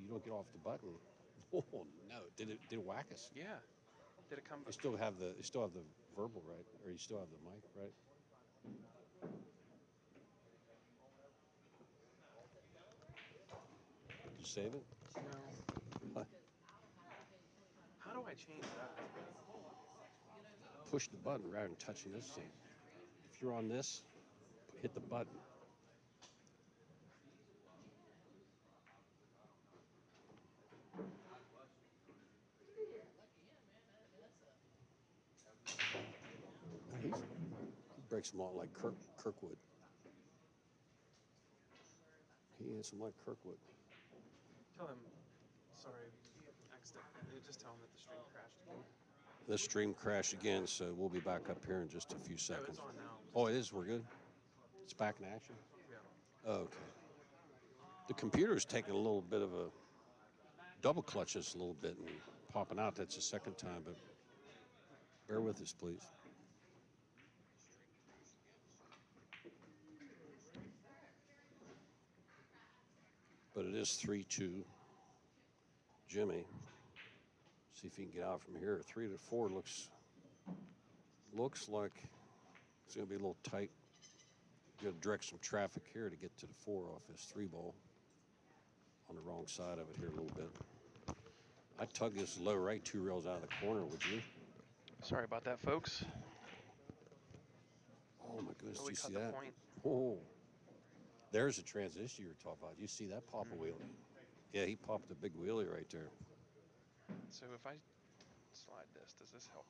don't get off the button. Oh no! Did it whack us? Yeah. Did it come? You still have the verbal right, or you still have the mic right? Did you save it? No. How do I change that? Push the button rather than touching this thing. If you're on this, hit the button. He breaks them all like Kirkwood. He hits them like Kirkwood. Tell him. Sorry, accident. Just tell him that the stream crashed again. The stream crashed again, so we'll be back up here in just a few No, seconds. it's on now. Oh, it is? We're good? It's back in action? Yeah. Oh, okay. The computer's taking a little bit of a double clutch us a little bit and popping out. That's the second time, but bear with us, please. But it is 3-2. Jimmy. See if he can get out from here. 3-4 looks like it's going to be a little tight. Got to direct some traffic here to get to the 4 off his 3 ball. On the wrong side of it here a little bit. I'd tug this low right 2 rails out of the corner, would you? Sorry about that, folks. Oh my goodness, So do we you cut see the that? point. Oh, there's a transition you were talking about. You see that pop a wheelie? Yeah, he popped a big wheelie right there. So if I slide this, does this help?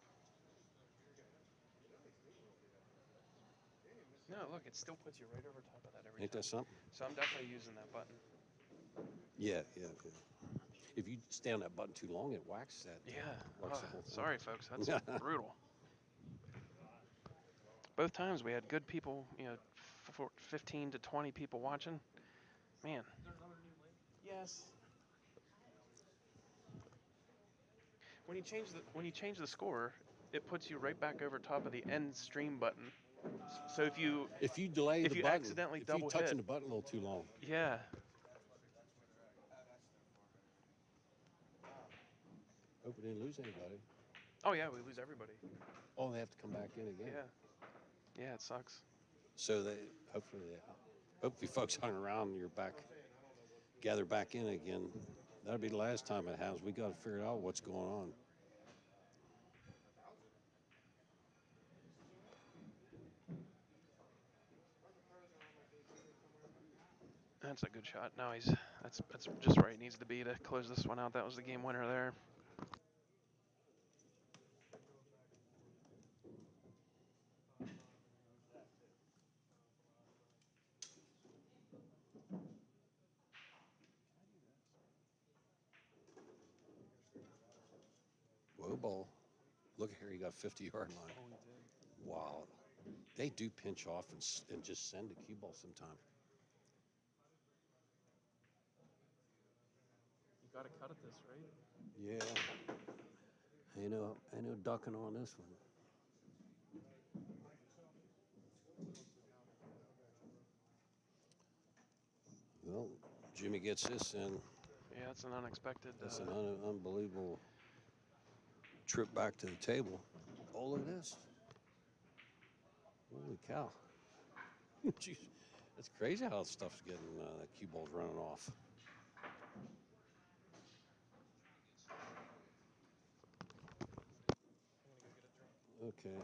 No, look, it still puts you right over top of that every Ain't time. that something? So I'm definitely using that button. Yeah. If you stay on that button too long, it whacks that. Yeah. Whacks the whole thing. Sorry, folks. That's brutal. Both times we had good people, 15 to 20 people watching. Man. Yes. When you change the score, it puts you right back over top of the end stream button. So if you delay the button, accidentally if double you're touching hit, the button a little too long. Yeah. Hope we didn't lose anybody. Oh yeah, we lose everybody. Oh, they have to come back in again. Yeah. Yeah, it sucks. So hopefully folks hung around and you're back, gather back in again. That'll be the last time it happens. We got to figure out what's going on. That's a good shot. No, that's just where he needs to be to close this one out. That was the game winner there. Whoa, ball. Look here, he got 50-yard line. Oh, he did. Wow. They do pinch off and just send a cue ball sometimes. You got to cut at this, right? Yeah. Ain't no ducking on this one. Well, Jimmy gets this in. Yeah, it's an unexpected. That's an unbelievable trip back to the table. Oh, look at this. Holy cow. Jeez. It's crazy how stuff's getting, that cue ball's running off. Okay.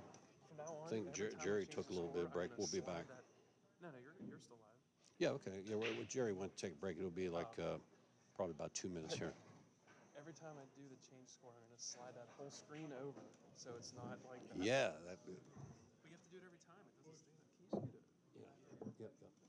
From now on, I think Jerry took a little bit of break. We'll be back. No, you're still live. Yeah, okay. Yeah, when Jerry went to take a break, it'll be like probably about 2 minutes here. Every time I do the change score, I'm going to slide that whole screen over, so it's not like that. Yeah. But you have to do it every time. It doesn't stay there. Can you scoot it? Yeah. Yep. I'm going to try to turn it.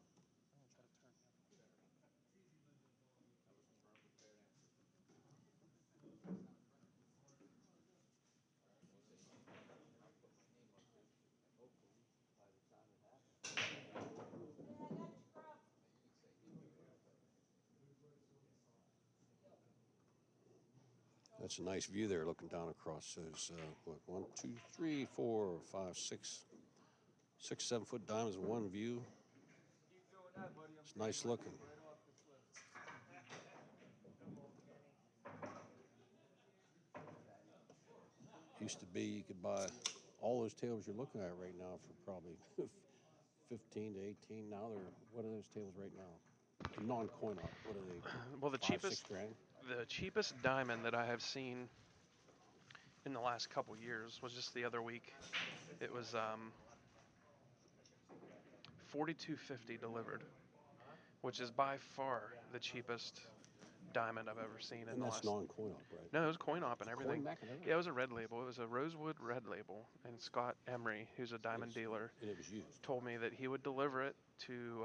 That's a nice view there, looking down across those, 1, 2, 3, 4, 5, 6, 7-foot diamonds in one view. It's nice looking. used to be you could buy all those tables you're looking at right now for probably 15 to 18. Now what are those tables right now? Non-coin op. What are they? Well, the 5, 6 cheapest grand. the cheapest diamond that I have seen in the last couple years was just the other week. It was $42.50 delivered, which is by far the cheapest diamond I've ever seen in And the that's last. non-coin op, right? No, it was coin op and It's everything. coin back and everything. Yeah, it was a red label. It was a rosewood red label, and Scott Emery, who's a diamond Yes. dealer, And it was used. told me that he would deliver it to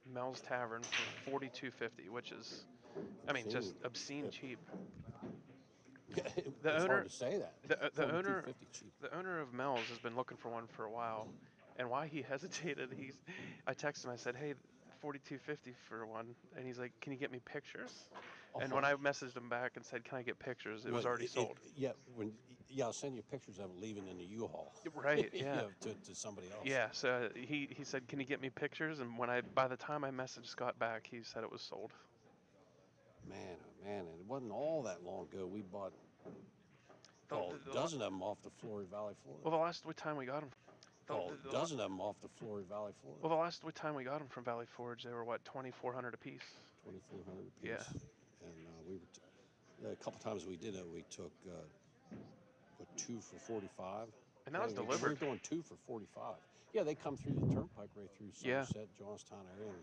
Mel's Tavern for $42.50, which is, I mean, just obscene cheap. The It's owner, hard to say that. the owner, $42.50 cheap. the owner of Mel's has been looking for one for a while, and why he hesitated, I texted him. I said, "Hey, $42.50 for one," and he's like, "Can you get me pictures?" And when I messaged him back and said, "Can I get pictures?" It was already sold. I'll send you pictures of it leaving in the U-Haul. Right, yeah. to somebody else. Yeah, so he said, "Can you get me pictures?" And by the time I messaged Scott back, he said it was sold. Man, oh man, and it wasn't all that long ago. We bought a dozen of them off the Flory Valley, Florida. Well, the last time we got them. A dozen of them off the Flory Valley, Florida. Well, the last time we got them from Valley Forge, they were what, 2,400 a piece. 2,400 a piece. Yeah. And we were a couple times we did it. We took 2 for 45. And that was We delivered. were doing 2 for 45. Yeah, they come through the turnpike right through Somerset, Johnstown area,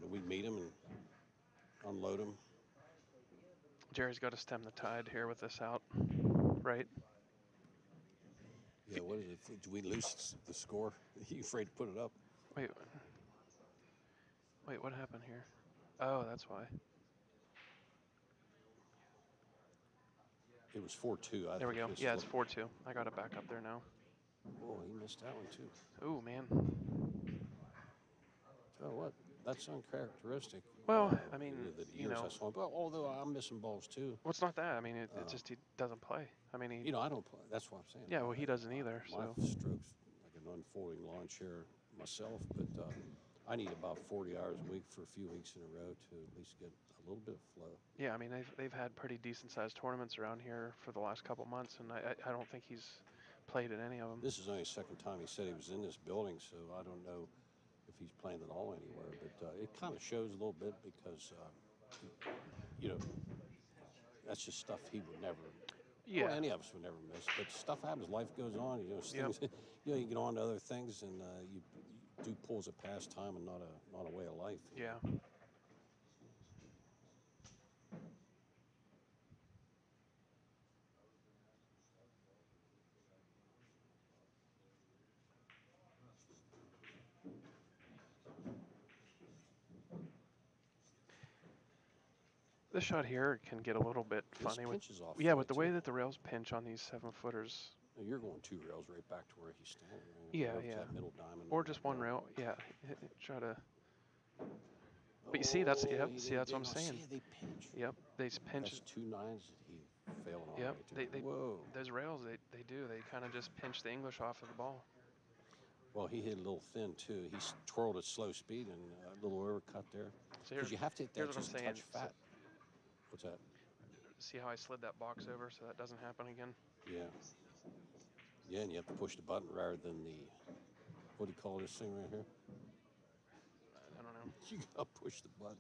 and we'd meet them and unload them. Jerry's got to stem the tide here with this out, right? Yeah, what is it? Do we lose the score? Are you afraid to put it up? Wait, what happened here? Oh, that's why. It was 4-2. There we go. Yeah, it's 4-2. I got it back up there now. Oh, he missed that one too. Oh, man. Tell you what, that's uncharacteristic. Well, I mean, the years I saw him. But although I'm missing balls too. Well, it's not that. I mean, it just he doesn't play. I mean, I don't play. That's what I'm saying. Yeah, well, he doesn't either. My So strokes like an unfolding lawn chair myself, but I need about 40 hours a week for a few weeks in a row to at least get a little bit of flow. yeah, I mean, they've had pretty decent sized tournaments around here for the last couple months, and I don't think he's played in any of them. This is only the second time he said he was in this building, so I don't know if he's playing at all anywhere. But it kind of shows a little bit because, that's just stuff he would never. Yeah. Well, any of us would never miss. But stuff happens. Life goes on. Things, you get on to other things, and you do pool as a pastime and not a way of life. Yeah. This shot here can get a little bit funny with the way that the rails pinch on these 7-footers. You're going 2 rails right back to where he's standing. Right? Yeah. That middle diamond. Or just one rail. Yeah. Try to. But you see, that's what I'm saying. See, they pinch. Yep, they pinch. That's 2 9s that he failed on. Yep, right Whoa. Those rails, they do. They kind of just pinch the English off of the ball. Well, he hit a little thin too. He twirled at slow speed and a little overcut there. Because you have to hit that just a touch fat. What's that? See how I slid that box over so that doesn't happen again? Yeah. Yeah, and you have to push the button rather than what do you call this thing right here? I don't know. You got to push the button.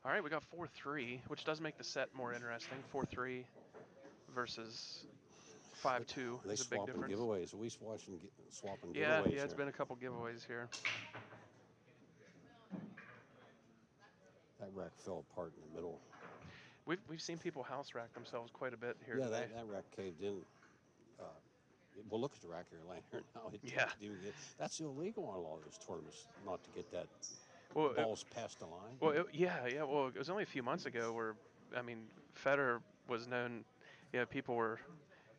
All right, we got 4-3, which does make the set more interesting. 4-3 versus 5-2 is a big difference. Giveaways. Are we swapping giveaways? Yeah, it's been a couple giveaways here. That rack fell apart in the middle. We've seen people house rack themselves quite a bit here today. Yeah, that rack caved in. Well, look at the rack here laying here now. That's illegal on a lot of those tournaments, not to get that balls past the line. Well, Well, it was only a few months ago where, I mean, Federer was known. Yeah, people were.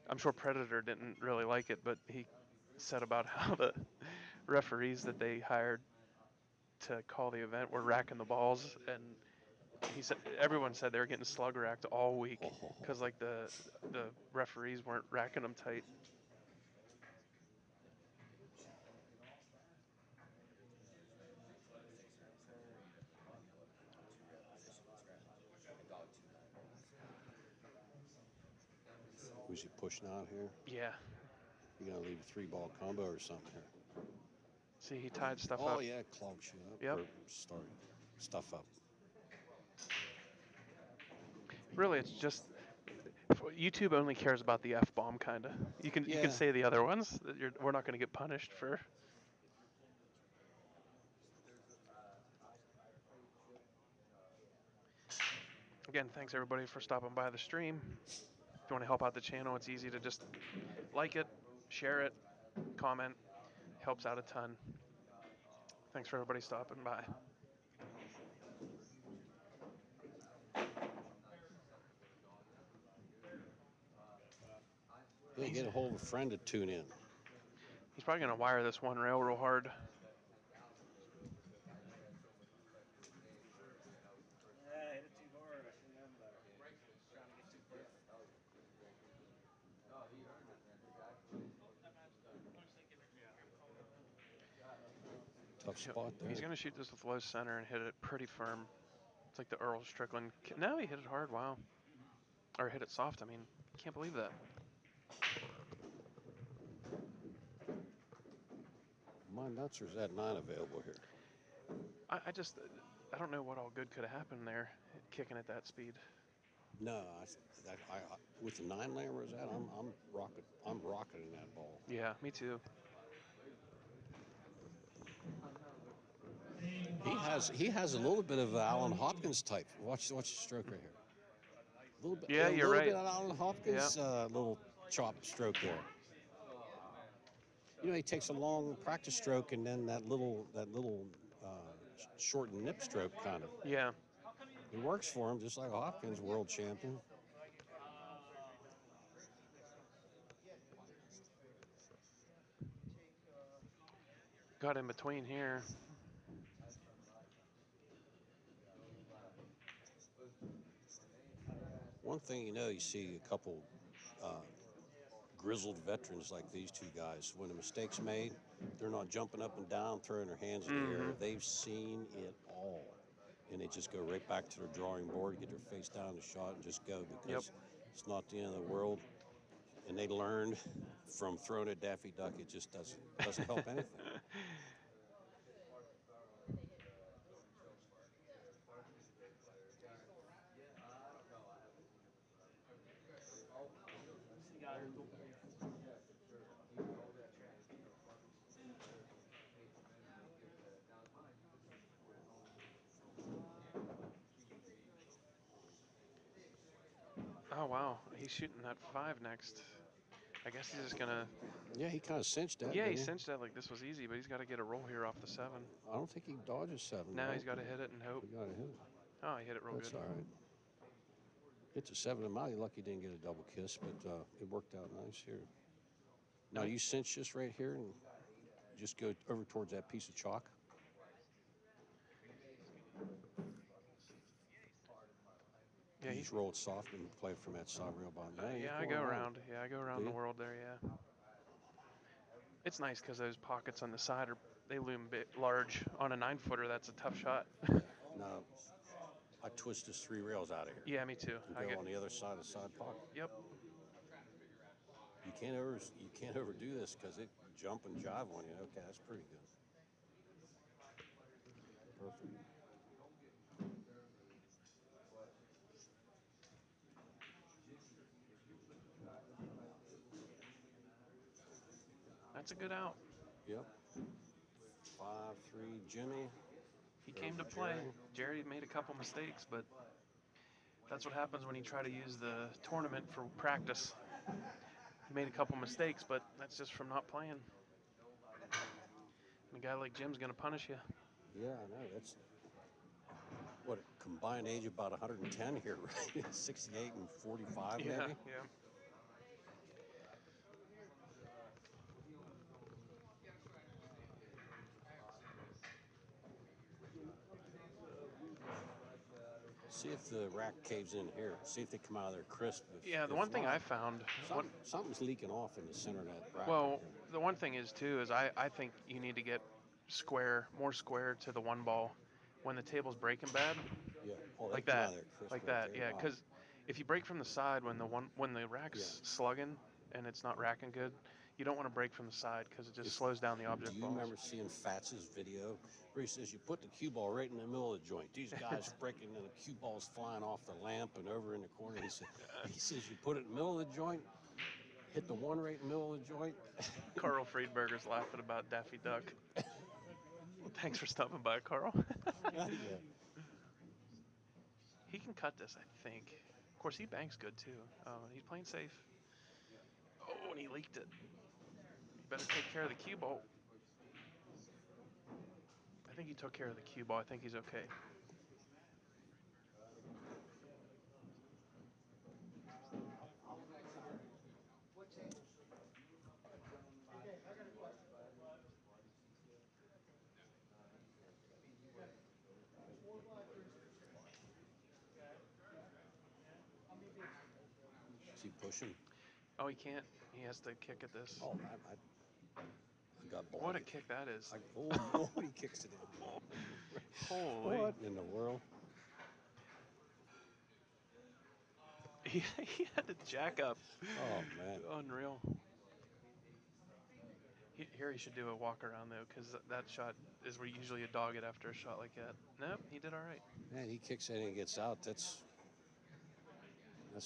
I'm sure Predator didn't really like it, but he said about how the referees that they hired to call the event were racking the balls, and he said everyone said they were getting slug racked all week because like the referees weren't racking them tight. Was he pushing out here? Yeah. You gonna leave a 3-ball combo or something here? See, he tied stuff Oh up. yeah, clogged shit up. Yep. Or start stuff up. Really, it's just YouTube only cares about the F-bomb, kind of. You can say the other ones that we're not going to get punished for. Again, thanks everybody for stopping by the stream. If you want to help out the channel, it's easy to just like it, share it, comment. Helps out a ton. Thanks for everybody stopping by. Yeah, get a hold of a friend to tune in. He's probably going to wire this one rail real hard. Tough spot there. He's going to shoot this with low center and hit it pretty firm. It's like the Earl Strickland. No, he hit it hard. Wow. Or hit it soft. I mean, can't believe that. My nuts, or is that 9 available here? I don't know what all good could have happened there, kicking at that speed. No, with the 9 layer where it's at, I'm rocketing that ball. Yeah, me too. He has a little bit of Alan Hopkins type. Watch the stroke right here. A little bit. Yeah, you're right. A right. little bit of Alan Hopkins, little chop stroke there. You know, he takes a long practice stroke and then that little short nip stroke kind of. Yeah. It works for him, just like Hopkins, world champion. Got in between here. One thing you see a couple grizzled veterans like these two guys. When a mistake's made, they're not jumping up and down, throwing their hands in the air. They've seen it all. And they just go right back to their drawing board, get their face down the shot, and just go because it's not the end of the world. And they learned from throwing a Daffy Duck, it just doesn't help anything. Oh, wow. He's shooting that 5 next. I guess he's just going to... Yeah, he kind of cinched that. Yeah, he cinched that like this was easy, but he's got to get a roll here off the 7. I don't think he dodges 7. No, he's got to hit it and hope. He got to hit it. Oh, he hit it real That's good. all right. Hit the 7 and Miley lucky didn't get a double kiss, but it worked out nice here. Now you cinch this right here and just go over towards that piece of chalk. Yeah, you just roll it soft and play from that side rail behind. Yeah, I go around. Yeah, I go around the world there. Yeah. It's nice because those pockets on the side they loom large. On a 9-footer, that's a tough shot. No, I twist this 3 rails out of here. Yeah, me too. I go on the other side of the side pocket. Yep. You can't overdo this because it jump and jive on you. Okay, that's pretty good. Perfect. That's a good out. Yep. 5-3 Jimmy. He came to play. Jerry made a couple mistakes, but that's what happens when you try to use the tournament for practice. He made a couple mistakes, but that's just from not playing. And a guy like Jim's going to punish you. Yeah, I know. That's what a combined age of about 110 here, right? 68 and 45, maybe. Yeah. See if the rack caves in here. See if they come out of there crisp. The one thing I found... Something's leaking off in the center of that rack. Well, the one thing is, too, is I think you need to get more square to the 1 ball when the table's breaking bad. Yeah. Oh, like that. Like that, yeah. Because if you break from the side when the rack's slugging and it's not racking good, you don't want to break from the side because it just slows down the object Do you balls. remember seeing Fatz's video where he says you put the cue ball right in the middle of the joint? These guys breaking and the cue ball's flying off the lamp and over in the corner. He says you put it in the middle of the joint, hit the one right in the middle of the joint. Carl Friedberger's laughing about Daffy Duck. Thanks for stopping by, Carl. Yeah. He can cut this, I think. Of course, he banks good too. He's playing safe. Oh, and he leaked it. You better take care of the cue ball. I think he took care of the cue ball. I think he's okay. Is he pushing? Oh, he can't. He has to kick at this. Oh, I got ball. What a kick that is. Oh, he kicks it in. Holy. What in the world? He had to jack up. Oh, man. Unreal. Here he should do a walk around though, because that shot is where usually a dog it after a shot like that. Nope, he did all right. Man, he kicks it and gets out. That's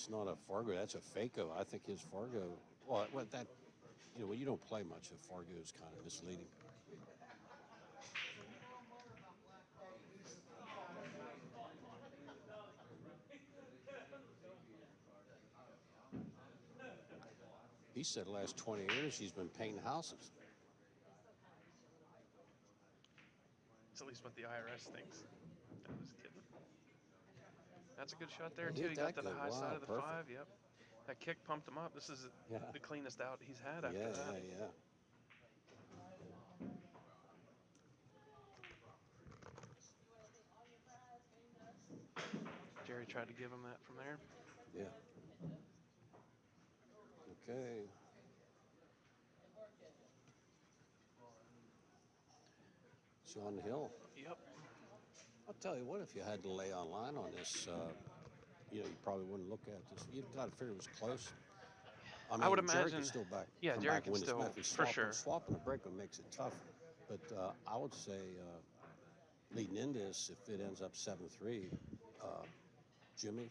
not a Fargo. That's a Faco. I think his Fargo. Well, that when you don't play much, a Fargo is kind of misleading. He said the last 20 years he's been painting houses. It's at least what the IRS thinks. I'm just kidding. That's a good shot there He too. hit He got that to the good. high Wow, side of the perfect. 5. Yep. That kick pumped him up. This is the cleanest out he's had after that. Yeah. Jerry tried to give him that from there. Yeah. Okay. So on the hill. Yep. I'll tell you what, if you had to lay online on this, you probably wouldn't look at this. You'd got to figure it was close. I mean, would Jerry imagine. can still back. Yeah, come Jerry back can and win still, this for match. sure. Swapping the break makes it tough. But I would say leading into this, if it ends up 7-3, Jimmy,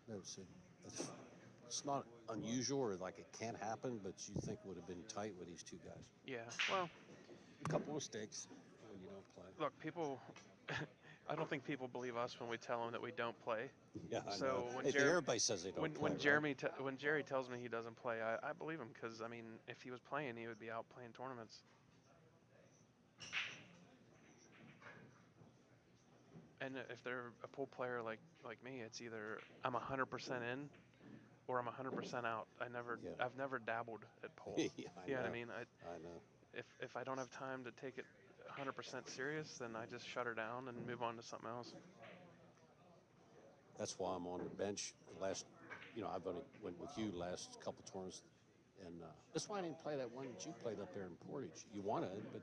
it's not unusual or like it can't happen, but you think would have been tight with these two guys. Yeah. Well, A couple of mistakes when you don't play. look, people. I don't think people believe us when we tell them that we don't play. Yeah, I So know. when Everybody says they don't play. When Jerry tells me he doesn't play, I believe him because I mean, if he was playing, he would be out playing tournaments. And if they're a pool player like me, it's either I'm 100% in or I'm 100% out. I've never dabbled at pool. Yeah, You know what I mean? I know. If I don't have time to take it 100% serious, then I just shut her down and move on to something else. That's why I'm on the bench. I've only went with you last couple tournaments, and that's why I didn't play that one that you played up there in Portage. You won it, but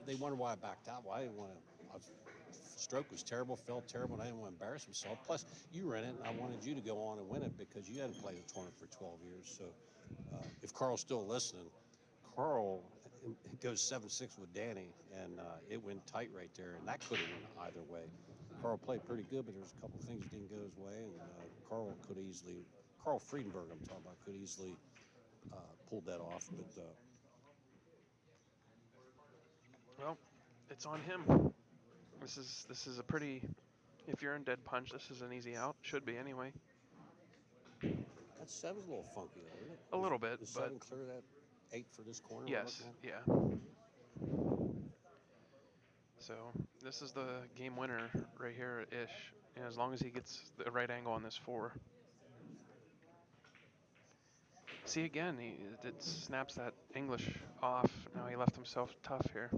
they wondered why I backed out. Why I didn't want to. Stroke was terrible, felt terrible, and I didn't want to embarrass myself. Plus, you ran it, and I wanted you to go on and win it because you hadn't played a tournament for 12 years. So, if Carl's still listening, Carl goes 7-6 with Danny, and it went tight right there, and that could have went either way. Carl played pretty good, but there was a couple things that didn't go his way, and Carl Friedenberg, I'm talking about, could easily pulled that off. But well, it's on him. This is a pretty. If you're in dead punch, this is an easy out. Should be anyway. that 7's a little funky, though, isn't it? A little bit, Does but 7 clear that 8 for this corner? yes, yeah. So this is the game winner right here, ish. And as long as he gets the right angle on this 4. See again, it snaps that English off. Now he left himself tough here.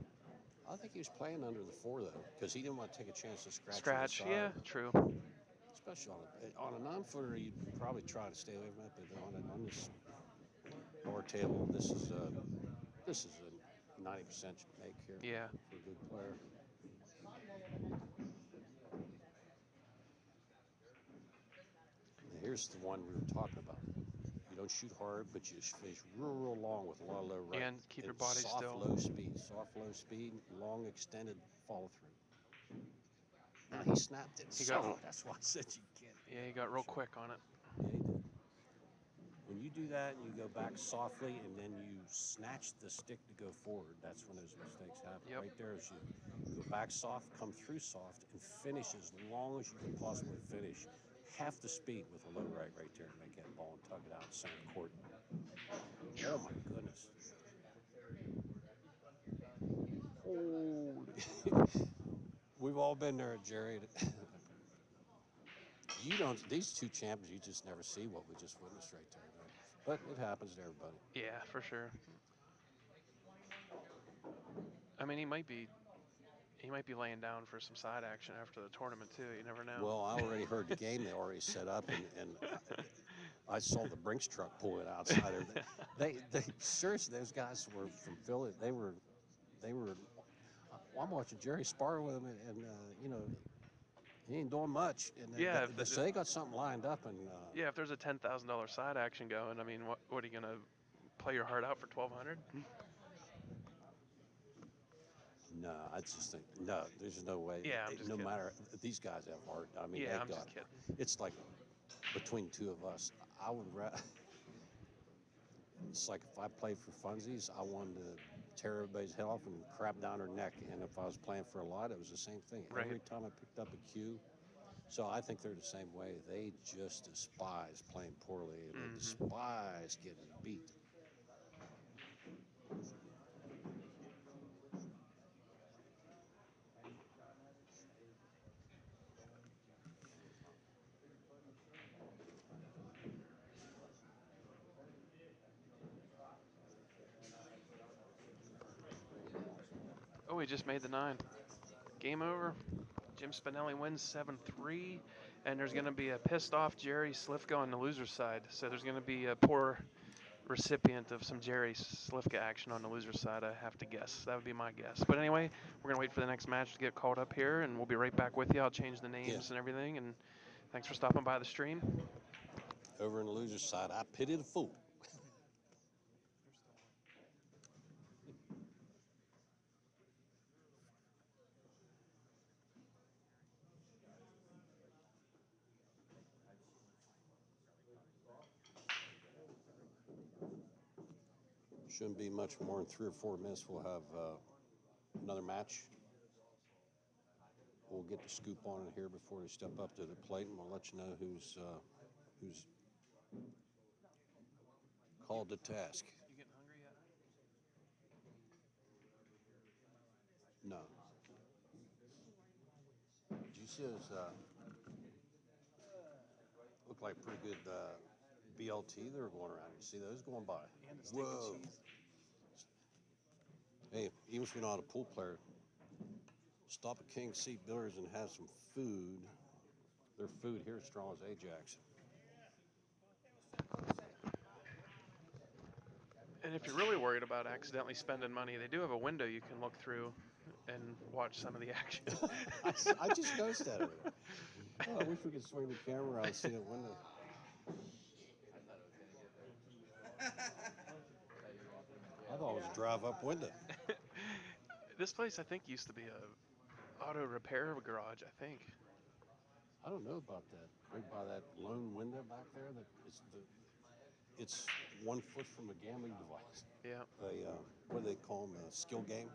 I think he was playing under the 4 though, because he didn't want to take a chance to scratch. Scratch, on the side. Yeah, true. Especially on a non-footer, you'd probably try to stay away from it. But on this lower table, this is a 90% make here. Yeah. For a good player. here's the one we were talking about. You don't shoot hard, but you finish real long with a lot of low right. And keep your body soft, still. Soft, low speed, long, extended follow through. Now he snapped it. That's why I said you can't. Yeah, he got real quick on it. Yeah, he did. When you do that and you go back softly and then you snatch the stick to go forward, that's when those mistakes happen. Yep. Right there is you go back soft, come through soft, and finish as long as you can possibly finish. Half the speed with a low right there to make that ball and tug it out center court. Oh my goodness. Holy. We've all been there, Jerry. You don't, these two champions, you just never see what we just witnessed right there. But it happens to everybody. Yeah, for sure. I mean, he might be laying down for some side action after the tournament too. You never know. Well, I already heard the game they already set up, and I saw the Brinks truck pull it outside. They seriously, those guys were from Philly. They were. Well, I'm watching Jerry spar with him, and you know, he ain't doing much. And Yeah, so they got something lined up, and yeah, if there's a $10,000 side action going, I mean, what are you gonna play your heart out for 1,200? no, I just think no. There's no way. Yeah, I'm just no kidding. matter these guys have heart. I mean, Yeah, they I'm got. just kidding. It's like between two of us, I would. It's like if I played for funsies, I wanted to tear everybody's head off and crap down her neck. And if I was playing for a lot, it was the same thing. Right. Every time I picked up a cue. So I think they're the same way. They just despise playing poorly, and they despise getting beat. Oh, he just made the 9. Game over. Jim Spinelli wins 7-3, and there's going to be a pissed off Jerry Slifka on the loser's side. So there's going to be a poor recipient of some Jerry Slifka action on the loser's side, I have to guess. That would be my guess. But anyway, we're going to wait for the next match to get called up here, and we'll be right back with you. I'll change the names and everything, and thanks for stopping by the stream. Over on the loser's side, I pity the fool. Shouldn't be much more than 3 or 4 minutes. We'll have another match. We'll get the scoop on it here before they step up to the plate, and we'll let you know who's called to task. You getting hungry yet? No. Did you see those? Look like pretty good BLT that are going around. You see those going by? And the steak and cheese. Hey, even if you're not a pool player, stop at King Seat Billiards and have some food. Their food here is strong as Ajax. And if you're really worried about accidentally spending money, they do have a window you can look through and watch some of the action. I just noticed that earlier. Oh, I wish we could swing the camera around and see that window. I thought it was a drive-up window. This place, I think, used to be a auto repair garage, I think. I don't know about that. Right by that lone window back there, it's 1 foot from a gambling device. Yeah. What do they call them? A skill game.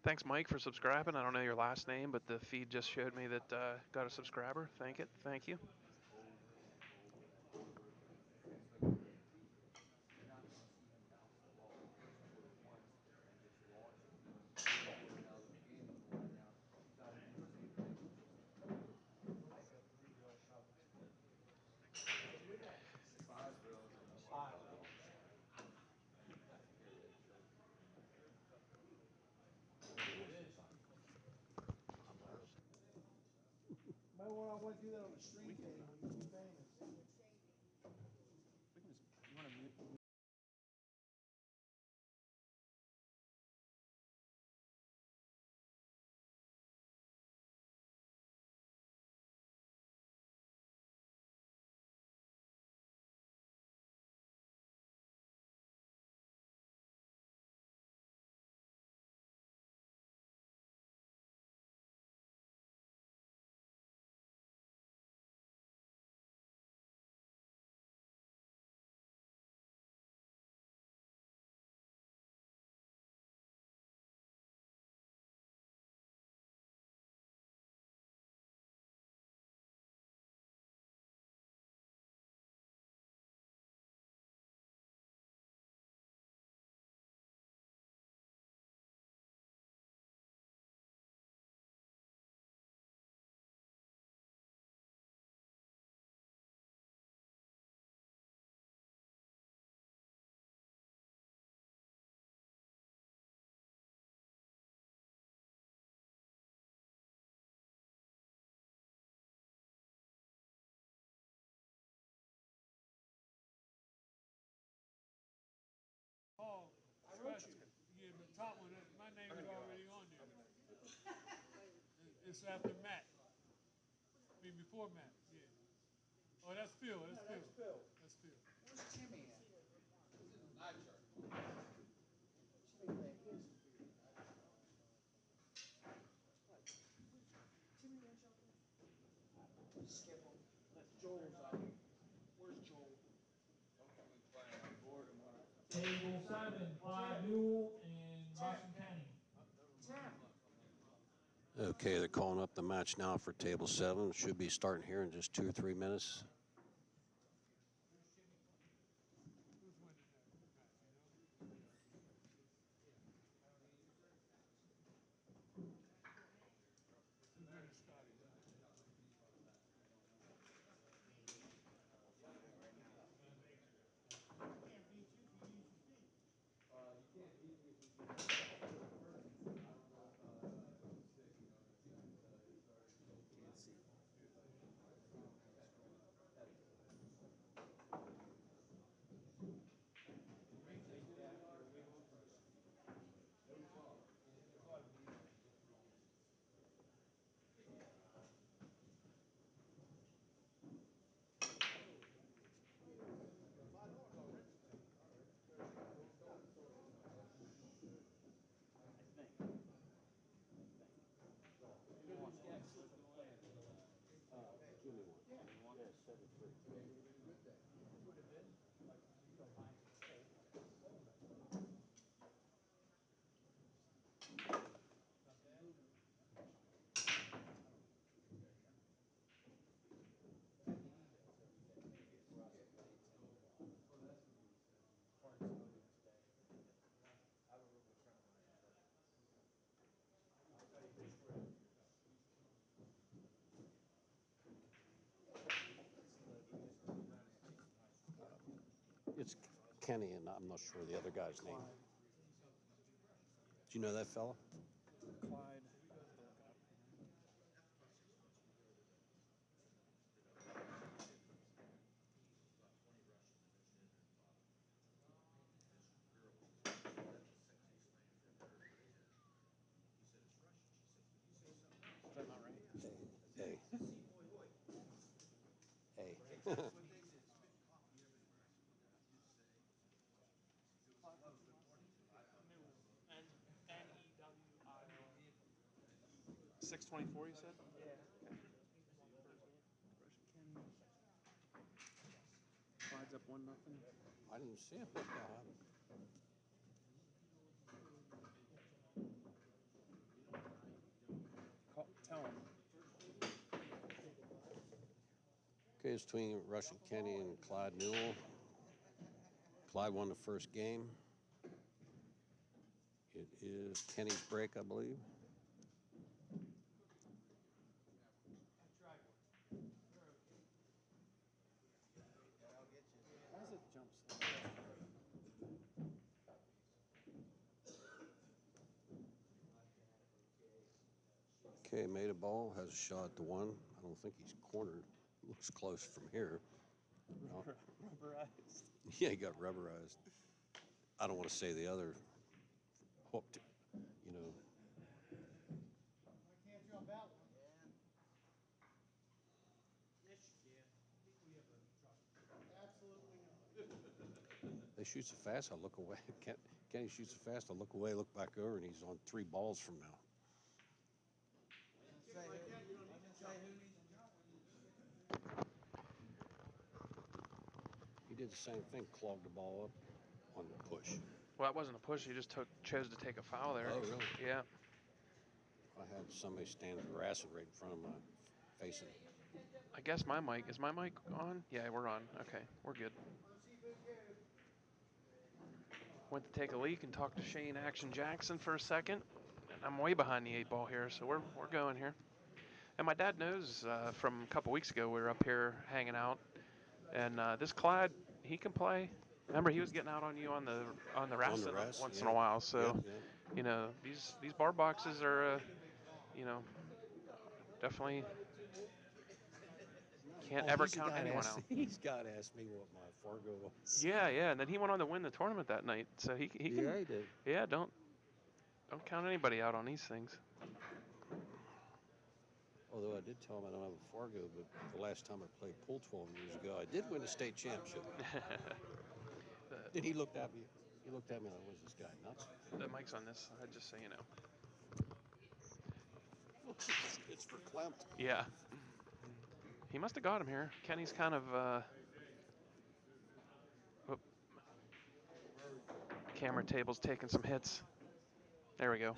Thanks, Mike, for subscribing. I don't know your last name, but the feed just showed me that got a subscriber. Thank you. Might want to do that on the street game when you're famous. top one, my name is already on there. It's after Matt. I mean, before Matt, yeah. Oh, that's Phil. That's Phil. That's Phil. Where's Timmy at? Timmy back is Timmy went up there? Skip him. Joel's out. Where's Joel? Table 7, Clyde Newell and Russell Kenny. Tim. Okay, they're calling up the match now for table 7. Should be starting here in just 2 or 3 minutes. Who's winning that match, Who's winning Scotty? It's Kenny, and I'm not sure the other guy's name. Do you know that fella? Clyde. Is that not right? Hey. Hey. N-E-W-I. 624, you said? Clyde's up 1-0. I didn't see him. What the hell? Tell him. Okay, it's between Russian Kenny and Clyde Newell. Clyde won the first game. It is Kenny's break, I believe. Why does it jump slow? Okay, made a ball, has a shot at the 1. I don't think he's cornered. Looks close from here. No. Rubberized. Yeah, he got rubberized. I don't want to say the other hooked, you know. I can't jump out one. Yes, you can. Absolutely not. They shoot so fast, I look away. Kenny shoots so fast, I look away, look back over, and he's on 3 balls from now. He did the same thing, clogged the ball up on the push. Well, that wasn't a push. He just chose to take a foul there. Oh, really? Yeah. I had somebody standing harassing right in front of my face. I guess my mic. Is my mic on? Yeah, we're on. Okay, we're good. Went to take a leak and talk to Shane Action Jackson for a second. And I'm way behind the 8 ball here, so we're going here. And my dad knows from a couple weeks ago we were up here hanging out, and this Clyde, he can play. Remember, he was getting out on you on the rest once in a while. So, you know, these bar boxes are, you know, definitely can't ever count anyone out. He's got to ask me what my Fargo was. Yeah, and then he went on to win the tournament that night. So he can. Yeah, he did. Yeah, don't Don't count anybody out on these things. Although I did tell him I don't have a Fargo, but the last time I played pool 12 years ago, I did win a state championship. Then he looked at me. He looked at me like, "Was this guy nuts?" The mic's on this side, just so you know. It's for Clempt. Yeah. He must have got him here. Kenny's kind of. Whoop. Camera table's taking some hits. There we go.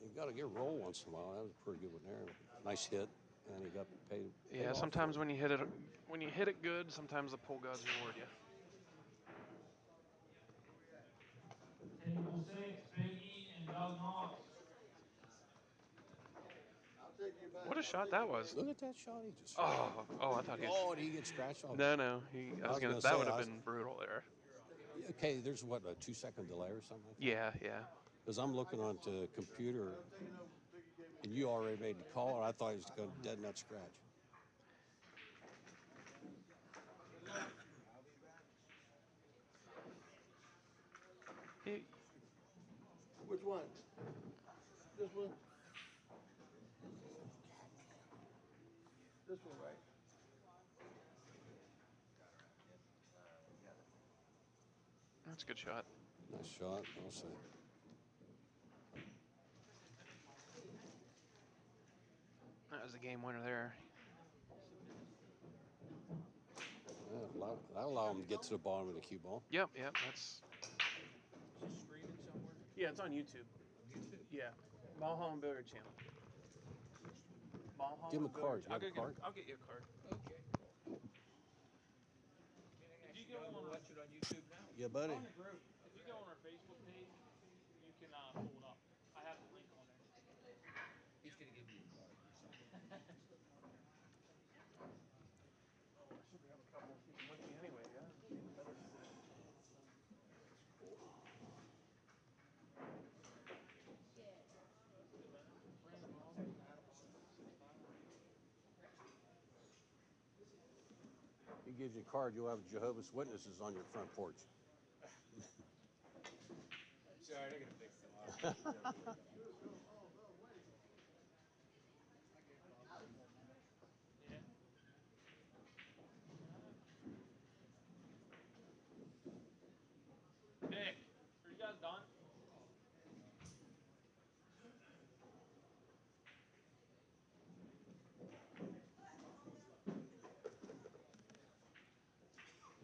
You got to get a roll once in a while. That was a pretty good one there. Nice hit, and he got paid. Yeah, sometimes when you hit it good, sometimes the pool gods reward you. Table 6, Biggie and Doug Knox. What a shot that was. Look at that shot he just. Oh, I thought he was. Oh, did he get scratched off? No. I was gonna That say, would I have was- been brutal there. Okay, there's what, a 2-second delay or something? Yeah. Because I'm looking onto the computer, and you already made the call, and I thought he was going dead nut scratch. Which one? This one? This one, right? That's a good shot. Nice shot, I'll say. That was the game winner there. Yeah, that'll allow him to get to the bottom of the cue ball. Yep. That's. Yeah, it's on YouTube. Yeah. Ball Hall and Billiard Channel. Ball Hall Give him and a card. Billiard- You have a card? I'll get you a card. If you go on our, watch it on YouTube now. Yeah, buddy. If you go on our Facebook page, you can pull it up. I have the link on there. He's gonna give you a card. Anyway, yeah. He gives you a card, you'll have Jehovah's Witnesses on your front porch. Sorry, I gotta fix it. Nick, are you guys done?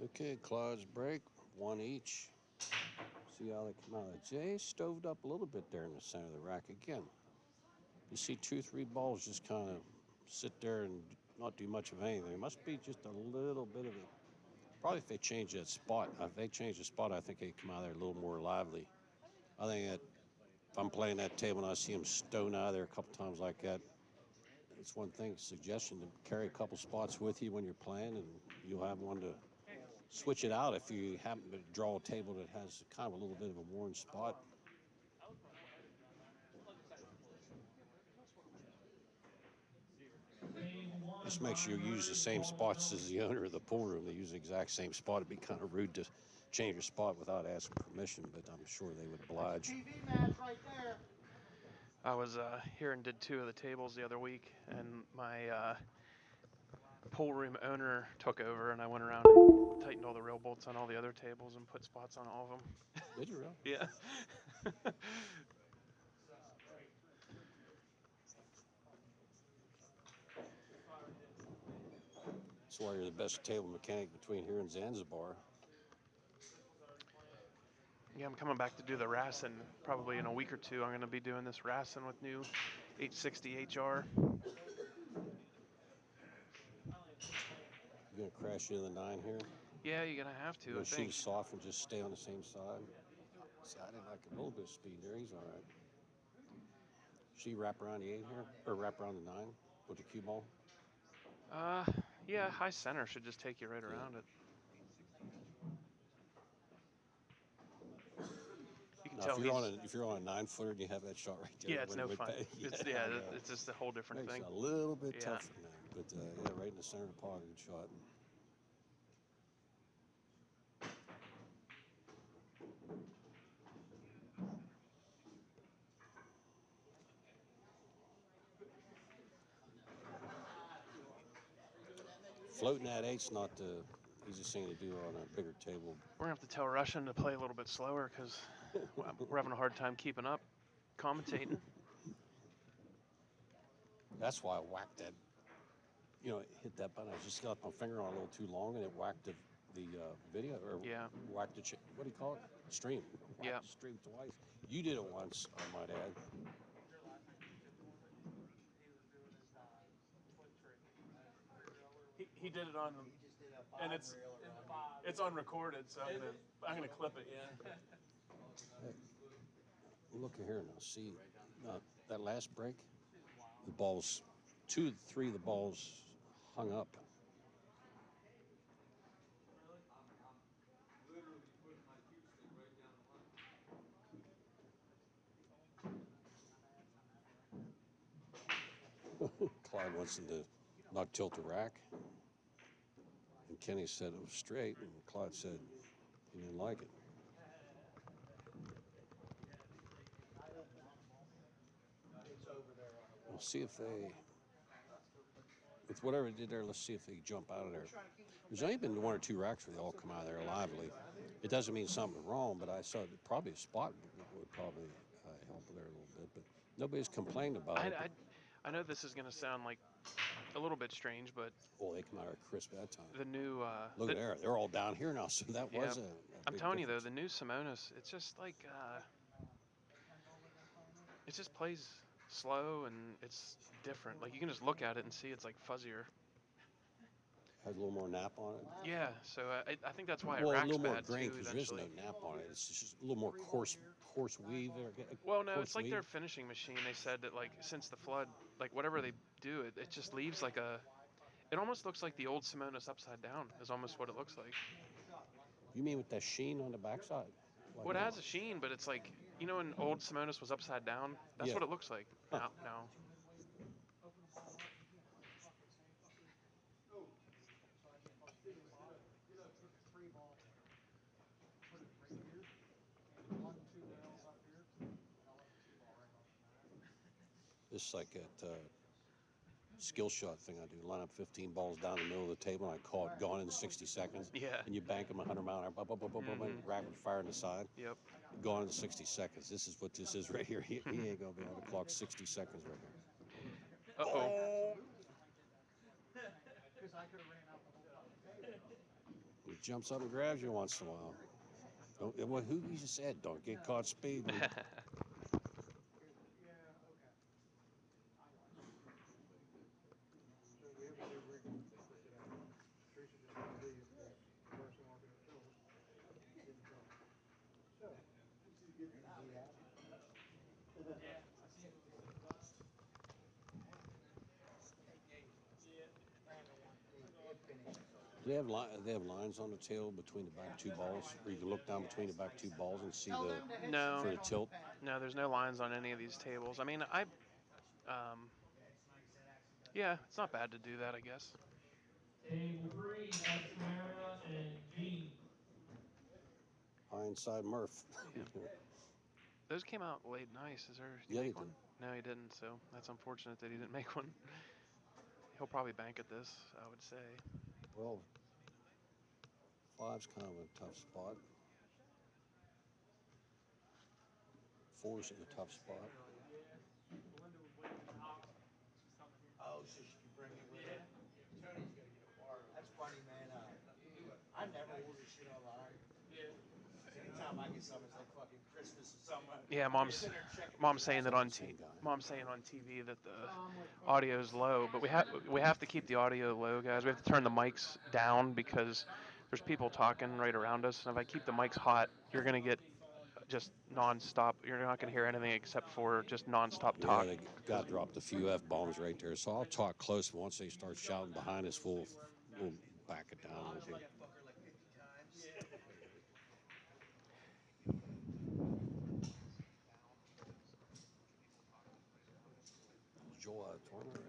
Okay, Claude's break, one each. See how they come out. Jay stoved up a little bit there in the center of the rack again. You see 2-3 balls just kind of sit there and not do much of anything. It must be just a little bit of it. Probably if they change that spot. If they change the spot, I think they come out there a little more lively. I think that if I'm playing that table and I see them stone out of there a couple times like that, it's one thing, suggestion to carry a couple spots with you when you're playing, and you'll have one to switch it out if you happen to draw a table that has kind of a little bit of a worn spot. Just make sure you use the same spots as the owner of the pool room. They use the exact same spot. It'd be kind of rude to change your spot without asking permission, but I'm sure they would oblige. TV match right there. I was here and did 2 of the tables the other week, and my pool room owner took over, and I went around and tightened all the rail bolts on all the other tables and put spots on all of them. Did you really? Yeah. That's why you're the best table mechanic between here and Zanzibar. Yeah, I'm coming back to do the Rassin probably in a week or 2. I'm going to be doing this Rassin with new 860 HR. You gonna crash into the 9 here? Yeah, you're going to have to, You I gonna shoot think. it soft and just stay on the same side? See, I didn't like a little bit of speed there. He's all right. Should he wrap around the 8 here? Or wrap around the 9 with the cue ball? Yeah, high center should just take you right around it. You can Now, tell if you're on a 9-footer and you have that shot right there, yeah, it's it no would fun. pay. It's I know. it's just a whole different Makes thing. it a little bit Yeah. tougher now, but yeah, right in the center of the pocket, good shot. Floating that eight's not the easiest thing to do on a bigger table. We're gonna have to tell Russian to play a little bit slower because we're having a hard time keeping up, commentating. That's why I whacked that. You know, hit that button. I just got my finger on it a little too long, and it whacked the video, or Yeah. whacked the what do you call it? Stream. Whacked Yeah. the stream twice. You did it once, I might add. He did it on, and it's unrecorded, so I'm gonna clip it. Yeah. Hey, look here now. See, that last break, the balls, 2 to 3 of the balls hung up. Clyde wants him to not tilt the rack. And Kenny said it was straight, and Clyde said he didn't like it. We'll see if they, with whatever they did there, let's see if they jump out of there. There's only been 1 or 2 racks where they all come out of there lively. It doesn't mean something wrong, but I saw probably a spot would probably help there a little bit. But nobody's complained about it. I know this is gonna sound like a little bit strange, but Oh, they come out of there crisp that time. the new Look at there. They're all down here now, so that Yeah. was a I'm big telling you though, difference. the new Simonis, it's just like it just plays slow and it's different. Like you can just look at it and see it's like fuzzier. Has a little more nap on it. Yeah, so I think that's why it Well, a racks little more bad grain too because there is no eventually. nap on it. It's just a little more coarse weave there. Well, no, Coarse it's like weave. their finishing machine. They said that like since the flood, like whatever they do, it just leaves like a. It almost looks like the old Simonis upside down. Is almost what it looks like. You mean with that sheen on the backside? Like Well, it has a sheen, but it's like when old Simonis was upside down. That's Yeah. what it looks like Huh. now. It's like that skill shot thing I do. Line up 15 balls down the middle of the table, and I call it gone in 60 seconds. Yeah. And you bank them 100 mile an hour, rapid fire on the side. Yep. Gone in 60 seconds. This is what this is right here. He ain't gonna be able to clock 60 seconds right here. Uh-oh. He jumps up and grabs you once in a while. Well, who you just said don't get caught speeding. They have lines on the tail between the back 2 balls, where you can look down between the back 2 balls and see No. for the tilt. No, there's no lines on any of these tables. I mean, yeah, it's not bad to do that, I guess. Table 3, that's Mara and Gene. Inside Murph. Yeah. Those came out late nice. Did Yeah, he make he one? No, he didn't. So that's unfortunate that he didn't make one. He'll probably bank at this, I would say. Well, 5's kind of a tough spot. 4's in a tough spot. Oh, so she can bring it with her. Tony's gonna get a bar. That's funny, man. I never order shit online. Anytime I get something, it's like fucking Christmas or something. Yeah, mom's saying that on TV that the audio's low, but we have to keep the audio low, guys. We have to turn the mics down because there's people talking right around us, and if I keep the mics hot, you're gonna get just nonstop. You're not gonna hear anything except for just nonstop talk. Yeah, they got dropped a few F-bombs right there. So I'll talk close, but once they start shouting behind us, we'll back it down a little bit. Joel out of tournament?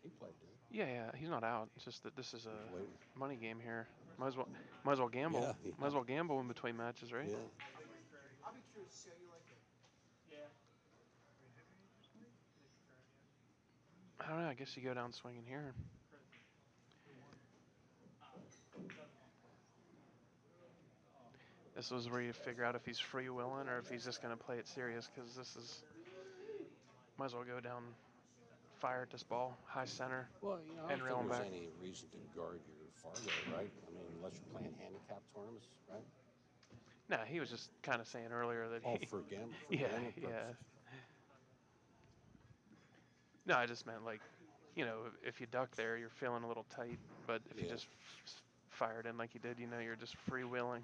He played, didn't he? Yeah, he's not out. It's just that this is a Wait. money game here. Might as well gamble. Yeah. Might as well gamble in between matches, right? Yeah. I'll be curious to see how you like it. I don't know. I guess you go down swinging here. This was where you figure out if he's free-willing or if he's just going to play it serious, because this is, might as well go down, fire at this ball, high center, Well, I and don't reel think him there's back. any reason to guard your Fargo, right? I mean, unless you're playing handicap tournaments, right? No, he was just kind of saying earlier that Oh, he, for gambling yeah, purposes. No, I just meant like, if you duck there, you're feeling a little tight, but if you Yeah. just fired in like you did, you're just freewheeling.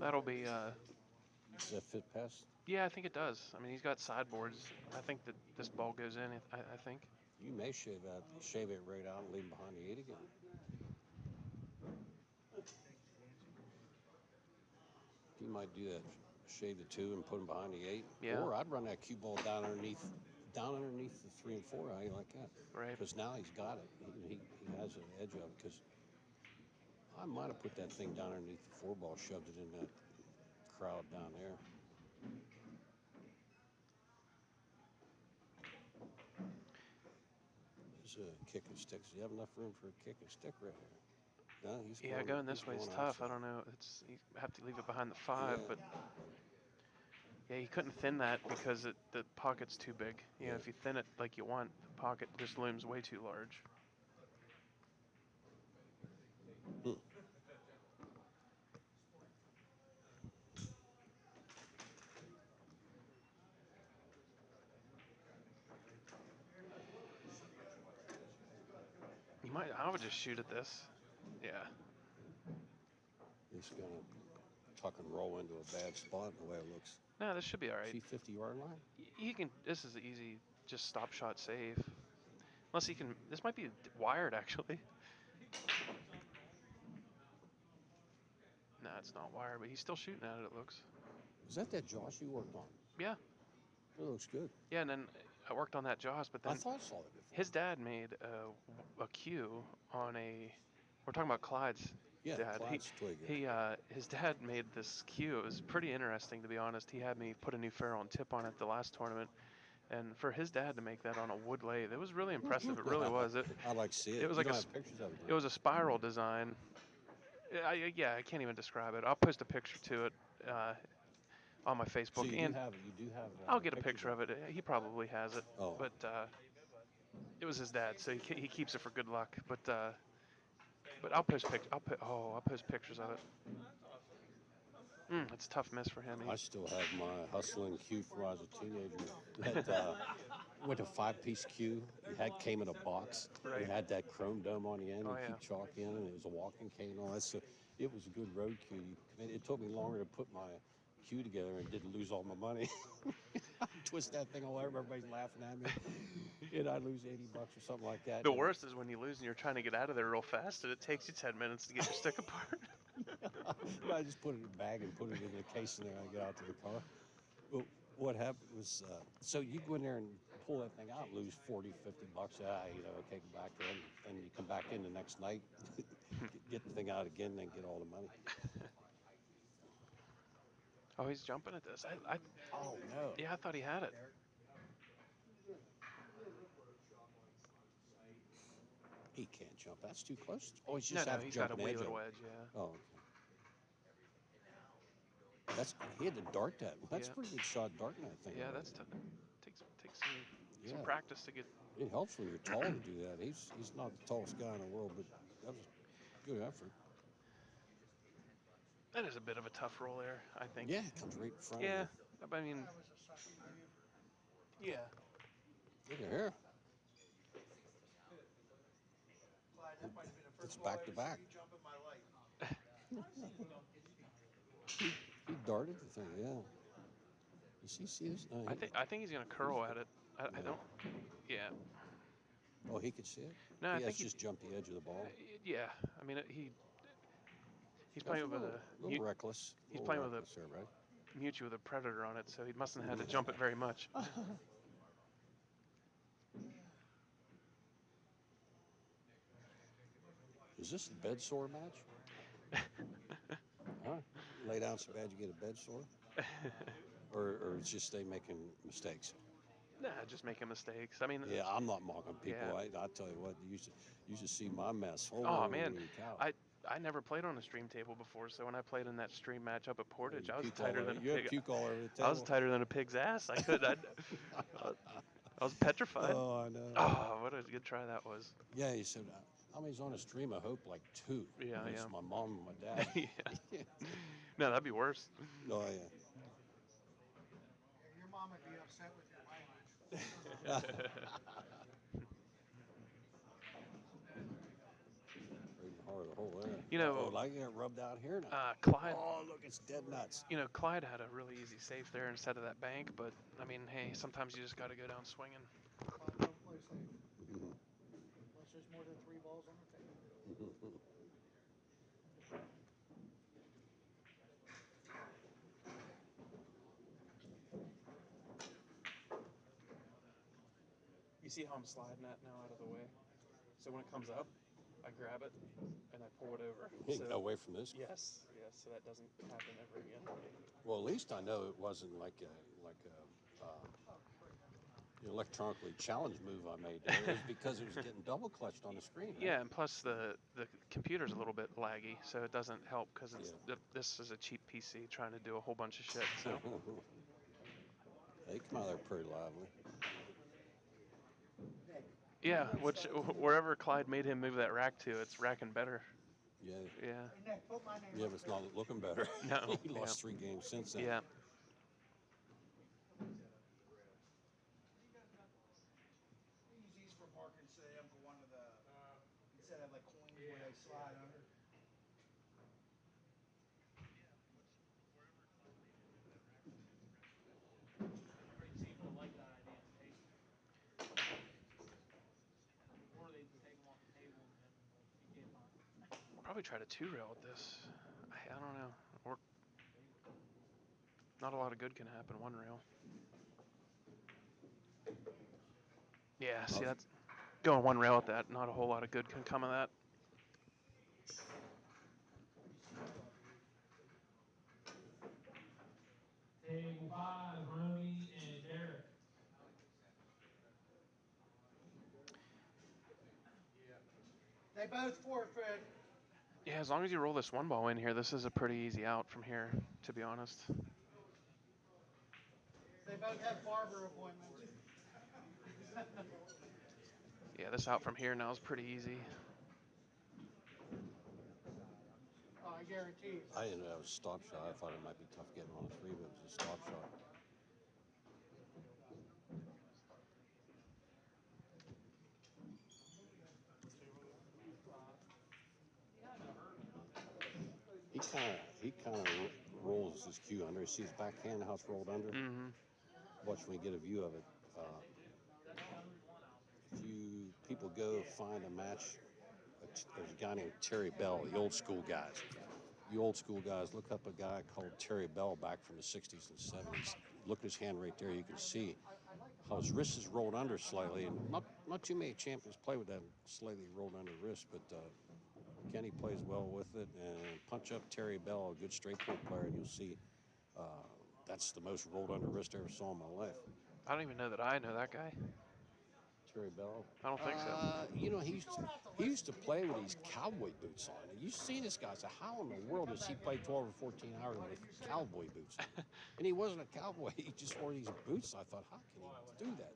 That'll be, Does that fit past? yeah, I think it does. I mean, he's got sideboards. I think that this ball goes in, I think. You may shave it right out and leave him behind the 8 again. You might do that. Shave the 2 and put him behind the 8. Yeah. Or I'd run that cue ball down underneath the 3 and 4. How you like that? Right. Because now he's got it. He has an edge of it. Because I might have put that thing down underneath the 4 ball, shoved it in that crowd down there. There's a kick and stick. Does he have enough room for a kick and stick right here? No, he's Going this he's way is going tough. outside. I don't know. You have to leave it behind the 5, Yeah. but yeah, he couldn't thin that because the pocket's too big. Yeah. If you thin it like you want, the pocket just looms way too large. I would just shoot at this. Yeah. He's going to tuck and roll into a bad spot the way it looks. No, this should be all right. See 50-yard line? He can. This is an easy, just stop shot save. Unless he can. This might be wired actually. No, it's not wired, but he's still shooting at it. It looks. Is that Josh you worked on? Yeah. It looks good. Yeah, and then I worked on that Jaws, but then I thought I saw it before. his dad made a cue on a. We're talking about Clyde's dad. Clyde's twig, yeah. His dad made this cue. It was pretty interesting, to be honest. He had me put a new ferrule and tip on it the last tournament, and for his dad to make that on a wood lathe, it was really impressive. It really was. I'd like to see it. It was You like don't have pictures of it. it was a spiral design. I can't even describe it. I'll post a picture to it on my Facebook. So you do have I'll get a pictures picture of it. He probably has it. Oh. But it was his dad, so he keeps it for good luck. But I'll post pictures of it. It's a tough miss for him. I still have my hustling cue from when I was a teenager. Went to 5-piece cue. It came in a box. Right. It had that chrome dome on the end. Oh, You yeah. keep chalk in, and it was a walking cane and all that. So it was a good road cue. It took me longer to put my cue together and didn't lose all my money. Twist that thing all over. Everybody's laughing at me. And I lose $80 or something like that. The worst is when you lose and you're trying to get out of there real fast, and it takes you 10 minutes to get your stick apart. I just put it in a bag and put it in the case in there and I get out to the car. Well, what happened was, so you go in there and pull that thing out, lose $40, $50. Okay, go back there, and you come back in the next night, get the thing out again, then get all the money. Oh, he's jumping at this. Oh, no. Yeah, I thought he had it. He can't jump. That's too close. Oh, he's No, just have he's to got jump a an wee edge little of it. edge, yeah. Oh, okay. He had to dart that. That's Yeah. a pretty good shot darting that thing. Yeah, right? that's tough. Takes some Yeah. practice to get. It helps when you're tall to do that. He's not the tallest guy in the world, but that was a good effort. That is a bit of a tough roll there, I think. Yeah, it comes right in front Yeah, of I mean, yeah. you. Look at here. Clyde, that might have been the It's first ball back to I back. ever saw you jump in my life. He darted the thing, yeah. You see this? No, I think he's gonna curl at it. I don't. Yeah. Oh, he could see it? No, I He think has just jumped the edge of the ball. Yeah. I mean, He's That's playing with a little reckless. he's little playing with a reckless there, right? Mewtwo with a Predator on it, so he mustn't have had to jump it very much. Is this a bed sore match? Huh? Lay down so bad you get a bed sore? Or it's just they making mistakes? Nah, just making mistakes. I mean, Yeah, I'm not mocking people. Yeah. I tell you what, you should see my mess. Holy oh man, cow. I never played on a stream table before, so when I played in that stream match up at Portage, You I was puke all tighter over- than a you had pig. puke all over the table. I was tighter than a pig's ass. I was petrified. Oh, I know. Oh, what a good try that was. Yeah, he said, how many's on a stream? I hope like 2. Yeah, It's yeah. my mom and my dad. Yeah. No, that'd be worse. Oh, yeah. Your mom would be upset with your language. Right in the heart of the hole there. You know, I get rubbed out here now. Clyde. Oh, look, it's dead nuts. You know, Clyde had a really easy save there instead of that bank, but I mean, hey, sometimes you just got to go down swinging. Don't play safe. Unless there's more than 3 balls on the table. You see how I'm sliding that now out of the way? So when it comes up, I grab it and I pull it over. So, Away from this? yes, so that doesn't happen ever again. Well, at least I know it wasn't like a electronically challenged move I made there. It was because it was getting double clutched on the screen. Right? Yeah, and plus the computer's a little bit laggy, so it doesn't help because this is a cheap PC trying to do a whole bunch of shit. So They come out there pretty lively. yeah, wherever Clyde made him move that rack to, it's racking better. Yeah. Yeah. Yeah, but it's not looking better. No. He lost 3 games since then. Yeah. Use these for marking Sam for one of the, instead of like coins where they slide under. Everybody seemed to like that idea in Facebook. Or they just take them off the table and then you can't find them. I'll probably try to 2-rail with this. I don't know. Or not a lot of good can happen 1-rail. Yeah, see that's going 1-rail with that. Not a whole lot of good can come of that. Table 5, Romy and Derek. They both forfeit. Yeah, as long as you roll this 1 ball in here, this is a pretty easy out from here, to be honest. They both have barber appointments. Yeah, this out from here now is pretty easy. Oh, I guarantee. I didn't know that was a stop shot. I thought it might be tough getting on a 3, but it was a stop shot. He kind of rolls his cue under. You see his backhand, how it's rolled under? Mm-hmm. Watch when we get a view of it. If you people go find a match, there's a guy named Terry Bell, the old school guys. You old school guys, look up a guy called Terry Bell back from the 60s and 70s. Look at his hand right there. You can see how his wrist is rolled under slightly. And not too many champions play with that slightly rolled under wrist, but Kenny plays well with it. And punch up Terry Bell, a good straight pull player, and you'll see that's the most rolled under wrist I ever saw in my life. I don't even know that I know that guy. Terry Bell. I don't think so. You know, he used to play with these cowboy boots on. You see this guy, so how in the world does he play 12 or 14 hours with cowboy boots? And he wasn't a cowboy. He just wore these boots. I thought, how can he do that?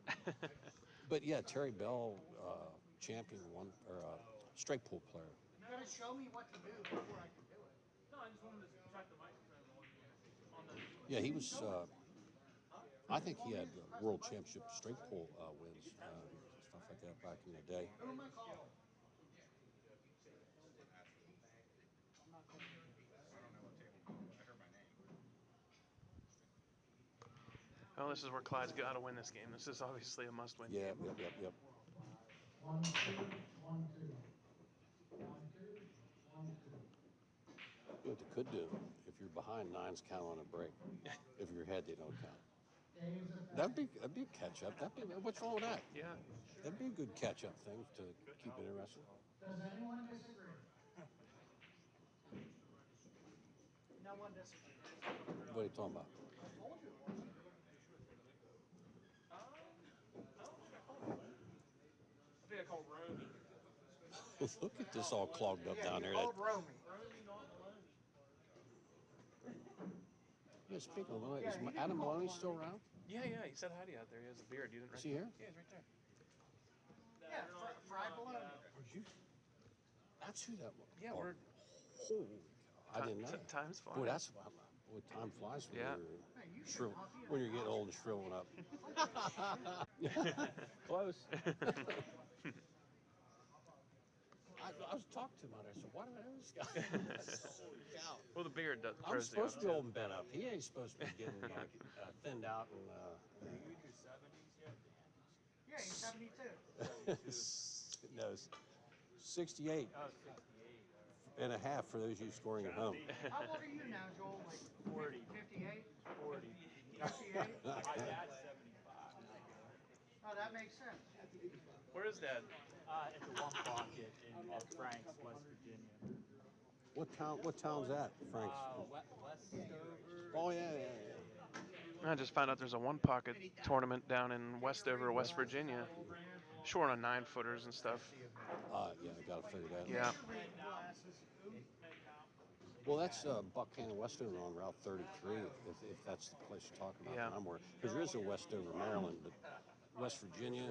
But yeah, Terry Bell, champion one or straight pull player. You gotta show me what to do before I can do it. No, I just wanted to check the microphone on the. Yeah, he was. I think he had world championship straight pull wins, stuff like that back in the day. Who am I calling? Well, this is where Clyde's got to win this game. This is obviously a must-win Yeah, game. yep. 1, 2, 1, 2. 1, 2, 1, 2. You know what they could do? If you're behind, nines count on a break. If you're ahead, they don't count. That'd be a catch up. What's wrong with that? Yeah. That'd be a good catch up thing to keep it interesting. Does anyone disagree? No one disagrees. What are you talking about? I told you. I think I called Romy. Look at this all clogged up down there. Called Romy. Romy, not Maloney. Yeah, speaking of Maloney, is Adam Maloney still around? Yeah, he said howdy out there. He has a beard. You didn't Is he here? Yeah, he's right there. Yeah, fried bologna. That's who that was. Yeah, Oh, we're holy cow. I didn't know. Time's flying. Boy, time flies when Yeah. when you're getting old and shriveling up. Close. I was talking to him on there. I said, why do I know this guy? Well, the beard does. I'm throws you supposed off, to be too. old and bent up. He ain't supposed to be getting like thinned out and. Yeah, he's 72. No, 68 and a half for those of you scoring at home. How old are you now, Joel? Like 40. 58? 40. 58? My dad's 75. Oh, that makes sense. Where is Dad? It's a one pocket in Franks, West Virginia. What town's that, Franks? Westover. Oh yeah. I just found out there's a one pocket tournament down in Westover, West Virginia. Short on 9-footers and stuff. Yeah, I gotta figure that out. Yeah. Well, that's Buckhannon Westover on Route 33, if that's the place you're talking about. Yeah. I'm worried. Because there is a Westover, Maryland, but West Virginia.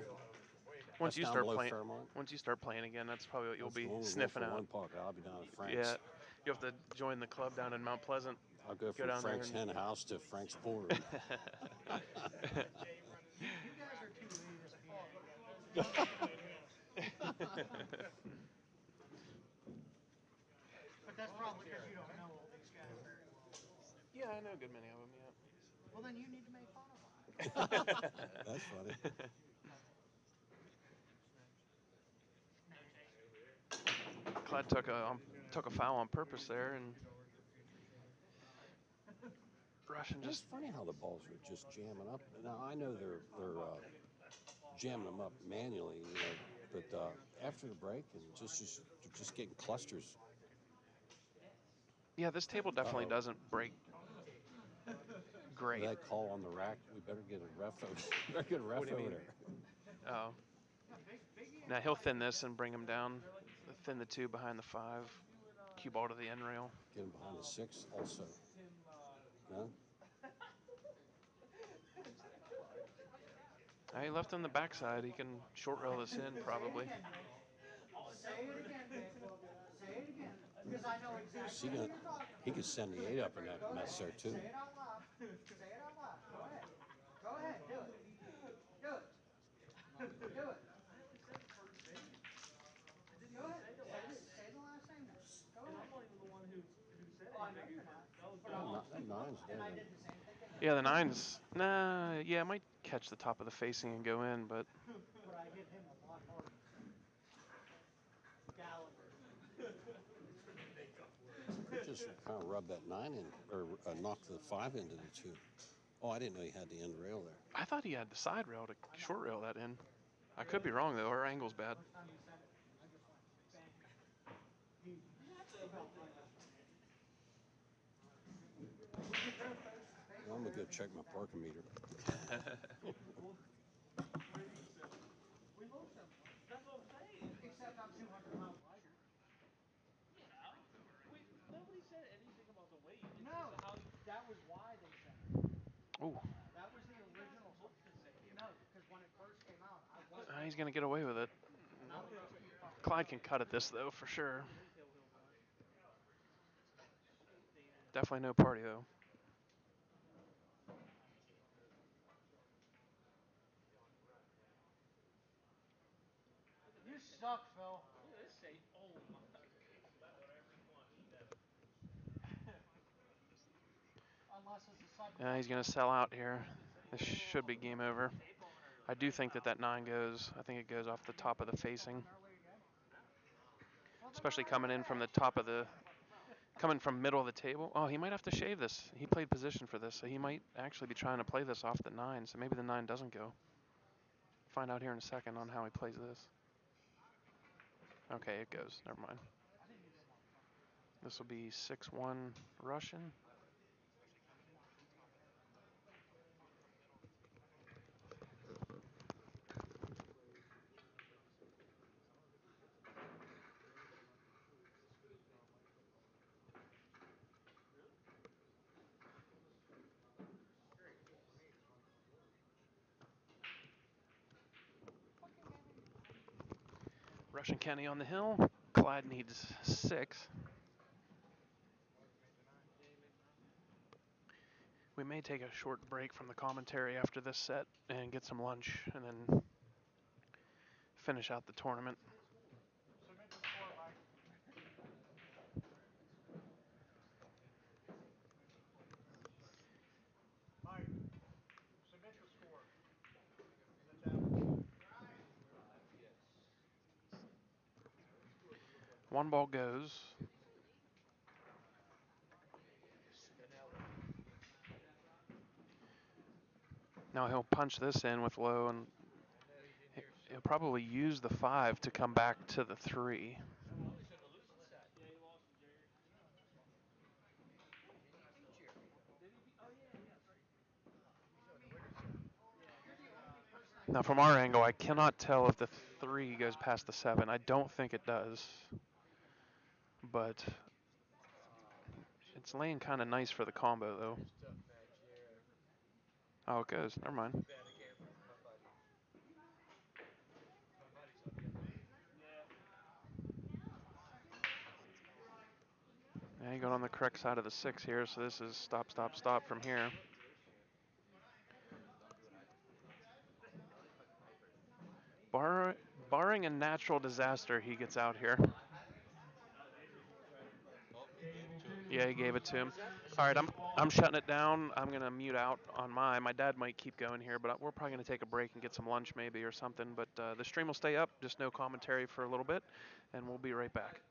Once you down start below playing, Fairmont. once you start playing again, that's probably what you'll That's the be one we're going sniffing for out. One pocket. I'll be down at Frank's. Yeah, you have to join the club down in Mount Pleasant. I'll go from down there Frank's and- hen house to Frank's pool room. You guys are too lazy. But that's probably because you don't know all these guys very well. Yeah, I know a good many of them. Yeah. Well, then you need to make fun of them. That's funny. Clyde took a foul on purpose there, and Russian It's just funny how the balls are just jamming up. Now I know they're jamming them up manually, but after the break and just getting clusters. yeah. This table definitely Uh-oh. doesn't break great. That call on the rack, we better get a ref over, better get a ref What do you over mean? there. Oh. Now he'll thin this and bring him down. Thin the 2 behind the 5. Cue ball to the end rail. Get him behind the 6 also. No? He left on the backside. He can short rail this in probably. Say it again, Dave. Say it again. Because I know exactly what you're talking He could send the 8 up in that mess there too. Say it out loud. Say it out loud. Go ahead. Go ahead. Do it. Do it. Do it. Go ahead. Say the last name now. Go ahead. I'm not even the one who said it. Oh, I know you're not. That nine's And I dead. did the same thing. Yeah, the 9's. Nah, yeah, it might catch the top of the facing and go in, but But I hit him a lot harder. Gallagher. Just kind of rub that 9 in, or knock the 5 into the 2. Oh, I didn't know you had the end rail there. I thought he had the side rail to short rail that in. I could be wrong though. Our angle's bad. Time you said it, I just went, bang. He Well, I'm gonna go check my parking meter. We both said that. That's what I'm saying. Except I'm 200 miles lighter. Nobody said anything about the weight. It's No, just how that was why they said it. Ooh, That was the original. No, because when it first came out, I was. he's gonna get away with it. I would just keep fucking. Clyde can cut at this though for sure. Definitely no party though. You suck, Phil. Look at this shape. Oh my. Unless it's a sudden. He's gonna sell out here. This should be game over. I do think that 9 goes. I think it goes off the top of the facing, especially coming in from the top of the coming from middle of the table. Oh, he might have to shave this. He played position for this, so he might actually be trying to play this off the 9, so maybe the 9 doesn't go. Find out here in a second on how he plays this. Okay, it goes. Never mind. This will be 6-1 Russian. Russian Kenny on the hill. Clyde needs 6. We may take a short break from the commentary after this set and get some lunch and then finish out the tournament. Mike, submit the score. Is that one? One ball goes. Now he'll punch this in with low, and he'll probably use the 5 to come back to the 3. Now from our angle, I cannot tell if the 3 goes past the 7. I don't think it does, but it's laying kind of nice for the combo though. Oh, it goes. Never mind. Yeah, you got on the correct side of the 6 here, so this is stop, stop, stop from here. Barring a natural disaster, he gets out here. Yeah, he gave it to him. All right, I'm shutting it down. I'm gonna mute out on mine. My dad might keep going here, but we're probably gonna take a break and get some lunch maybe or something. But the stream will stay up, just no commentary for a little bit, and we'll be right back.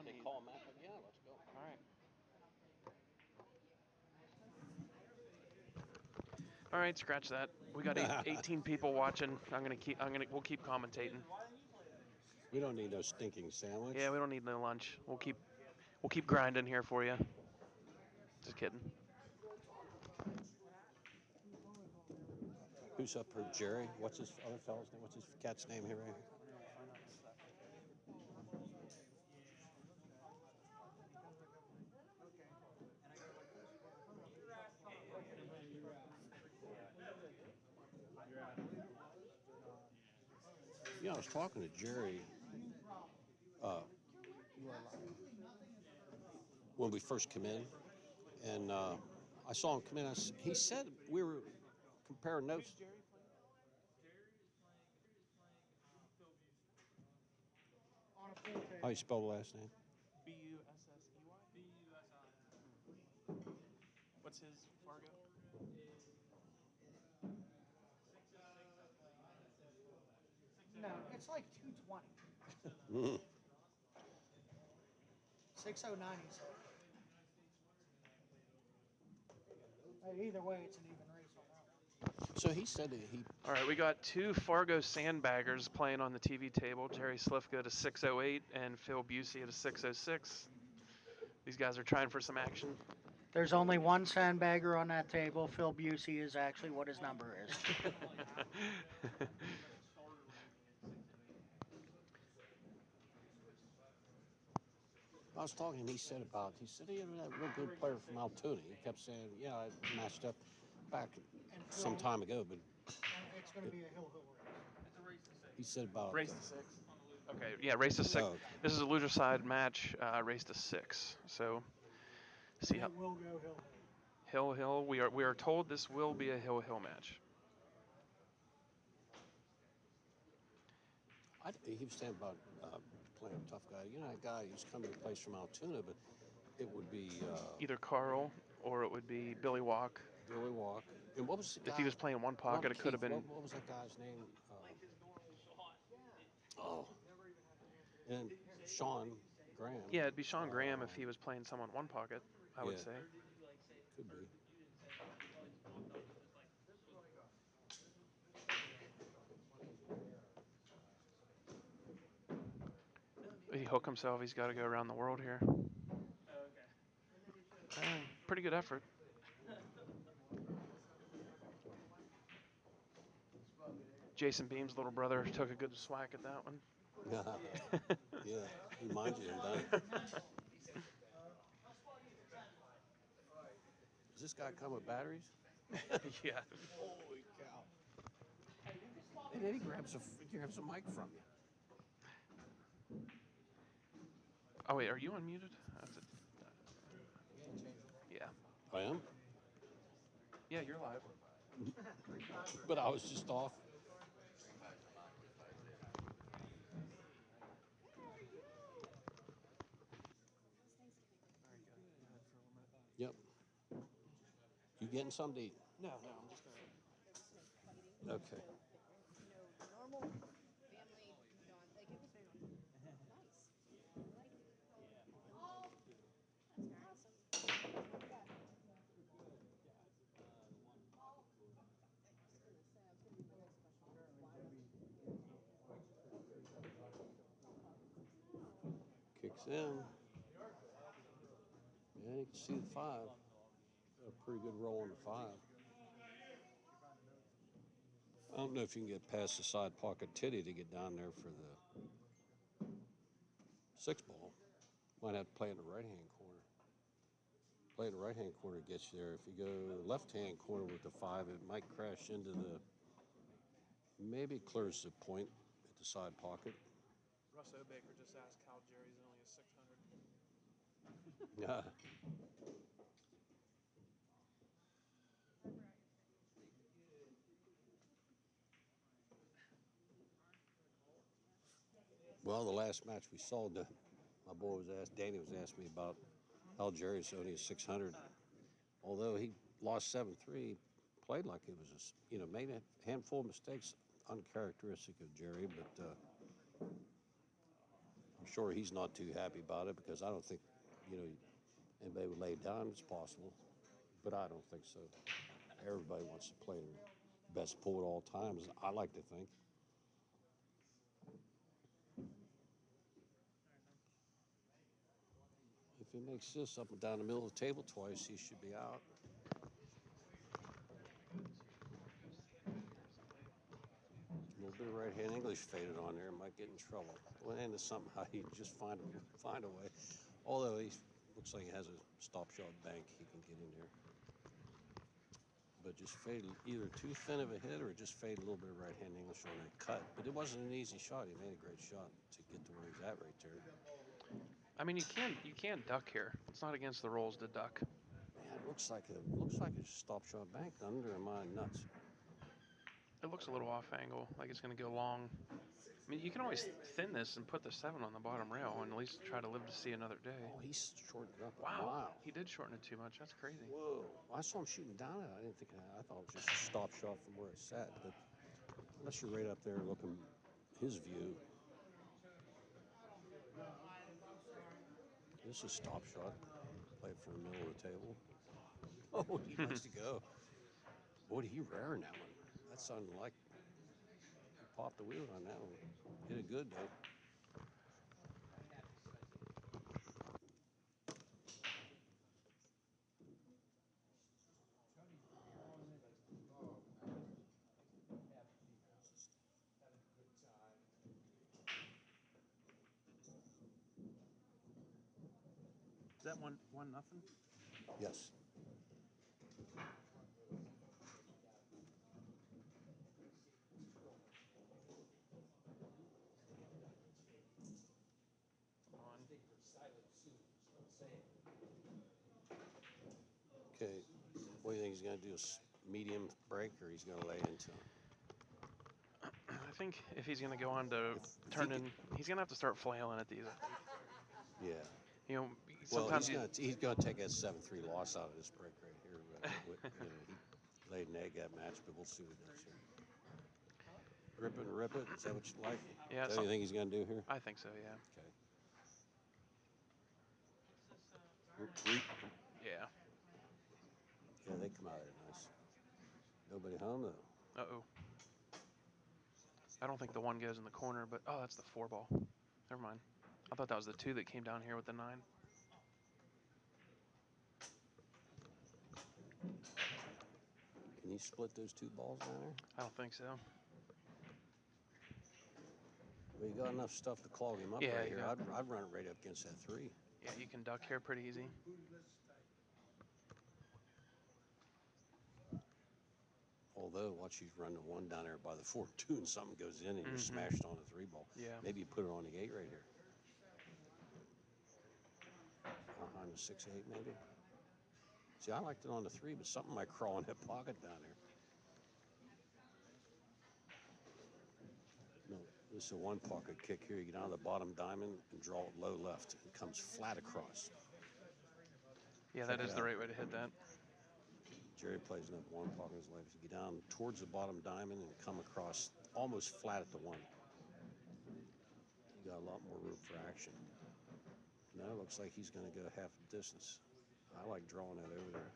They call Matt, but yeah, let's go. All right. All right, scratch that. We got 18 people watching. We'll keep commentating. We don't need no stinking sandwich. Yeah, we don't need no lunch. We'll keep grinding here for you. Just kidding. Who's up here? Jerry? What's his other fellow's name? What's his cat's name here? Right? Yeah, I was talking to Jerry when we first come in, and I saw him come in. He said we were comparing notes. How you spell the last name? Bussey. What's his Fargo? No, it's like 220. Mhm. 609. Either way, it's an even race on that one. So he said that he. All right, we got two Fargo sandbaggers playing on the TV table. Jerry Slifka at a 608 and Phil Busey at a 606. These guys are trying for some action. There's only one sandbagger on that table. Phil Busey is actually what his number is. I was talking to him. He said he had that real good player from Altoona. He kept saying, "Yeah, I matched up back some time ago," but It's going to be a hill race. he said about Race to 6. Okay, yeah, race to 6. Oh, This is a loser side match, race to 6. So, see how It will go hill. We are told this will be a hill match. he was saying about playing a tough guy. You know, that guy who's coming to place from Altoona, but it would be Either Carl or it would be Billy Walk. Billy Walk. And what was the guy? If he was playing one pocket, it could have been. What was that guy's name? And Sean Graham. Yeah, it'd be Sean Graham if he was playing someone one pocket, I would Yeah. say. Could be. He hook himself, he's got to go around the world here. Pretty good effort. Jason Beam's little brother took a good swack at that one. Yeah, reminds you of that. Does this guy come with batteries? Yeah. Holy cow. And then he grabs a mic from you. Oh, wait, are you unmuted? Yeah. I am? Yeah, you're live. But I was just off. Yep. You getting something to eat? No, I'm just going to. Okay. Normal family, like it was nice. Kicks in. Yeah, you can see the 5. Got a pretty good roll on the 5. I don't know if you can get past the side pocket titty to get down there for the 6 ball. Might have to play in the right-hand corner. Play in the right-hand corner gets you there. If you go left-hand corner with the 5, it might crash into the, maybe clears the point at the side pocket. Russ O'Baker just asked how Jerry's only a 600. Yeah. Well, the last match we saw, my boy Danny was asking me about how Jerry's only a 600. Although he lost 7-3, he played like it was, made a handful of mistakes, uncharacteristic of Jerry, but I'm sure he's not too happy about it because I don't think, anybody would lay it down. It's possible, but I don't think so. Everybody wants to play the best pool at all times, I like to think. If he makes this up and down the middle of the table twice, he should be out. A little bit of right-hand English faded on there, might get in trouble. Well, and somehow he just find a way. Although he looks like he has a stop shot bank, he can get in there. But just fade either too thin of a hit or just fade a little bit of right-hand English on that cut. But it wasn't an easy shot. He made a great shot to get to where he's at right there. I mean, you can't duck here. It's not against the rules to duck. Man, it looks like a stop shot bank under my nuts. It looks a little off angle, like it's going to go long. I mean, you can always thin this and put the 7 on the bottom rail and at least try to live to see another day. Oh, he's shortened it up. Wow. He did shorten it too much. That's crazy. Whoa. I saw him shooting down it. I thought it was just a stop shot from where it sat. But unless you're right up there looking his view. This is stop shot. Play it from the middle of the table. Oh, he likes to go. Boy, did he rare in that one. That sounded like he popped the wheel on that one. Hit it good, though. Is that 1-1 nothing? Yes. Okay. What do you think he's going to do? A medium break, or he's going to lay into him? I think if he's going to go on to If turn he in, he's going to have to start flailing at these. Yeah. You know, Well, sometimes he's going to take a 7-3 loss out of this break right here. He laid an egg that match, but we'll see what he does here. Rip it and rip it. Is that what you like? Yeah, Is that what you think he's going to do here? I think so, yeah. Okay. Yeah. Yeah, they come out there nice. Nobody home though. Uh-oh. I don't think the 1 goes in the corner, but oh, that's the 4 ball. Never mind. I thought that was the 2 that came down here with the 9. Can he split those 2 balls down there? I don't think so. Well, you got enough stuff to clog him up Yeah, right you here. got- I'd run it right up against that 3. Yeah, you can duck here pretty easy. Although, watch you run the 1 down there by the 4-2 and something goes in and you're smashed on a 3 ball. Yeah. Maybe you put it on the 8 right here. Behind the 6-8 maybe. See, I liked it on the 3, but something might crawl in that pocket down there. No, this is a 1 pocket kick here. You get down to the bottom diamond and draw it low left. It comes flat across. Yeah, that is the right way to hit that. Jerry plays another 1 pocket in his life. You get down towards the bottom diamond and come across almost flat at the 1. You got a lot more room for action. Now it looks like he's going to go half the distance. I like drawing that over there.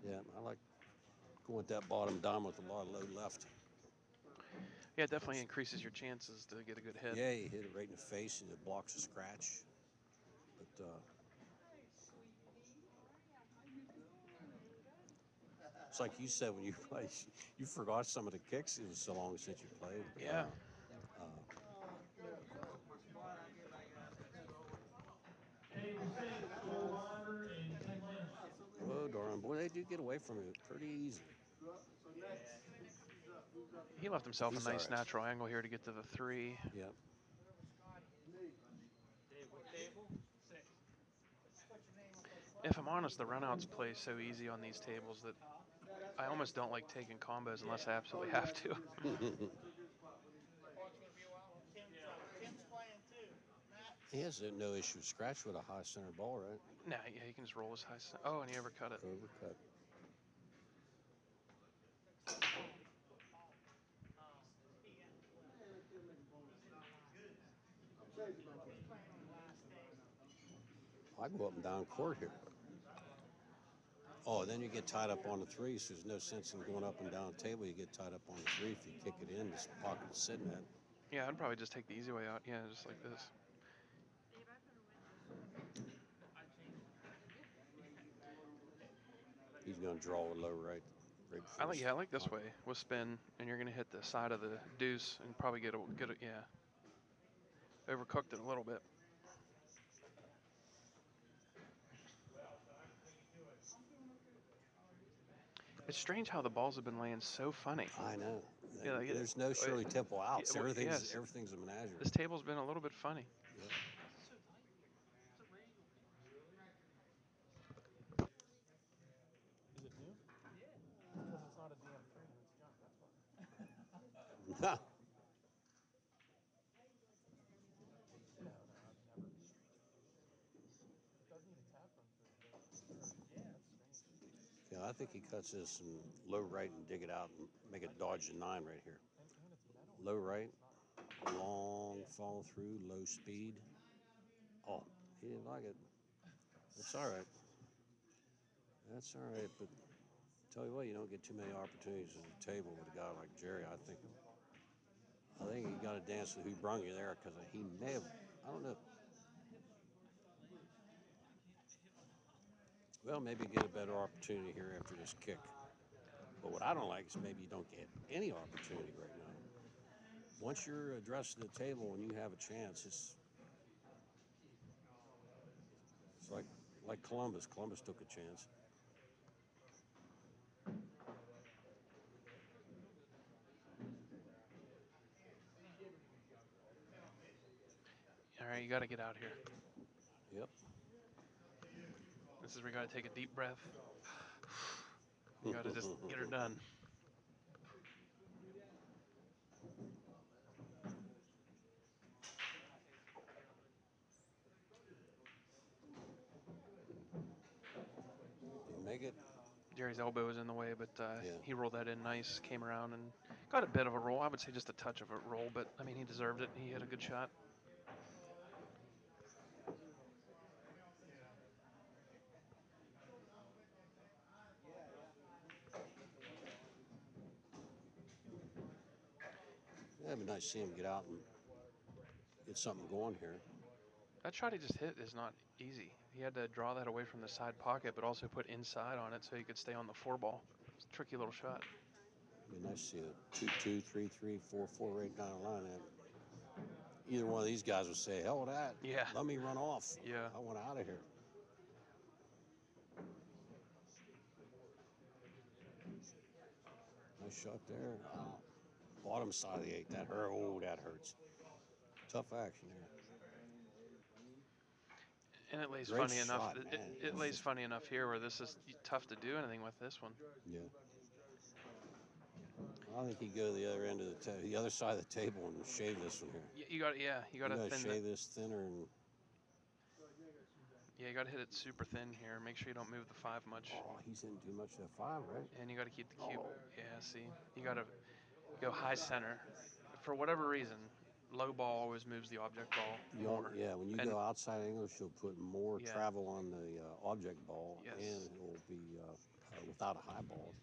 Yeah, I like going with that bottom diamond with a lot of low left. Yeah, it definitely increases your chances to get a good hit. Yeah, you hit it right in the face and it blocks a scratch. But it's like you said when you played, you forgot some of the kicks. It was so long since you played. Yeah. Whoa, darn boy, they do get away from it pretty easy. He left himself He's a nice all right. natural angle here to get to the 3. Yep. If I'm honest, the runouts play so easy on these tables that I almost don't like taking combos unless I absolutely have to. He has no issue with scratch with a high center ball, right? Nah, yeah, he can just roll his high. Oh, and he overcut it. Overcut. I go up and down court here. Oh, then you get tied up on the 3, so there's no sense in going up and down the table. You get tied up on the 3. If you kick it in, this pocket is sitting at. Yeah, I'd probably just take the easy way out. Yeah, just like this. He's going to draw a low right. I like this way with spin, and you're going to hit the side of the deuce and probably get a yeah. Overcooked it a little bit. It's strange how the balls have been laying so funny. I know. Yeah, like there's no Shirley Temple outs. Yeah, well, Everything's yes. a menagerie. This table's been a little bit funny. Yeah. Is it new? Yeah. Because it's not a DM3 and it's junk. That's why. No. It does need a tap run through it. Yeah, that's strange. Yeah, I think he cuts this and low right and dig it out and make it dodge the 9 right here. And it's metal. low right, long follow through, low speed. Oh, he didn't like it. That's all right. That's all right, but tell you what, you don't get too many opportunities at the table with a guy like Jerry. I think you got to dance with who brung you there because he may have, I don't know. Well, maybe get a better opportunity here after this kick. But what I don't like is maybe you don't get any opportunity right now. Once you're addressed at the table and you have a chance, it's like Columbus. Columbus took a chance. All right, you got to get out here. Yep. This is where you got to take a deep breath. You got to just get her done. You make it. Jerry's elbow was in the way, but Yeah. he rolled that in nice, came around, and got a bit of a roll. I would say just a touch of a roll, but, I mean, he deserved it. He hit a good shot. Yeah, it'd be nice to see him get out and get something going here. That shot he just hit is not easy. He had to draw that away from the side pocket, but also put inside on it so he could stay on the 4-ball. It's a tricky little shot. It'd be nice to see a 2-2, 3-3, 4-4 right down the line. And either one of these guys would say, hell with that. Yeah. Let me run off. Yeah. I want out of here. Nice shot there. Bottom side of the 8. That hurt. Oh, that hurts. Tough action there. And it lays Great funny shot, enough. man. It lays funny enough here where this is tough to do anything with this one. Yeah. I think you go to the other end of the other side of the table and shave this one here. You got to thin shave this thinner and. Yeah, you got to hit it super thin here. Make sure you don't move the 5 much. Oh, he's in too much of that 5, right? And you got to keep the cube. Yeah, see, you got to go high center. For whatever reason, low ball always moves the object ball more. Yeah, when you go outside English, you'll put more travel on the object ball, Yes. and it will be without a high ball.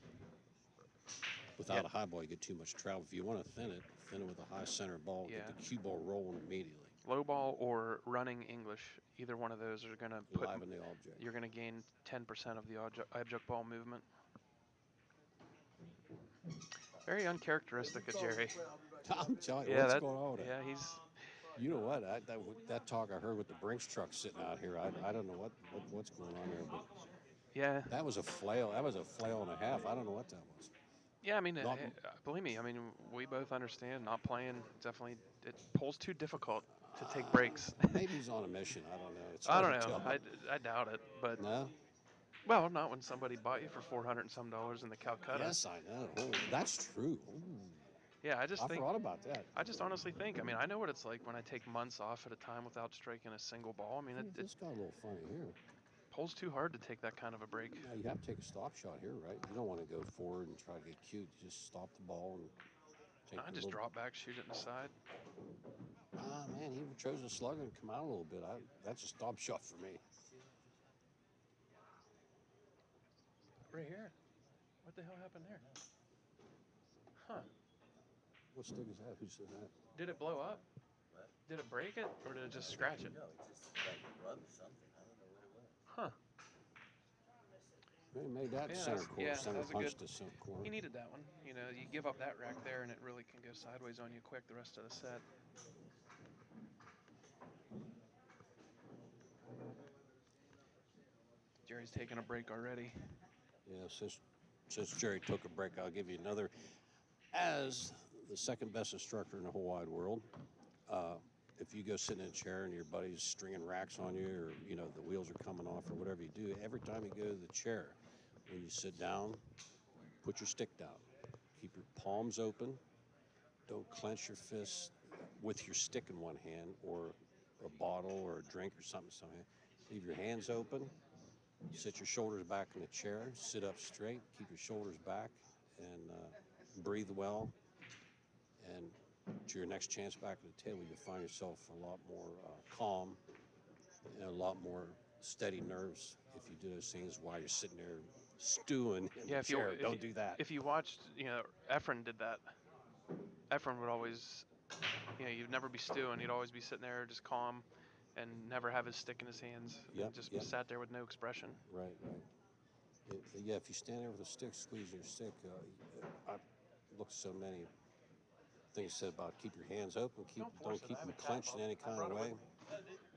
Without a high ball, you get too much travel. If you want to thin it with a high center ball, get the cue ball rolling immediately. Low ball or running English, either one of those are going to put liven the object. You're going to gain 10% of the object ball movement. Very uncharacteristic of Jerry. I'm telling you, what's going on with Yeah, he's. You know what? That talk I heard with the Brinks truck sitting out here, I don't know what's going on there, but yeah, that was a flail. That was a flail and a half. I don't know what that was. Yeah, I mean, believe me. I mean, we both understand not playing. Definitely, it pulls too difficult to take breaks. Maybe he's on a mission. I don't know. I don't know. I doubt it, but no. Well, not when somebody bought you for $400 and some in the Calcutta. Yes, I know. Oh, that's true. Ooh. Yeah, I forgot about that. I just honestly think. I mean, I know what it's like when I take months off at a time without striking a single ball. I mean, it's got a little funny here. Pulls too hard to take that kind of a break. Yeah, you have to take a stop shot here, right? You don't want to go forward and try to get cute. You just stop the ball and take I just drop back, shoot it in the side. Man, he chose a slugger and come out a little bit. That's a stop shot for me. Right here. What the hell happened there? Huh. What stick is that? Who said that? Did it blow up? What? Did it break it, or did it just scratch it? No, it just like rubbed something. I don't know what it was. Huh. He made that center corner. Center punch to center corner. He needed that one. You know, you give up that rack there, and it really can go sideways on you quick the rest of the set. Jerry's taking a break already. Yeah, since Jerry took a break, I'll give you another. As the second best instructor in the whole wide world, if you go sit in a chair and your buddy's stringing racks on you, or the wheels are coming off, or whatever you do, every time you go to the chair, when you sit down, put your stick down. Keep your palms open. Don't clench your fists with your stick in one hand, or a bottle or a drink or something. Leave your hands open. Sit your shoulders back in the chair. Sit up straight. Keep your shoulders back, and breathe well. And to your next chance back at the table, you'll find yourself a lot more calm and a lot more steady nerves if you do those things while you're sitting there stewing in the chair. Don't do that. If you watched, Efren did that. Efren would always, you'd never be stewing. He'd always be sitting there just calm and never have his stick in his hands. Yep, Just yep. sat there with no expression. Right. Yeah, if you stand there with a stick, squeezing your stick, I've looked at so many things said about keep your hands open, don't keep them clenched in any kind of way.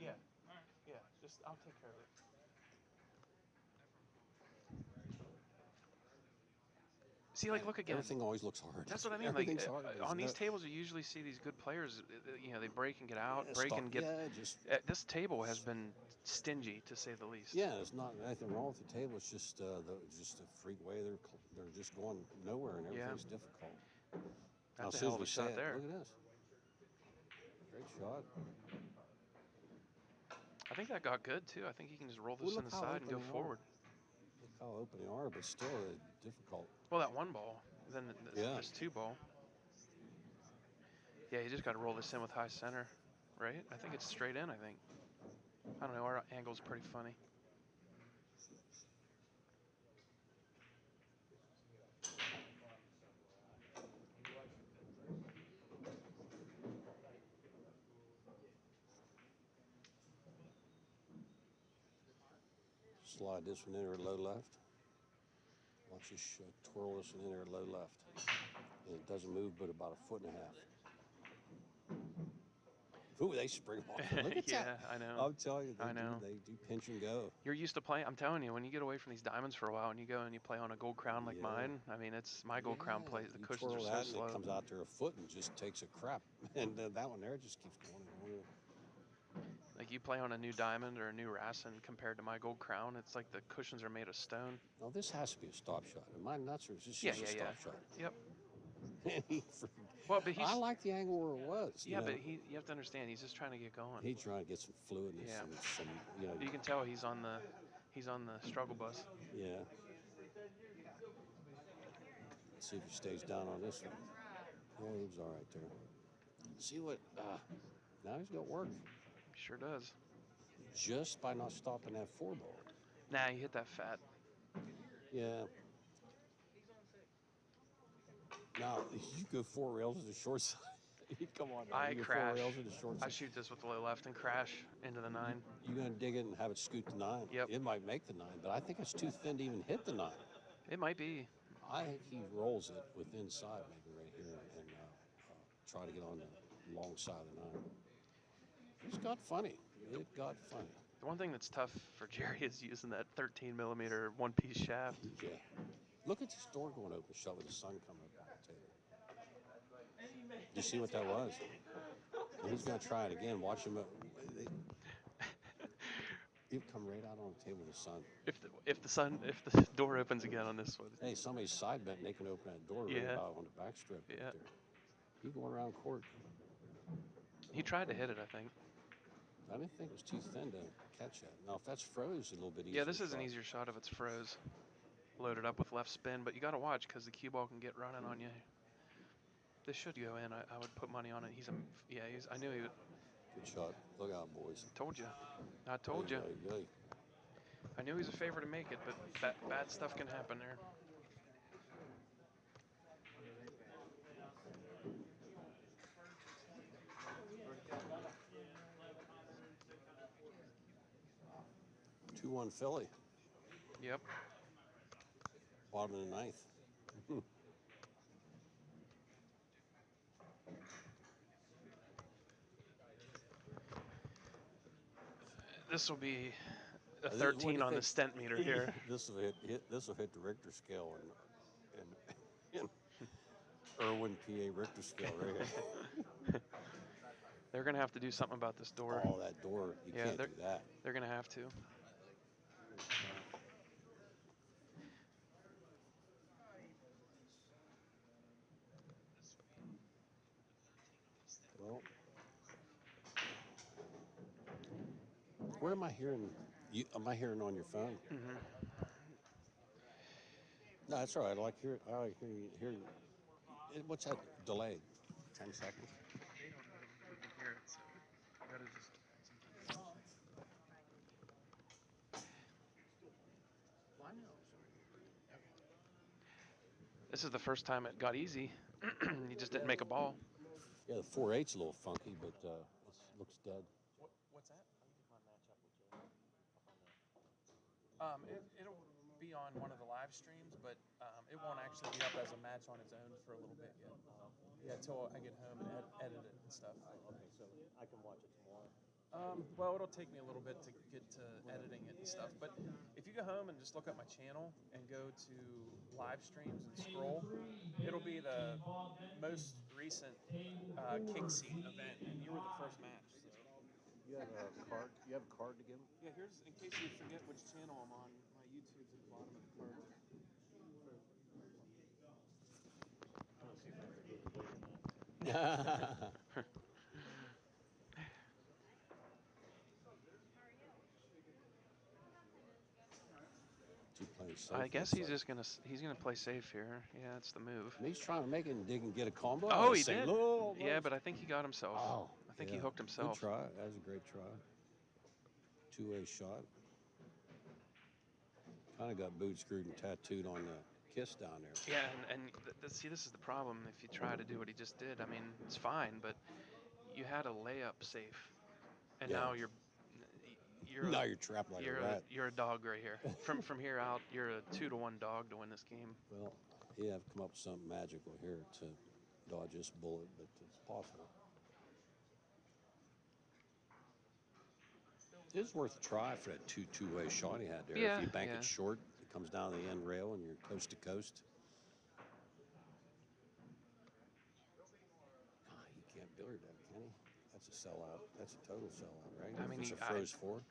Yeah. Yeah. Just I'll take care of it. See, look again. Everything always looks hard. That's what I mean. Everything's hard. On these tables, you usually see these good players. They break and get out, break and get. Yeah, This table has been stingy, to say the least. yeah, there's not anything wrong with the table. It's just just a freak way they're just going nowhere and everything's difficult. That's a hell of a shot there. Look at this. Great shot. I think that got good too. I think he can just roll this in the side and go forward. Look how open they are, but still difficult. Well, that one ball, then this two ball. Yeah, you just got to roll this in with high center, right? I think it's straight in, I think. I don't know, our angle's pretty funny. Slide this one in there low left. Watch this twirl this one in there low left. And it doesn't move but about 1.5 feet. Ooh, they spring off. Look at Yeah, that. I know. I'm telling you, I know. They do pinch and go. You're used to playing. I'm telling you, when you get away from these diamonds for a while and you go and you play on a gold crown like mine, I mean, it's my gold crown plays. The You cushions twirl are that so and slow. it comes out there a foot and just takes a crap. And that one there just keeps going and going. Like you play on a new diamond or a new Racing compared to my gold crown, it's like the cushions are made of stone. Now this has to be a stop shot. Am I nuts or is this Yeah, just a stop shot? Yep. Well, but I like the angle where it was. Yeah, but you have to understand, he's just trying to get going. He's trying to get some fluidness. Yeah. Some You can tell he's on the struggle bus. Yeah. Let's see if he stays down on this one. Yeah, he was all right there. See what? Now he's got work. Sure does. Just by not stopping that 4 ball. Nah, you hit that fat. Yeah. Now, you go 4 rails to the short side. You come on. I you go crash. 4 rails to the short side. I shoot this with the low left and crash into the 9. You're going to dig it and have it scoot to 9. Yep. It might make the 9, but I think it's too thin to even hit the 9. It might be. I think he rolls it with inside maybe right here and try to get on the long side of the 9. It's got funny. It got funny. The one thing that's tough for Jerry is using that 13 millimeter one-piece shaft. Yeah. Look at this door going open shut with the sun coming up on the table. Do you see what that was? And he's going to try it again. Watch him. He'll come right out on the table with the sun. If the door opens again on this one. Hey, somebody's side bent and they can open that door right out on the back strip. Yeah. Right there. He's going around court. He tried to hit it, I think. I didn't think it was too thin to catch that. Now, if that's froze, a little bit easier. Yeah, this is an easier shot if it's froze. Loaded up with left spin, but you got to watch because the cue ball can get running on you. This should go in. I would put money on it. I knew he would. Good shot. Look out, boys. Told you. I told you. I knew he was a favorite to make it, but bad stuff can happen there. Two 2-1 Philly. Yep. Bottom of the 9th. This will be a 13 on the stent meter here. This will hit the Richter scale and Irwin, PA Richter scale right here. They're gonna have to do something about this door. Oh, that door! You can't do that. They're gonna have to. Well, where am I hearing? Am I hearing on your phone? Mm-hmm. No, that's all right. I like hearing. What's that? Delayed. 10 seconds. They don't know we can hear it, so I gotta just sometimes. Well, I know. This is the first time it got easy. You just didn't make a ball. Yeah, the 4/8's a little funky, but it looks dead. What's that? Let me get my match up with Joe. It'll be on one of the live streams, but it won't actually be up as a match on its own for a little bit yet. Yeah, till I get home and edit it and stuff. Okay, so I can watch it tomorrow. Well, it'll take me a little bit to get to editing it and stuff. But if you go home and just look at my channel and go to live streams and scroll, it'll be the most recent kick seat event, and you were the first match. So. You have a card? You have a card to give him? Yeah, here's in case you forget which channel I'm on. My YouTube's at the bottom of the card. I guess he's just gonna play safe here. Yeah, it's the move. And he's trying to make it and dig and get a combo. Oh, he did. Yeah, but I think he got himself. Oh, I think he hooked himself. Good try. That was a great try. Two-way shot. Kind of got boot screwed and tattooed on the kiss down there. Yeah, and see, this is the problem. If you try to do what he just did, I mean, it's fine, but you had a layup safe, and now you're trapped like a rat. You're a dog right here. From here out, you're a 2-1 dog to win this game. Well, you have to come up with something magical here to dodge this bullet, but it's possible. It is worth a try for that two-way shot he had there. Yeah, if you bank it short, it comes down the end rail and you're coast to coast. He can't billiard that, can he? That's a sellout. That's a total sellout, right? I mean, it's a froze 4.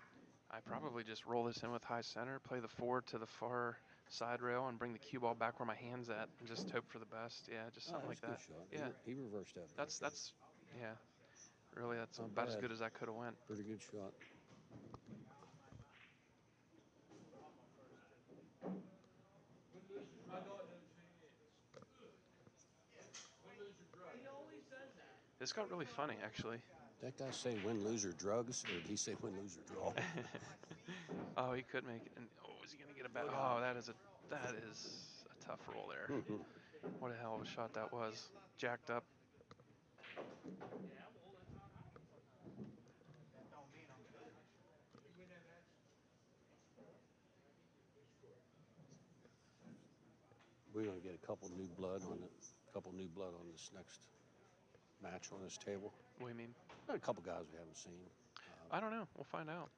I probably just roll this in with high center, play the 4 to the far side rail, and bring the cue ball back where my hand's at, and just hope for the best. Yeah, just something like that. Shot. Yeah, he reversed that. That's yeah. Really, that's about as good as I could have went. Pretty good shot. This got really funny, actually. That guy say win, lose, or drugs, or did he say win, lose, or draw? Oh, he could make it. And is he gonna get a bad? Oh, that is a tough roll there. What a hell of a shot that was. Jacked up. We're gonna get a couple new blood on this next match on this table. What do you mean? A couple guys we haven't seen. I don't know. We'll find out.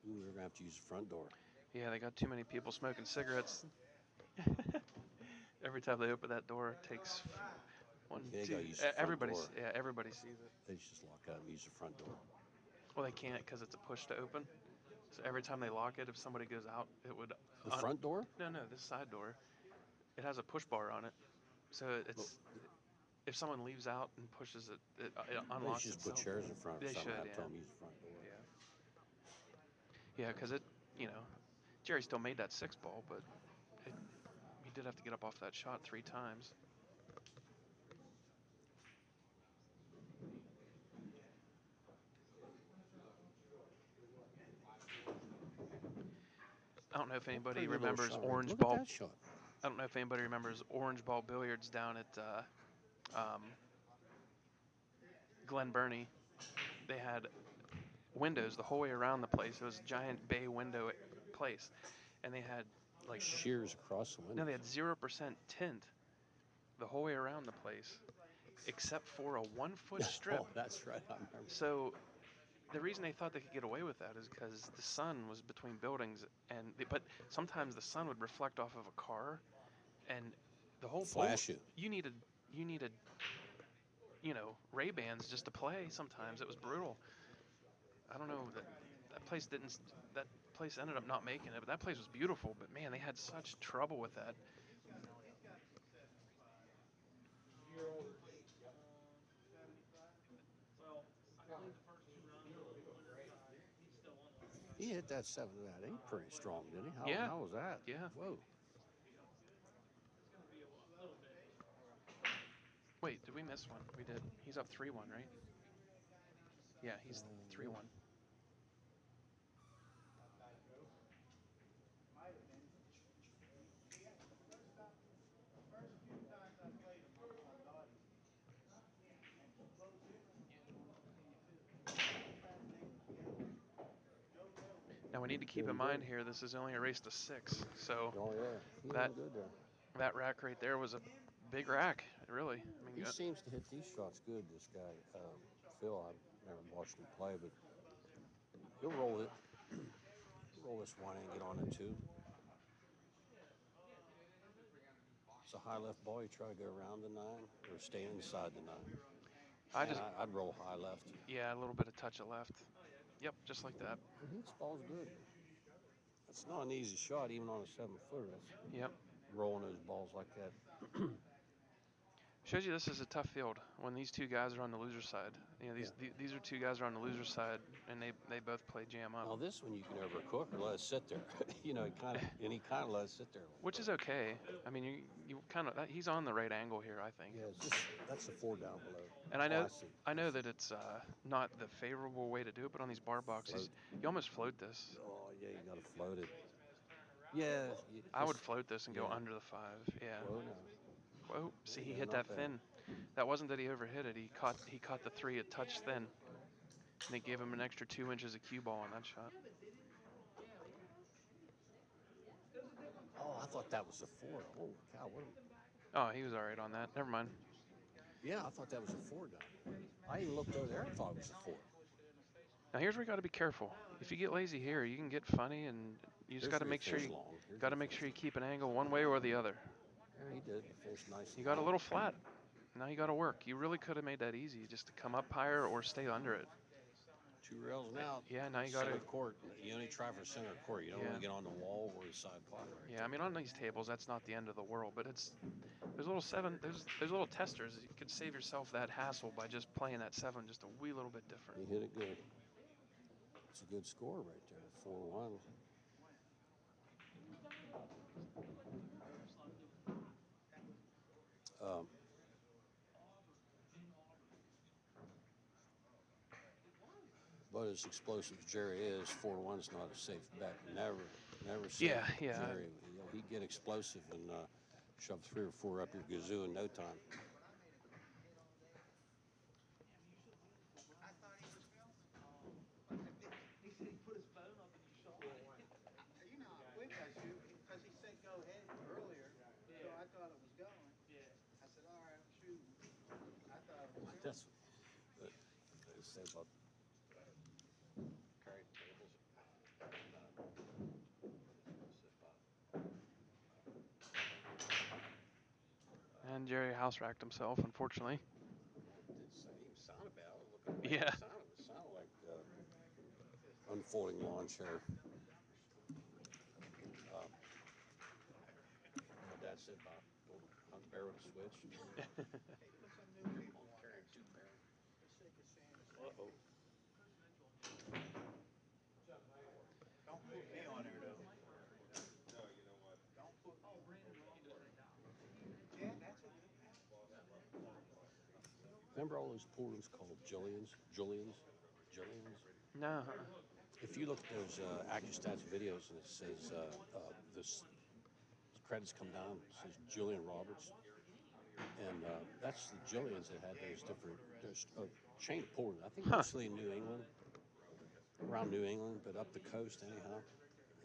Ooh, we're gonna have to use the front door. Yeah, they got too many people smoking cigarettes. Every time they open that door, it takes one, two. Everybody sees it. They just lock out and use the front door. Well, they can't because it's a push to open. So every time they lock it, if somebody goes out, it would. The front door? No, this side door. It has a push bar on it, so it's. If someone leaves out and pushes it, it unlocks itself. They should put chairs in front. They should, Tell them use the front door. Yeah, because Jerry still made that 6-ball, but he did have to get up off that shot 3 times. I don't know if anybody remembers orange ball. I don't know if anybody remembers orange ball billiards down at Glen Burnie. They had windows the whole way around the place. It was a giant bay window place, and they had like shears across the window. No, they had 0% tint the whole way around the place, except for a 1-foot strip. Oh, that's right. I remember. So the reason they thought they could get away with that is because the sun was between buildings, but sometimes the sun would reflect off of a car, and the whole flash bowl, you needed Ray-Bans just to play. Sometimes it was brutal. I don't know that place ended up not making it, but that place was beautiful. But man, they had such trouble with that. He hit that 7 out 8 pretty strong, didn't he? How was that? Yeah. Whoa. Wait, did we miss one? We did. He's up 3-1, right? Yeah, he's 3-1. Now we need to keep in mind here, this is only a race to 6, so Oh yeah, he's that good there. that rack right there was a big rack, really. I mean, He seems to hit these shots good. This guy, Phil. I've never watched him play, but he'll roll it. Roll this one and get on it too. It's a high left ball. You try to go around the 9 or stay inside the 9. I'd roll high left. Yeah, a little bit of touch of left. Yep, just like that. He hits balls good. It's not an easy shot, even on a 7-footer. Yep. Rolling those balls like that. Shows you this is a tough field when these two guys are on the loser side. You know, these are two guys are on the loser side, and they both play jam up. Now this one you can overcook or let it sit there. You know, he kind of let it sit there. Which is okay. I mean, you kind of he's on the right angle here, I think. Yeah, that's the 4 down below. And I know that it's not the favorable way to do it, but on these bar boxes, you almost float this. Oh yeah, you got to float it. Yeah. I would float this and go under the 5. Yeah. Whoa, no. Whoa, see, he hit that thin. That wasn't that he overhit it. He caught the 3 a touch thin. And they gave him an extra 2 inches of cue ball on that shot. Oh, I thought that was a 4. Oh cow, what? Oh, he was all right on that. Never mind. Yeah, I thought that was a 4 down. I even looked over there and thought it was a 4. Now here's where you got to be careful. If you get lazy here, you can get funny, and you just got to make sure you keep an angle one way or the other. Yeah, he did. He finished nice. You got a little flat. Now you got to work. You really could have made that easy, just to come up higher or stay under it. 2 rails and out. Yeah, now you got to. Court. You only try for center court. You don't want to get on the wall or the side pot. Right Yeah, I mean on these tables, that's not the end of the world, but there's little testers. You could save yourself that hassle by just playing that 7 just a wee little bit different. He hit it good. It's a good score right there, 4-1. But as explosive as Jerry is, 4-1's not a safe bet. Never safe. Yeah. Jerry, he'd get explosive and shove 3 or 4 up your gazoo in no time. That's what they say about carrying tables. And Jerry house racked himself, unfortunately. It even sounded bad. Yeah. It sounded like unfolding lawn chair. My dad said about hunt bear with a switch. Uh-oh. Don't put me on there, though. No, you know what? Don't put me. Yeah, that's what. Remember all those pool rooms called Julian's? No. If you look at those AccuStats videos and it says this credits come down, it says Julian Roberts. And that's the Jillians that had those different, there's a chain of pool rooms. I think mostly in New England, around New England, but up the coast anyhow.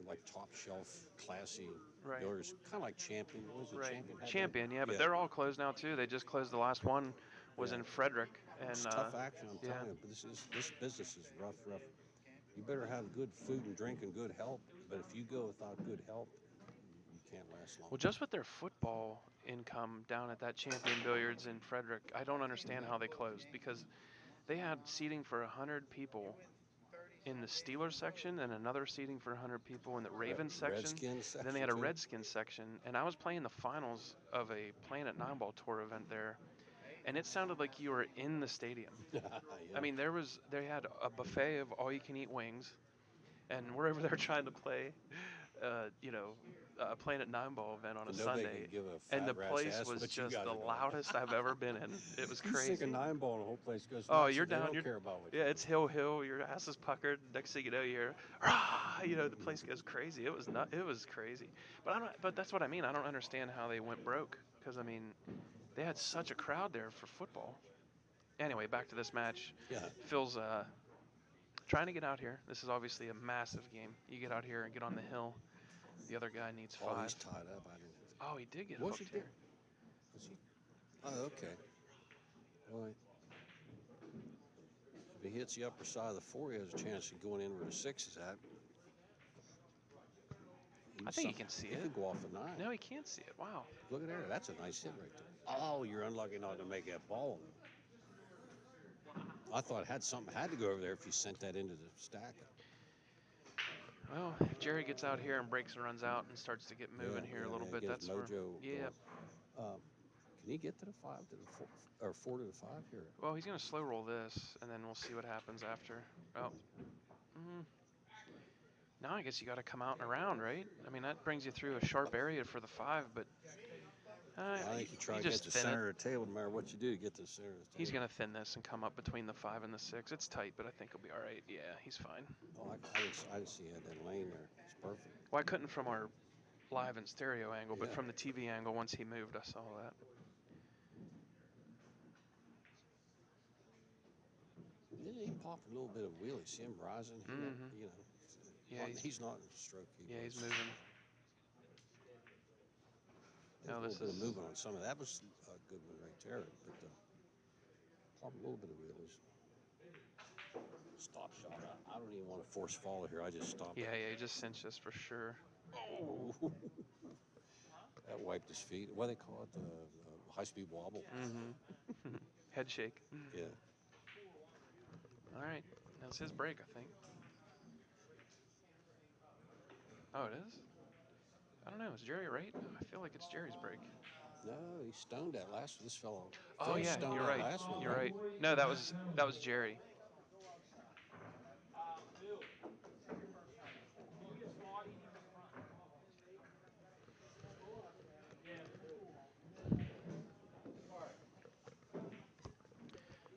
Like top shelf, classy. Right. Doors, kind of like Champion. Was it Right. Champion? Champion, yeah, but they're all closed now too. They just closed the last one. Was in Frederick, and it's tough action. I'm telling you, but this business is rough. You better have good food and drink and good help. But if you go without good help, you can't last long. Well, just with their football income down at that Champion Billiards in Frederick, I don't understand how they closed, because they had seating for 100 people in the Steelers section and another seating for 100 people in the Ravens section. Redskins section. Then they had a too. Redskins section, and I was playing the finals of a Planet 9-Ball Tour event there, and it sounded like you were in the stadium. Yeah. I mean, they had a buffet of all-you-can-eat wings, and wherever they're trying to play, Planet 9 Ball event on a And nobody Sunday, can give a and the fat rat's place ass, was but you just guys the are going. loudest I've ever been in. It was You sink a crazy. 9 ball and the whole place goes nuts. Oh, you're and they down. don't You're care about what yeah. you It's do. hill. Your ass is puckered. Next thing you know, you're rah. The place goes crazy. It was not. It was crazy. But I don't. But that's what I mean. I don't understand how they went broke. Because I mean, they had such a crowd there for football. Anyway, back to this match. Yeah. Phil's trying to get out here. This is obviously a massive game. You get out here and get on the hill. The other guy needs Oh, 5. he's tied up. I didn't. Oh, he did get What's he hooked do? here. Was he? Oh, okay. Well, if he hits the upper side of the 4, he has a chance of going in where the 6 is at. I think he can see He it. could go off the 9. No, he can't see it. Wow. Look at there. That's a nice hit right there. Oh, you're unlucky not to make that ball. I thought it had something had to go over there if you sent that into the stack. Well, if Jerry gets out here and breaks and runs out and starts to get moving here a little bit, Get that's his where. mojo Yeah. going. Can he get to the 5 to the 4 or 4 to the 5 here? Well, he's gonna slow roll this, and then we'll see what happens after. Oh. Now I guess you got to come out and around, right? I mean, that brings you through a sharp area for the 5, but I think you try to just get to the thin it. center of the table no matter what you do to get to the center of the table. He's gonna thin this and come up between the 5 and the 6. It's tight, but I think he'll be all right. Yeah, he's fine. Oh, I didn't see he had that lane there. It's perfect. Well, I couldn't from our live and stereo angle, but Yeah. from the TV angle, once he moved, I saw that. Yeah, he popped a little bit of wheelie. See him rising? Yeah, He's not in stroke. Yeah, he's moving. No, No, a this little bit is. of movement on some of that. Was a good one right there. But popped a little bit of wheelies. Stop shot. I don't even want to force follow here. I just stopped. Yeah, he just cinched this for sure. Oh. That wiped his feet. What do they call it? The high-speed wobble. Head shake. Yeah. All right, that's his break, I think. Oh, it is? I don't know. Is Jerry right? I feel like it's Jerry's break. No, he stoned that last one. This fellow. Oh Phil yeah, stoned you're that right. last one, You're right. No, that was Jerry.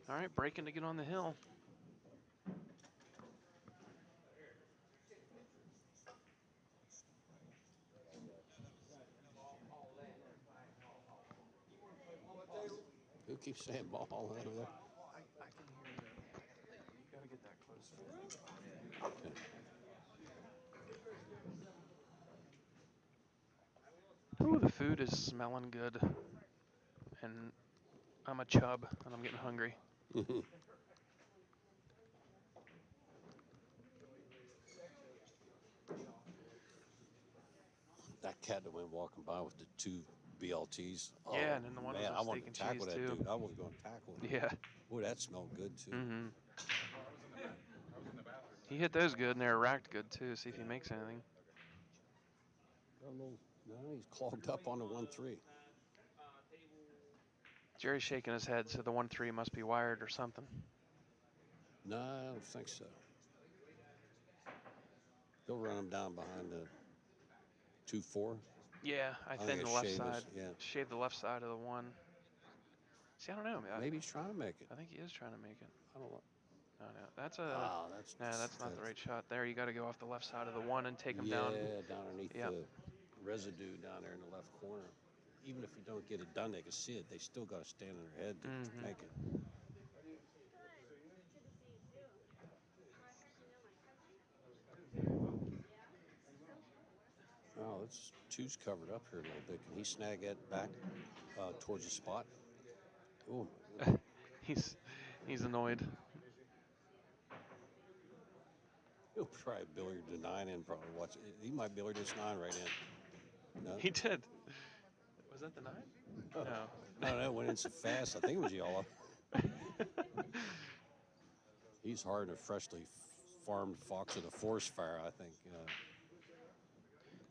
All right, breaking to get on the hill. Who keeps saying ball over there? I can hear you. You gotta get that closer. Ooh, the food is smelling good, and I'm a chub, and I'm getting hungry. That cat that went walking by with the 2 BLTs. Oh, Yeah, and then the one was man, on I steak wanted and to tackle cheese, that too. dude. I was going to tackle him. Yeah. Boy, that smelled good too. He hit those good, and they're racked good too. See if he makes anything. No, he's clogged up on the 1-3. Jerry's shaking his head, so the 1-3 must be wired or something. No, I don't think so. He'll run him down behind the 2-4. Yeah, I think thinned a the left shave is- side. yeah. Shave the left side of the 1. See, I don't know. Maybe he's trying to make it. I think he is trying to make it. I don't know. No, that's a. Oh, that's not the right shot. There, you got to go off the left side of the 1 and take him down. Yeah, down underneath Yep. the residue down there in the left corner. Even if you don't get it done, they can see it. They still got to stand on their head to make it. Oh, it's 2's covered up here a little bit. Can he snag that back towards the spot? Oh, He's annoyed. he'll probably billiard the 9 in. Probably watch it. He might billiard this 9 right in. No, He did. Was that the 9? No. no, it went in so fast. I think it was yellow. He's hard and a freshly farmed fox with a forest fire, I think.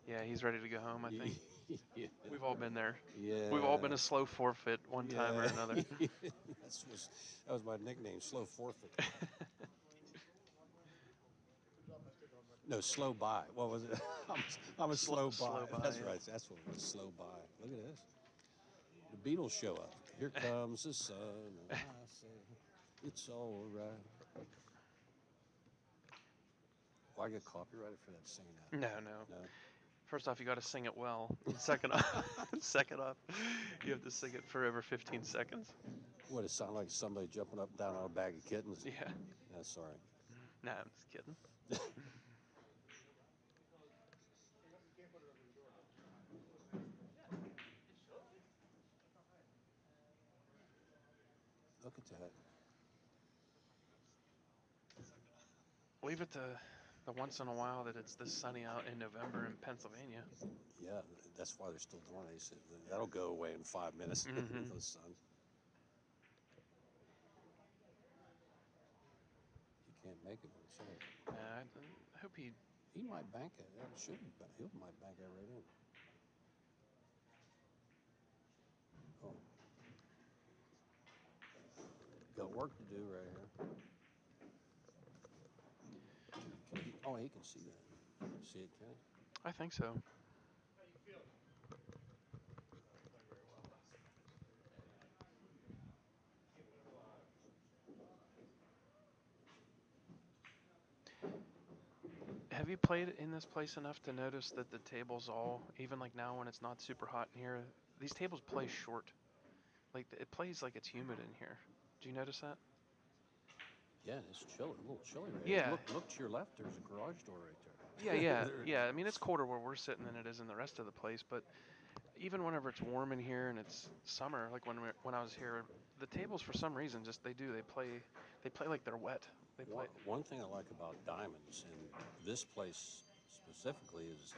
Yeah, he's ready to go home, I think. Yeah. We've all been there. Yeah. We've all been a slow forfeit one time or another. That was my nickname, slow forfeit. No, slow by. What was it? I'm a slow Slow by. by, That's yeah. right. That's what it was. Slow by. Look at this. The Beatles show up. Here comes the sun, and I say, it's all right. Well, I get copyrighted for that singing that. No, no. First off, you got to sing it well. Second off, second off, you have to sing it for over 15 seconds. What, it sound like somebody jumping up and down on a bag of kittens? Yeah. That's all right. Nah, I'm just kidding. Look at that. Leave it to the once in a while that it's this sunny out in November in Pennsylvania. Yeah, that's why they're still doing it. They said that'll go away in 5 minutes. Mhm. The sun. You can't make it. So I hope he. he might bank it. That should be. He might bank it right in. Oh, got work to do right here. Oh, he can see that. See it, Kenny? I think so. Have you played in this place enough to notice that the tables all, even like now when it's not super hot in here, these tables play short. Like it plays like it's humid in here. Do you notice that? Yeah, it's chilly, a little chilly right Yeah. here. Look to your left. There's a garage door right there. Yeah, yeah, There it yeah. is. I mean, it's colder where we're sitting than it is in the rest of the place. But even whenever it's warm in here and it's summer, like when I was here, the tables for some reason just they play like they're wet. They play. One thing I like about Diamonds and this place specifically is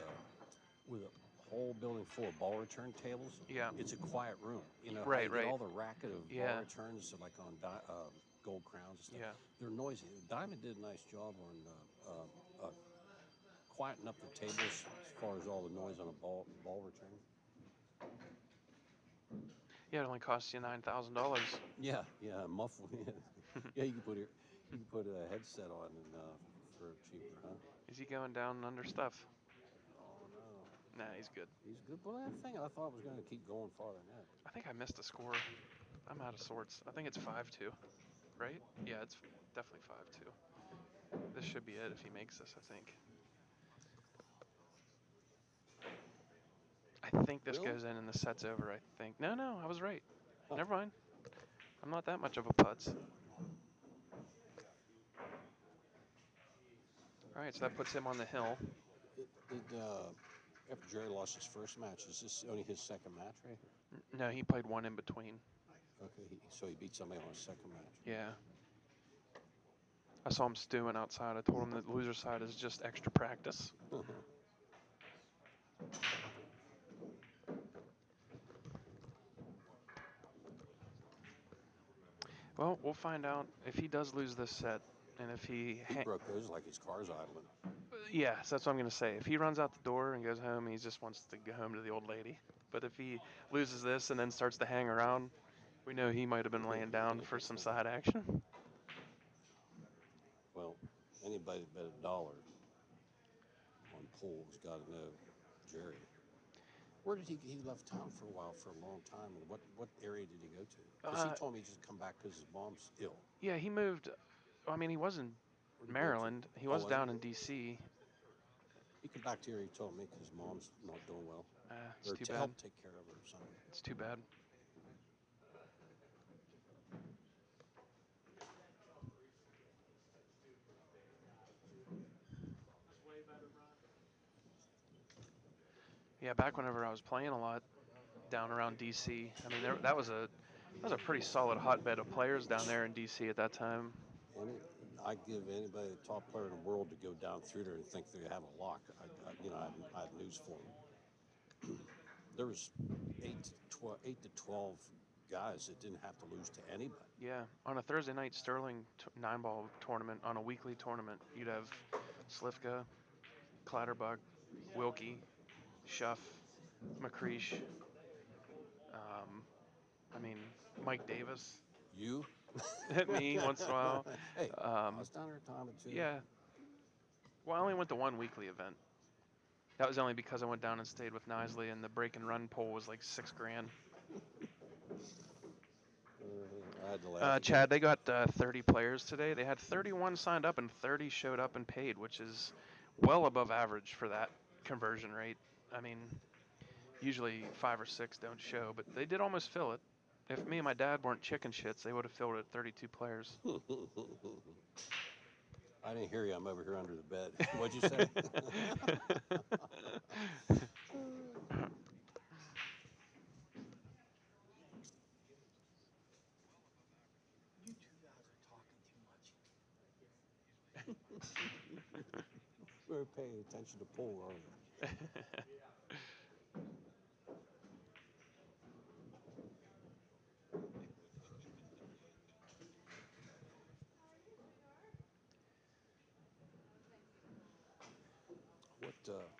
with a whole building full of ball return tables. Yeah. It's a quiet room. You know, how Right, you get right. all the racket of Yeah. ball returns like on Gold Crowns and stuff. Yeah. They're noisy. Diamond did a nice job on quieting up the tables as far as all the noise on a ball return. Yeah, it only costs you $9,000. Yeah, muffle. Yeah, you can put a headset on and for cheaper, huh? Is he going down under stuff? Oh no, Nah, he's good. he's good. Well, that thing I thought was going to keep going farther than that. I think I missed a score. I'm out of sorts. I think it's 5-2, right? Yeah, it's definitely 5-2. This should be it if he makes this, I think. I think this Really? goes in and the set's over, I think. No, I was right. Huh. Never mind. I'm not that much of a putz. All right, so that puts him on the hill. After Jerry lost his first match, is this only his second match, right? No, he played one in between. Okay, so he beat somebody on his second match. Yeah. I saw him stewing outside. I told him that the loser side is just extra practice. Well, we'll find out if he does lose this set, and if he broke those like his car's idling. yeah, so that's what I'm going to say. If he runs out the door and goes home, he just wants to go home to the old lady. But if he loses this and then starts to hang around, we know he might have been laying down for some side action. Well, anybody that bet $1 on pool's got to know Jerry. Where did he left town for a while for a long time, and what area did he go to? Because he told me he just come back because his mom's ill. Yeah, he moved. I mean, he was in Maryland. He was down in D.C. He came back here. He told me because mom's not doing well, It's or too to bad. help take care of her or something. It's too bad. Yeah, back whenever I was playing a lot down around D.C., I mean, that was a pretty solid hotbed of players down there in D.C. at that time. I give anybody the top player in the world to go down through there and think they have a lock. I have news for them. There was 8 to 12 guys that didn't have to lose to anybody. Yeah, on a Thursday night Sterling 9-ball tournament, on a weekly tournament, you'd have Slivka, Clatterbuck, Wilkie, Schuff, McCreesh, I mean, Mike Davis. You? Me once in a while. Hey, I was down there a time or two. Yeah. Well, I only went to one weekly event. That was only because I went down and stayed with Nisley, and the break and run poll was like $6,000. I had to laugh. again. Chad, they got 30 players today. They had 31 signed up and 30 showed up and paid, which is well above average for that conversion rate. I mean, usually 5 or 6 don't show, but they did almost fill it. If me and my dad weren't chicken shits, they would have filled it at 32 players. I didn't hear you. I'm over here under the bed. What'd you say? You two guys are talking too much. We're paying attention to pool, aren't we?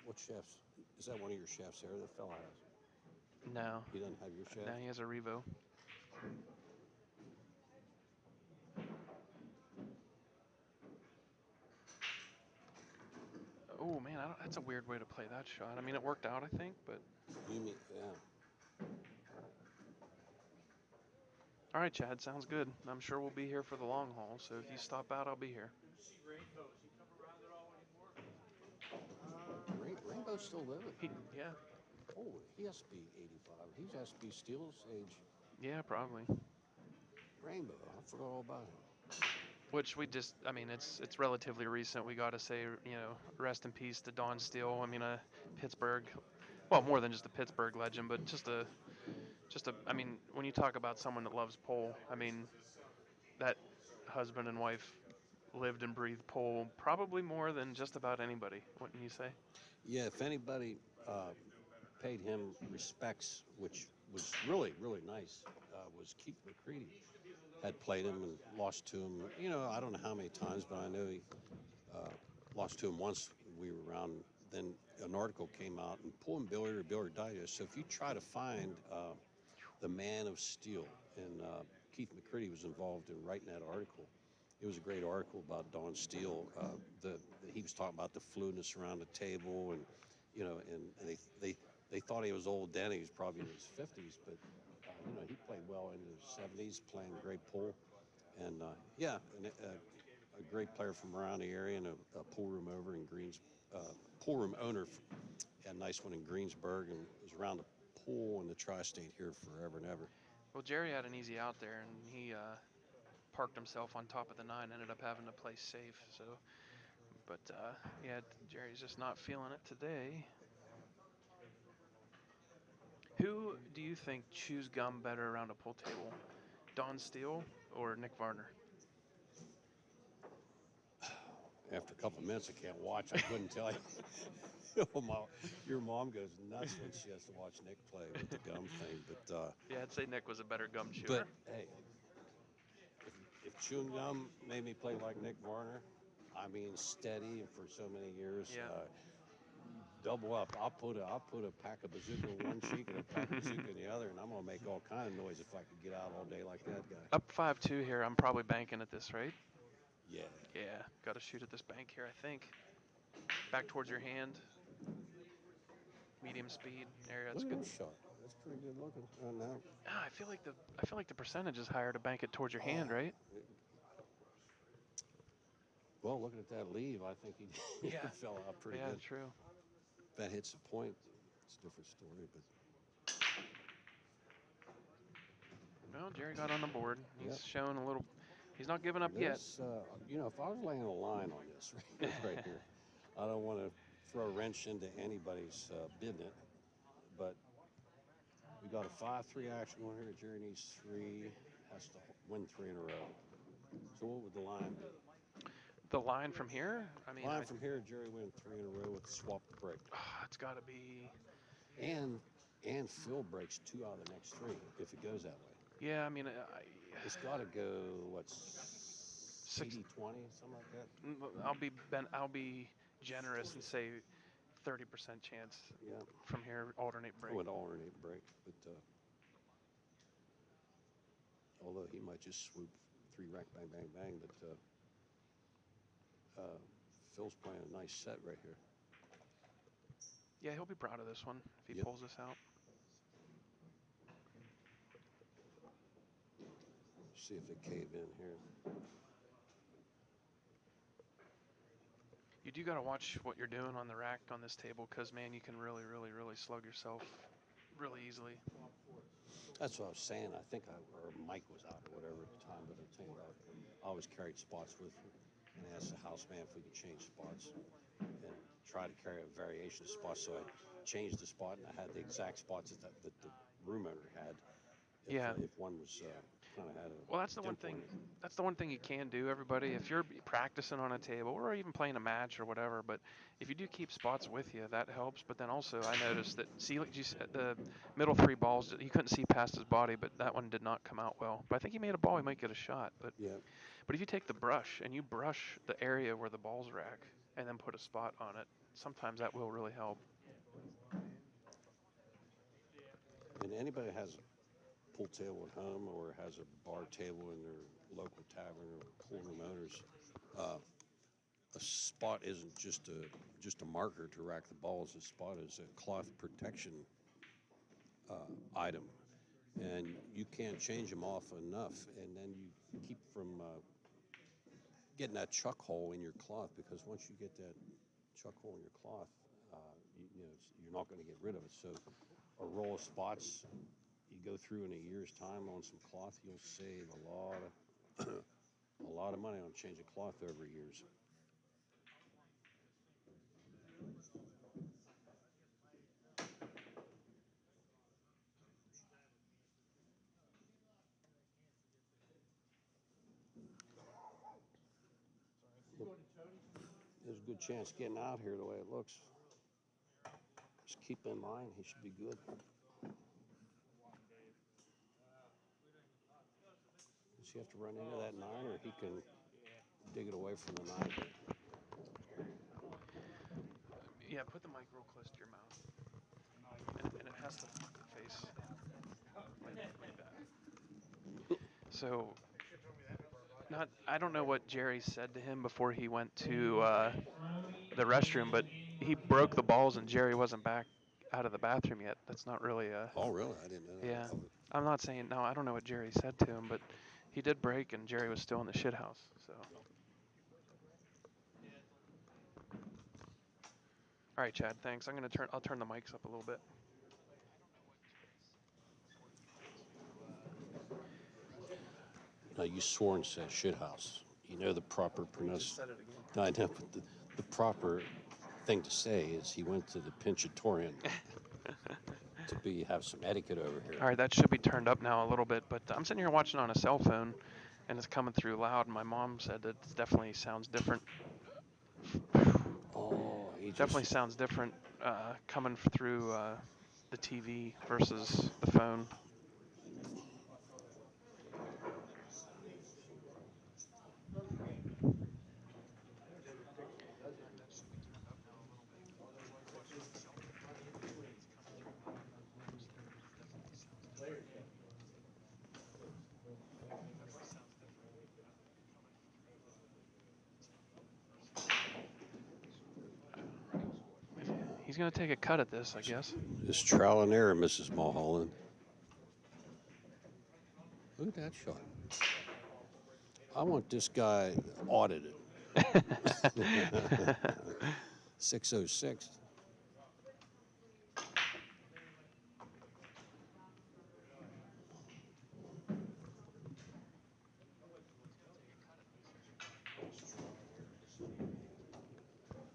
What chefs? Is that one of your chefs there? The fella has. No. He doesn't have your chef. No, he has a Revo. Oh man, that's a weird way to play that shot. I mean, it worked out, I think, but. You mean, yeah. All right, Chad, sounds good. I'm sure we'll be here for the long haul. So if you stop out, I'll be here. See Rainbow. She come around at all anymore? Rainbow's still living. Yeah. Oh, he has to be 85. He has to be Steele's age. Yeah, probably. Rainbow. I forgot all about him. Which we just, I mean, it's relatively recent. We got to say, rest in peace to Don Steele. I mean, a Pittsburgh, well, more than just a Pittsburgh legend, but I mean, when you talk about someone that loves pole, I mean, that husband and wife lived and breathed pole probably more than just about anybody, wouldn't you say? Yeah, if anybody paid him respects, which was really, really nice, was Keith McCready. Had played him and lost to him. I don't know how many times, but I know he lost to him once. We were around. Then an article came out in Pool and Billiard or Billiard Digest. So if you try to find the Man of Steel, and Keith McCready was involved in writing that article. It was a great article about Don Steele. He was talking about the fluidness around the table, and and they thought he was old then. He was probably in his 50s, but he played well into his 70s, playing great pool, and a great player from around the area, and a pool room over in pool room owner, a nice one in Greensburg, and was around the pool in the tri-state here forever and ever. Well, Jerry had an easy out there, and he parked himself on top of the 9, ended up having to play safe. So, but yeah, Jerry's just not feeling it today. Who do you think chews gum better around a pool table, Don Steele or Nick Varner? After a couple of minutes, I can't watch. I couldn't tell you. Your mom goes nuts when she has to watch Nick play with the gum thing. But Yeah, I'd say Nick was a better gum chewer. but hey, if chewing gum made me play like Nick Varner, I mean steady and for so many years. Yeah. Double up. I'll put a pack of bazooka in one cheek and a pack of bazooka in the other, and I'm gonna make all kind of noise if I could get out all day like that guy. Up 5-2 here. I'm probably banking at this, right? Yeah. Yeah, got to shoot at this bank here, I think. Back towards your hand. Medium speed. There, that's Look at good. this shot. That's pretty good looking. Now. I feel like the percentage is higher to bank it towards your hand, right? Well, looking at that leave, I think he Yeah. fell out pretty Yeah, good. true. If that hits the point, it's a different story. But Well, Jerry got on the board. He's Yep. showing a little. He's not giving up yet. this, if I was laying a line on this right here, I don't want to throw a wrench into anybody's business, but we got a 5-3 action on here. Jerry needs 3, has to win 3 in a row. So what would the line be? The line from here? I mean, Line from here, Jerry win 3 in a row with swap the break. It's got to be. And Phil breaks 2 out of the next 3 if it goes that way. Yeah, I mean, It's got to go, what's 60-20, something like that? I'll be generous and say 30% chance Yeah. from here. Alternate break. I would alternate break, but although he might just swoop 3 rack, bang, bang, bang, but Phil's playing a nice set right here. Yeah, he'll be proud of this one if he Yep. pulls this out. See if they cave in here. You do got to watch what you're doing on the rack on this table because, man, you can really, really, really slug yourself really easily. That's what I was saying. I think or Mike was out or whatever at the time, but I'm saying I always carried spots with me and asked the houseman if we could change spots and try to carry a variation of spots. So I changed the spot and I had the exact spots that the room owner had. If one was kind of had a Well, that's the one dimple in thing. it. That's the one thing you can do, everybody. If you're practicing on a table or even playing a match or whatever, but if you do keep spots with you, that helps. But then also, I noticed that like you said, the middle 3 balls, he couldn't see past his body, but that one did not come out well. But I think he made a ball. He might get a shot. But Yeah. if you take the brush and you brush the area where the ball's rack and then put a spot on it, sometimes that will really help. And anybody that has a pool table at home or has a bar table in their local tavern or pool room owners, a spot isn't just a marker to rack the balls. A spot is a cloth protection item, and you can't change them off enough, and then you keep from getting that chuck hole in your cloth, because once you get that chuck hole in your cloth, you're not going to get rid of it. So a roll of spots you go through in a year's time on some cloth, you'll save a lot of a lot of money on changing cloth over years. There's a good chance getting out here the way it looks. Just keep in mind, he should be good. Does he have to run into that 9, or he can dig it away from the 9? Yeah, put the mic real close to your mouth. And it has to face like that. So, I don't know what Jerry said to him before he went to the restroom, but he broke the balls and Jerry wasn't back out of the bathroom yet. That's not really a... Oh, really? I didn't know that. Yeah. I'm not saying... No, I don't know what Jerry said to him, but he did break and Jerry was still in the shit house, so... All right, Chad, thanks. I'll turn the mics up a little bit. No, you swore and said shit house. You know the proper pronunciation. Said it again. No, I know, but the proper thing to say is he went to the Pinchatorian to have some etiquette over here. All right, that should be turned up now a little bit, but I'm sitting here watching on a cell phone, and it's coming through loud, and my mom said it definitely sounds different. Oh, he Definitely just... sounds different coming through the TV versus the phone. He's going to take a cut at this, I guess. It's trial and error, Mrs. Mulholland. Look at that shot. I want this guy audited. 606.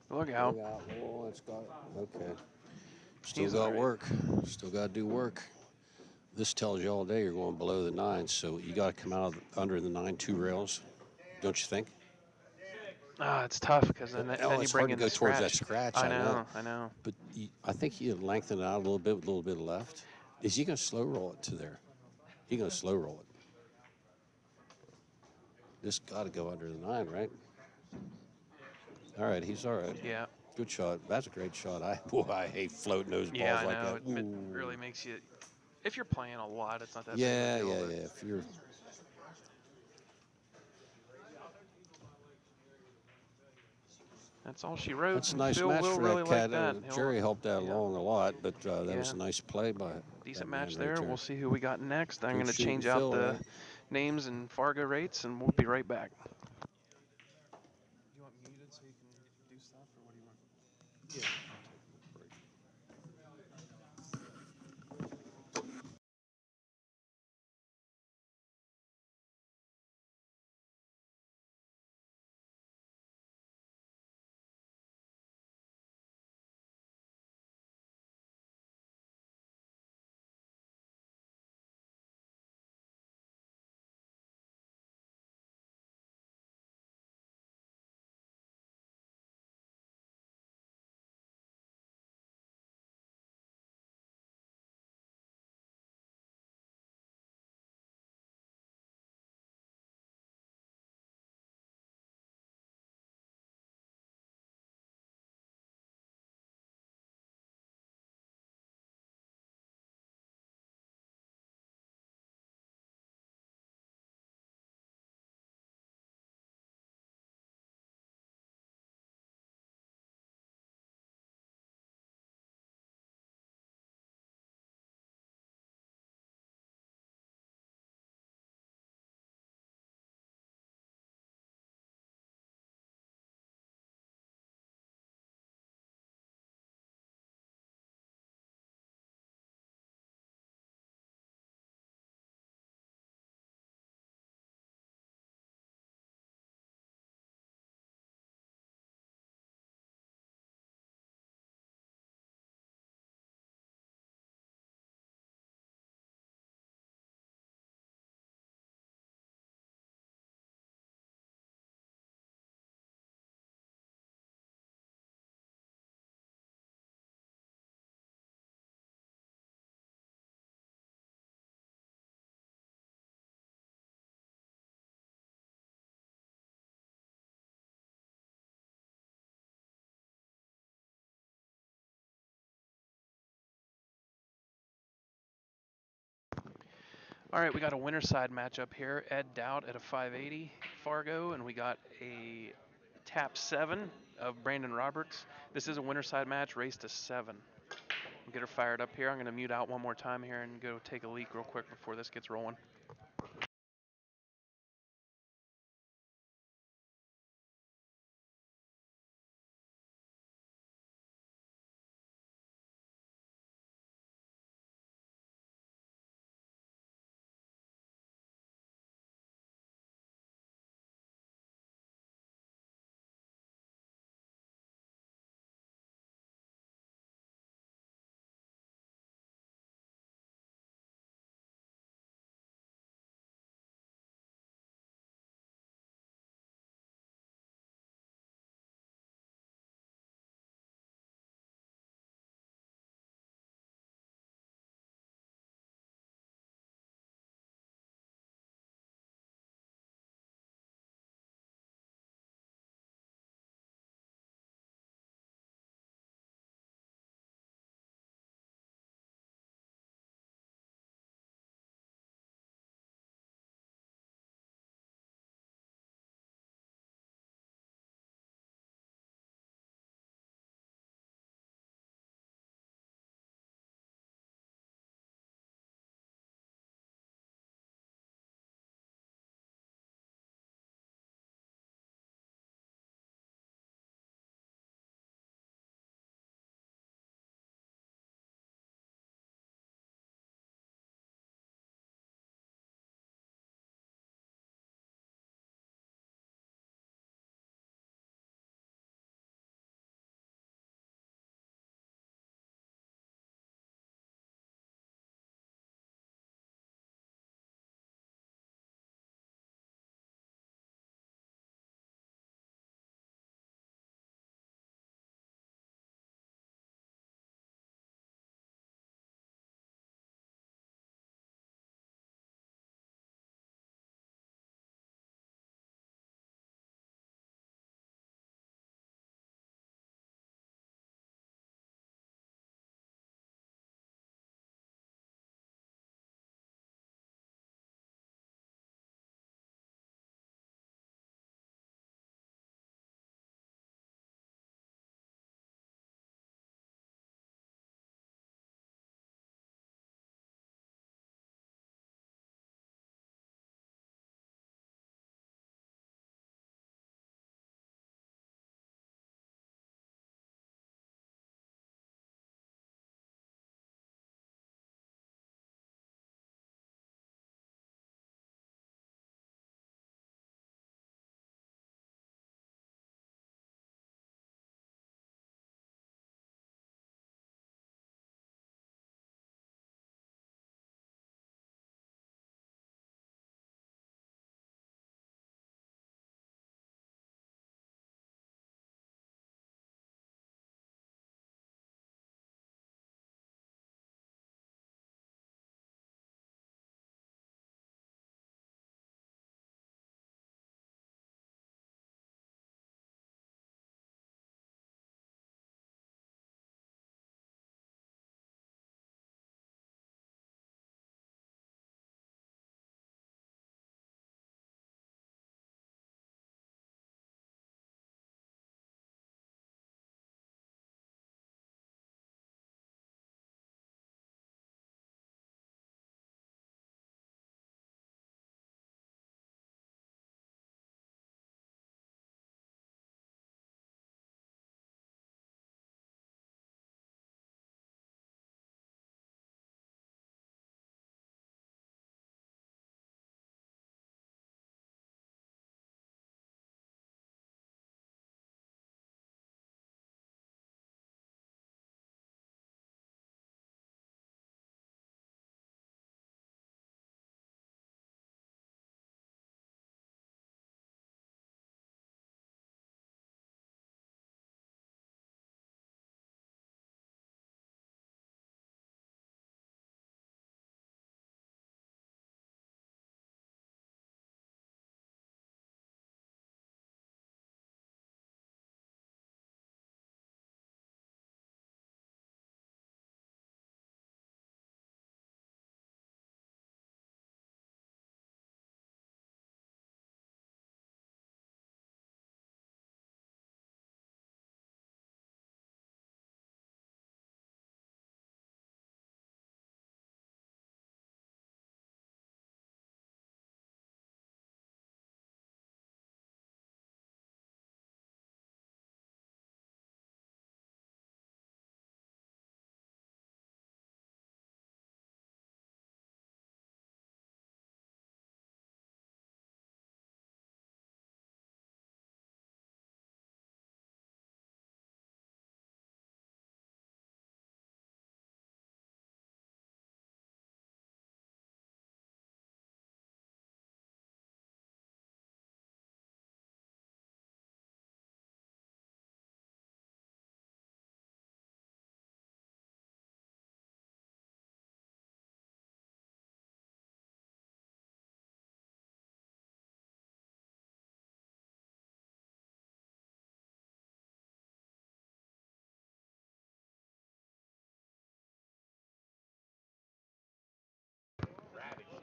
Look out. Look out. Oh, it's got okay. Still got work. Still got to do work. This tells you all day you're going below the 9, so you got to come out under the 9-2 rails, don't you think? It's tough because then you bring in the scratch. Towards that scratch. I know. But I think you lengthen it out a little bit with a little bit of left. Is he going to slow roll it to there? He's going to slow roll it. This got to go under the 9, right? All right, he's all right. Yeah. Good shot. That's a great shot. I hate floating those balls yeah, I like know. that. It really makes you. If you're playing a lot, it's not that Yeah, big of a deal. yeah. If you're... That's all she wrote. That's a and nice Phil match will for really that like cat. that. He'll- Jerry helped that yeah. along a lot, but that was Yeah. a nice play by Decent that man match right there. there. We'll see who we got next. I'm Good going to shooting, change out Phil, the right? names and Fargo rates, and we'll be right back. Do you want muted so you can do stuff, or what do you want? All right, we got a winner side matchup here. Ed Dowd at a 580 Fargo, and we got a tap 7 of Brandon Roberts. This is a winner side match, race to 7. We'll get her fired up here. I'm going to mute out one more time here and go take a leak real quick before this gets rolling.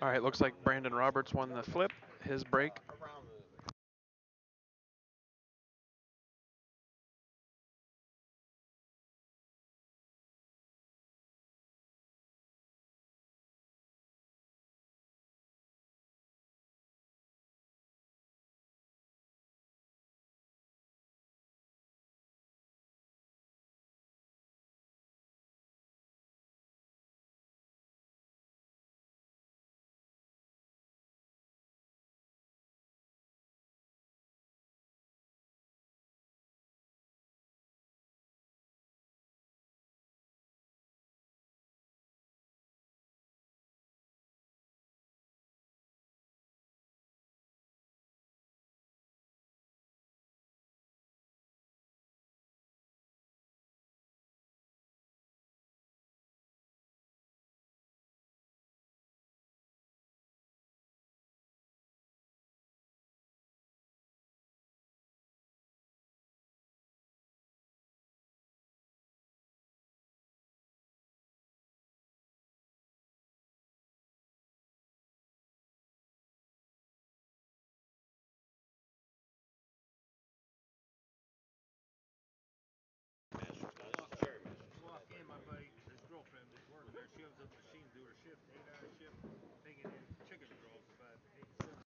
All right, looks like Brandon Roberts won the flip, his break. Walk in, my buddy, his girlfriend was working there. She opens up the machine, do her shift, 8-hour shift, taking in chicken broth, about 8 cents.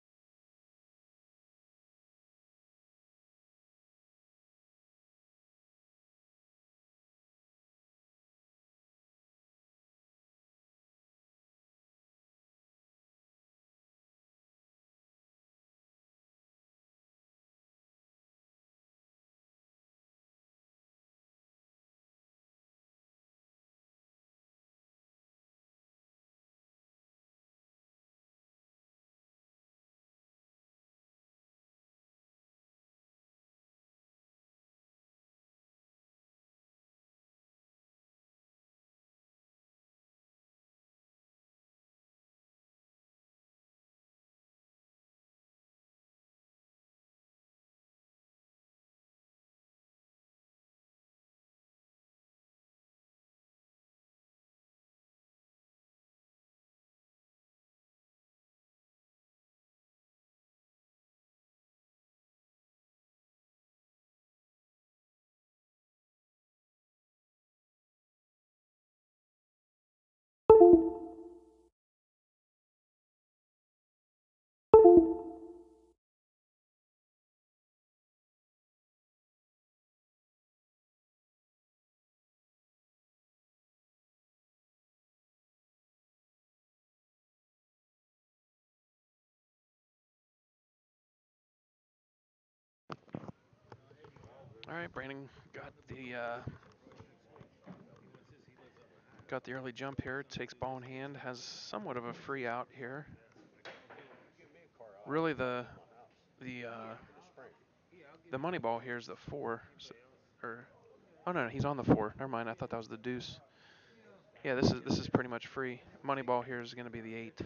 All right, Brandon got the early jump here. Takes ball in hand, has somewhat of a free out here. Really, the money ball here is the 4, so, or oh no, he's on the 4. Never mind, I thought that was the deuce. Yeah, this is pretty much free. Money ball here is going to be the 8.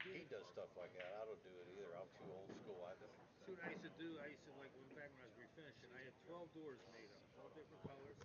He does stuff like that. I don't do it either. I'm too old school. I don't. See what I used to do? I used to, like, when back when I was refinishing, I had 12 doors made up, all different colors.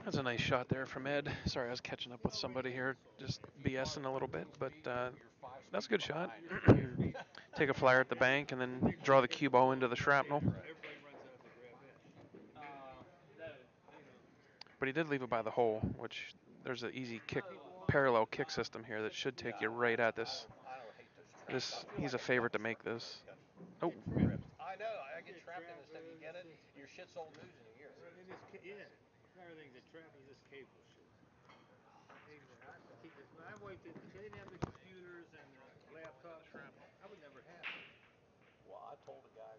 That's a nice shot there from Ed. Sorry, I was catching up with somebody here, just BSing a little bit, but that's a good shot. Take a flyer at the bank and then draw the cue ball into the shrapnel. But he did leave it by the hole, which there's an easy kick, parallel kick system here that should take you right at this. He's a favorite to make this. Oh. I know. I get trapped in this stuff. You get it? Your shit's old news in a year. Yeah. Everything's a trap. It's just cable shit. When I worked in, they didn't have the computers and the laptops. I would never have it. Well, I told a guy,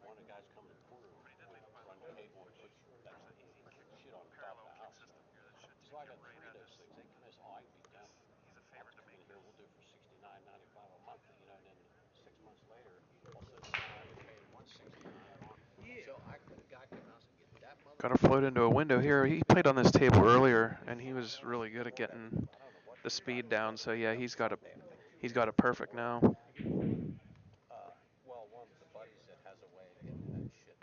one of the guys coming to the corner, run the cable and put he kicked shit on the top of the house. So I got 3 of those things. They come in, oh, I can be done. I'll come in here, we'll do it for $69.95 a month, and then 6 months later, all of a sudden I was paying $169. Yeah. So the guy came out and said, get that mother. Got to float into a window here. He played on this table earlier, and he was really good at getting the speed down. So yeah, he's got it perfect now. Well, one of the buddies that has a way of getting that shit.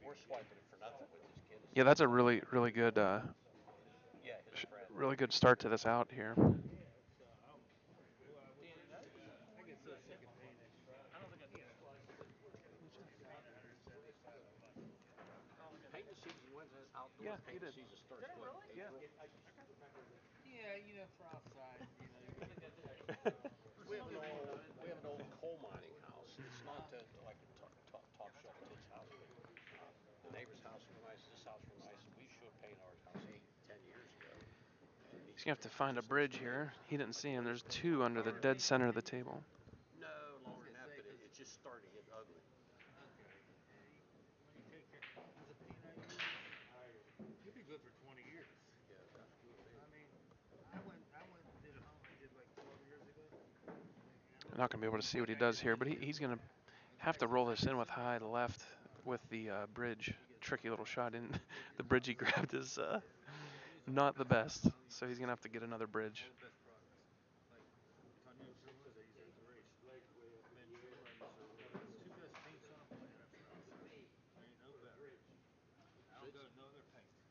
We're swiping it for nothing with this kid. Yeah, that's a really good really good start to this out here. Painting season, when's the outdoor Yeah, painting season starts? What, April? Yeah, for outside, We have an old coal mining house. It's not like a top shelf tits house. The neighbor's house real nice. This house real nice. We should paint our house 8, 10 years ago. He's gonna have to find a bridge here. He didn't see him. There's 2 under the dead center of the table. No, longer than that, but it's just starting to get ugly. You'll be good for 20 years. Yeah. I mean, I went and did a home I did like 12 years ago. I'm not gonna be able to see what he does here, but he's gonna have to roll this in with high left with the bridge. Tricky little shot in. The bridge he grabbed is not the best, so he's gonna have to get another bridge.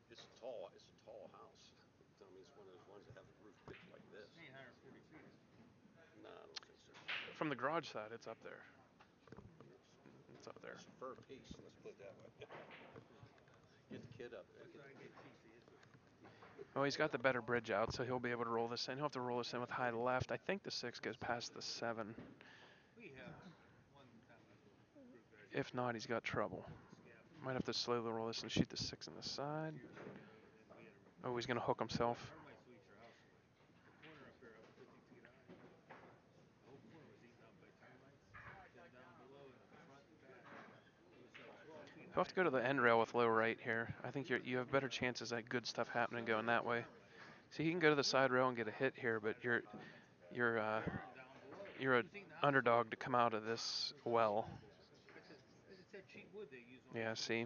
It's a tall house. I mean, it's one of those ones that have a roof pitched like this. 140 feet. No, I don't think so. From the garage side, it's up there. It's up there. It's a fur piece. Let's put it that way. Get the kid up there. Oh, he's got the better bridge out, so he'll be able to roll this in. He'll have to roll this in with high left. I think the 6 goes past the 7. If not, he's got trouble. Might have to slowly roll this and shoot the 6 in the side. Oh, he's going to hook himself. He'll have to go to the end rail with low right here. I think you have better chances at good stuff happening going that way. See, he can go to the side rail and get a hit here, but you're an underdog to come out of this well. Yeah, see.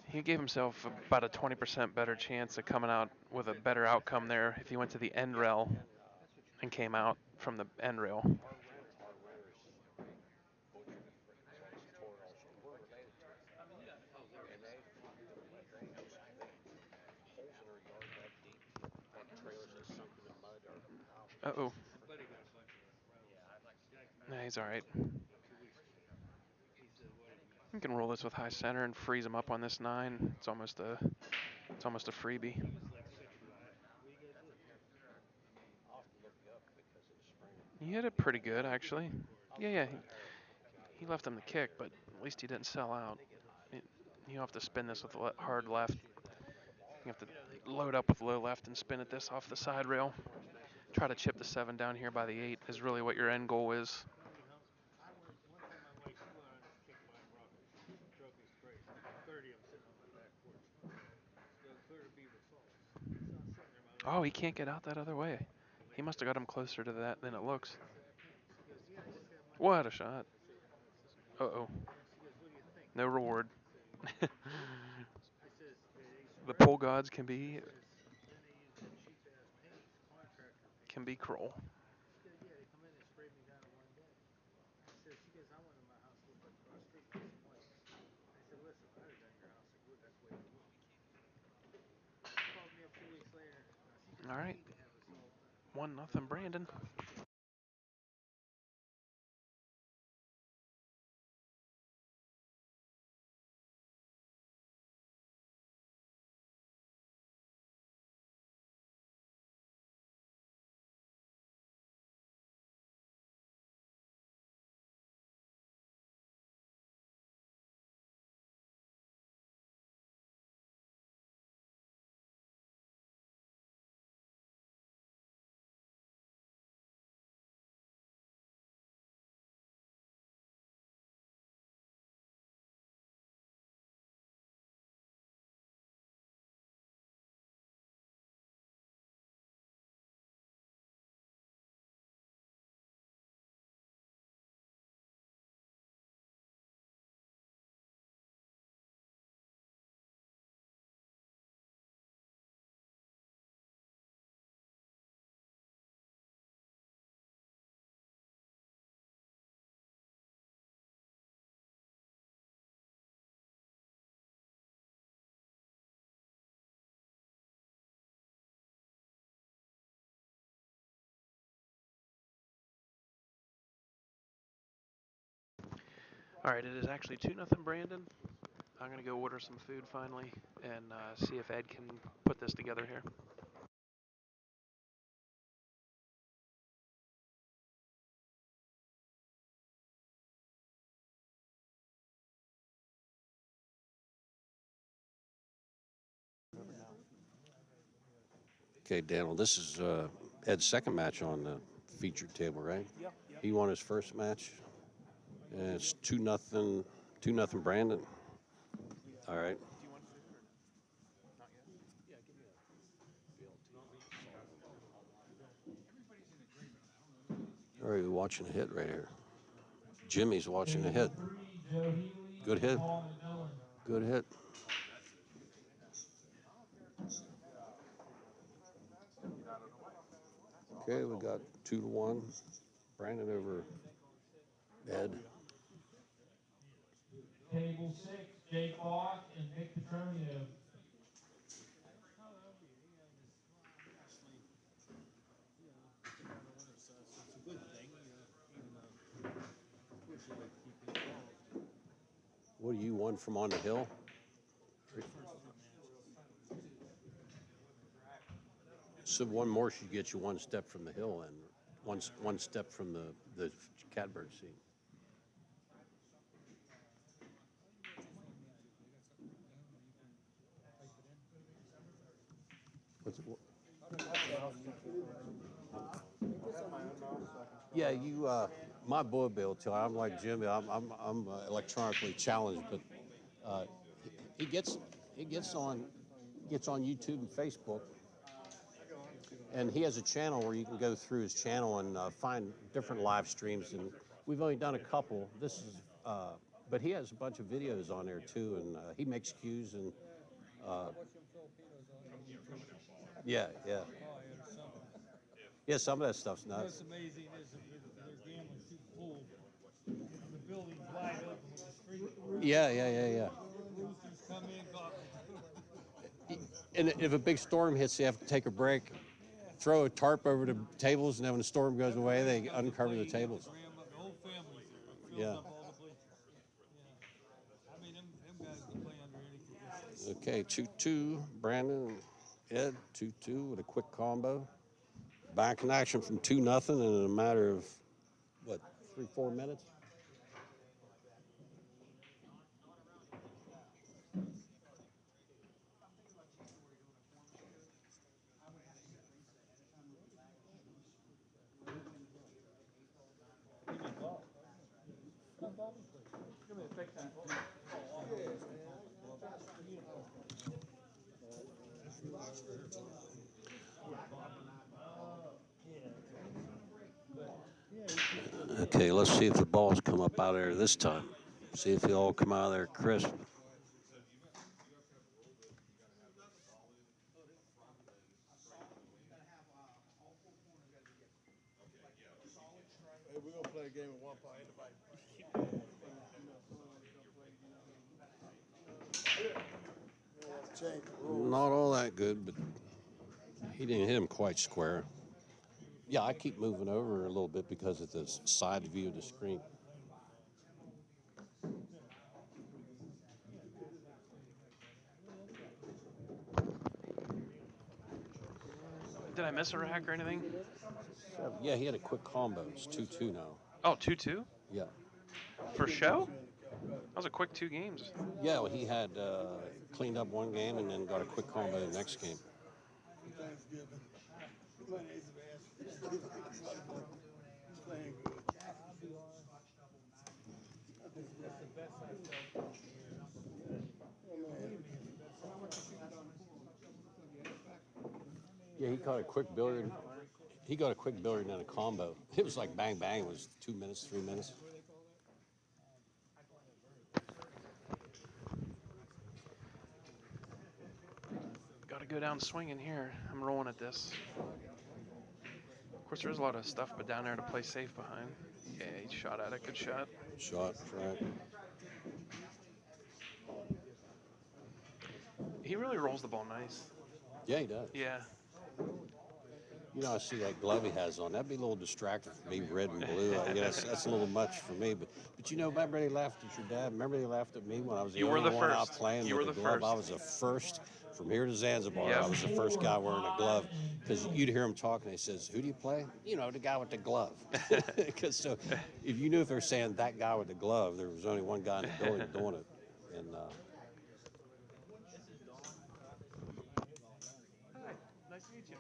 He gave himself about a 20% better chance of coming out with a better outcome there if he went to the end rail and came out from the end rail. Uh-oh. Nah, he's all right. You can roll this with high center and freeze him up on this 9. It's almost a freebie. He hit it pretty good, actually. Yeah. He left him the kick, but at least he didn't sell out. You have to spin this with hard left. You have to load up with low left and spin at this off the side rail. Try to chip the 7 down here by the 8 is really what your end goal is. Oh, he can't get out that other way. He must have got him closer to that than it looks. What a shot. Uh-oh. No reward. The pole gods can be cruel. All right. 1-0 Brandon. All right, it is actually 2-0 Brandon. I'm going to go order some food finally and see if Ed can put this together here. Okay, Daniel, this is Ed's second match on the featured table, right? Yep. He won his first match. And it's 2-0, 2-0 Brandon. All right. Do you want food or not yet? Yeah, give me that. All right, we're watching a hit right here. Jimmy's watching a hit. Good hit. Good hit. Okay, we got 2-1. Brandon over Ed. Table 6, Jake Foss and Nick Petronio. What do you won from on the hill? So one more should get you one step from the hill and one step from the catbird seat. Yeah, you. My boy Bill, too. I'm like Jimmy. I'm electronically challenged, but he gets on YouTube and Facebook, and he has a channel where you can go through his channel and find different live streams. And we've only done a couple. This is, but he has a bunch of videos on there too, and he makes cues and. Yeah, yeah. Yeah, some of that stuff's nuts. What's amazing is they're gambling through the pool. The building's wide open with the street. Yeah. Roosters come in, go. And if a big storm hits, you have to take a break, throw a tarp over the tables, and then when the storm goes away, they uncover the tables. The whole family's there. It fills Yeah. up all the place. Yeah. I mean, them guys can play under any conditions. Okay, 2-2, Brandon and Ed, 2-2 with a quick combo. Back in action from 2-0 in a matter of, what, 3-4 minutes? Okay, let's see if the balls come up out of there this time. See if they all come out of there crisp. Hey, we're gonna play a game of one point. Not all that good, but He didn't hit him quite square. Yeah, I keep moving over a little bit because of the side view of the screen. Did I miss a rack or anything? Yeah, he had a quick combo. It's 2-2 now. Oh, 2-2 Yeah. for show. That was a quick 2 games. Yeah, well, he had cleaned up one game and then got a quick combo the next game. Yeah, he caught a quick billiard. He got a quick billiard and then a combo. It was like bang bang. It was 2 minutes, 3 minutes. Got to go down swinging here. I'm rolling at this. Of course, there's a lot of stuff, but down there to play safe behind. Yeah, he shot at it. Good shot. Shot, track. He really rolls the ball nice. Yeah, he does. Yeah. You know, I see that glove he has on. That'd be a little distracting for me, red and blue. That's a little much for me. But you know, remember they laughed at your dad? Remember they laughed at me when I was the You were only the one out first. playing You with were the the glove? first. I was the first from here to Zanzibar. Yep. I was the first guy wearing a glove. Because you'd hear him talking. He says, "Who do you play?" You know, the guy with the glove. Because so, if you knew if they're saying that guy with the glove, there was only one guy in the building doing it. And Hi. Nice to meet you.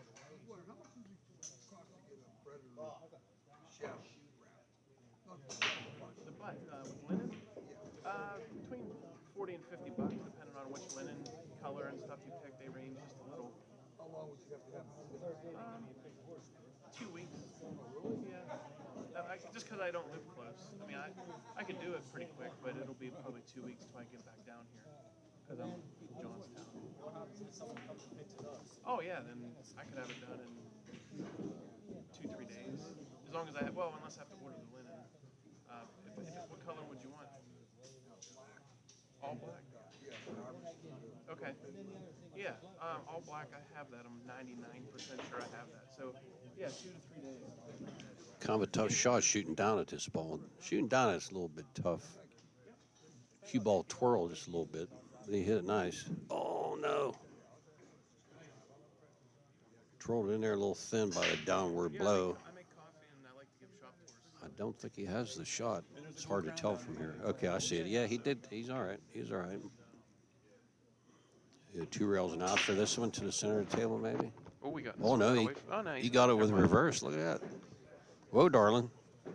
The butt with linen? Between 40 and 50 bucks, depending on which linen, color, and stuff you pick. They range just a little. How long would you have to have? 2 weeks. Yeah. Just because I don't live close. I mean, I could do it pretty quick, but it'll be probably 2 weeks till I get back down here. Because I'm in Johnstown. Oh, yeah, then I could have it done in 2-3 days. As long as unless I have to order the linen. What color would you want? All black? Okay. Yeah, all black, I have that. I'm 99% sure I have that. So, yeah, 2 to 3 days. kind of a tough shot shooting down at this ball. Shooting down it's a little bit tough. Cue ball twirled just a little bit. But he hit it nice. Oh, no. Twirled in there a little thin by the downward blow. I make coffee and I like to give shot pours. I don't think he has the shot. It's hard to tell from here. Okay, I see it. Yeah, he did. He's all right. He's all right. 2 rails and out for this one to the center of the table, maybe. Oh, we got this Oh, one no, got he, away from- oh, no, he he's got it never with mind. reverse. Look at that. Whoa, darling. Do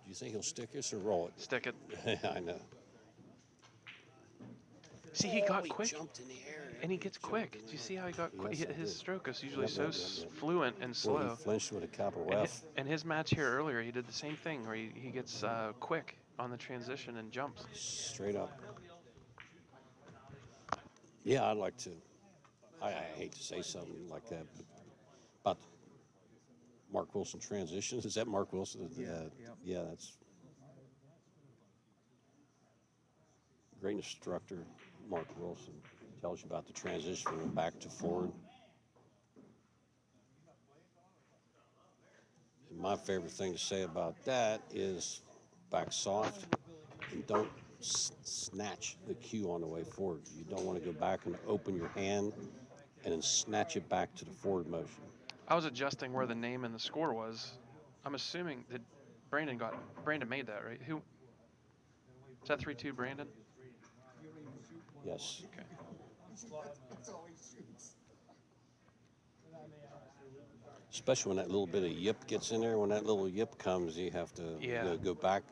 you think he'll stick this or roll it? Stick it. I know. See, he got quick. Jumped in the air. And he gets quick. Do you see how he got quick? Yes, I His did. stroke is usually Yep, so yep. fluent and Well, slow. he flinched with a capital And F. his match here earlier, he did the same thing where he gets quick on the transition and jumps. Straight up. Yeah, I'd like to. I hate to say something like that, but about Mark Wilson transitions. Is that Mark Wilson? Yeah, that's great instructor, Mark Wilson. Tells you about the transition from back to forward. And my favorite thing to say about that is back soft and don't snatch the cue on the way forward. You don't want to go back and open your hand and then snatch it back to the forward motion. I was adjusting where the name and the score was. I'm assuming that Brandon made that, right? Who? Is that 3-2 Brandon? Yes. Okay. Especially when that little bit of yip gets in there. When that little yip comes, you have to go back.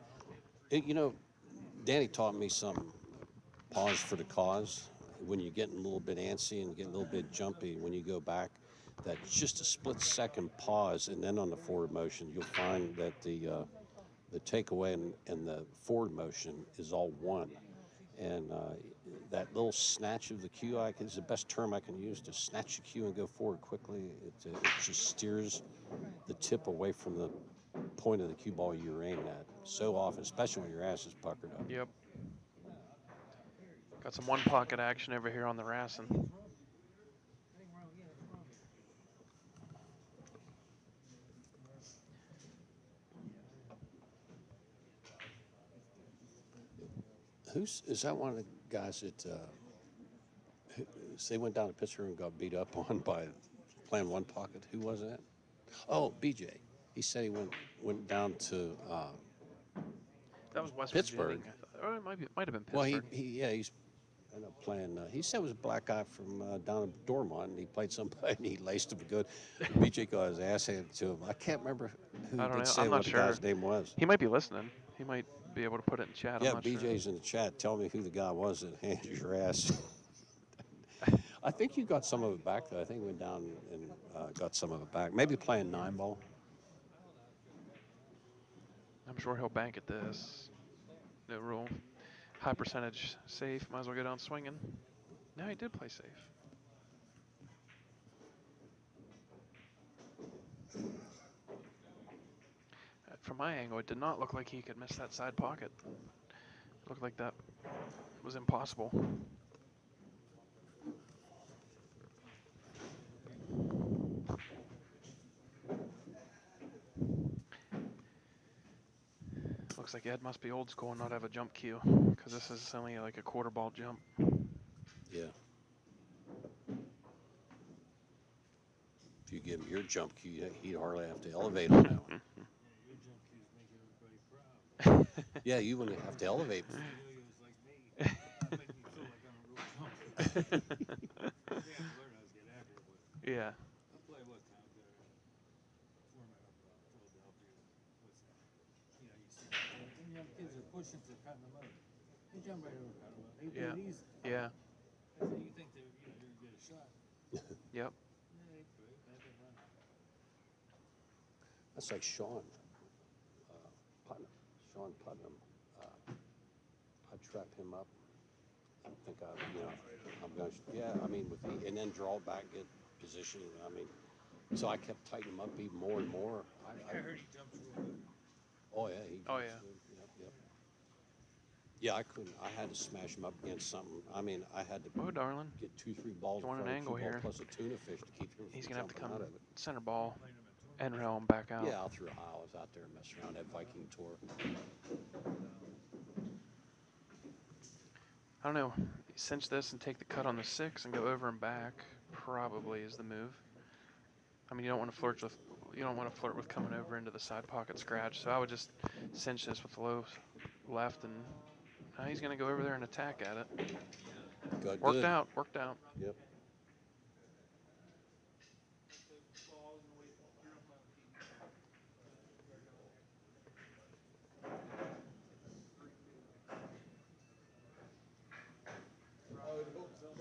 Danny taught me something. Pause for the cause. When you're getting a little bit antsy and getting a little bit jumpy, when you go back, that's just a split-second pause, and then on the forward motion, you'll find that the takeaway and the forward motion is all one. And that little snatch of the cue is the best term I can use, to snatch the cue and go forward quickly. It just steers the tip away from the point of the cue ball you're aiming at so often, especially when your ass is puckered up. Yep. Got some one pocket action over here on the Rassin. Anything wrong? Yeah, what's wrong with Is that one of the guys that they went down to Pittsburgh and got beat up on by playing one pocket? Who was that? Oh, BJ. He said he went down to That was West Pittsburgh. Virginia, I thought. Or it might have been well, Pittsburgh. he's ended up playing. He said it was a black guy from down in Dormont, and he played somebody and he laced him good. BJ got his ass handed to him. I can't remember who I don't did know. say I'm what not the sure. guy's name was. He might be listening. He might be able to put it in chat. Yeah, I'm not sure. BJ's in the chat. Tell me who the guy was that handed your ass. I think you got some of it back, though. I think we went down and got some of it back. Maybe playing 9-ball. I'm sure he'll bank at this. No rule. High percentage safe. Might as well go down swinging. No, he did play safe. From my angle, it did not look like he could miss that side pocket. It looked like that was impossible. Looks like Ed must be old school and not have a jump cue, because this is only like a quarter ball jump. Yeah. If you give him your jump cue, he'd hardly have to elevate on that one. your jump cues make everybody proud? Yeah, you wouldn't have to elevate. Yo-yos like me. Make me feel like I'm a real jumper. They have to learn how to get accurate with it. Yeah. I'll play what time there. Format up Philadelphia. What's that? You know, you see them young kids are pushing for cutting them out. They jump right over cutting them out. They do Yeah. it easy. Yeah. I say, you think they're gonna get a shot? Yep. Yeah, they could. They've run. That's like Sean Putnam. Sean Putnam. I'd trap him up. I think I'm going to, yeah, I mean, and then draw back, get position. I mean, so I kept tightening him up even more and more. I heard he jumps real good. Oh, yeah. Oh, yeah. Yep. Yeah, I couldn't. I had to smash him up against something. I mean, I had to Oh, darling. get 2-3 balls You want in an front of angle the cue ball here. plus a tuna fish to keep him He's from going to have to jumping come out of it. center ball, end rail, and back out. Yeah, I'll throw I was out there messing around that Viking tour. I don't know. Cinch this and take the cut on the 6 and go over and back probably is the move. I mean, you don't want to flirt with coming over into the side pocket scratch. So I would just cinch this with the low left, and now he's going to go over there and attack at it. Worked out. Yep.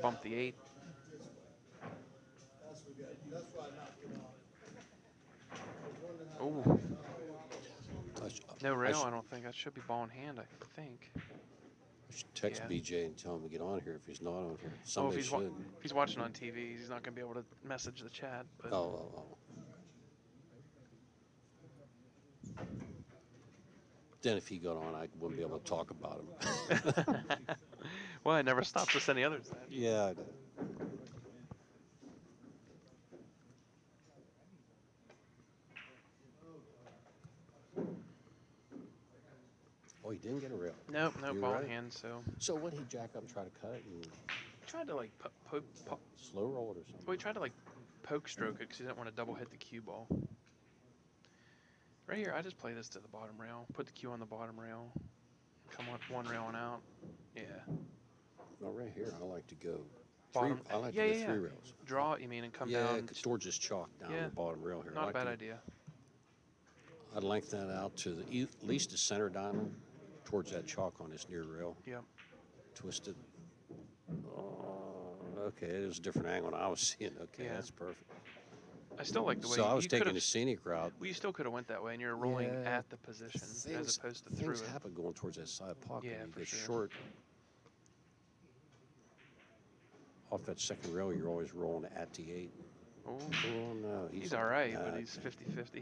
Bump the 8. Oh, no rail. I don't think that should be ball in hand. I think. I should text Yeah. BJ and tell him to get on here if he's not on here. Oh, Somebody if should. he's watching on TV, he's not going to be able to message the chat. But Oh. Then if he got on, I wouldn't be able to talk about him. well, it never stops us any others. Then. Yeah, I know. Oh, he didn't get a rail. Nope, no You're ball right. in hand. So what, he jack up and try to cut it and He tried to like slow roll it or something? well, he tried to like poke stroke it because he didn't want to double hit the cue ball. Right here, I just play this to the bottom rail. Put the cue on the bottom rail. Come on, one rail and out. Yeah. No, right here, I like to go Bottom. I like yeah, to go yeah, 3 yeah. rails. Draw it, you mean, and come Yeah, down. towards this chalk down Yeah. the bottom rail here. Not a Like bad to- idea. I'd lengthen that out to at least the center diamond, towards that chalk on this near rail. Yep. Twist it. Oh, okay, it was a different angle than I was seeing. Okay, Yeah. that's perfect. I still like the way So I was you taking could've- the scenic route. Well, you still could have went that way, and you're rolling Yeah, at the position as opposed to through Things it. happen going towards that side pocket. Yeah, When you for get sure. short off that second rail, you're always rolling at the 8. Oh, Oh no, he's all right, nah, but he's 50-50.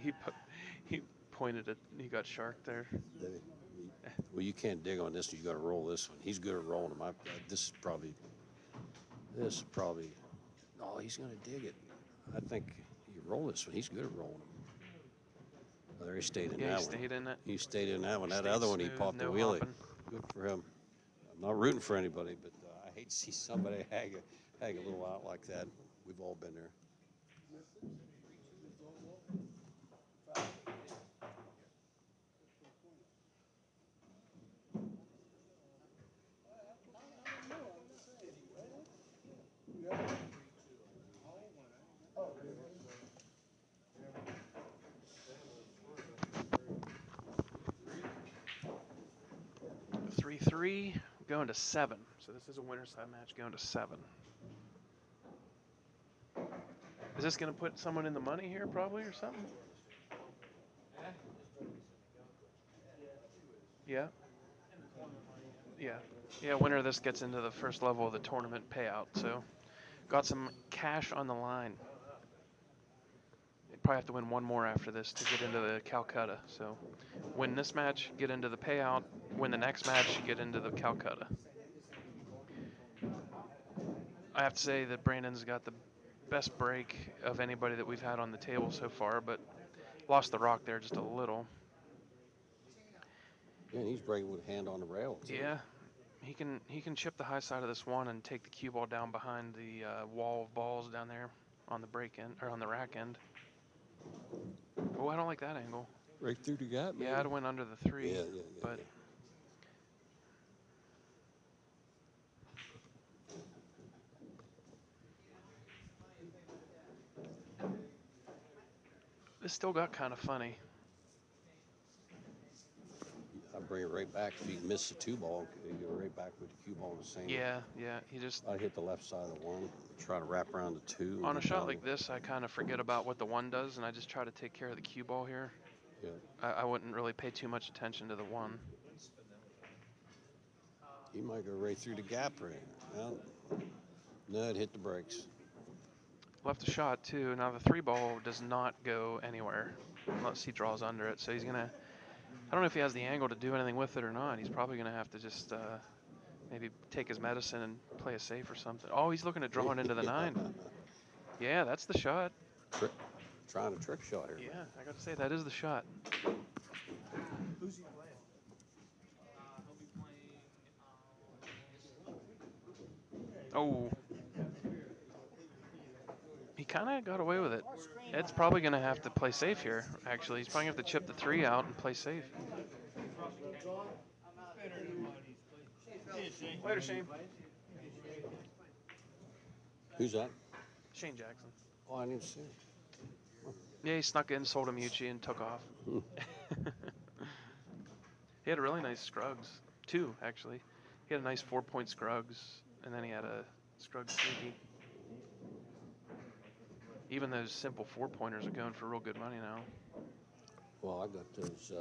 He pointed at. He got sharked there. Well, you can't dig on this. You got to roll this one. He's good at rolling them. This is probably. Oh, he's going to dig it. I think you roll this one. He's good at rolling them. Oh, there he stayed in Yeah, that he one. stayed in it. He stayed in that one. That Stayed other one, he smooth, popped the no wheelie. hopping. Good for him. I'm not rooting for anybody, but I hate to see somebody hang a little out like that. We've all been there. The 3-3 going to 7. So this is a winner side match going to 7. Is this going to put someone in the money here, probably, or something? Yeah. Yeah. Yeah, winner of this gets into the first level of the tournament payout. So got some cash on the line. They'd probably have to win one more after this to get into the Calcutta. So win this match, get into the payout. Win the next match, get into the Calcutta. I have to say that Brandon's got the best break of anybody that we've had on the table so far, but lost the rock there just a little. Yeah, and he's breaking with a hand on the rail, too. Yeah, he can chip the high side of this one and take the cue ball down behind the wall of balls down there on the break end or on the rack end. Oh, I don't like that angle. Right through the gap, man. Yeah, I'd went under the 3. Yeah, but yeah. this still got kind of funny. I bring it right back. If you miss the 2 ball, you go right back with the cue ball in the same. Yeah, he just I hit the left side of the 1, try to wrap around the 2. on a shot like this, I kind of forget about what the 1 does, and I just try to take care of the cue ball here. Yeah. I wouldn't really pay too much attention to the 1. He might go right through the gap right now. No, it hit the brakes. Left a shot too. Now the 3 ball does not go anywhere unless he draws under it. So he's gonna. I don't know if he has the angle to do anything with it or not. He's probably gonna have to just maybe take his medicine and play it safe or something. Oh, he's looking to draw it into the 9. Yeah, that's the shot. Trying a trick shot here. Yeah, I got to say that is the shot. Who's he playing? Oh. He kind of got away with it. Ed's probably going to have to play safe here, actually. He's probably going to have to chip the 3 out and play safe. Later, Shane. Who's that? Shane Jackson. Oh, I didn't see it. Yeah, he snuck in, sold a Mucci, and took off. He had a really nice Scruggs. 2, actually. He had a nice 4-point Scruggs, and then he had a Scruggs sneaky. Even those simple 4-pointers are going for real good money now. Well, I got those.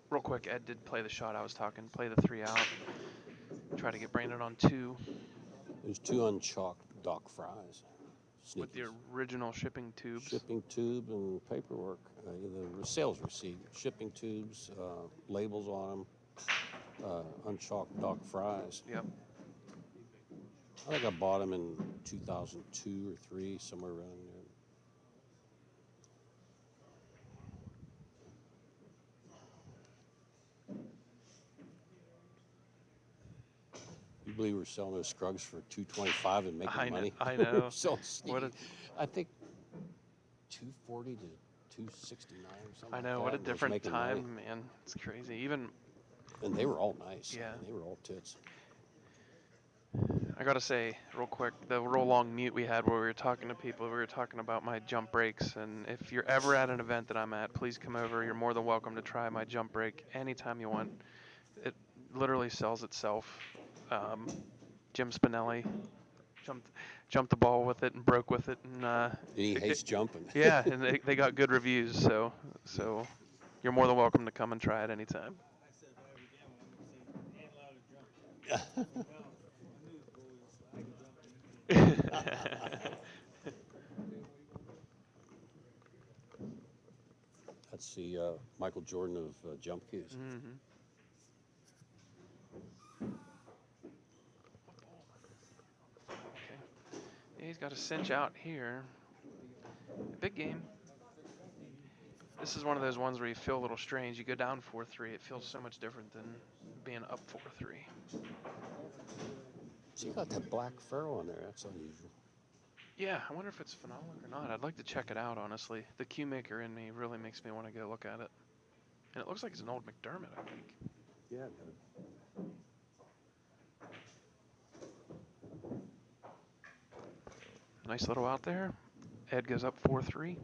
Real quick, Ed did play the shot I was talking. Play the 3 out. Try to get Brandon on 2. There's 2 unchalked dock fries. With the original shipping tubes. Shipping tube and paperwork. The sales receipt, shipping tubes, labels on them, unchalked dock fries. Yep. I think I bought them in 2002 or 3, somewhere around there. You believe we're selling those Scruggs for $2.25 and making money? I know. So What a, I think $2.40 to $2.69 or something. I know. like What a that was different making time, money. man. It's crazy. Even. And they were all nice. Yeah. They were all tits. I gotta say, real quick, the real long mute we had where we were talking to people, we were talking about my jump breaks, and if you're ever at an event that I'm at, please come over. You're more than welcome to try my jump break anytime you want. It literally sells itself. Jim Spinelli jumped the ball with it and broke with it, and He hates jumping. yeah, and they got good reviews, so you're more than welcome to come and try it anytime. That's the Michael Jordan of jump cues. Mm-hmm. Okay. Yeah, he's got a cinch out here. Big game. This is one of those ones where you feel a little strange. You go down 4-3. It feels so much different than being up 4-3. So you got that black fur on there. That's unusual. Yeah, I wonder if it's phenolic or not. I'd like to check it out, honestly. The cue maker in me really makes me want to go look at it. And it looks like it's an old McDermott, I think. Yeah. Nice little out there. Ed goes up 4-3.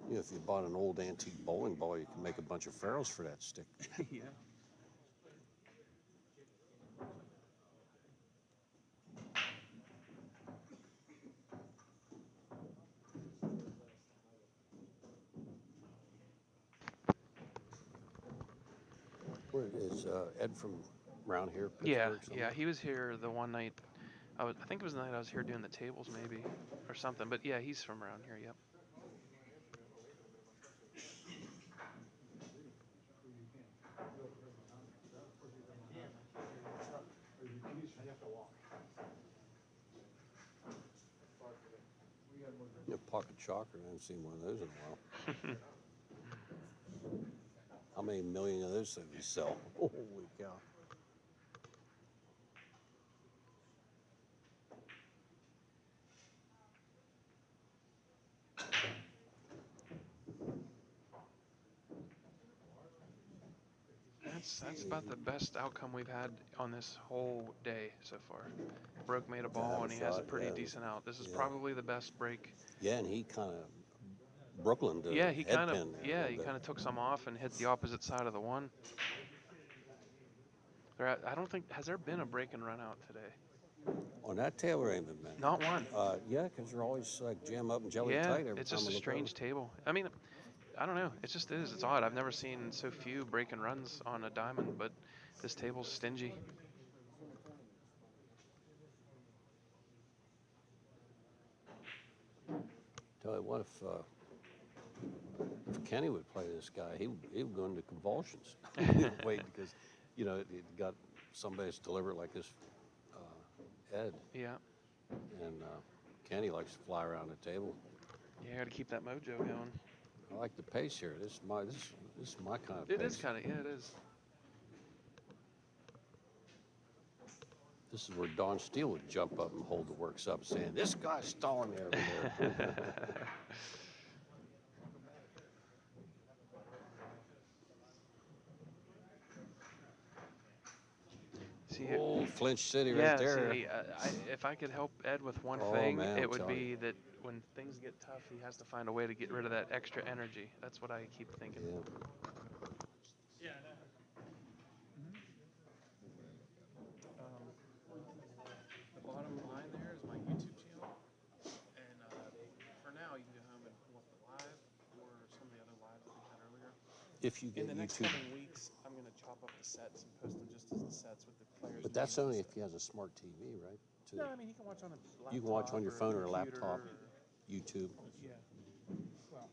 You know, if you bought an old antique bowling ball, you can make a bunch of ferrules for that stick. Yeah. Where is Ed from around here? Yeah, Pittsburgh, yeah. He was here the one night. I think it was the night I was here doing the tables, maybe, or something. But yeah, he's from around here. Yep. Yeah, pocket chalker. I haven't seen one of those in a while. How many million of those did we sell? Holy cow. That's about the best outcome we've had on this whole day so far. Broke made a ball, and he has a pretty decent out. This is probably the best break. Yeah, and he kind of Brooklyn. Yeah, he kind of took some off and hit the opposite side of the one. I don't think has there been a break and run out today. On that table, there ain't been many. Not one. Yeah, because they're always like jam up and jelly Yeah, tight every it's time just I a look strange over. table. I mean, I don't know. It just is. It's odd. I've never seen so few break and runs on a diamond, but this table's stingy. Tell you what, if Kenny would play this guy, he would go into convulsions. Wait, because you know he got somebody that's deliberate like this, Ed, Yeah. and Kenny likes to fly around the table. Yeah, got to keep that mojo going. I like the pace here. This is my kind of pace. It is kind of, yeah, it is. This is where Don Steele would jump up and hold the works up, saying, "This guy's stalling me over there." See, Old Flinch City yeah, right there. see, if I could help Ed with one Oh, thing, man, it I'm would telling be that when things get tough, he has to find a way to get rid of that extra energy. That's what I keep thinking. Yeah. The bottom line there is my YouTube channel, and for now you can go home and pull up the live or some of the other lives that we had earlier. If you get In the next YouTube, coming weeks, I'm going to chop up the sets and post them just as the sets with the players. but that's only if he has a smart TV, right? To- No, I mean he can watch on a laptop. You can watch on your phone or a computer laptop. or- YouTube. Yeah. Well,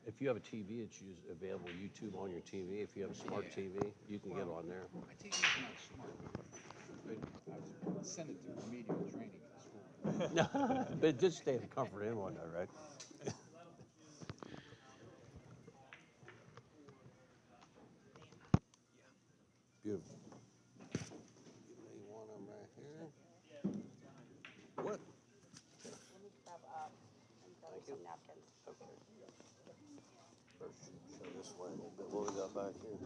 If you have a TV, it's available YouTube on your TV. If you have a smart TV, you can get on there. my TV is not smart, but I was sent it through remedial training at school. But it did stay in the comfort in one, though, right? Beautiful. You want them right here. What? Let me grab up and grab some napkins. Okay. First, show this way a little bit. What we got back here?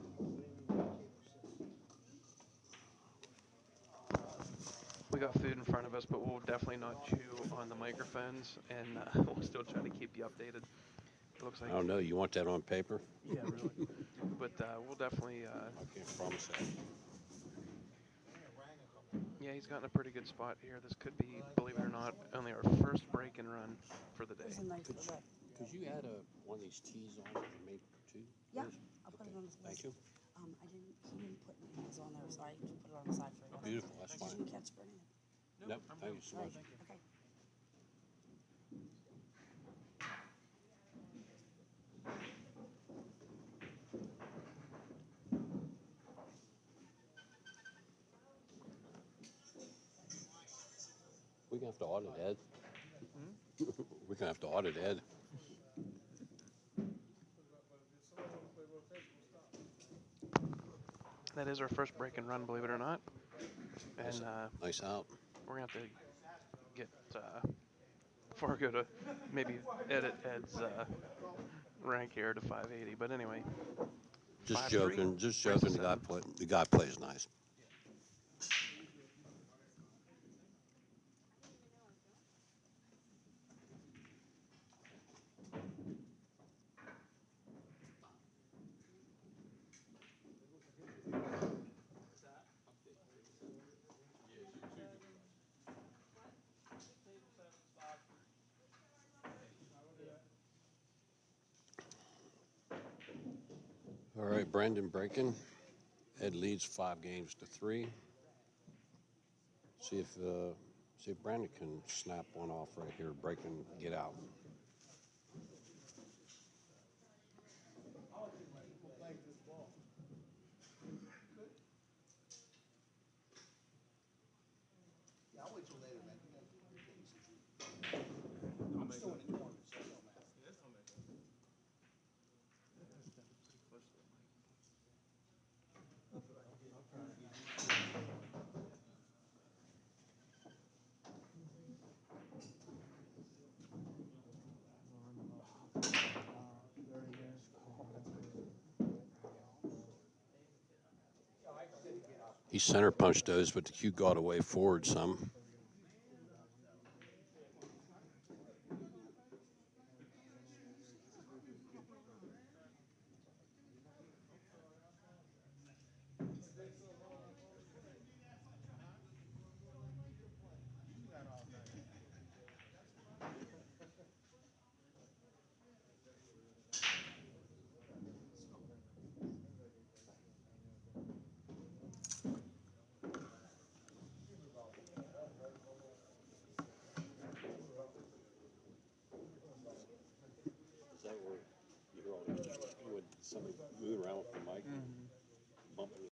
We got food in front of us, but we'll definitely not chew on the microphones, and we'll still try to keep you updated. It looks like. I don't know. You want that on paper? Yeah, really. But we'll definitely. I can't promise that. Yeah, he's gotten a pretty good spot here. This could be, believe it or not, only our first break and run for the day. There's a nice Could little you, could you add one of these teas on it, maybe two? Yeah, please? I'll put Okay, it on this Thank list. you. He didn't put anything on there, so I just put it on the side for you. Beautiful. That's Did fine. you catch Bernard? Nope. Thank you so much. Okay. We're gonna have to audit Ed. We're gonna have to audit Ed. That is our first break and run, believe it or not. Nice, And nice out. we're going to have to get Fargo to maybe edit Ed's rank here to 580. But anyway, Just 5-3, joking. Just race to joking. seven. The guy plays nice. All right, Brandon breaking. Ed leads 5-3. See if Brandon can snap one off right here, break and get out. Yeah, I'll wait till later, man. I'm still in the tournament, so it don't matter. He center punched those, but the cue got away forward some. Is that where you're on with somebody moving around with the mic and bumping?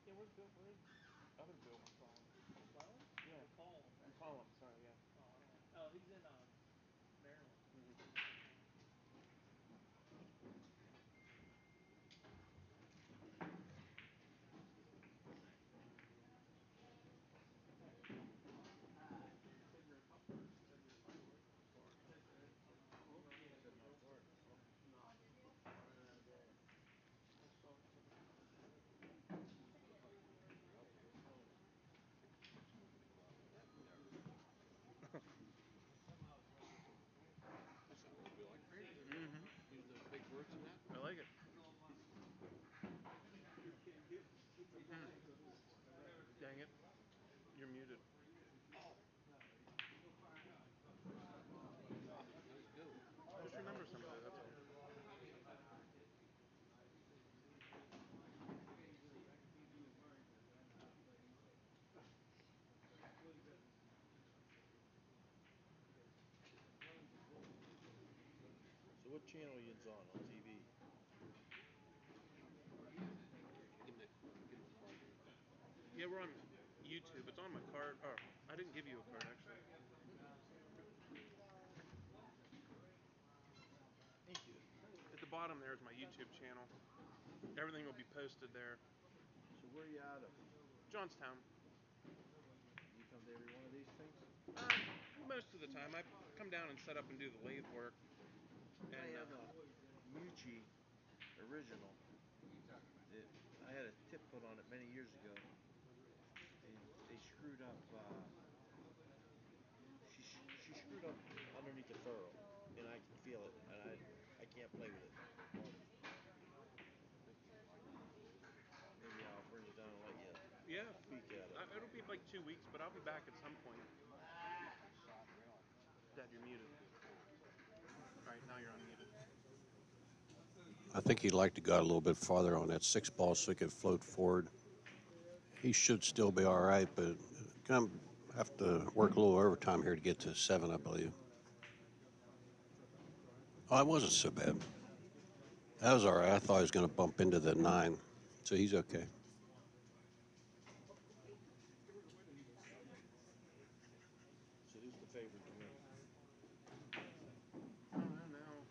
Yeah, where's Bill? Where's other Bill McCollum? McClellan? Yeah. McCollum. McCollum, sorry, yeah. Oh, he's in Maryland. I like it. Dang it. You're muted. Just remember somebody, that's all. So what channel are you on TV? Yeah, we're on YouTube. It's on my card. Oh, I didn't give you a card, actually. Thank you. At the bottom there is my YouTube channel. Everything will be posted there. So where are you out of? Johnstown. You come to every one of these things? Most of the time. I come down and set up and do the lathe work. I And have a Mucci original. I had a tip put on it many years ago. They screwed up. She screwed up underneath the ferrule, and I can feel it, and I can't play with it. Maybe I'll bring it down and let you peek at it. It'll be like 2 weeks, but I'll be back at some point. Dad, you're muted. All right, now you're unmuted. I think he'd like to go out a little bit farther on that 6 ball so he could float forward. He should still be all right, but gonna have to work a little overtime here to get to 7, I believe. Oh, it wasn't so bad. That was all right. I thought he was going to bump into the 9, so he's okay. So who's the favorite to win? I don't know.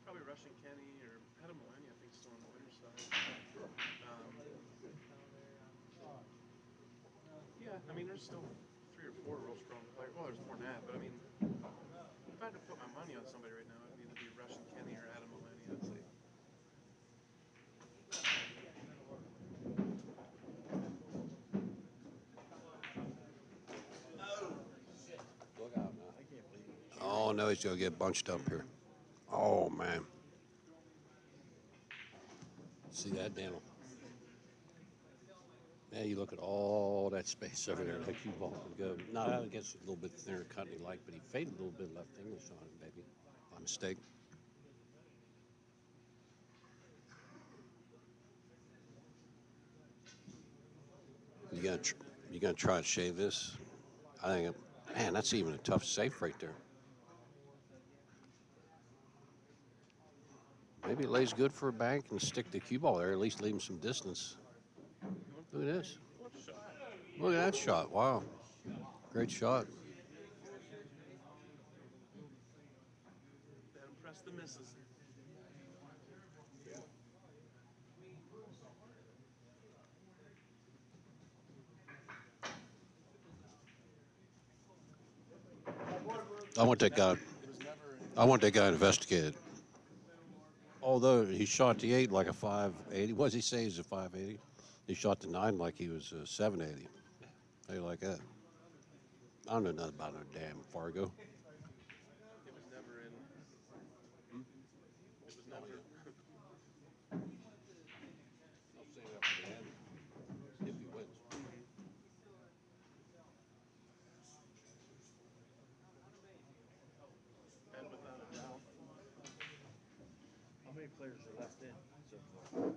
Probably Russian Kenny or Adam Maloney, I think, still on the winner's side. Yeah, I mean, there's still 3 or 4 real strong players. Well, there's more than that, but I mean, if I had to put my money on somebody right now, it'd either be Russian Kenny or Adam Maloney, I'd say. Look out now. I can't believe it. Oh, no, he's going to get bunched up here. Oh, man. See that, Daniel? Yeah, you look at all that space over there. That cue ball can go. No, I guess a little bit thinner cut than he liked, but he faded a little bit left English on it, maybe. By mistake. You gonna try to shave this? I think, man, that's even a tough safe right there. Maybe it lays good for a bank and stick the cue ball there. At least leave him some distance. Look at this. Look at that shot. Wow. Great shot. That impressed the misses. I want that guy. I want that guy investigated. Although he shot the 8 like a 580. What does he say? He's a 580. He shot the 9 like he was a 780. How do you like that? I don't know nothing about no damn Fargo. It was never in. It was never. I'll say that for the end if he wins. And without a doubt. How many players are left in so far?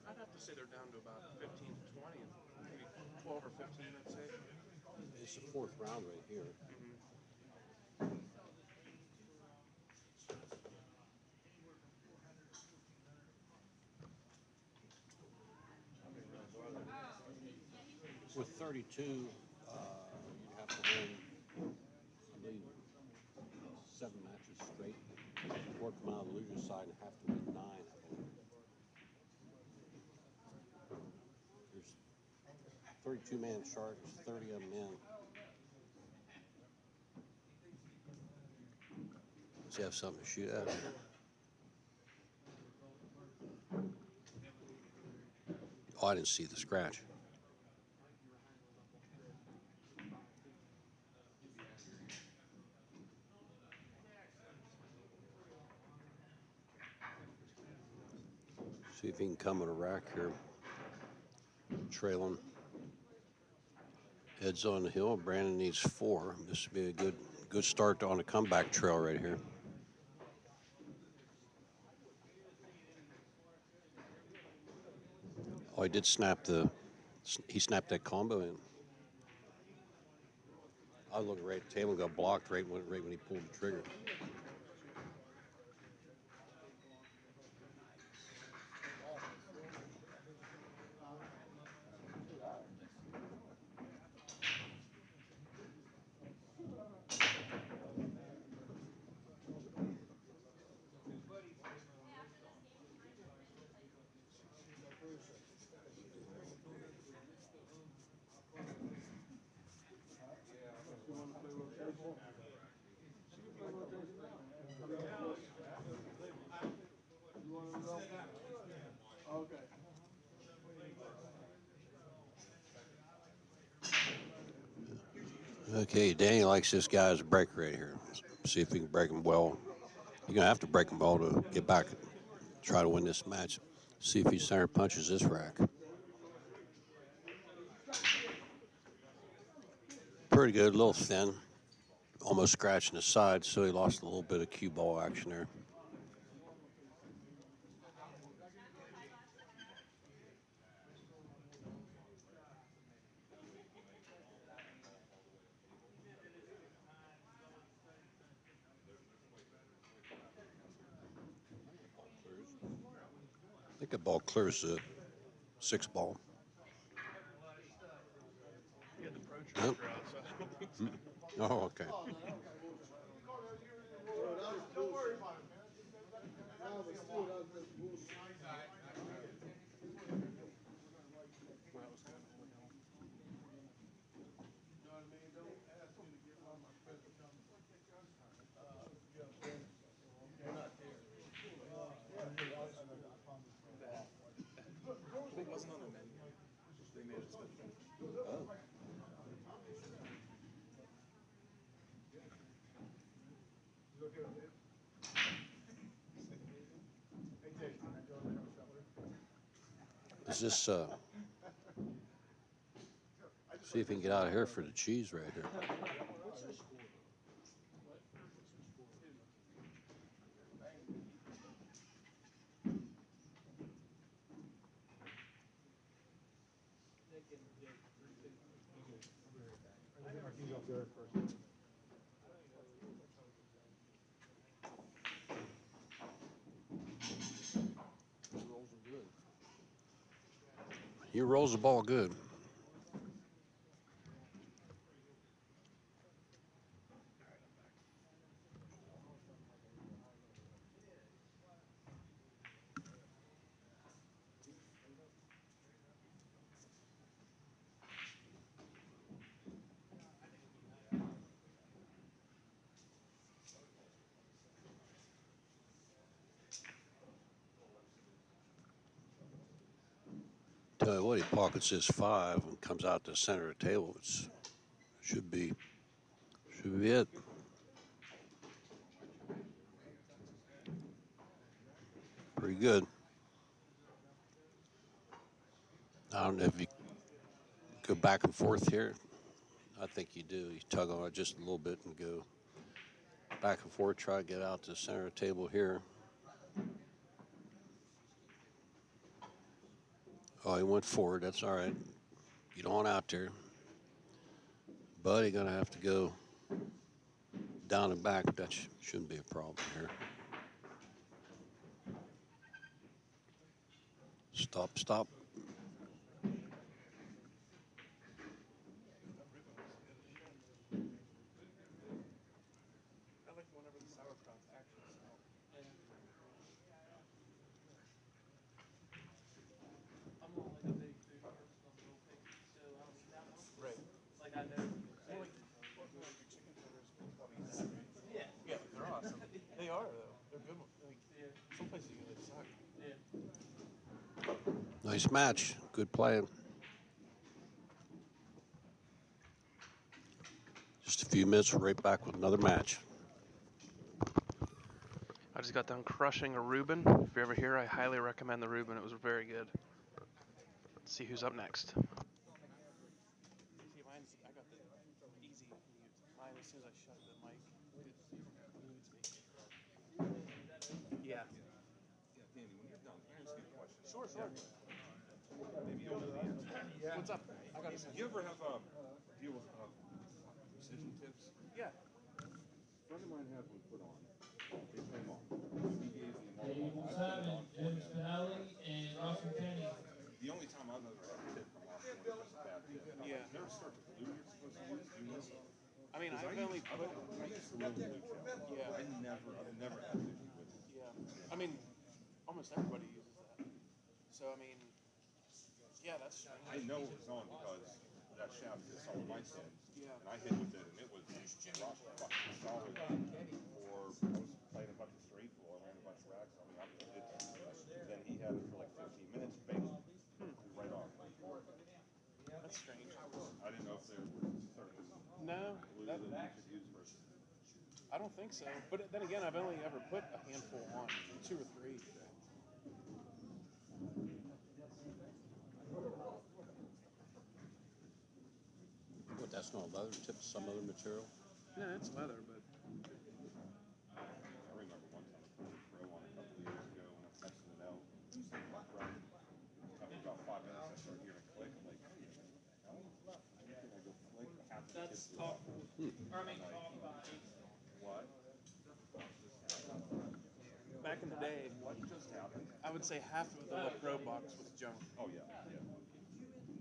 I'd have to say they're down to about 15 to 20, maybe 12 or 15, I'd say. It's the 4th round right here. With 32, you'd have to win, I believe, 7 matches straight. Work them out on the loser's side and have to win 9, I believe. There's 32-man chart. There's 30 of them in. Does he have something to shoot at? Oh, I didn't see the scratch. See if he can come in a rack here. Trailing. Heads on the hill. Brandon needs 4. This would be a good start on a comeback trail right here. Oh, he did snap he snapped that combo in. I was looking right at the table and got blocked right when he pulled the trigger. Okay, Danny likes this guy's breaker right here. See if he can break him well. You're going to have to break him well to get back, try to win this match. See if he center punches this rack. Pretty good, a little thin. almost scratching his side, so he lost a little bit of cue ball action there. I think the ball clears the 6 ball. He had the pro tractor out, so I don't think so. Oh, okay. Don't worry about it, man. It wasn't on the menu. They made it special. Oh. Is this, see if he can get out of here for the cheese right here. He rolls the ball good. Tell you what, he pockets his 5 and comes out to the center of the table. Should be it. Pretty good. I don't know if you go back and forth here. I think you do. You tug on it just a little bit and go back and forth, try to get out to the center of the table here. Oh, he went forward. That's all right. Get on out there. But he's going to have to go down and back. That shouldn't be a problem here. Stop, stop. I like whenever the sauerkraut's actually smell. I'm not like a big food person. I'm real picky, so I don't eat that much. Right. Like I know. Well, like your chicken tenders, probably that, right? Yeah. Yeah, they're awesome. They are though. They're good. Like some places you get suck. Yeah. Nice match. Good play. Just a few minutes, we're right back with another match. I just got done crushing a Reuben. If you're ever here, I highly recommend the Reuben. It was very good. Let's see who's up next. See, mine's, I got the easy mute. Mine, as soon as I shut the mic, it mutes me. Yeah. Yeah, Danny, when you're done, can I ask you a question? Sure, sure. Maybe over the end. Yeah. What's up? I got You ever have deal with precision tips? Yeah. A friend of mine had one put on. They came on. He gave me multiple. I put it on for him. and Russell Kenny. The only time I've ever had a tip come off one was a bad tip. Yeah. Never start the glue you're supposed to use. Do you know? I mean, I've only put. I used to love glue chip. Yeah. I've never had an issue with it. Yeah. I mean, almost everybody uses that. So, I mean, yeah, that's strange. I know it was on because that shaft hit some of my pins. Yeah. And I hit with it, and it was rock fucking solid. Or I was playing a bunch of straight floor, ran a bunch of racks on the opposite. Then he had it for like 15 minutes, bang, right off. That's strange. I didn't know if there were certain No, glue that you could use versus. I don't think so. But then again, I've only ever put a handful on, 2 or 3. What, that's not leather tip, some other material? Yeah, it's leather, but I remember one time I put a pro on a couple of years ago when I was testing it out. After about 5 minutes, I started hearing a click. I'm like, hey, what the hell? I go click, half the That's kids talk. off. Or I mean, talk about it. What? Back in the day, What just happened? I would say half of the pro box was junk. Oh, yeah, yeah.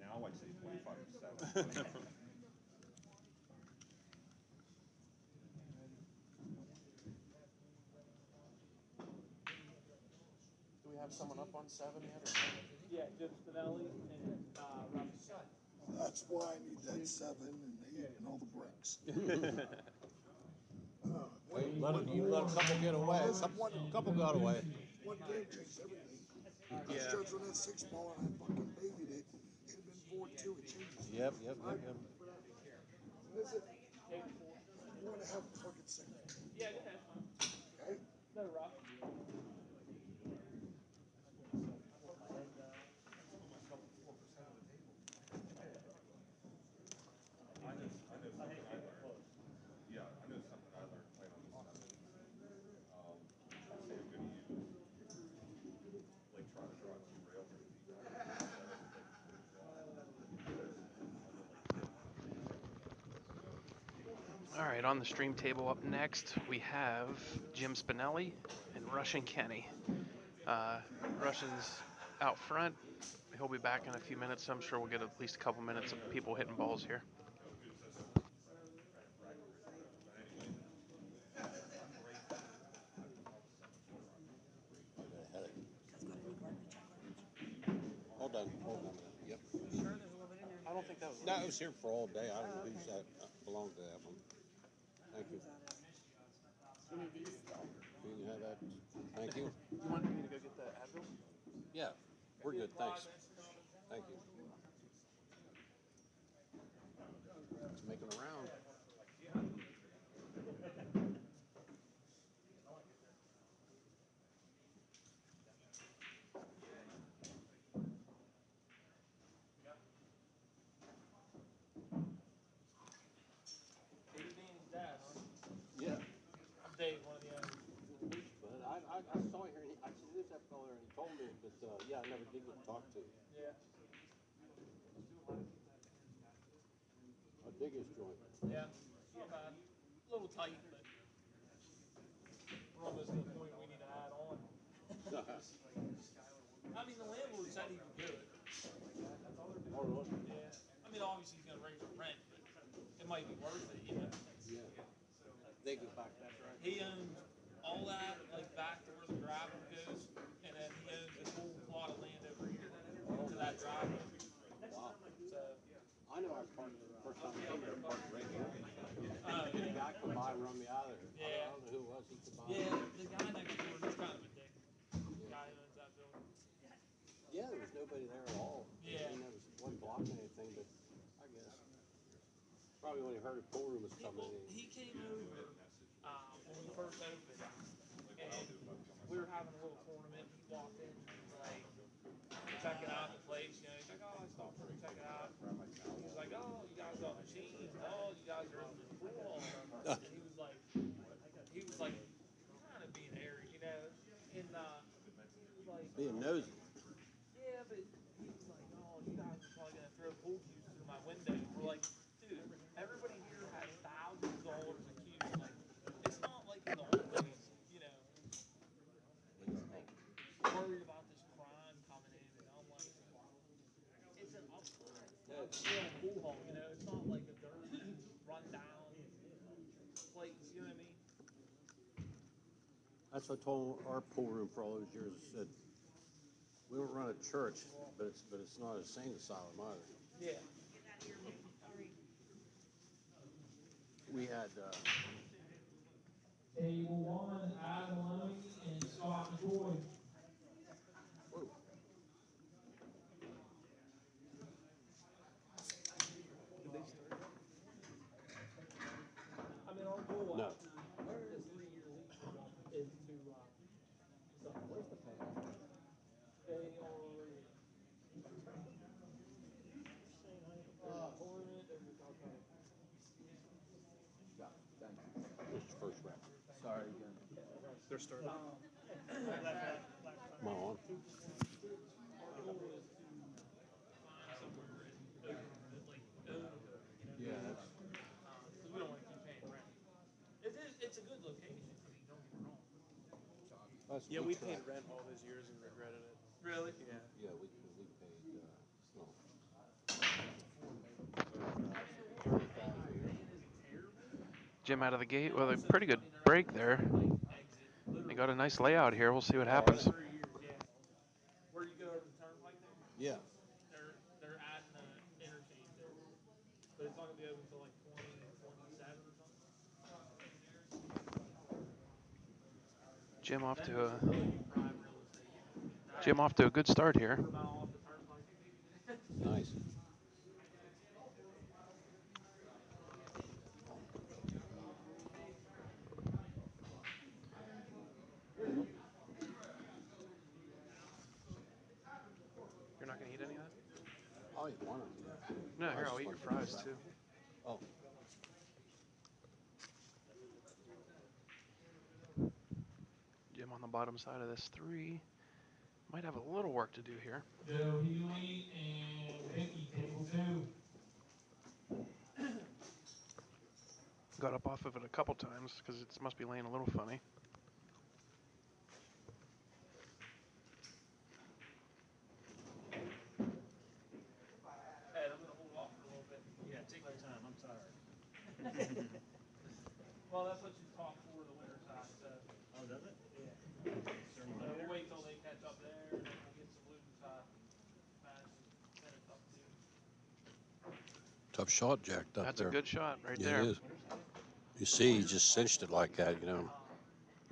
Now I'd say 25%. Do we have someone up on 7 yet? Or? Yeah, Jim Spinelli and Rob. That's why I need that 7 and 8 and all the bricks. You let a couple get away. A couple got away. One game changed everything. Those judges on that 6 ball and I fucking babied it. It'd been 4-2. It changes. Yep. What is it? 4.5 fucking seconds. Yeah, go ahead. Okay? No rough. Yeah, I know something I learned playing on this stuff. I say I'm going to use, like, try to draw 2 rails or all right. On the stream table up next, we have Jim Spinelli and Russian Kenny. Russian's out front. He'll be back in a few minutes, so I'm sure we'll get at least a couple minutes of people hitting balls here. Hold on. Yep. I don't think that was. No, it was here for all day. I don't know who's that belonged to that one. Thank you. You can have that. Thank you. You want me to go get the Advil? Yeah, we're good. Thanks. Thank you. It's making a round. Katie Danny's dad, huh? Yeah. I'm Dave, one of the owners. But I saw here, and I said, "Who's that fella?" And he told me, but yeah, I never did get to talk to him. Yeah. How big is joint? Yeah. Not bad. A little tight, but we're almost to the point we need to add on. I mean, the landlord said he would do it. Yeah. I mean, obviously he's gonna raise the rent, but it might be worth it, you know. Yeah. They go back that right. He owns all that, like back to where the gravel goes, and then he owns this whole plot of land over here to that driveway. Wow. So, I know I parked the first time I came here, I parked right here. The guy come by and run me out of there. Yeah. I don't know who it was. He come by. yeah, the guy next door is kind of a dick. The guy who owns that building. Yeah, there was nobody there at all. Yeah. I mean, there wasn't blocking anything, but I guess. Probably when he heard a pool room was coming in. He came over when we first opened, and we were having a little tournament. He walked in, like, checking out the place. You know, he's like, "Oh, I stopped for to check it out." He was like, "Oh, you guys got machines. Oh, you guys are in the pool." And he was like, kind of being airy, you know. And he was like, Being nosy. "Yeah, but," he was like, "Oh, you guys are probably gonna throw pool cues through my window." We're like, "Dude, everybody here has thousands of dollars of cues. Like, it's not like in the old days, you know, worried about this crime coming in." And I'm like, it's an upscale pool hall, you know. It's not like a dirty, run down place. You know what I mean? That's what I told our pool room for all those years. I said, we don't run a church, but it's not a insane asylum either. Yeah. We had Table 1, Adam Maloney and Scott McCoy. whoa. I mean, our goal No. is 3 years each is to where's the payoff? They are tournament and we talk about They're starting. Come on. Yeah, that's, Because we don't want to keep paying rent. It's a good location. I mean, don't get me wrong. that's Yeah, we tried. paid rent all those years and regretted it. Really? Yeah. Yeah, we paid. No. Jim out of the gate with a pretty good break there. They got a nice layout here. We'll see what happens. Where you go over the turnpike there? Yeah. They're adding an interchange there. But it's not gonna be open until like 2027 or something. Jim off to a good start here. Nice. You're not gonna eat any of that? I'll eat one of them. No, here, I'll eat your fries too. Oh. Jim on the bottom side of this 3. Might have a little work to do here. Joe Healy and Vicky, table 2. Got up off of it a couple times because it must be laying a little funny. Ed, I'm gonna hold off for a little bit. Yeah, take your time. I'm tired. Well, that's what you talk for the winter time, so. Oh, does it? Yeah. So we'll wait till they catch up there, and then we'll get some Luton time. Finish up too. Tough shot, jacked up That's there. a good shot right Yeah, there. it is. You see, he just cinched it like that, you know.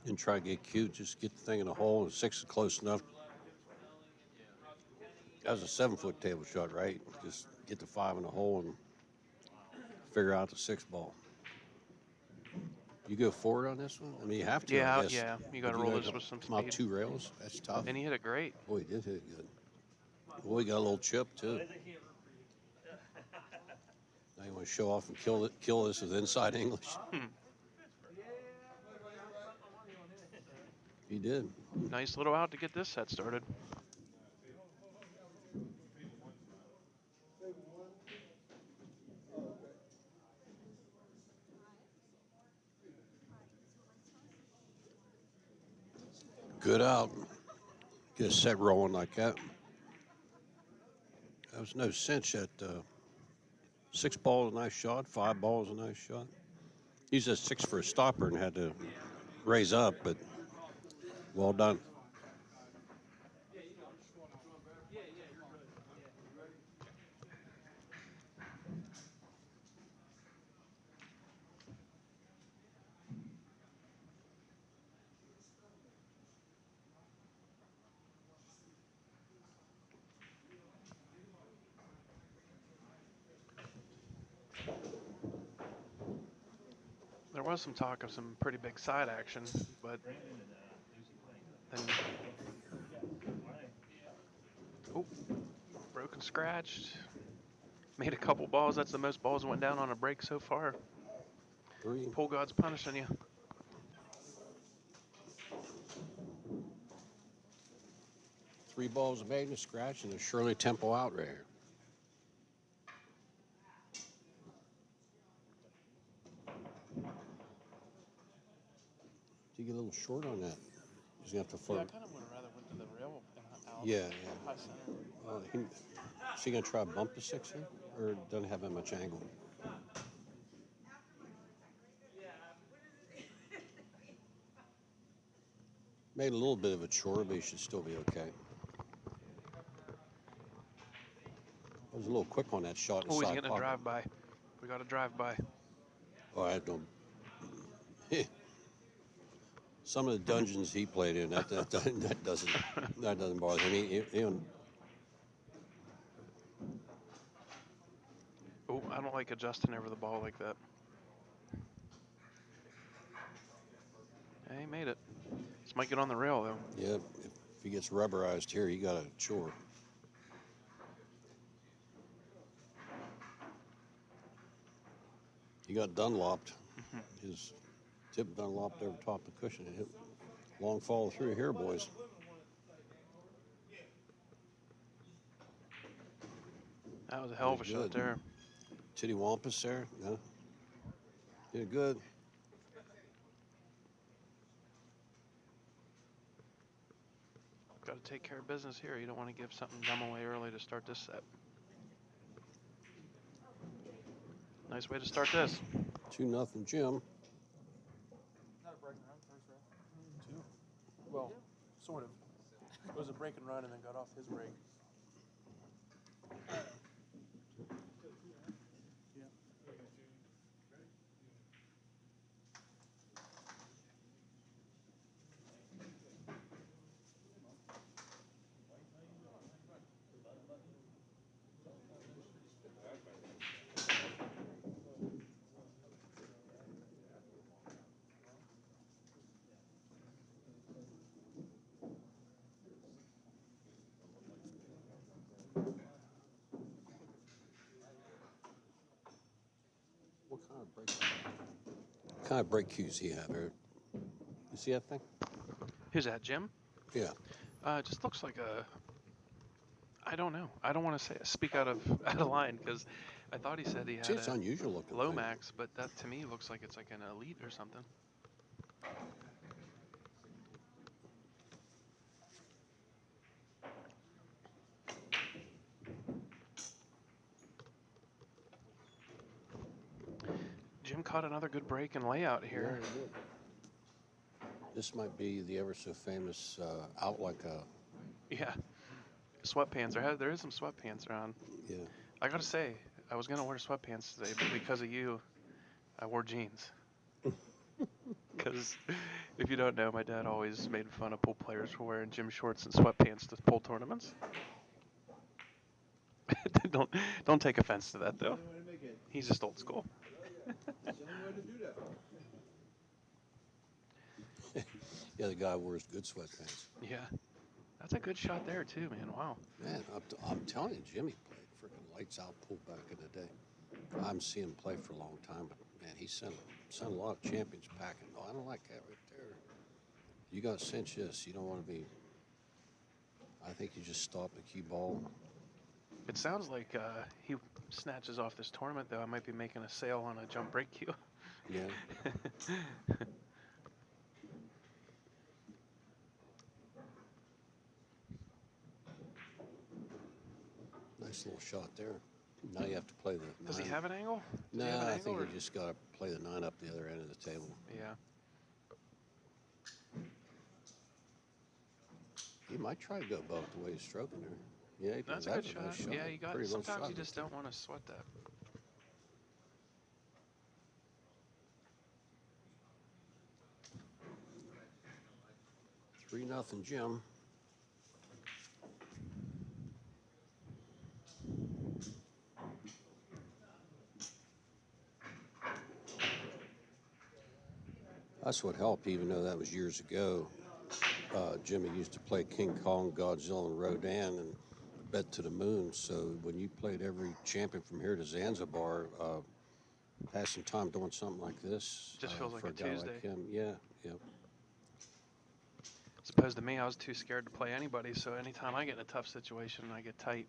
Didn't try to get cute, just get the thing in the hole, and 6 is close enough. That was a 7-foot table shot, right? Just get the 5 in the hole and figure out the 6 ball. You go forward on this one? I mean, you have to, Yeah, I guess. yeah. You got to But roll gotta this with some come out speed. 2 rails. That's tough. And he hit it great. Boy, he did hit it good. Boy, he got a little chip, too. Now you want to show off and kill this with inside English? He did. Nice little out to get this set started. Good out. Get a set rolling like that. That was no cinch at 6 balls, a nice shot. 5 balls, a nice shot. He used a 6 for a stopper and had to raise up, but well done. There was some talk of some pretty big side action, but then broken, scratched. Made a couple balls. That's the most balls went down on a break so far. 3. Pool God's punishing you. Three balls made and a scratch and a Shirley Temple out right here. You get a little short on that. He's gonna have to Yeah, I flirt. kind of would have rather went to the rail and out. Yeah, High center. Is he gonna try to bump the 6 in, or doesn't have that much angle? Made a little bit of a chore, but he should still be okay. I was a little quick on that shot. Oh, he's inside getting a pocket. drive by. We got a drive by. Oh, I don't. Some of the dungeons he played in, that doesn't bother him. Oh, I don't like adjusting over the ball like that. Yeah, he made it. This might get on the rail, though. Yeah, if he gets rubberized here, he got a chore. He got Dunlopped. His tip Dunlopped over top the cushion. It hit Long follow through here, boys. That was a hell of a Did shot good. there. Titty Wampus there. No. Did good. Got to take care of business here. You don't want to give something dumb away early to start this set. Nice way to start this. 2-0 Jim. Not a break and run first round. Two. Well, sort of. It was a break and run and then got off his break. What kind of break cues he have here? You see that thing? Who's that, Jim? Yeah. It just looks like a. I don't know. I don't want to say speak out of line because I thought he said he had See, it's a unusual looking. Lomax, but that to me looks like it's like an Elite or something. Jim caught another good break and layout here. Yeah, this might be the ever so famous out like a. Yeah. Sweatpants. There is some sweatpants around. Yeah. I gotta say, I was gonna wear sweatpants today, but because of you, I wore jeans. Because if you don't know, my dad always made fun of pool players for wearing gym shorts and sweatpants to pool tournaments. don't take offense to that though. He's just old school. Yeah, the guy wears good sweatpants. Yeah, that's a good shot there too, man. Wow. Man, I'm telling you, Jimmy played freaking lights out pool back in the day. I haven't seen him play for a long time, but man, he sent a lot of champions packing. No, I don't like that right there. You got to cinch this. You don't want to be. I think you just stop the cue ball. It sounds like he snatches off this tournament though. I might be making a sale on a jump break cue. Yeah. Nice little shot there. Now you have to play the 9. Does he have an angle? No, I I think you just got to play the 9 up the other end of the table. Yeah. He might try to go above the way he's stroking there. Yeah, That's a good shot. Nice shot. Yeah, you got. Pretty low Sometimes shot you just right don't want to sweat that. there. 3-0 Jim. That's what helped, even though that was years ago. Jimmy used to play King Kong, Godzilla, and Rodan, and bet to the moon. So when you played every champion from here to Zanzibar, passing time doing something like this, Just feels like for a a guy Tuesday. like him, yeah. As opposed to me, I was too scared to play anybody. So anytime I get in a tough situation, I get tight.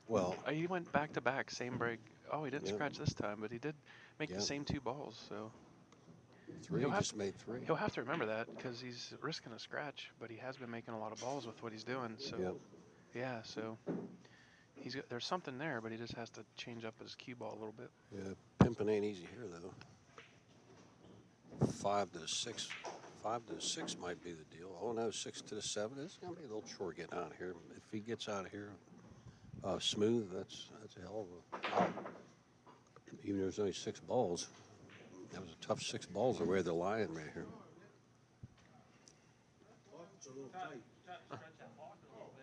Well, he went back to back, same break. Oh, he didn't Yep. scratch this time, but he did make Yep. the same 2 balls. So 3, He'll have just made 3. he'll have to remember that because he's risking a scratch, but he has been making a lot of balls with what he's doing. So Yep. yeah, so there's something there, but he just has to change up his cue ball a little bit. Yeah, pimping ain't easy here, though. 5 to 6. 5 to 6 might be the deal. Oh, no, 6 to 7. It's going to be a little chore getting out of here. If he gets out of here smooth, that's a hell of a out. Even though there's only 6 balls. That was a tough 6 balls the way they're lying right here.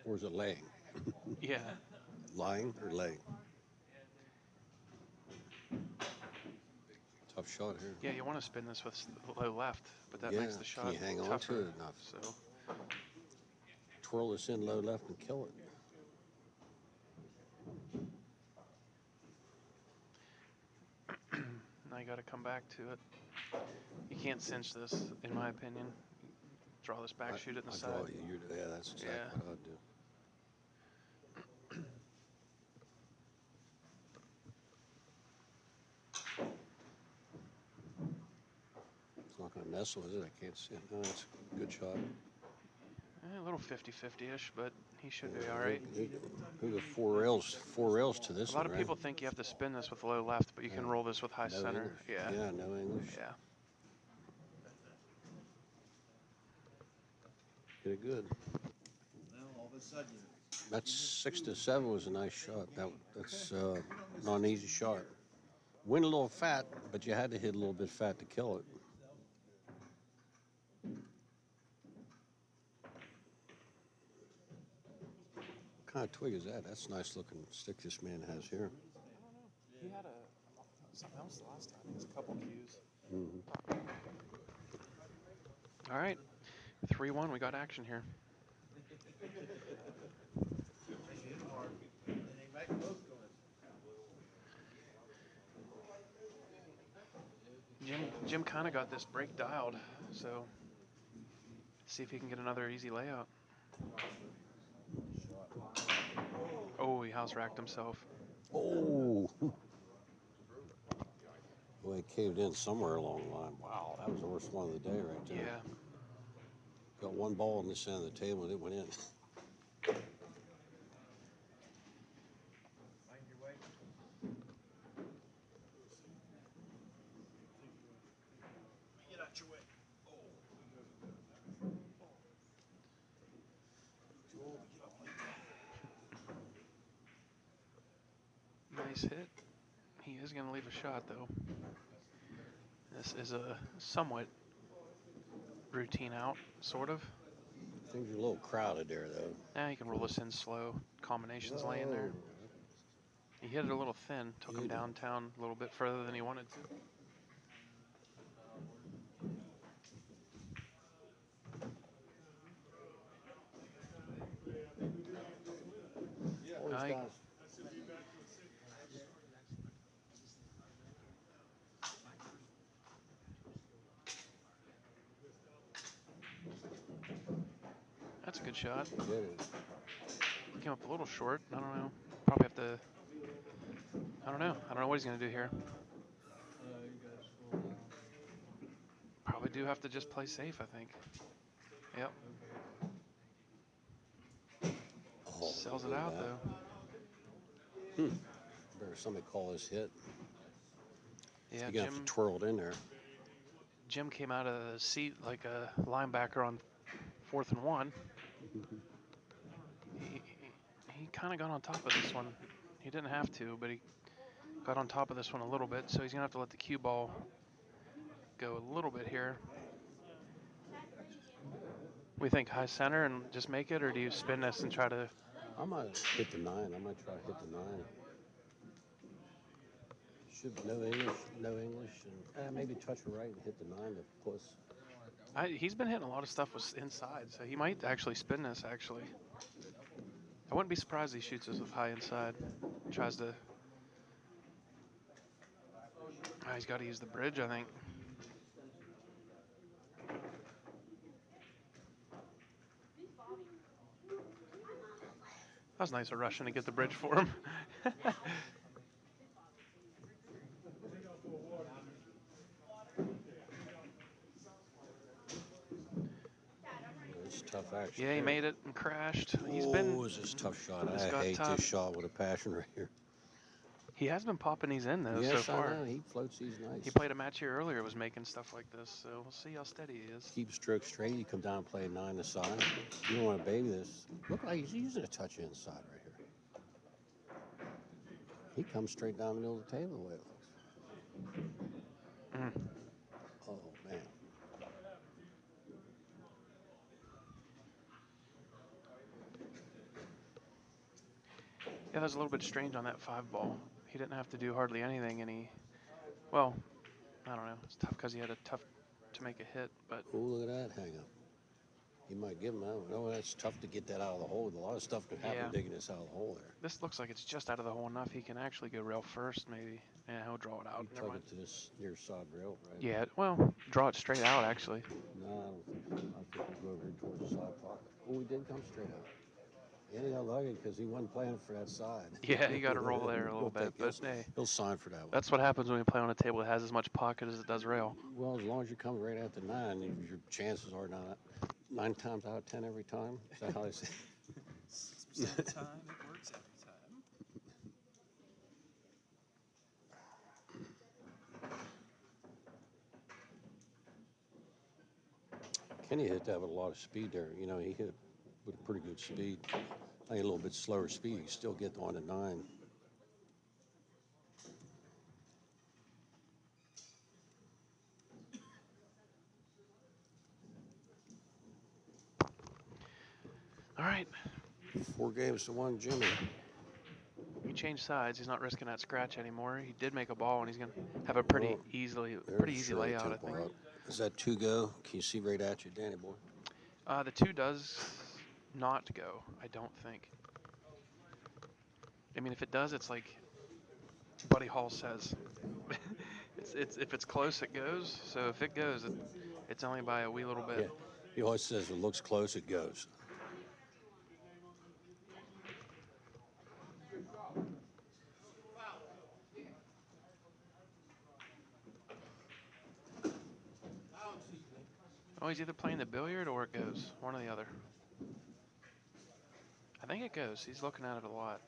Or is it laying? Yeah. Lying or laying? Tough shot here. Yeah, you want to spin this with low left, but that Yeah, makes the shot can you hang on tougher. to it enough? So Twirl this in low left and kill it. now you you got to come back to it. You can't cinch this, in my opinion. Draw this back, shoot it in the side. Yeah, that's exactly Yeah. what I'd do. It's not going to nestle, is it? I can't see it. No, that's a good shot. A little 50-50-ish, but he should be all right. Who got four rails to this A lot one, of right? people think you have to spin this with low left, but you can roll this with high No center. English. Yeah. Yeah, no English. Yeah. Get it good. Well, all of a sudden, That's 6-7 was a nice shot. That's not an easy shot. Went a little fat, but you had to hit a little bit fat to kill it. What kind of twig is that? That's a nice looking stick this man has here. He had something else the last time. He has a couple cues. Mm-hmm. All right. 3-1. We got action here. Jim kind of got this break dialed, so see if he can get another easy layout. Oh, he house racked himself. Oh. Well, he caved in somewhere along the line. Wow, that was the worst one of the day right there. Yeah. Got one ball on this end of the table and it went in. get out your way. Nice hit. He is going to leave a shot, though. This is a somewhat routine out, sort of. Things are a little crowded there, though. Now you can roll this in slow. Combinations laying there. He hit it a little thin. Took him downtown a little bit further than he wanted to. That's a good shot. Came up a little short. I don't know. Probably have to. I don't know. I don't know what he's going to do here. Probably do have to just play safe, I think. Yep. Oh, sells it out, though. Better somebody call this hit. Yeah, You're going to have to twirl it in there. Jim came out of the seat like a linebacker on 4th and 1. He kind of got on top of this one. He didn't have to, but he got on top of this one a little bit, so he's going to have to let the cue ball go a little bit here. We think high center and just make it, or do you spin this and try to... I might hit the 9. I might try to hit the 9. Should no English, and maybe touch it right and hit the 9 to puss. He's been hitting a lot of stuff with inside, so he might actually spin this, actually. I wouldn't be surprised he shoots this with high inside. Tries to... he's got to use the bridge, I think. That was nice of Russian to get the bridge for him. It's tough action. Yeah, he made it and crashed. He's been... this is a tough shot. I hate this shot with a passion right here. He has been popping these in, though, yes, so far. I know. He floats these nice. He played a match here earlier, was making stuff like this, so we'll see how steady he is. Keep stroke straight. You come down and play a 9 aside. You don't want to baby this. Look like he's using a touch inside right here. He comes straight down the middle of the table the way it looks. Oh, man. Yeah, that was a little bit strange on that 5 ball. He didn't have to do hardly anything, and he, well, I don't know. It's tough because he had a tough to make a hit, but... Oh, look at that hang up. He might give him that one. Oh, that's tough to get that out of the hole. A lot of stuff can happen digging this out of the hole there. This looks like it's just out of the hole enough. He can actually go rail first, maybe. Yeah, he'll draw it out. You Never tug mind. it to this near side rail, right? Yeah, well, draw it straight out, actually. No, I don't think so. I think we go over here towards the side pocket. Oh, we did come straight out. Yeah, he got lucky because he wasn't playing for that side. Yeah, you got to roll there a little bit, but hey, he'll sign for that one. that's what happens when you play on a table that has as much pocket as it does rail. Well, as long as you come right at the 9, your chances are 9 times out of 10 every time. Is that how they say? 6% of the time, it works every time. Kenny hit that with a lot of speed there. You know, he hit with a pretty good speed. I think a little bit slower speed, you still get on to 9. All right. 4 games to 1, Jimmy. He changed sides. He's not risking that scratch anymore. He did make a ball, and he's going to have a pretty easy layout, I think. Is that 2 go? Can you see right at you, Danny boy? The 2 does not go, I don't think. I mean, if it does, it's like Buddy Hall says. If it's close, it goes. So if it goes, it's only by a wee little bit. Yeah. He always says if it looks close, it goes. Oh, he's either playing the billiard or it goes. One or the other. I think it goes. He's looking at it a lot.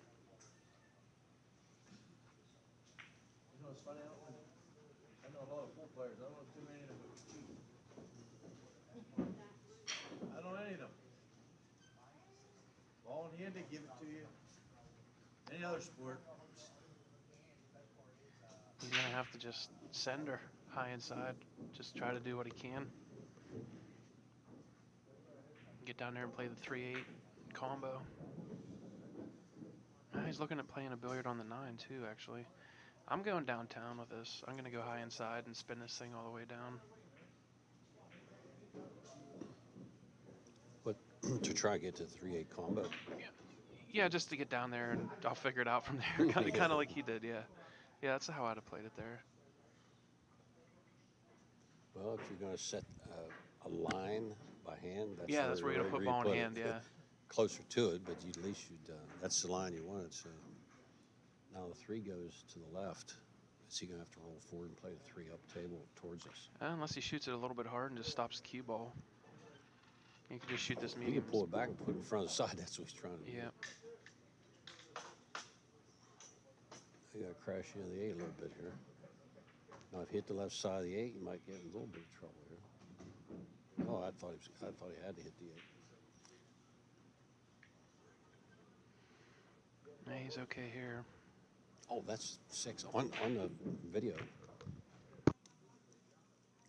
You know, it's funny, I know a lot of pool players, I don't know too many of them who cheat. I don't know any of them. Ball in hand, they give it to you. Any other sport. He's going to have to just send her high inside. Just try to do what he can. Get down there and play the 3-8 combo. He's looking at playing a billiard on the 9 too, actually. I'm going downtown with this. I'm going to go high inside and spin this thing all the way down. But to try to get to the 3-8 combo. Yeah, just to get down there and I'll figure it out from there. kind of like he did, yeah. Yeah, that's how I'd have played it there. Well, if you're going to set a line by hand, that's where you're going to put ball in hand, yeah. Closer to it, but at least that's the line you wanted. So now the 3 goes to the left. Is he going to have to roll forward and play the 3 up table towards us? Unless he shoots it a little bit hard and just stops the cue ball. You can just shoot this medium. He can pull it back and put it in front of the side. That's what he's trying to do. Yeah. You got to crash into the 8 a little bit here. Now, if you hit the left side of the 8, you might get in a little bit of trouble here. Oh, I thought he had to hit the 8. Yeah, he's okay here. Oh, that's 6 on the video.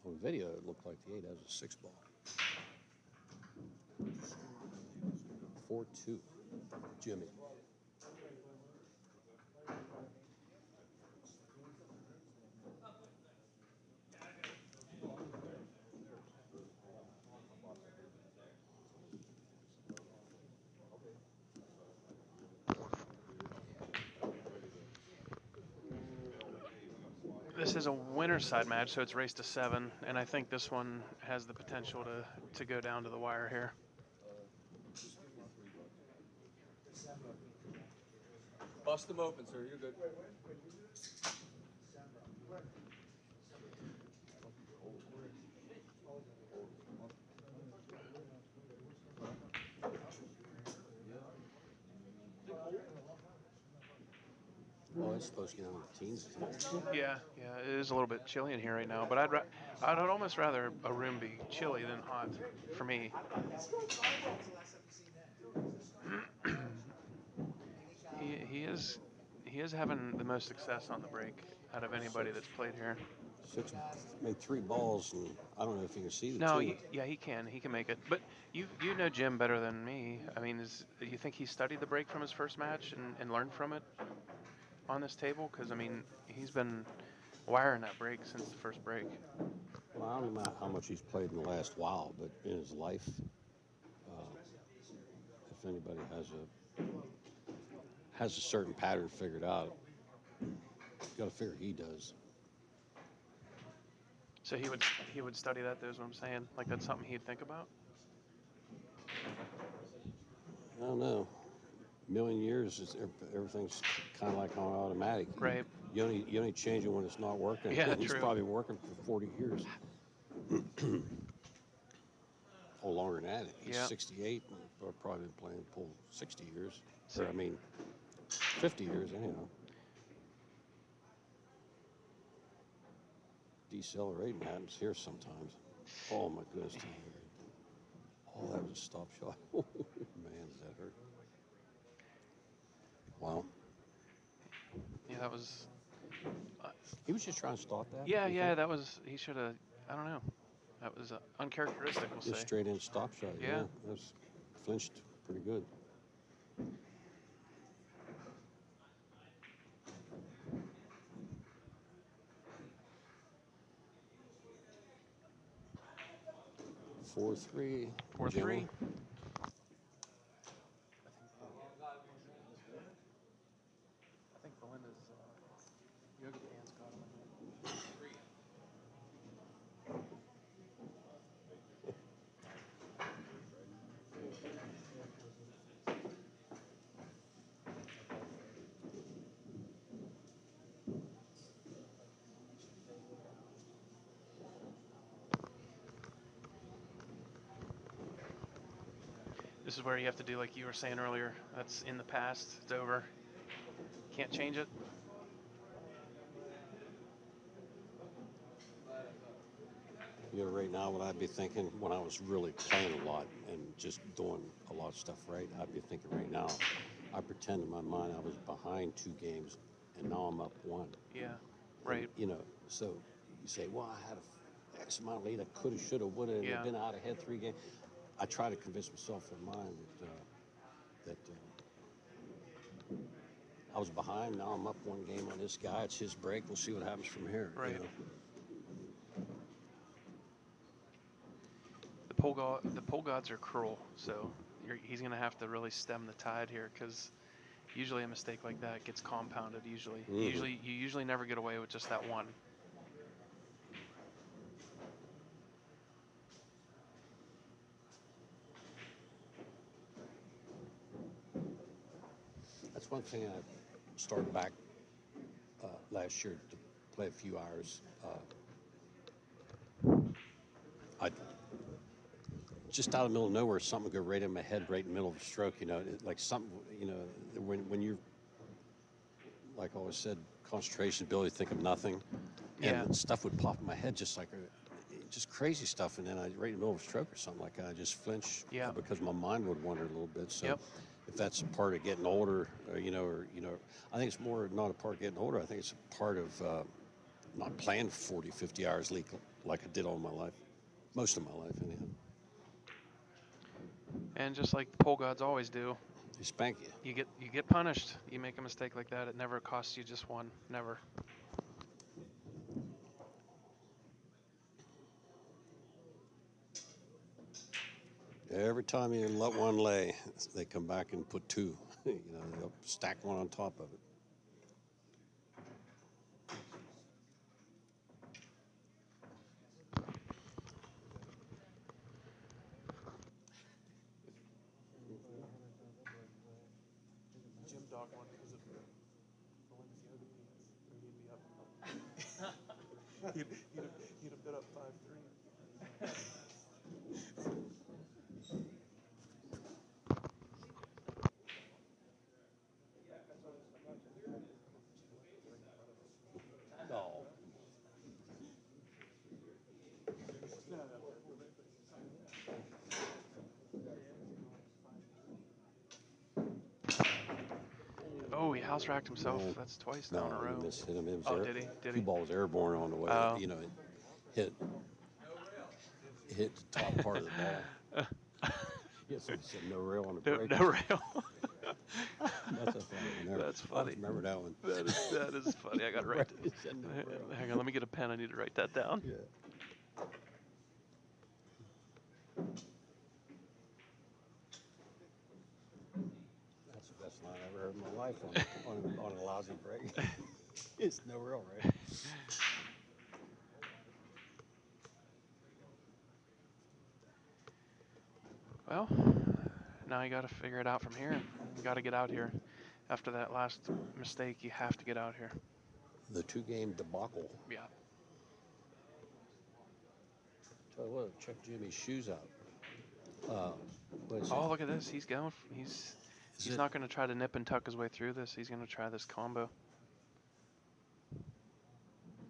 On video, it looked like the 8 has a 6 ball. 4-2, Jimmy. This is a winner's side match, so it's race to 7, and I think this one has the potential to go down to the wire here. Bust them open, sir. You're good. Oh, it's supposed to get on the teens. Yeah, it is a little bit chilly in here right now, but I'd almost rather a room be chilly than hot for me. He is having the most success on the break out of anybody that's played here. 6 made 3 balls, and I don't know if you can see the No, 2. yeah, he can make it. But you know Jim better than me. I mean, you think he studied the break from his first match and learned from it on this table? Because I mean, he's been wiring that break since the first break. Well, I don't know how much he's played in the last while, but in his life, if anybody has a certain pattern figured out, Got to figure he does. So he would study that. Though, is what I'm saying. Like that's something he'd think about. I don't know. A million years, everything's kind of like on automatic. Right. You only change it when it's not working. Yeah, He's true. probably working for 40 years. Oh, longer than that. He's Yeah. 68. And probably been playing pool 60 years. Or, I mean, 50 years anyhow. Decelerating happens here sometimes. Oh, my goodness. Oh, that was a stop shot. Man, does that hurt. Wow. Yeah, that was. He was just trying to stop that? Yeah, you yeah, think? that was. He should have. I don't know. That was uncharacteristic. We'll Just say. straight in stop shot. Yeah. Yeah. That was flinched pretty good. Four three. 4-3. I think Belinda's yoga pants got him. This is where you have to do like you were saying earlier. That's in the past. It's over. Can't change it. You know, right now, what I'd be thinking when I was really playing a lot and just doing a lot of stuff right, I'd be thinking right now, I pretend in my mind I was behind 2 games and now I'm up 1. Yeah. Right. And, you know, so you say, well, I had a X amount of lead, I coulda, shoulda, woulda, and Yeah. I've been out ahead 3 games. I try to convince myself in mind that I was behind. Now I'm up 1 game on this guy. It's his break. We'll see what happens from here. Right. You know? The pole gods are cruel, so he's gonna have to really stem the tide here because usually a mistake like that gets compounded. Usually, Mhm. you usually never get away with just that one. That's one thing I started back last year to play a few hours. I just out of the middle of nowhere, something would go right in my head, right in the middle of a stroke. You know, like something. You know, when you're like I always said, concentration, ability to think of nothing, Yeah. and stuff would pop in my head just like just crazy stuff, and then I right in the middle of a stroke or something like that, I just flinch because my mind would wander a little bit. So. Yep. If that's a part of getting older, I think it's more not a part of getting older. I think it's a part of not playing 40, 50 hours like I did all my life, most of my life anyhow. And just like the pole gods always do, They spank you. You get punished. You make a mistake like that, it never costs you just one. Never. Every time you let one lay, they come back and put 2. You know, they'll stack one on top of it. Gym dog one because of Belinda's yoga pants. Or he'd be up. he'd have been up 5-3. No. Oh, he house racked himself. Yeah. That's twice down a No, row. you missed hit him. It was Oh, did he? Did Cue he? ball was airborne on the way. Oh. You know, it hit the top part of the ball. Yes, it said no rail on the break. No rail. That's a funny one. That's I funny. remember that one. That is funny. I got to write. Right, it said no rail. Hang on, let me get a pen. I need to write that down. Yeah. That's the best line I ever heard in my life on a lousy break. It's no real, right? Well, now you got to figure it out from here. You got to get out here. After that last mistake, you have to get out here. The 2-game debacle. Yeah. Tell you what, check Jimmy's shoes out. Oh, look at this. He's going. He's not going to try to nip and tuck his way through this. He's going to try this combo.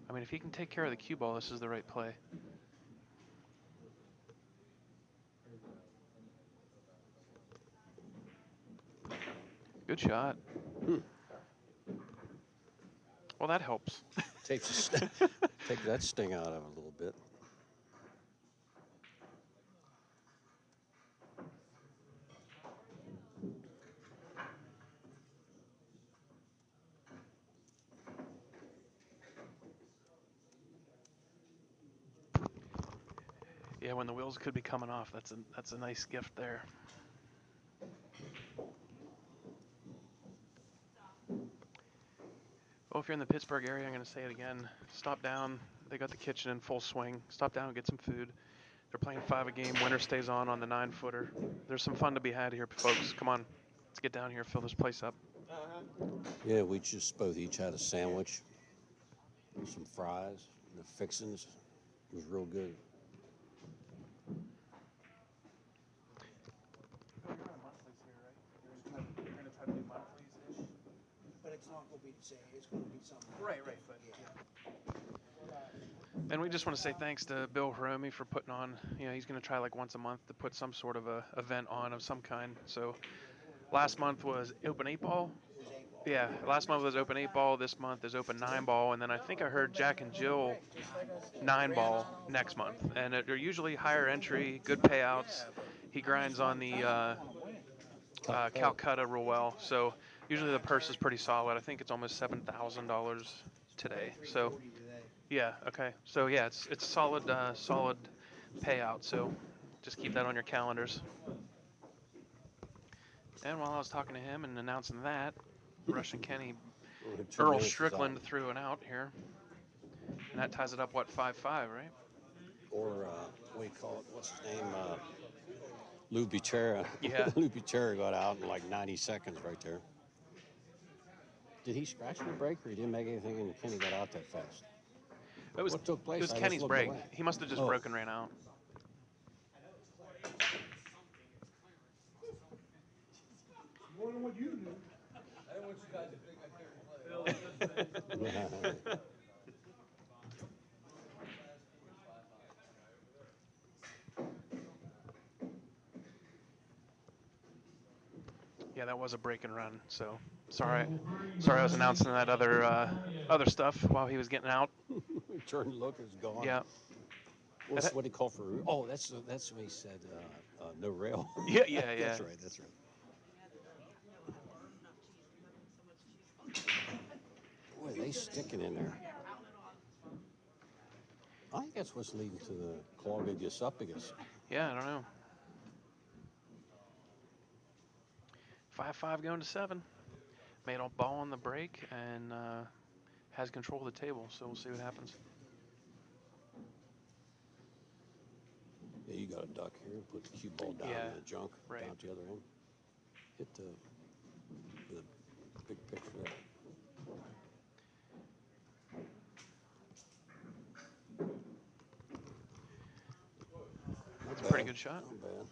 I mean, if he can take care of the cue ball, this is the right play. Good shot. Well, that helps. Take that sting out of it a little bit. Yeah, when the wheels could be coming off, that's a nice gift there. Well, if you're in the Pittsburgh area, I'm going to say it again. Stop down. They got the kitchen in full swing. Stop down and get some food. They're playing 5 a game. Winner stays on the 9-footer. There's some fun to be had here, folks. Come on. Let's get down here, fill this place up. Yeah, we just both each had a sandwich, some fries, the fixings. It was real good. But it's not going to be the same. It's going to be something. Right, but yeah. And we just want to say thanks to Bill Hiromi for putting on, he's going to try like once a month to put some sort of a event on of some kind. So last month was Open 8 Ball. Yeah, last month was Open 8 Ball. This month is Open 9 Ball. And then I think I heard Jack and Jill 9 Ball next month. And they're usually higher entry, good payouts. He grinds on the Calcutta real well. So usually the purse is pretty solid. I think it's almost $7,000 today. So yeah, okay. So yeah, it's solid solid payout. So just keep that on your calendars. And while I was talking to him and announcing that, Russian Kenny, Earl Strickland threw an out here. And that ties it up, what, 5-5, right? Or what do you call it? What's his name? Lou Bichera. Yeah. Lou Bichera got out in like 90 seconds right there. Did he scratch the break or he didn't make anything and Kenny got out that fast? What took place? It was I just Kenny's looked break. away. He must have just broken ran out. More than what you knew. I don't want you guys to think I can't play. Yeah, that was a break and run. So sorry I was announcing that other stuff while he was getting out. Turn look is gone. Yeah. What do you call for? Oh, that's what he said. No rail. Yeah. That's right. Boy, they sticking in there. I think that's what's leading to the clog of esophagus. Yeah, I don't know. 5-5 going to 7. Made a ball on the break and has control of the table. So we'll see what happens. Yeah, you got to duck here and put the cue ball down in the junk, right. down at the other end. Hit the big picture there. That's a pretty good shot. Not bad.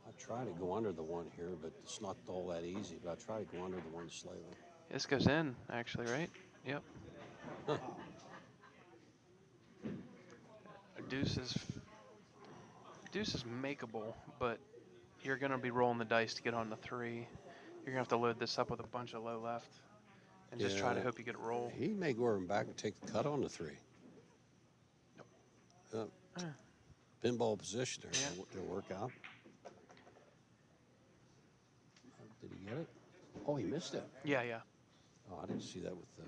I try to go under the one here, but it's not all that easy. But I try to go under the one slightly. This goes in, actually, right? Yep. Huh. Deuce is makeable, but you're going to be rolling the dice to get on the 3. You're going to have to load this up with a bunch of low left and just try to hope you get a roll. He may go over and back and take the cut on the 3. Pinball position there to work out. Did he get it? Oh, he missed it. Yeah. Oh, I didn't see that with the...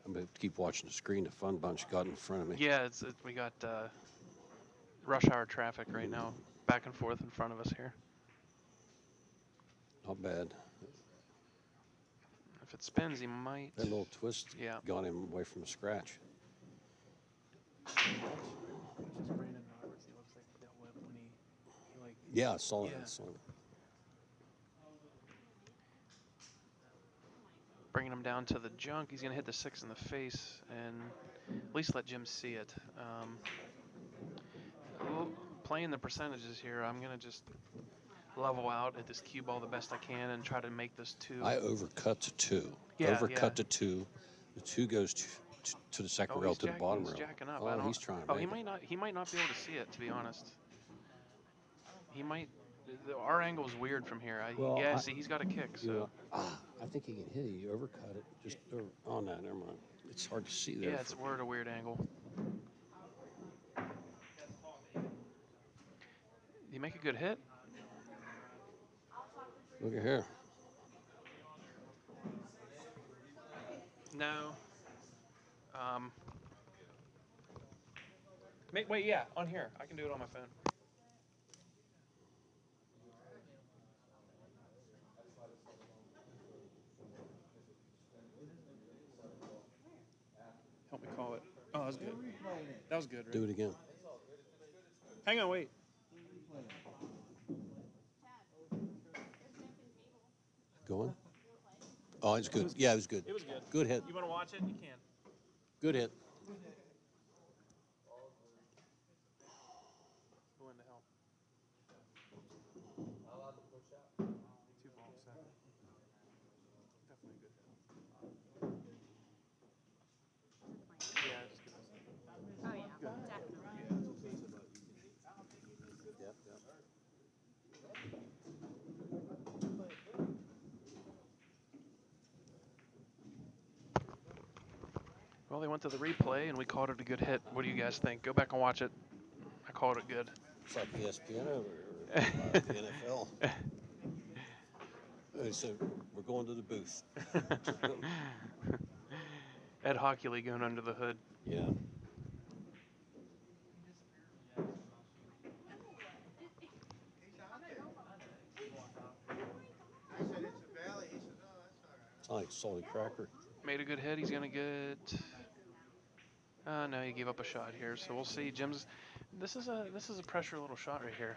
I'm going to keep watching the screen. The fun bunch got in front of me. Yeah, we got rush hour traffic right now. back and forth in front of us here. Not bad. If it spins, he might. That little twist got him away from the scratch. Brandon Roberts, he looks like Del Webb when he like. Yeah, I saw Yeah. that. I saw that. Bringing him down to the junk. He's going to hit the 6 in the face and at least let Jim see it. Playing the percentages here, I'm going to just level out at this cue ball the best I can and try to make this 2. I overcut to 2. Yeah, overcut to 2. The 2 goes to the second rail to the bottom rail. He's jacking up. Oh, he's trying to make it. He might not be able to see it, to be honest. He might. Our angle's weird from here. See, he's got a kick. So. I think he can hit it. You overcut it. Just on that. Never mind. It's hard to see there. Yeah, it's a weird angle. You make a good hit. Look at here. No. Wait, yeah, on here. I can do it on my phone. Help me call it. Oh, that was good. That was good, right? Do it again. Hang on, wait. Going? Oh, it's good. Yeah, it was good. It was good. Good hit. You want to watch it? You can. Good hit. Go into hell. 2 balls, 7. Definitely a good hit. Yeah, just give us a second. Oh, yeah. Definitely. Well, they went to the replay, and we called it a good hit. What do you guys think? Go back and watch it. I called it good. It's like ESPN or the NFL. They said, we're going to the booth. Ed Hockley going under the hood. Yeah. It's like salty cracker. Made a good hit. He's going to get... no, he gave up a shot here, so we'll see. Jim's... This is a pressure little shot right here.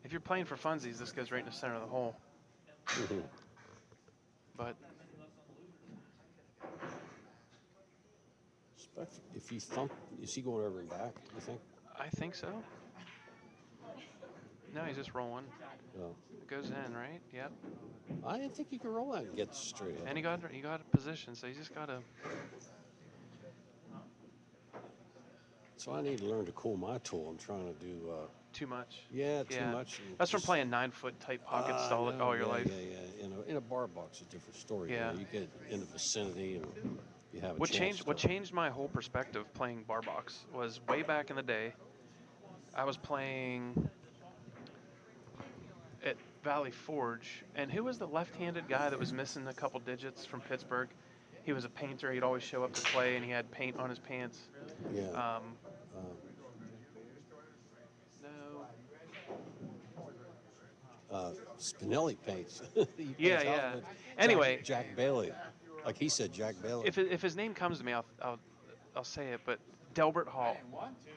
If you're playing for funsies, this goes right in the center of the hole. But... If you thump, is he going over and back, you think? I think so. No, he's just rolling. No. It goes in, right? Yep. I didn't think you could roll that and get straight up. And he got a position, so he's just got to... So I need to learn to cool my tool. I'm trying to do... too much. Yeah, too much. That's from playing 9-foot tight pocket stall all your life. Yeah. In a bar box, a different story. Yeah. You get in the vicinity and you have a What chance changed my whole perspective playing bar box was way back in the day. I was playing at Valley Forge, and who was the left-handed guy that was missing a couple digits from Pittsburgh? He was a painter. He'd always show up to play, and he had paint on his pants. Yeah. Spinelli paints. Yeah. Anyway, Jack Bailey, like he said, Jack Bailey. If his name comes to me, I'll say it. But Delbert Hall.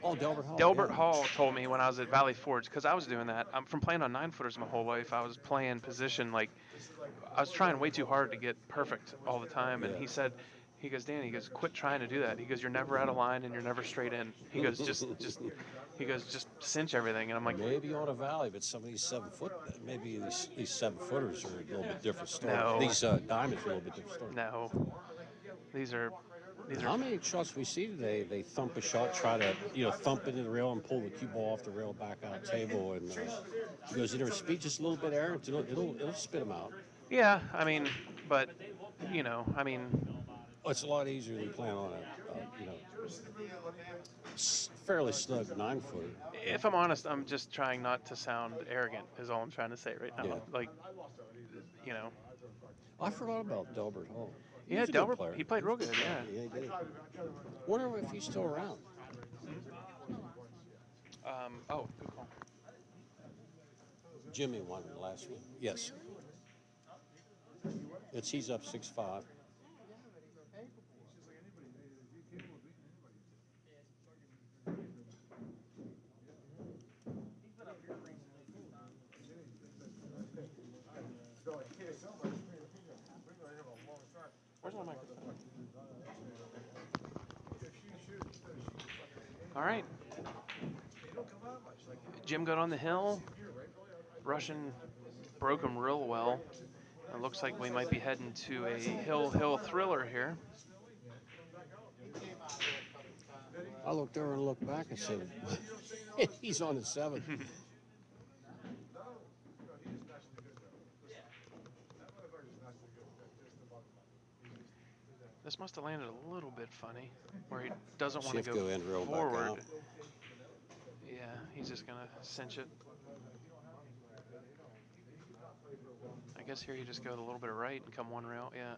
Oh, Delbert Hall. Delbert Hall told me when I was at Valley Forge, because I was doing that. I'm from playing on 9-footers my whole life. I was playing position like I was trying way too hard to get perfect all the time. And he said, he goes, Danny, he goes, quit trying to do that. He goes, you're never out of line and you're never straight in. He goes, just cinch everything. And I'm like, maybe on a valley, but some of these 7-foot, maybe these 7-footers are a little bit different story. No. These diamonds are a little bit different story. No, these are. How many shots we see today? They thump a shot, try to thump into the rail and pull the cue ball off the rail back out table, and he goes, it'll speed just a little bit errant. It'll spit them out. Yeah, I mean, but it's a lot easier than playing on a fairly snug 9-footer. If I'm honest, I'm just trying not to sound arrogant. Is all I'm trying to say right now. Yeah. Like, I forgot about Delbert Hall. Yeah, Delbert. He played real good. Yeah. Yeah, he did. Wonder if he's still around. Oh, good call. Jimmy won the last one. Yes. He's up 6-5. Where's my microphone? All right. Jim got on the hill. Russian broke him real well. It looks like we might be heading to a hill thriller here. I looked over and looked back and said, he's on the 7th. This must have landed a little bit funny, where he doesn't want to Shift go in, roll back forward. out. Yeah, he's just gonna cinch it. I guess here you just go a little bit of right and come one rail. Yeah.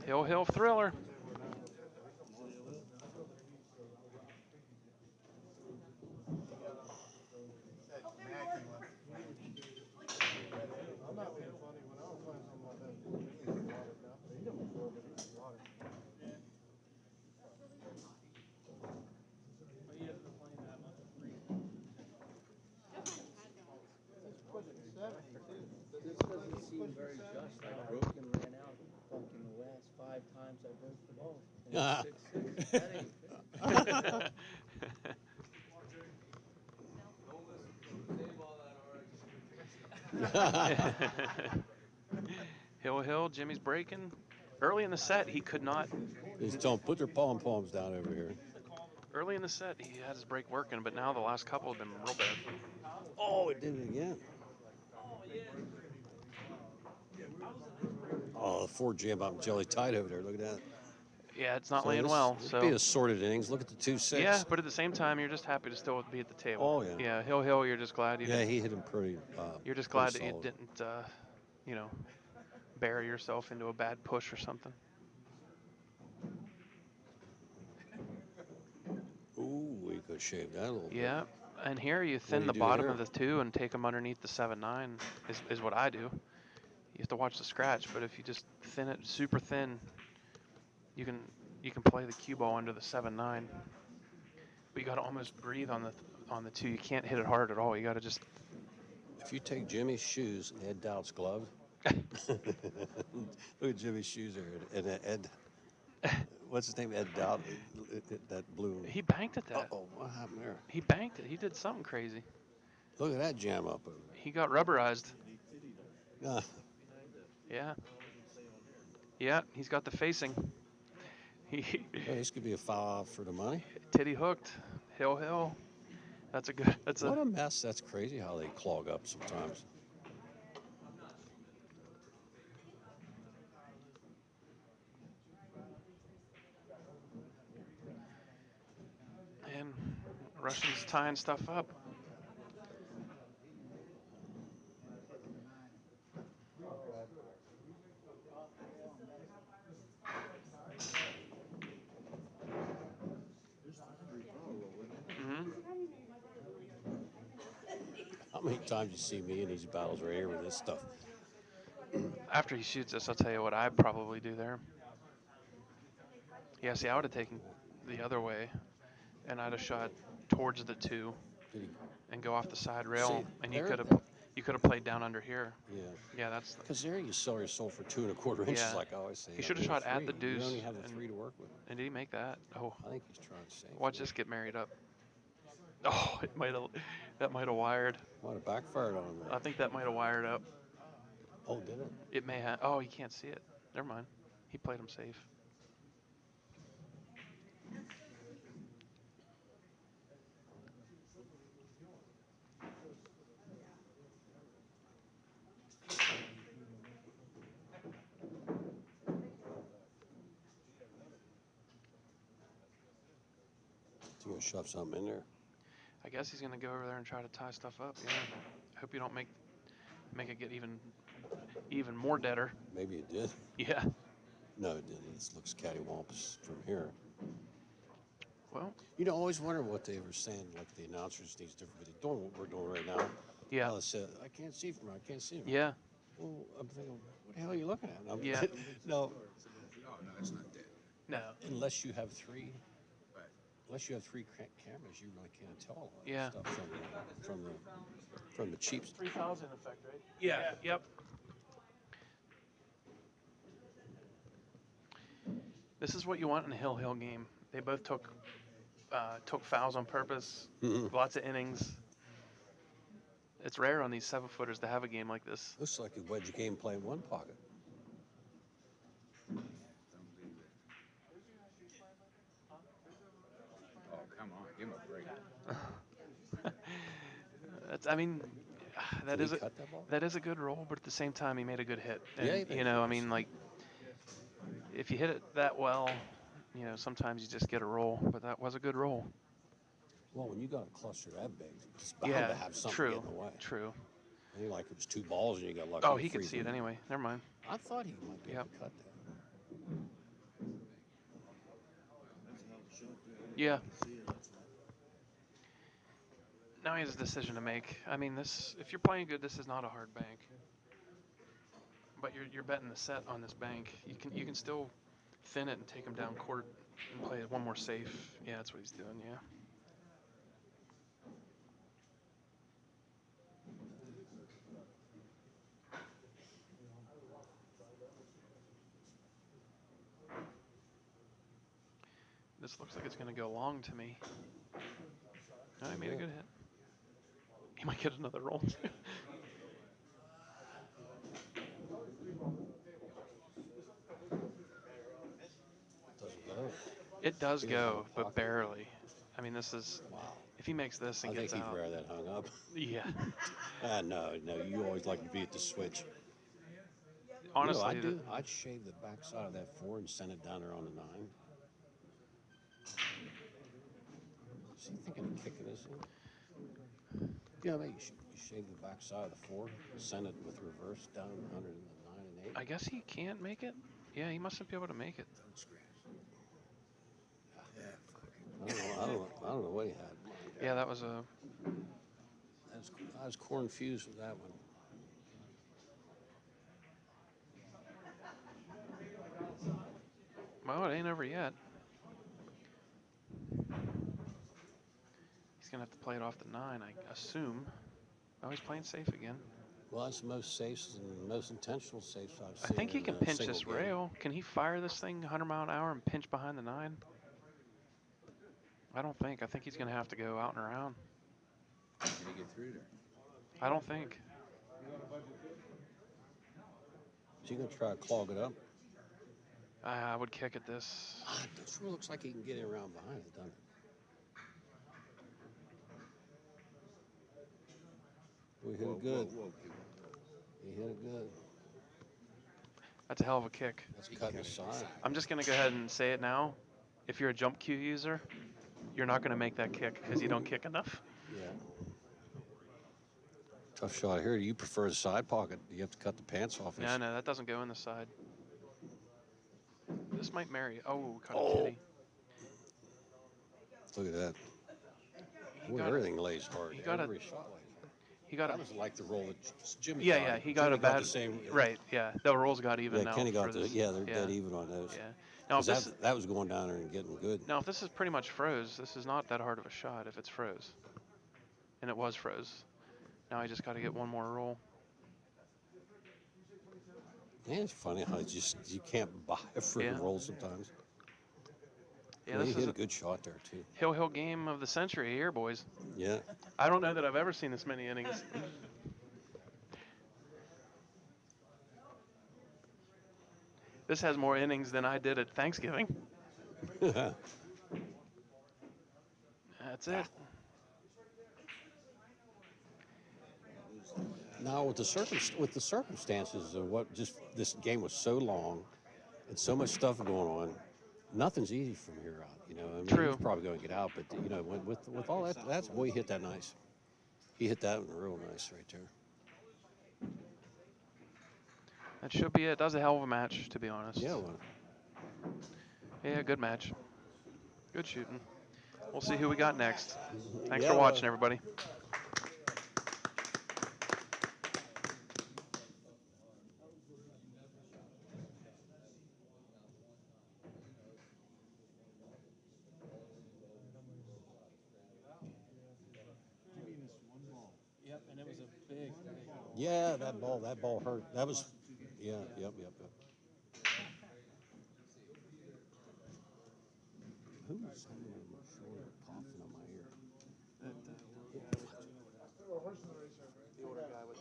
Hill thriller. This doesn't seem very just. I broke and ran out fucking the last 5 times I broke the ball. And 6-6. That ain't fair. Hill, Jimmy's breaking. Early in the set, he could not. Just don't put their pom-poms down over here. Early in the set, he had his break working, but now the last couple have been real bad. Oh, it did it again. Oh, the 4 jam up jelly tight over there. Look at that. Yeah, it's not So laying this well. would So be a sorted innings. Look at the 2-6. yeah, but at the same time, you're just happy to still be at the table. Oh, yeah. Yeah, Hill, you're just glad you. Yeah, didn't, he hit him pretty. You're just pretty glad that you solid. didn't, bury yourself into a bad push or something. Ooh, we could shave that a little bit. Yeah, and here you do thin you the do bottom here? of the 2 and take them underneath the 7-9 is what I do. You have to watch the scratch, but if you just thin it super thin, you can play the cue ball under the 7-9. But you got to almost breathe on the 2. You can't hit it hard at all. You got to just. If you take Jimmy's shoes and Ed Dowd's gloves, look at Jimmy's shoes there, and Ed. What's his name? Ed Dowd. That blue. He banked at that. Uh-oh, what happened there? He banked it. He did something crazy. Look at that jam up over there. He got rubberized. Yeah. Yeah. Yeah, he's got the facing. Well, this could be a foul for the money. Titty hooked. Hill. That's a good. What a mess. That's crazy how they clog up sometimes. And Russians tying stuff up. How many times you see me in these battles right here with this stuff? After he shoots us, I'll tell you what I'd probably do there. Yeah, see, I would have taken the other way, and I'd have shot towards the 2 and go off the side rail, See, and you could have played down under here. Yeah. Yeah, that's. Because there you sell your soul for 2 1/4 inches, Yeah. like I always say. He should have shot at the deuce. You only have a and- 3 to work with. And did he make that? Oh. I think he's trying to save. Watch this get married up. Oh, that might have wired. Might have backfired on him. I think that might have wired up. Oh, did it? It may have. Oh, you can't see it. Never mind. He played him safe. You gonna shove something in there? I guess he's gonna go over there and try to tie stuff up. Yeah. I hope you don't make it get even more deader. Maybe it did. Yeah. No, it didn't. It looks cattywampus from here. Well, You know, I always wonder what they were saying, like the announcers, these different, but they're doing what we're doing right now. yeah, They said, I can't see from here, I can't see from yeah, Well, I'm thinking, what the hell are you looking at? And I'm, Yeah. no, Oh, no, it's not that. no, unless you have three, Right. unless you have three cameras, you really can't tell all that Yeah. stuff from the cheap. 3000 effect, right? yeah, yep. This is what you want in a Hill game. They both took fouls on purpose. Mhm. Lots of innings. It's rare on these 7-footers to have a game like this. Looks like a wedge game play in one pocket. Don't believe it. Oh, come on, give him a break. I mean, that Did is he a cut that ball? that is a good roll, but at the same time, he made a good hit. And, Yeah, he made you a know, I good mean, hit. like, if you hit it that well, you know, sometimes you just get a roll. But that was a good roll. Well, when you got a cluster that big, it's bound Yeah, to have something true, get in the way. true. I think like it was 2 balls and you got lucky. Oh, to he could freeze see it anyway. Never mind. I thought he might be able Yep. to cut that. Yeah. Now he has a decision to make. I mean, if you're playing good, this is not a hard bank. But you're betting the set on this bank. You can still thin it and take him down court and play one more safe. Yeah, that's what he's doing. Yeah. This looks like it's going to go long to me. Oh, he made a good hit. He might get another roll. Doesn't go. It does He doesn't have go, a but pocket. barely. I mean, this is. Wow. If he makes this I and think gets he'd out. wear that hung up. Yeah. No, you always like to be at the switch. Honestly, you know, I'd shave the backside of that 4 and send it down there on the 9. Is he thinking of kicking this in? Yeah, I mean, you shave the backside of the 4, send it with reverse down under the 9 and 8. I guess he can't make it. Yeah, he mustn't be able to make it. Don't scratch. Yeah, fuck it. I don't know what he had. Yeah, that was a. I was confused with that one. Well, it ain't over yet. He's gonna have to play it off the 9, I assume. Oh, he's playing safe again. Well, that's the most safes and most intentional safes I've seen. I think he can in a pinch single this game. rail. Can he fire this thing 100 mile an hour and pinch behind the 9? I don't think. I think he's gonna have to go out and around. Can he get through there? I don't think. Is he going to try to clog it up? I would kick at this. This one looks like he can get it around behind it, doesn't it? We hit it good. Whoa. He hit it good. That's a hell of a kick. That's cutting aside. I'm just gonna go ahead and say it now. If you're a jump cue user, you're not gonna make that kick because you don't kick enough. Yeah. Tough shot here. Do you prefer the side pocket? Do you have to cut the pants off? No, that doesn't go in the side. This might marry. Oh, caught a Oh. kitty. Look at that. He Boy, got everything lays hard. he got a- Every shot lays hard. He got That a. was like the roll that Jimmy Yeah, got. yeah. He got Jimmy a bad. the same. Right. Yeah. The rolls got even Yeah, now. Kenny got for the. this. Yeah, they're dead even on those. Yeah. Now, if 'Cause this, that was going down there and getting good. now, if this is pretty much froze, this is not that hard of a shot if it's froze. And it was froze. Now I just got to get one more roll. Man, it's funny how you can't buy a free Yeah. roll sometimes. Yeah, He this hit is a a good shot there too. Hill game of the century here, boys. Yeah. I don't know that I've ever seen this many innings. This has more innings than I did at Thanksgiving. That's it. Now with the circumstances of what just this game was so long and so much stuff going on, nothing's easy from here out. You know, I mean, True. he's probably going to get out, but you know, with all that, that's boy, he hit that nice. He hit that one real nice right there. That should be it. That was a hell of a match, to be honest. Yeah, well, Yeah, good match. Good shooting. we'll see who we got next. Thanks Yeah. for watching, everybody. Yep, and it was a big ball. Yeah, that ball hurt. That was, yeah, yep. Who was hanging on my shoulder, coughing on my ear? The older guy with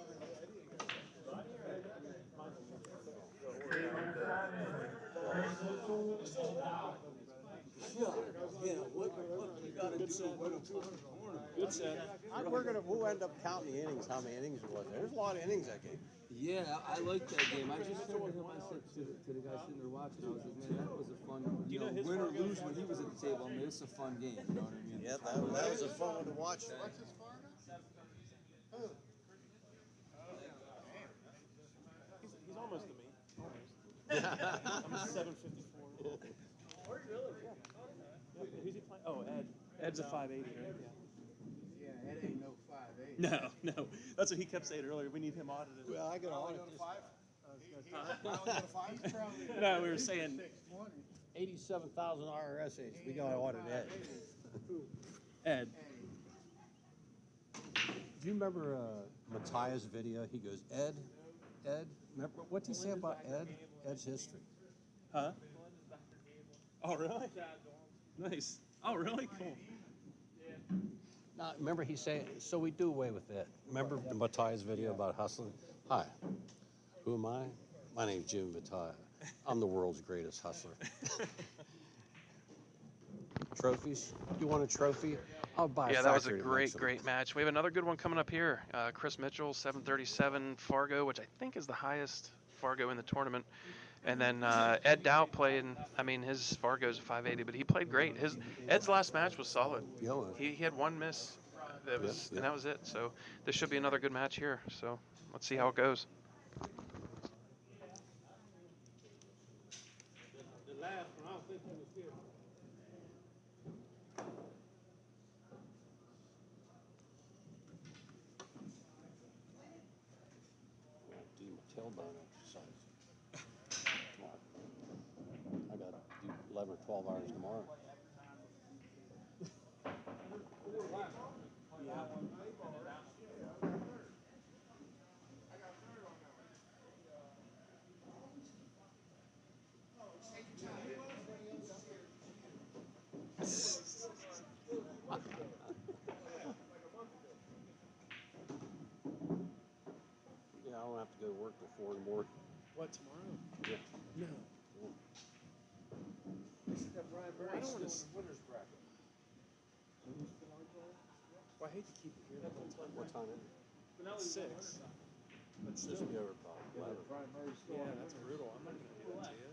Yeah, what you gotta do to win a tournament? Good set. We'll end up counting the innings, how many innings it was. There's a lot of innings that game. Yeah, I like that game. I just told him, I said to the guy sitting there watching, I was like, man, that was a fun, you know, win or lose when he was at the table. I mean, it's a fun game, you know what I mean? Yeah, that was a fun one to watch. He's almost to me. Almost. I'm 754. Yeah, who's he playing? Oh, Ed. Ed's a 580, right? Yeah. Yeah, it ain't no 5'8". No. That's what he kept saying earlier. We need him audited. Well, I got all of this. No, we were saying 87,000 IRS agents. We got to audit Ed. Ed. Do you remember Matthias' video? He goes, Ed, remember what did he say about Ed? Ed's history. Huh? Oh, really? Nice. Oh, really? Cool. Now, remember he said, so we do away with that. Remember the Matthias video about hustling? Hi, who am I? My name's Jim Matthias. I'm the world's greatest hustler. Trophies? You want a trophy? I'll buy a Yeah, that was a factory that makes great them. match. We have another good one coming up here. Chris Mitchell, 737 Fargo, which I think is the highest Fargo in the tournament. And then Ed Dowd playing, I mean, his Fargo's a 580, but he played great. Ed's last match was solid. Yeah. He had one miss, and that was it. So this should be another good match here. So let's see how it goes. The last one, I don't think he was here. Do my tailbone exercise. Tomorrow. I got to do 11 or 12 hours tomorrow. Yeah, I don't have to go to work till 4 in the morning. What, tomorrow? Yeah. No. I don't want to. Winner's bracket. Well, I hate to keep it here the whole time. What time is it? It's 6. But This still. will be over about 11. Yeah, that's brutal. I'm not going to do it to you.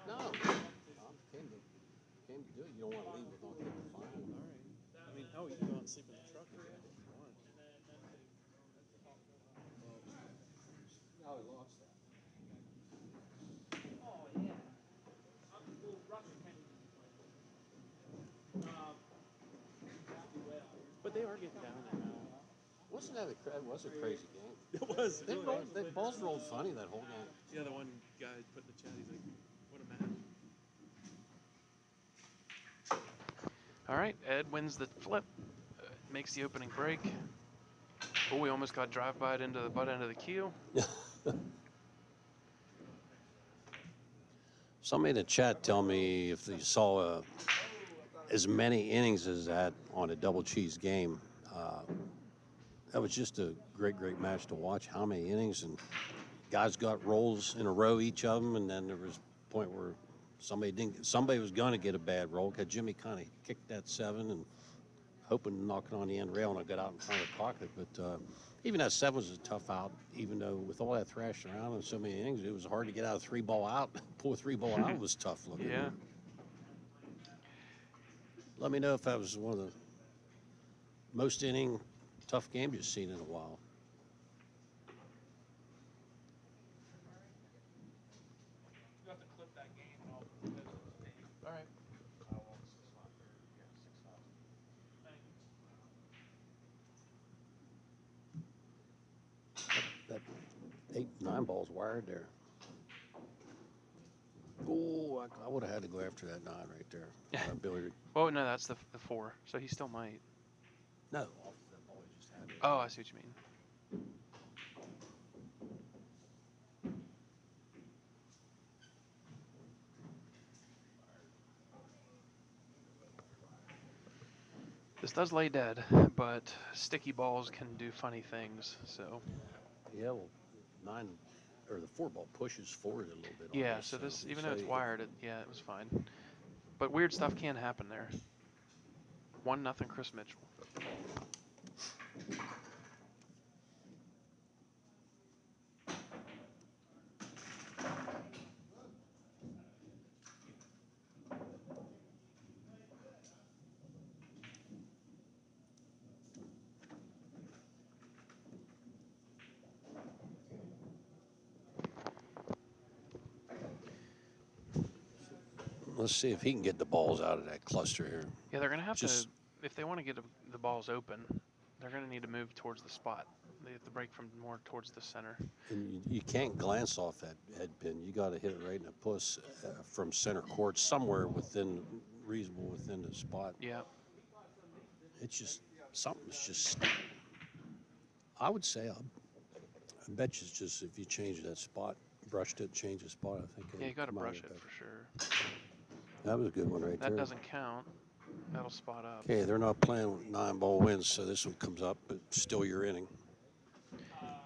No. Tom came to do it. You don't want to leave without getting a fine. All right. I mean, hell, you can go and sleep in the truck if you want. Now he lost that. But they are getting down there now. Wasn't that was a crazy game? It was. They balls rolled funny that whole game. Yeah, the one guy put in the chat, he's like, what a match. All right, Ed wins the flip, makes the opening break. Oh, we almost got drive-byed into the butt end of the queue. Somebody in the chat tell me if they saw as many innings as that on a double cheese game. That was just a great match to watch. How many innings, and guys got rolls in a row, each of them, and then there was a point where somebody was going to get a bad roll because Jimmy kind of kicked that 7 and hoping to knock it on the end rail, and I got out in front of the pocket. But even that 7 was a tough out, even though with all that thrashing around and so many innings, it was hard to get out a 3-ball out. Pull a 3-ball out was tough looking. Yeah. Let me know if that was one of the most inning tough games you've seen in a while. You have to clip that game and all. All right. 8, 9 balls wired there. Oh, I would have had to go after that 9 right there. Billiard. Oh no, that's the 4. So he still might. No, off that ball he just had. Oh, I see what you mean. This does lay dead, but sticky balls can do funny things. So Yeah, well, 9 or the 4 ball pushes forward a little bit. yeah, Almost, so this, even though so it's wired, it was fine. But weird stuff can happen there. 1-0 Chris Mitchell. Let's see if he can get the balls out of that cluster here. Yeah, they're going to have Just- to, if they want to get the balls open, they're going to need to move towards the spot. They have to break from more towards the center. And you can't glance off that head pin. You got to hit it right in the puss from center court, somewhere reasonable within the spot. Yeah. It's just something's just. I would say I bet you it's just if you change that spot, brushed it, change the spot. I think. Yeah, you got to come out brush of it that. for sure. That was a good one right That there. doesn't count. That'll spot up. Okay, they're not playing with 9 ball wins, so this one comes up, but still your inning.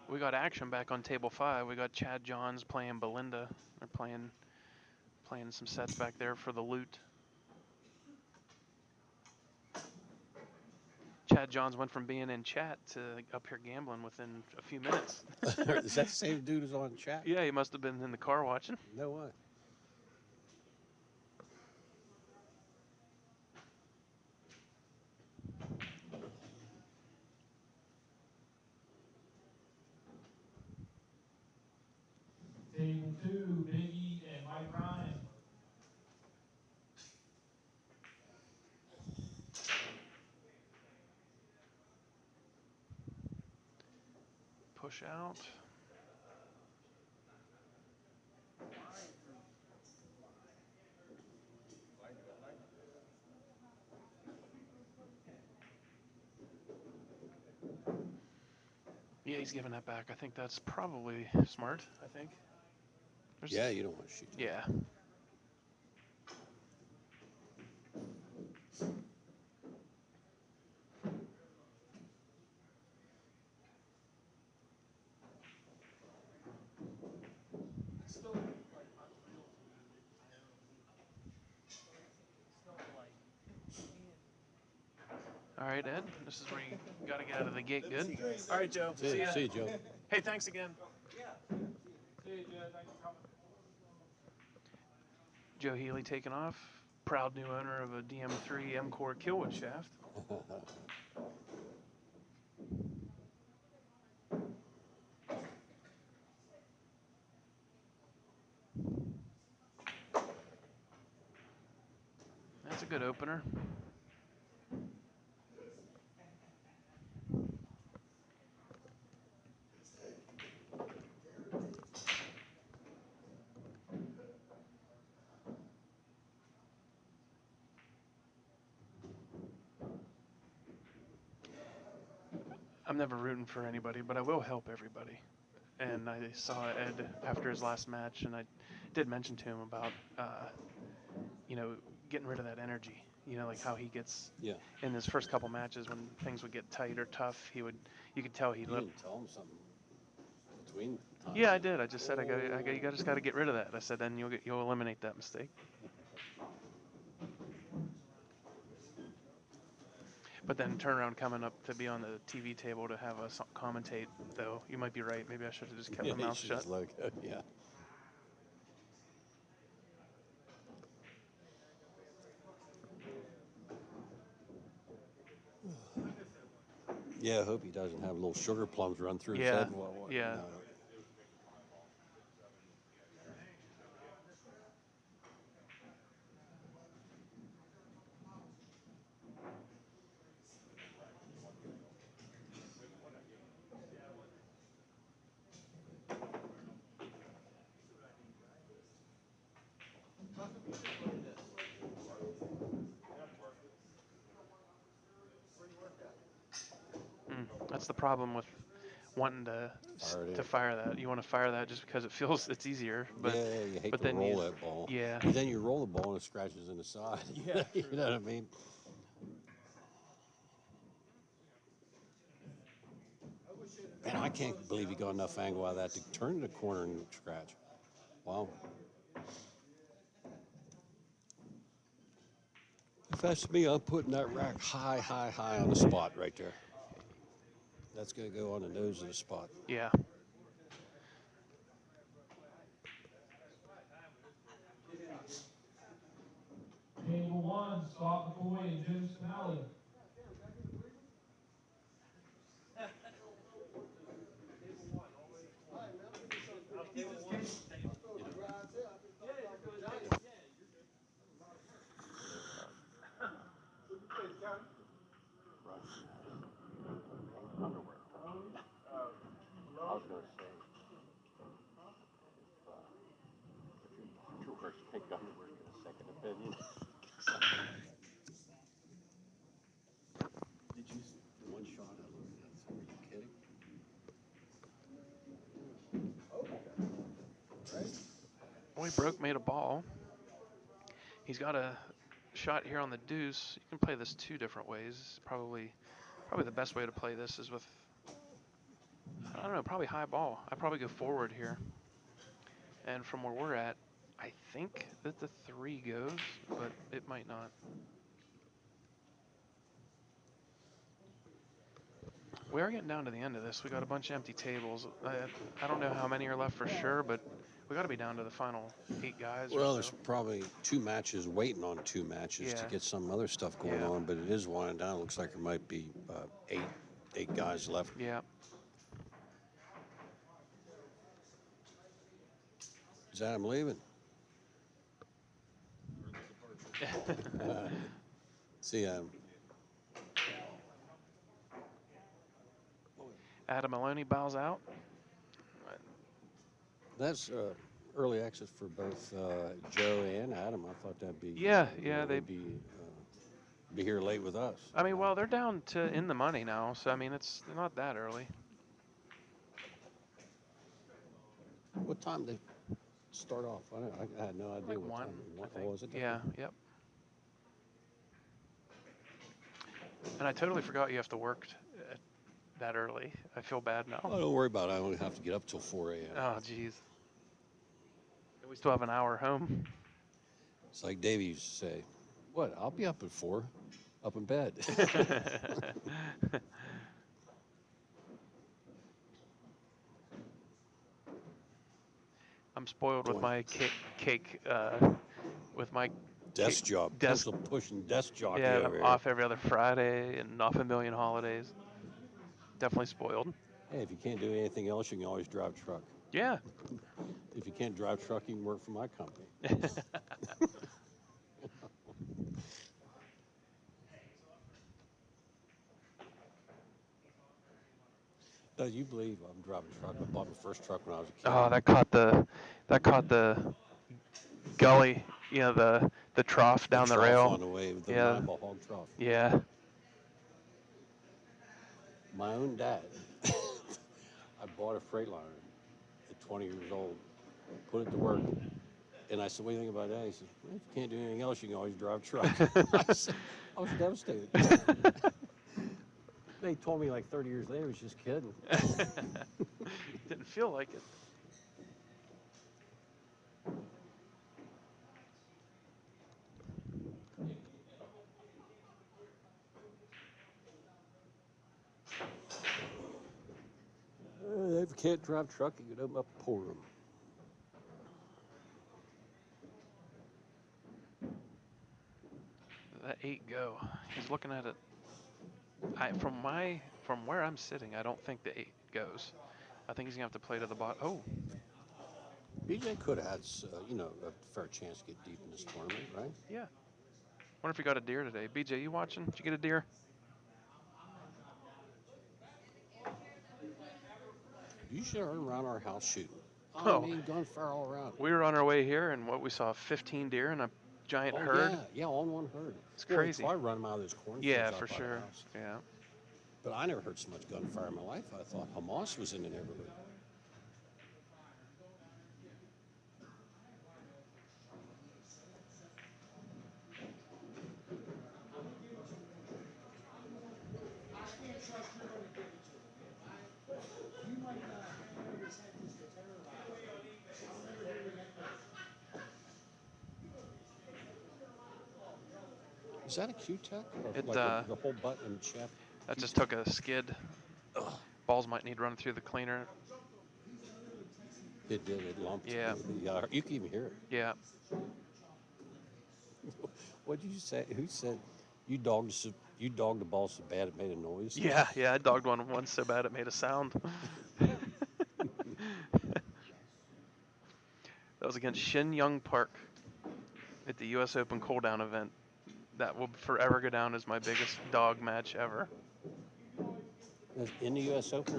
We got action back on table 5. We got Chad Johns playing Belinda. They're playing some sets back there for the loot. Chad Johns went from being in chat to up here gambling within a few minutes. Is that the same dude who's on chat? Yeah, he must have been in the car watching. No way. Table 2, Biggie and Mike Ryan. Push out. Yeah, he's giving that back. I think that's probably smart, I think. Yeah, you don't want to shoot. Yeah. All right, Ed, this is where you got to get out of the gate good. All right, Joe. See ya. you, Joe. Hey, thanks again. See you, Joe. Thanks for coming. Joe Healy taking off. Proud new owner of a DM3 M-Core Killwood shaft. That's a good opener. I'm never rooting for anybody, but I will help everybody. And I saw Ed after his last match, and I did mention to him about, getting rid of that energy. Like how he gets in his first couple matches when things would get tight or tough. You could tell he You looked. didn't tell him something between times. Yeah, I did. I just said you just got to get rid of that. I said then you'll eliminate that mistake. But then turnaround coming up to be on the TV table to have us commentate, though, you might be right. Maybe I should have just kept my mouth shut. Yeah. Yeah, I hope he doesn't have little sugar plums run through his Yeah, head. yeah. No. the problem with wanting to Fire it to in. fire that. You want to fire that just because it feels it's easier. But Yeah, you hate but to then roll you, that ball. yeah. But then you roll the ball and it scratches in the side. Yeah, You true. know what I mean? Man, I can't believe he got enough angle out of that to turn the corner and scratch. Wow. If that's me, I'm putting that rack high, high, high on the spot right there. That's going to go on the nose of the spot. Yeah. Table one, Scott McCoy and Jim Spinelli. I was going to say, if you were to take underwear, get a second opinion. Did you see one shot of it? Are you kidding? Boy, Broke made a ball. He's got a shot here on the deuce. You can play this 2 different ways. Probably the best way to play this is with, I don't know, probably high ball. I probably go forward here. And from where we're at, I think that the 3 goes, but it might not. We are getting down to the end of this. We got a bunch of empty tables. I don't know how many are left for sure, but we got to be down to the final 8 guys. Well, or there's so. probably 2 matches waiting on 2 matches to Yeah. get some other stuff going on, but it is winding down. It looks like there might be 8 guys left. Yeah. Is Adam leaving? See Adam. Adam Maloney bows out. That's early access for both Joe and Adam. I thought that'd be they'd be here late with us. I mean, well, they're down to in the money now, so I mean, it's not that early. What time they start off? I had no idea Like what 1, time. I think. Oh, was it? Yeah, yep. And I totally forgot you have to work that early. I feel bad now. Oh, don't worry about it. I only have to get up till 4 a.m. Oh, jeez. We still have an hour home. It's like Davey used to say, "What? I'll be up at 4, up in bed." I'm spoiled with my cake with my desk job. Pencil pushing desk jockey Yeah, over I'm here. off every other Friday and off a million holidays. Definitely spoiled. Hey, if you can't do anything else, you can always drive truck. Yeah. If you can't drive truck, you can work for my company. Does you believe I'm driving truck? I bought my first truck when I was a kid. Oh, that caught the gully, you know, the trough down the trough rail. on the way, the yeah. 9-ball hog trough. Yeah. My own dad. I bought a Freightliner at 20 years old, put it to work, and I said, "What do you think about that?" He said, "Well, if you can't do anything else, you can always drive truck." I was devastated. They told me like 30 years later, he was just kidding. Didn't feel like it. If you can't drive truck, you can open up a pour room. That 8 go. He's looking at it. From where I'm sitting, I don't think the 8 goes. I think he's gonna have to play to the bottom. Oh. BJ could have had, a fair chance to get deep in this tournament, right? Yeah. Wonder if he got a deer today. BJ, you watching? Did you get a deer? You should have around our house shooting. Oh. I mean, gun fire all around. We were on our way here, and we saw 15 deer and a giant herd. Yeah, all in one herd. It's crazy. If I run them out of those cornfields Yeah, out for by the sure. house. Yeah. But I never heard so much gunfire in my life. I thought Hamas was in the neighborhood. Is that a Q-Tech? Or It, like the whole butt and shaft? That just took a skid. Balls might need running through the cleaner. It did. It lumped. Yeah. Yeah. You can even hear it. Yeah. What did you say? Who said you dogged the ball so bad it made a noise? Yeah, I dogged one once so bad it made a sound. That was against Shin Young Park at the U.S. Open cool-down event. That will forever go down as my biggest dog match ever. In the U.S. Open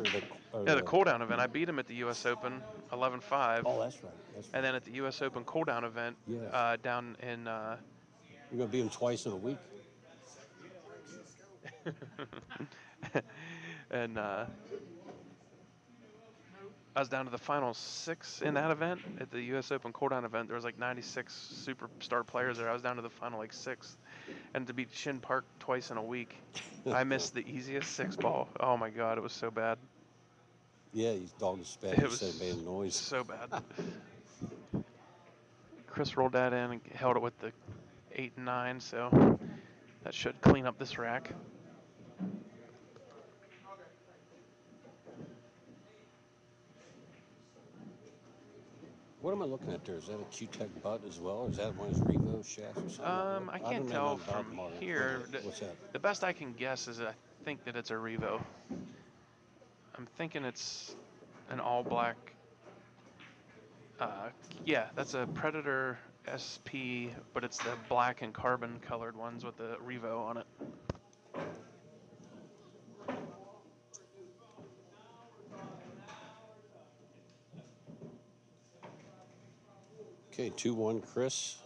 or Yeah, the cool-down event. I beat him at the U.S. Open 11-5. Oh, that's right. And then at the U.S. Open cool-down event down in... You're going to beat him twice in a week? And I was down to the final 6 in that event. At the U.S. Open cool-down event, there was like 96 superstar players there. I was down to the final like 6th. And to beat Shin Park twice in a week, I missed the easiest 6-ball. Oh, my God, it was so bad. Yeah, he's dogged as bad as it made a noise. So bad. Chris rolled that in and held it with the 8 and 9, so that should clean up this rack. What am I looking at there? Is that a Q-Tech butt as well, or is that one of his Revo shafts or something? I can't tell from here. What's that? The best I can guess is I think that it's a Revo. I'm thinking it's an all-black. Yeah, that's a Predator SP, but it's the black and carbon colored ones with the Revo on it. Okay, 2-1, Chris.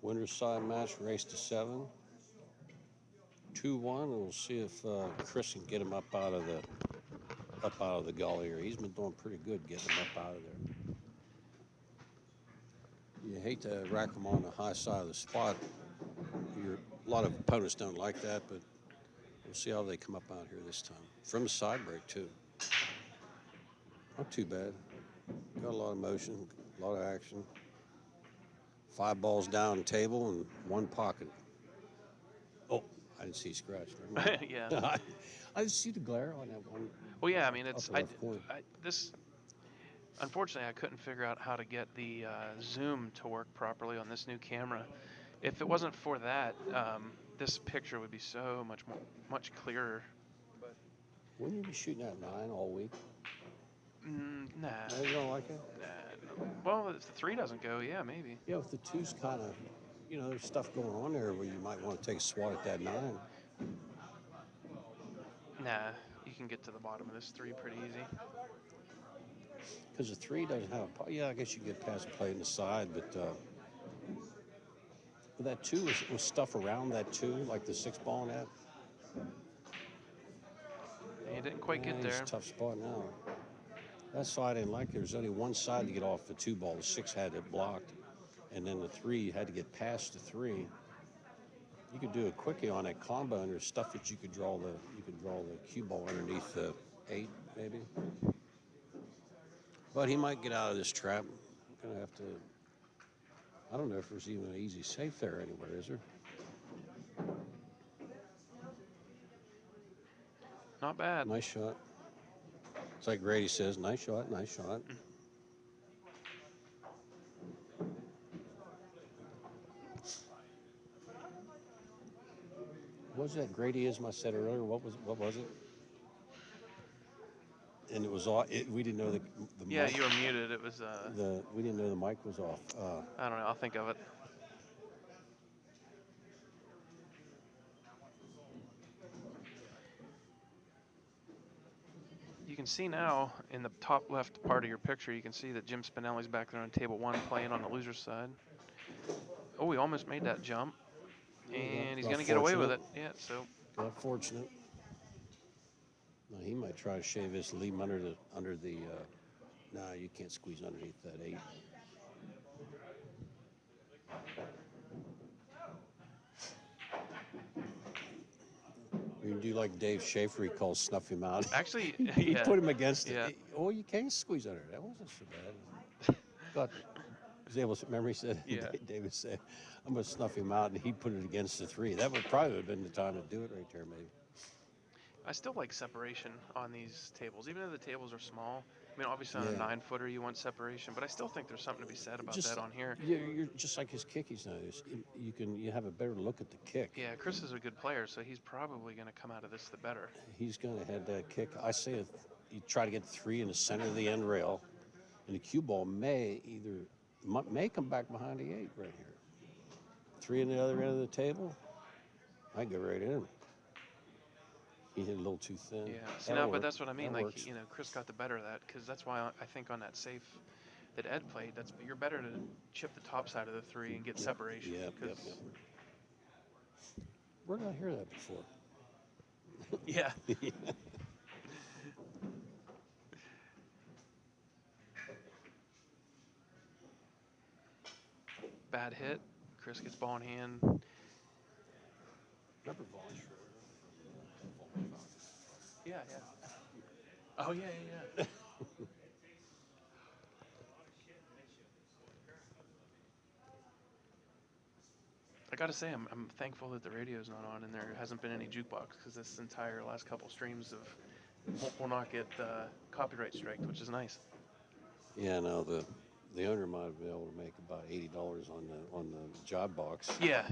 Winner's side match, race to 7. 2-1, and we'll see if Chris can get him up out of the gully here. He's been doing pretty good getting him up out of there. You hate to rack him on the high side of the spot. A lot of opponents don't like that, but we'll see how they come up out here this time. From the side break, too. Not too bad. Got a lot of motion, a lot of action. 5 balls down the table and 1 pocket. Oh, I didn't see scratch. Yeah. I didn't see the glare on that one. Well, yeah, I mean, it's this. Unfortunately, I couldn't figure out how to get the zoom to work properly on this new camera. If it wasn't for that, this picture would be so much clearer. But wouldn't you be shooting at 9 all week? Nah. No, you don't like it? Nah. Well, if the 3 doesn't go, yeah, maybe. Yeah, if the 2's kind of, there's stuff going on there where you might want to take a swat at that 9. Nah, you can get to the bottom of this 3 pretty easy. Because the 3 doesn't have I guess you get past play in the side, but that 2 was stuff around that 2, like the 6 ball and that. He didn't quite get there. It's a tough spot now. That's why I didn't like it. There's only one side to get off the 2 ball. The 6 had it blocked, and then the 3 had to get past the 3. You could do a quickie on that combo, and there's stuff that you could draw the cue ball underneath the 8, maybe. But he might get out of this trap. I'm gonna have to. I don't know if there's even an easy safe there anywhere, is there? Not bad. Nice shot. It's like Grady says, nice shot, nice shot. What was that Gradyism I said earlier? What was it? And it was off. We didn't know the yeah, mic. You were muted. It was we didn't know the mic was off. I don't know. I'll think of it. You can see now in the top left part of your picture, you can see that Jim Spinelli's back there on table 1 playing on the loser's side. Oh, he almost made that jump. And he's going to get away with it. Yeah, so. Got fortunate. No, he might try to shave his leave him under the. Nah, you can't squeeze underneath that 8. You can do like Dave Schaefer, he calls snuff him out. Actually, he yeah. put him against Yeah. it. Oh, you can squeeze under. That wasn't so bad. Got, he was able to, remember he said, Yeah. David said, I'm going to snuff him out, and he put it against the 3. That would probably have been the time to do it right there, maybe. I still like separation on these tables, even though the tables are small. I mean, obviously on a Yeah. 9-footer you want separation, but I still think there's something to be said about that on here. You're just like his kickies now. You have a better look at the kick. Yeah, Chris is a good player, so he's probably going to come out of this the better. He's going to have that kick. I say you try to get 3 in the center of the end rail, and the cue ball may come back behind the 8 right here. 3 in the other end of the table, I go right in. He hit a little too thin. Yeah, see, That'll but work. that's what I mean. That Like, works. Chris got the better of that because that's why I think on that safe that Ed played, you're better to chip the top side of the 3 and get separation. Yep. 'cause- Where did I hear that before? Yeah. Bad hit. Chris gets ball in hand. Remember Vaughn Yeah. Oh, yeah. I gotta say, I'm thankful that the radio's not on and there hasn't been any jukebox because this entire last couple streams will not get copyright striked, which is nice. Yeah, no, the owner might have been able to make about $80 on the job box. Yeah.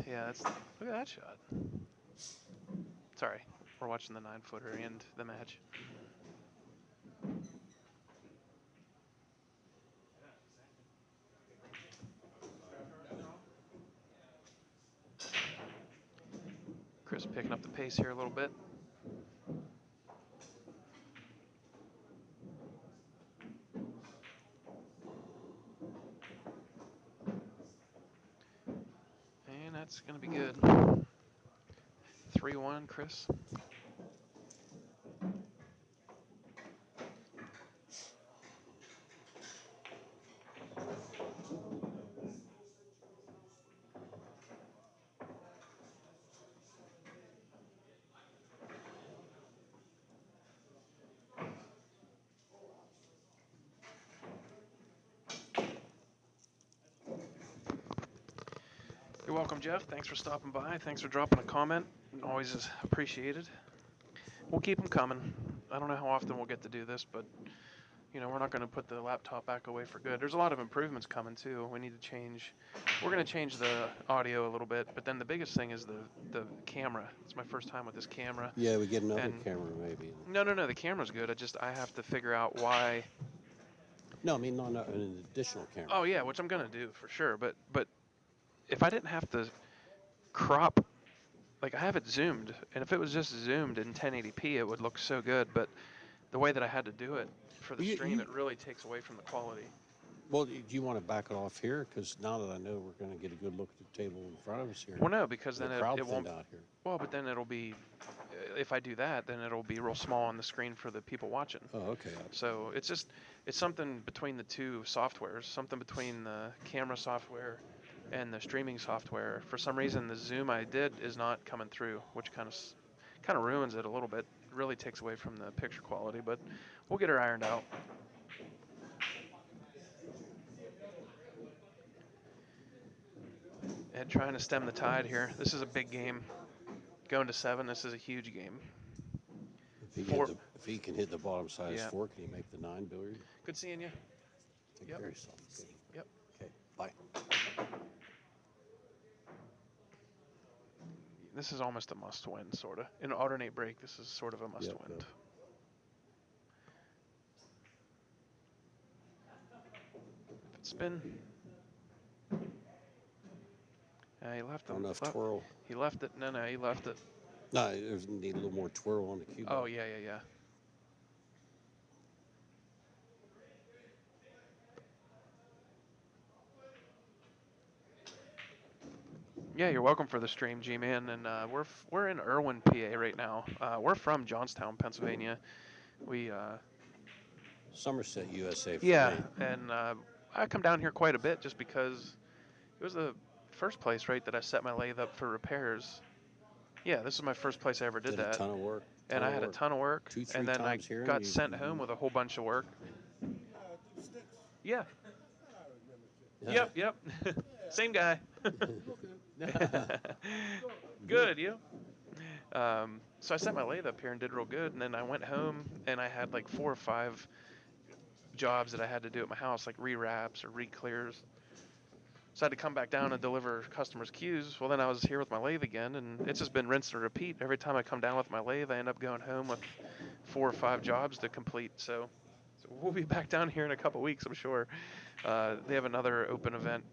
Look at that shot. Sorry, we're watching the 9-footer and the match. Chris picking up the pace here a little bit. And that's going to be good. 3-1, Chris. You're welcome, Jeff. Thanks for stopping by. Thanks for dropping a comment. Always is appreciated. We'll keep them coming. I don't know how often we'll get to do this, but we're not going to put the laptop back away for good. There's a lot of improvements coming too. We need to change. We're going to change the audio a little bit, but then the biggest thing is the camera. It's my first time with this camera. Yeah, we get another camera maybe. No. The camera's good. I have to figure out why. No, I mean not an additional camera. Oh yeah, which I'm going to do for sure. But if I didn't have to crop, like I have it zoomed, and if it was just zoomed in 1080p, it would look so good. But the way that I had to do it for the stream, it really takes away from the quality. Well, do you want to back it off here? Because now that I know we're going to get a good look at the table in front of us here. Well, no, because then it won't. Out here. Well, but then it'll be, if I do that, then it'll be real small on the screen for the people watching. Oh, okay. So it's something between the two softwares, something between the camera software and the streaming software. For some reason, the zoom I did is not coming through, which kind of ruins it a little bit. It really takes away from the picture quality, but we'll get her ironed out. Ed trying to stem the tide here. This is a big game. Going to 7, this is a huge game. If he can hit the bottom side of his 4, can he make the 9 billiard? Good seeing you. Take Yep. care of yourself. Good. Yep. Okay, bye. This is almost a must-win, sort of. In alternate break, this is sort of a must-win. Yep. If it spin. He left it. Enough twirl. He left it. No, he left it. No, there's need a little more twirl on the cue. Oh, yeah. Yeah, you're welcome for the stream, G-Man. And we're in Irwin, PA right now. We're from Johnstown, Pennsylvania. We Somerset, USA for yeah, me. and I come down here quite a bit just because it was the first place, right, that I set my lathe up for repairs. Yeah, this is my first place I ever did Did a that. ton of work. And I had a ton of work. 2-3 And then I times here. got sent home with a whole bunch of work. Yeah. Yeah. Yep. Same guy. Good, you? So I set my lathe up here and did real good. And then I went home and I had like 4 or 5 jobs that I had to do at my house, like rewraps or re-clears. So I had to come back down and deliver customers' queues. Well, then I was here with my lathe again, and it's just been rinse and repeat. Every time I come down with my lathe, I end up going home with 4 or 5 jobs to complete. So we'll be back down here in a couple weeks, I'm sure. They have another open event,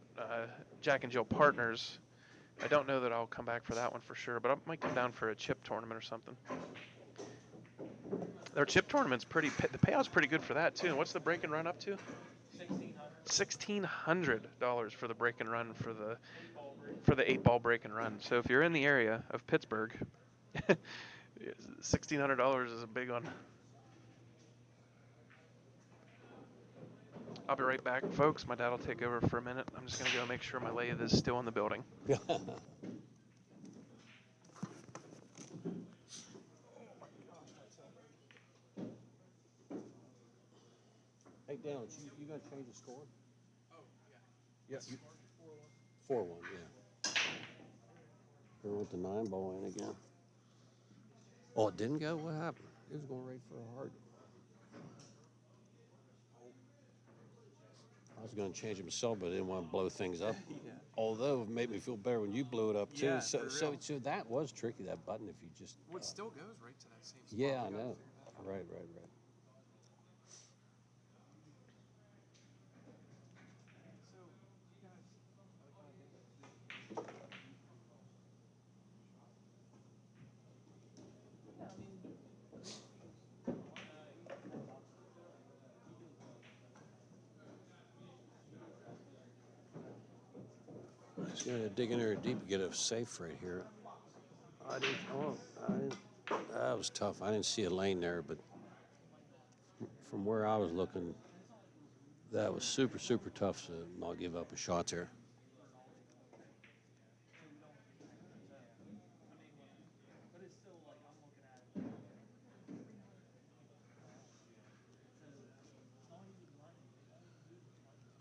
Jack and Jill Partners. I don't know that I'll come back for that one for sure, but I might come down for a chip tournament or something. Their chip tournament's the payout's pretty good for that too. And what's the break and run up to? $1,600 for the break and run for the 8-ball break and run. So if you're in the area of Pittsburgh, $1,600 is a big one. I'll be right back, folks. My dad will take over for a minute. I'm just gonna go make sure my lathe is still in the building. Hey, Dan, you gonna change the score? Oh, yeah. Yeah. 4-1, yeah. We're with the 9-ball in again. Oh, it didn't go? What happened? It was going right for a heart. I was going to change it myself, but I didn't want to blow things up. Yeah. Although it made me feel better when you blew it up too. Yeah, so for real. that was tricky, that button, if you just. Well, it still goes right to that same spot. Yeah, I We gotta know. figure that out. Right. Just gonna dig in there deep and get a safe right here. That was tough. I didn't see a lane there, but from where I was looking, that was super, super tough to not give up a shot there.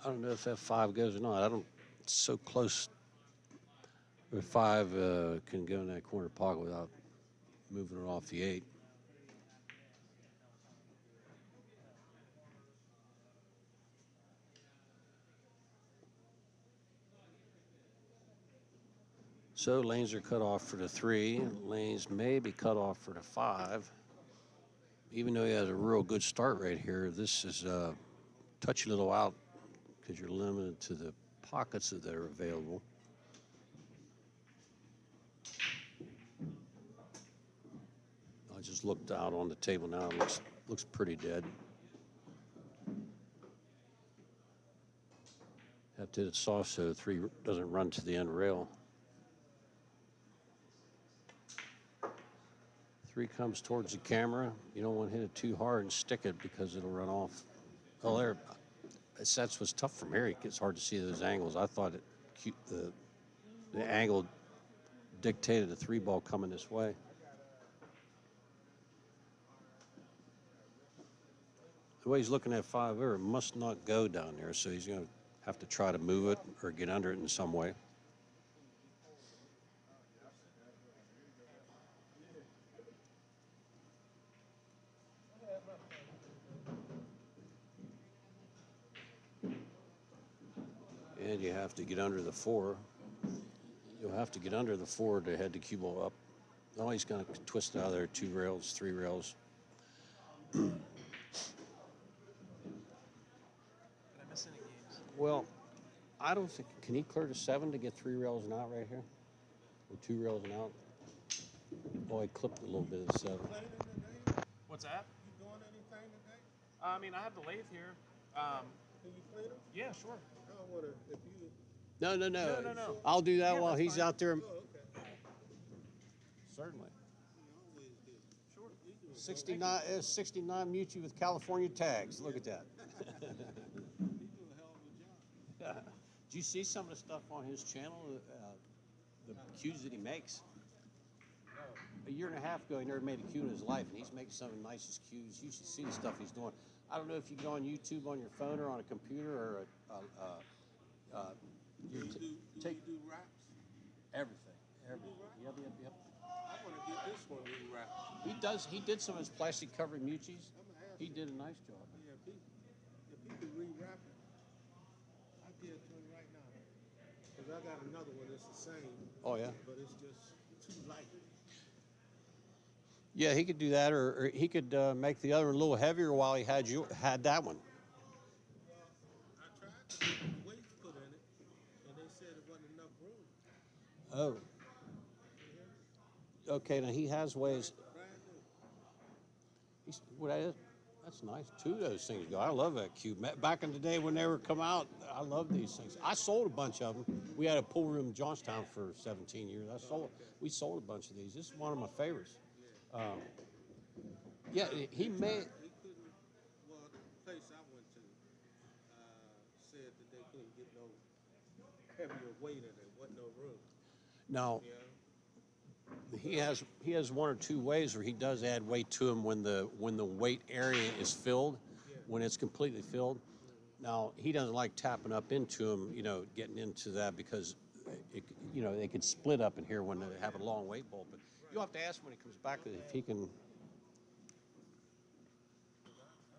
I don't know if F5 goes or not. I don't. It's so close. If 5 can go in that corner pocket without moving it off the 8. So lanes are cut off for the 3. Lanes may be cut off for the 5. Even though he has a real good start right here, this is a touchy little out because you're limited to the pockets that are available. I just looked out on the table now. It looks pretty dead. Have to hit it soft so the 3 doesn't run to the end rail. 3 comes towards the camera. You don't want to hit it too hard and stick it because it'll run off. Well, there, that's what's tough from here. It's hard to see those angles. I thought the angle dictated the 3-ball coming this way. The way he's looking at 5 over, it must not go down there, so he's going to have to try to move it or get under it in some way. And you have to get under the 4. You'll have to get under the 4 to head the cue ball up. Oh, he's going to twist out of there 2 rails, 3 rails. Did I miss any games? Well, I don't think, can he clear to 7 to get 3 rails and out right here? Or 2 rails and out? Oh, he clipped a little bit of the 7. What's that? You doing anything today? I mean, I have the lathe here. Can you clean them? Yeah, sure. I wonder if you No. No. I'll do that Yeah, while that's he's fine. out there. Oh, okay. Certainly. Always do. Sure. 69 Mucci with California tags. Look at that. He do a hell of a job. Do you see some of the stuff on his channel? The cues that he makes? A year and a half ago, he never made a cue in his life, and he's making some of the nicest cues. You should see the stuff he's doing. I don't know if you go on YouTube on your phone or on a computer or Do you do raps? everything. Yep. Yep. I want to get this one rewrapped. He did some of his plastic covered Mucci's. I'm gonna ask He him. did a nice job. Yeah, if he could rewrap it, I'd give it to him right now. Because I got another one that's the same. Oh, yeah? But it's just too light. Yeah, he could do that, or he could make the other one a little heavier while he had that one. I tried to get weights put in it, and they said it wasn't enough room. Oh. Okay, now he has ways. Brand new. That's nice. Two of those things go. I love that cube. Back in the day when they were come out, I love these things. I sold a bunch of them. We had a pool room in Johnstown for 17 years. We sold a bunch of these. This is one of my favorites. Yeah, he made. He couldn't. Well, the place I went to said that they couldn't get no heavier weight in it. Wasn't no room. Now, Yeah. he has one or two ways where he does add weight to them when the weight area is filled, when it's completely filled. Now, he doesn't like tapping up into them, getting into that because they could split up in here when they have a long weight ball. But you'll have to ask him when he comes back if he can. I've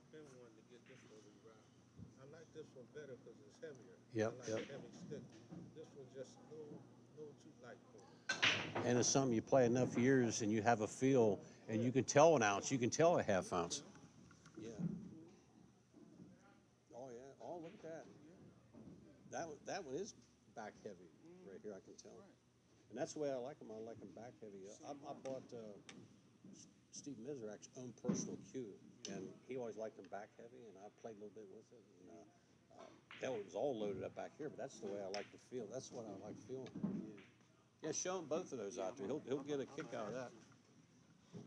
been wanting to get this one rewrapped. I like this one better because it's heavier. Yep, I like yep. a heavy stick. This one just a little too light for me. And it's something you play enough years and you have a feel, and you can tell an ounce, you can tell a half ounce. Yeah. Oh yeah. Oh, look at that. That one is back heavy right here. I can tell. And that's the way I like them. I like them back heavy. I bought Steve Miserak's own personal cue, and he always liked them back heavy, and I played a little bit with it. And that was all loaded up back here, but that's the way I like to feel. That's what I like feeling. Yeah, show him both of those out there. He'll get a kick out of that.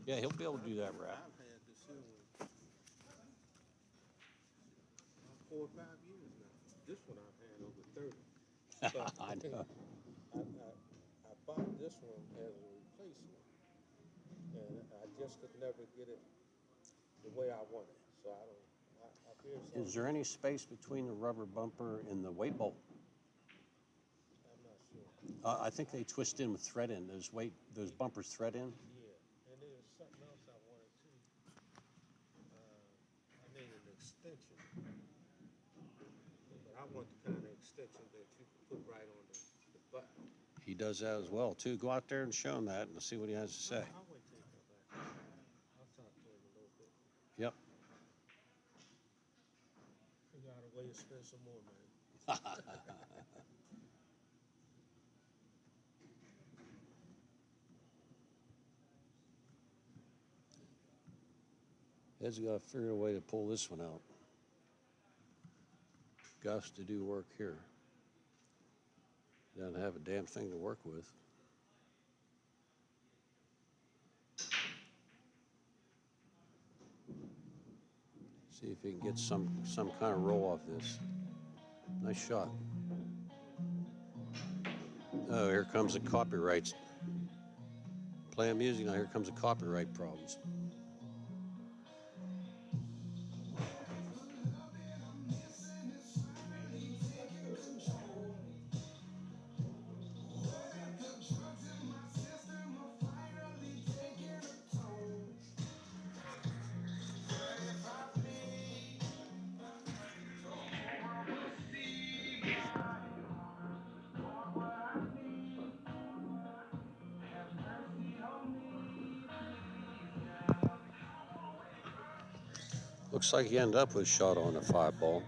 Yeah, he'll be able to do that rap. I've had this here one 4 or 5 years now. This one I've had over 30. So I know. I bought this one as a replacement, and I just could never get it the way I wanted. So I fear something. Is there any space between the rubber bumper and the weight bolt? I'm not sure. I think they twist in with thread in. Those bumpers thread in. Yeah, and there's something else I wanted too. I need an extension, but I want the kind of extension that you can put right on the button. He does that as well too. Go out there and show him that and see what he has to say. I'll wait till you come back. I'll talk to him a little bit. Yep. Figure out a way to spend some more money. Ed's got to figure a way to pull this one out. Gus to do work here. Doesn't have a damn thing to work with. See if he can get some kind of roll off this. Nice shot. Oh, here comes the copyrights. Playing music now, here comes the copyright problems. Looks like he ended up with a shot on the 5-ball.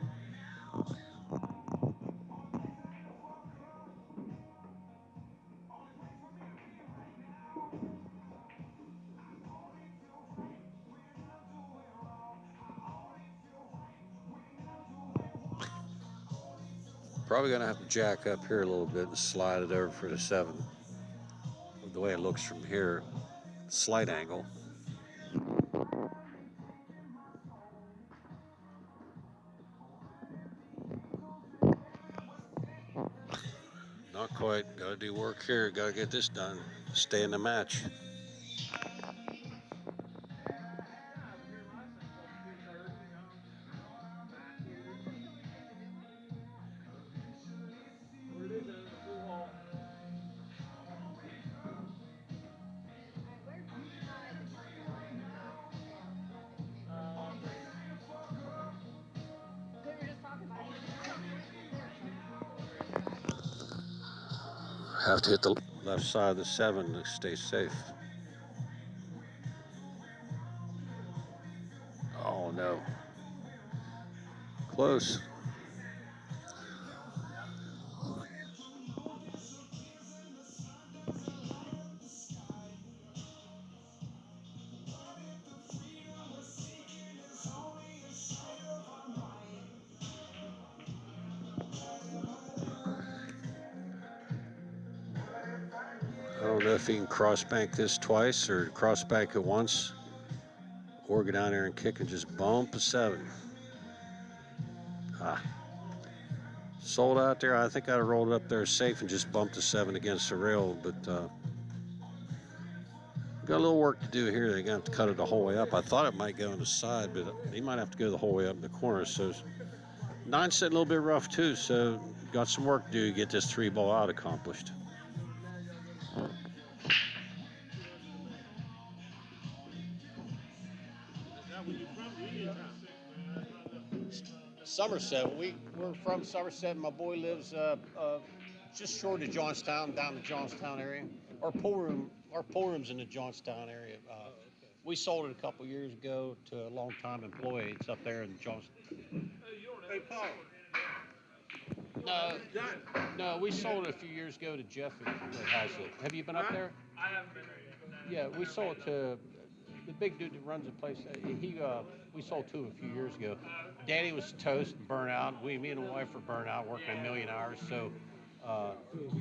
Probably gonna have to jack up here a little bit and slide it over for the 7. The way it looks from here, slight angle. Not quite. Gotta do work here. Gotta get this done. Stay in the match. Have to hit the left side of the 7 to stay safe. Oh no. Close. I don't know if he can cross bank this twice or cross bank it once, or go down there and kick and just bump a 7. Sold out there. I think I'd have rolled it up there safe and just bumped a 7 against the rail, but got a little work to do here. They're going to have to cut it the whole way up. I thought it might go on the side, but he might have to go the whole way up in the corner. So 9's sitting a little bit rough too, so got some work to do to get this 3 ball out accomplished. Somerset. We're from Somerset. My boy lives just short of Johnstown, down the Johnstown area. Our pool room's in the Johnstown area. We sold it a couple years ago to a longtime employee. It's up there in Johnstown. Hey, Paul. No, we sold it a few years ago to Jeff who has it. Have you been up there? I haven't been there yet. Yeah, we sold it to the big dude that runs the place. We sold to him a few years ago. Daddy was toast and burnt out. Me and the wife were burnt out, working a million hours. So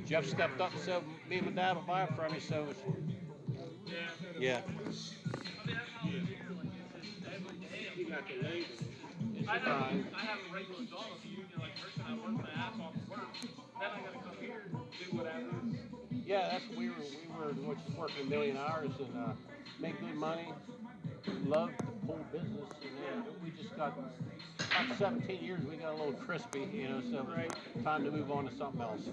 Jeff stepped up and said, "Me and my dad will buy it from you." So yeah. I have a regular job of union electrician. I work my ass off at work. Then I gotta come here, do whatever. Yeah, that's we were working a million hours and make good money. Love the pool business, and we just got about 17 years. We got a little crispy, so time to move on to something else.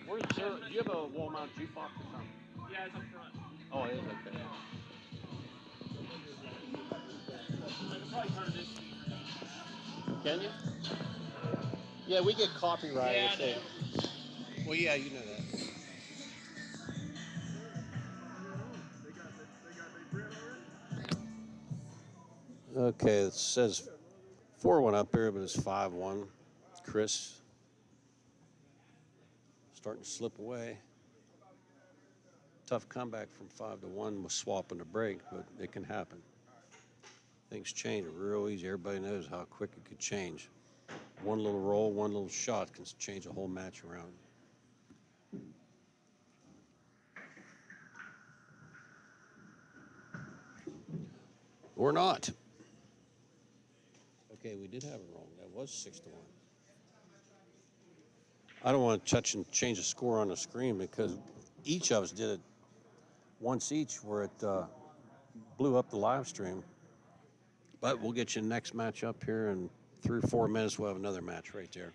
Where's do you have a wall mount jukebox or something? Yeah, it's up front. Oh, it is okay. I could probably turn this speaker. Can you? Yeah, we get copyrighted. Yeah, I know. Well, yeah, you know that. Okay, it says 4-1 up here, but it's 5-1. Chris starting to slip away. Tough comeback from 5-1 with swapping the break, but it can happen. Things change real easy. Everybody knows how quick it could change. One little roll, one little shot can change a whole match around. Or not. Okay, we did have it wrong. That was 6-1. I don't want to touch and change the score on the screen because each of us did it once each where it blew up the live stream. But we'll get you the next match up here in 3 or 4 minutes. We'll have another match right there.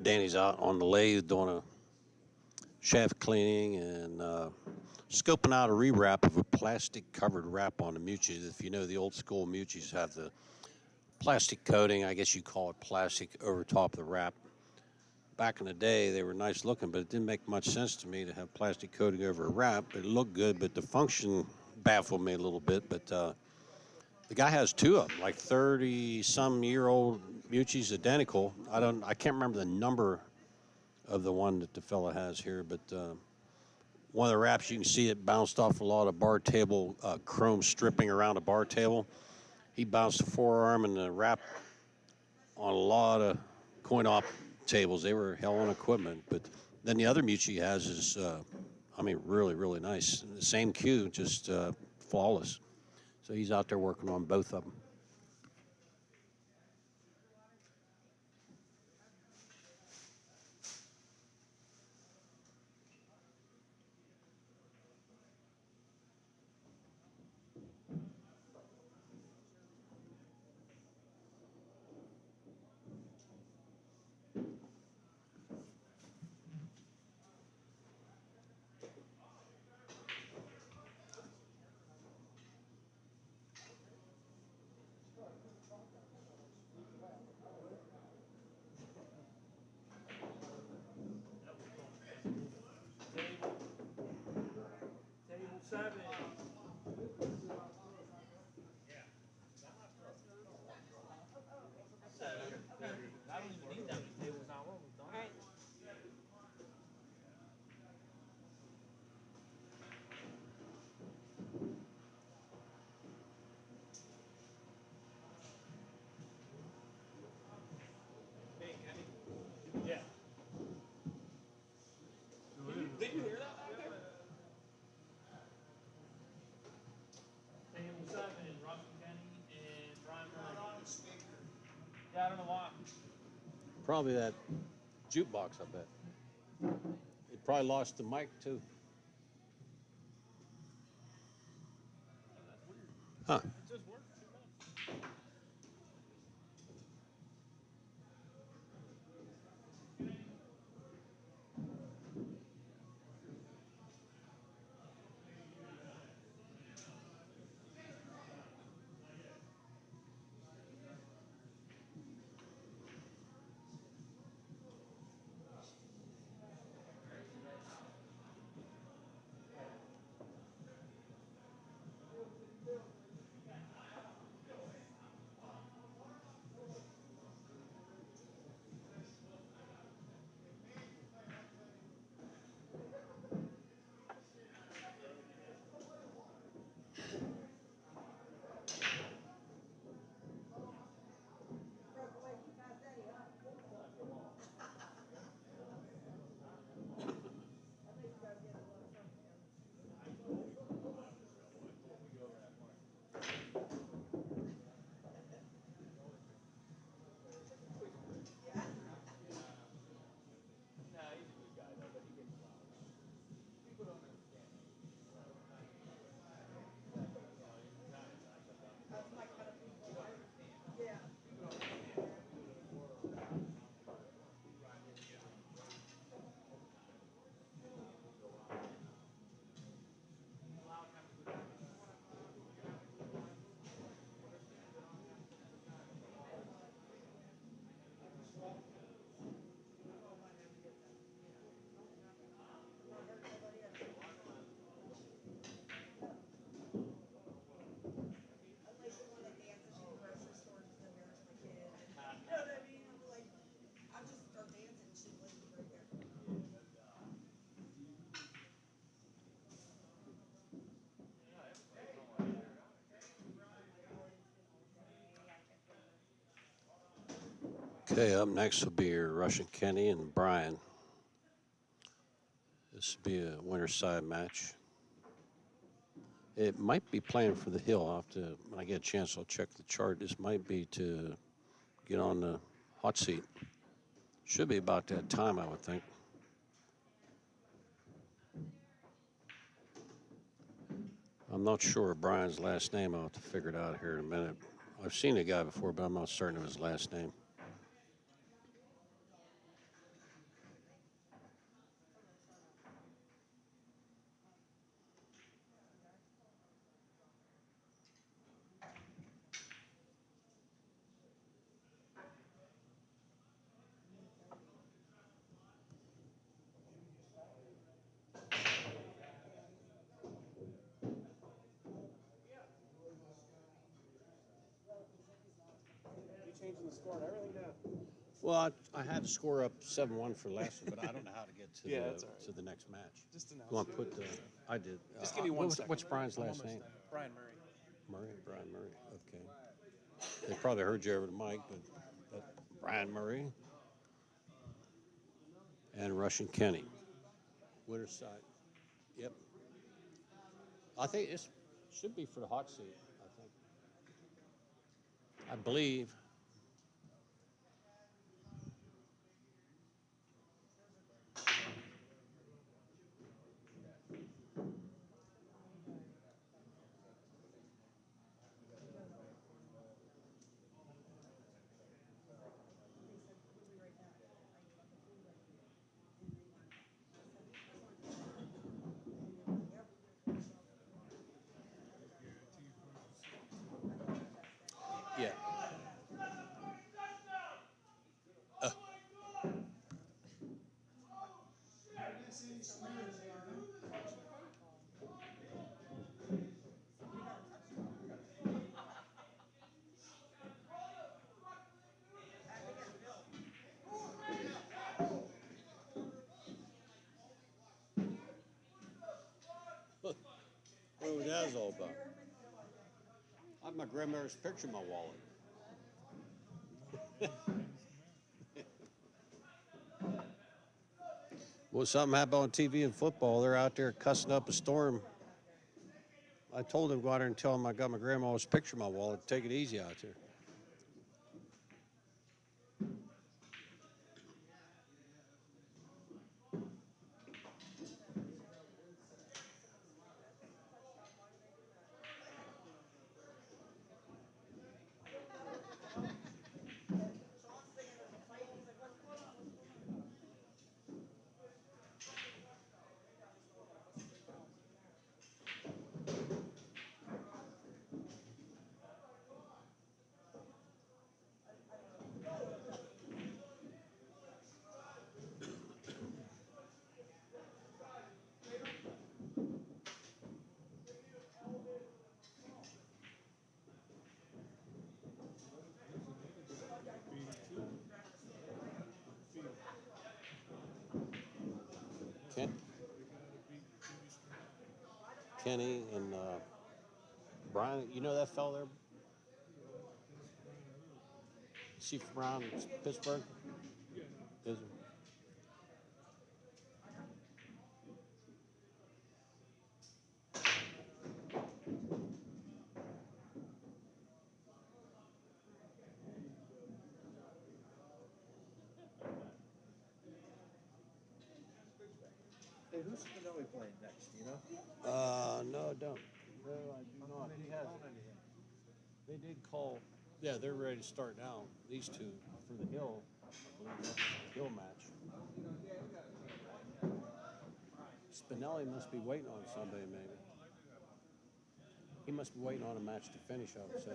Danny's out on the lathe doing a shaft cleaning and scoping out a rewrap of a plastic covered wrap on the Muchis. If you know, the old school Muchis have the plastic coating, I guess you call it plastic, over top of the wrap. Back in the day, they were nice looking, but it didn't make much sense to me to have plastic coating over a wrap. It looked good, but the function baffled me a little bit. But the guy has two of them, like 30-some-year-old Muchis, identical. I can't remember the number of the one that the fella has here, but one of the wraps, you can see it bounced off a lot of bar table chrome stripping around a bar table. He bounced the forearm and the wrap on a lot of coin-op tables. They were hell on equipment. But then the other Mucci he has is, really, really nice. The same cue, just flawless. So he's out there working on both of them. Table 7. I don't even need that many tables now. We're almost done. Alright. Hey, Kenny. Yeah. Did you hear that back there? Table 7, Russell Kenny and Brian Murray. Yeah, I don't know why. Probably that jukebox, I bet. It probably lost the mic, too. Huh. It just worked. Too bad. Okay, up next will be your Russian Kenny and Brian. This will be a winter side match. It might be playing for the hill. I'll have to, when I get a chance, I'll check the chart. This might be to get on the hot seat. Should be about that time, I would think. I'm not sure of Brian's last name. I'll have to figure it out here in a minute. I've seen the guy before, but I'm not certain of his last name. score and everything now? Well, I had to score up 7-1 for last one, but I don't know how to get to Yeah, that's all right. to the next match. Just announce You want it. to put the? I did. Just give me 1 second. What's Brian's last name? Brian Murray. Brian Murray. Okay. They probably heard you over the mic, but Brian Murray and Russian Kenny. Winner's side. Yep. I think it should be for the hot seat. I believe. Yeah. What was that all about? I have my grandmother's picture in my wallet. Well, something happened on TV and football. They're out there cussing up a storm. I told them to go out there and tell them I got my grandma's picture in my wallet. Take it easy out there. Kenny and Brian, you know that fella there? Is he from around Pittsburgh? Is he? Hey, who's Spinelli playing next, you know? No, I don't. No, I do not. He has. They did call. Yeah, they're ready to start now. These two for the Hill. I believe that's the Hill match. Spinelli must be waiting on somebody, maybe. He must be waiting on a match to finish, I would say.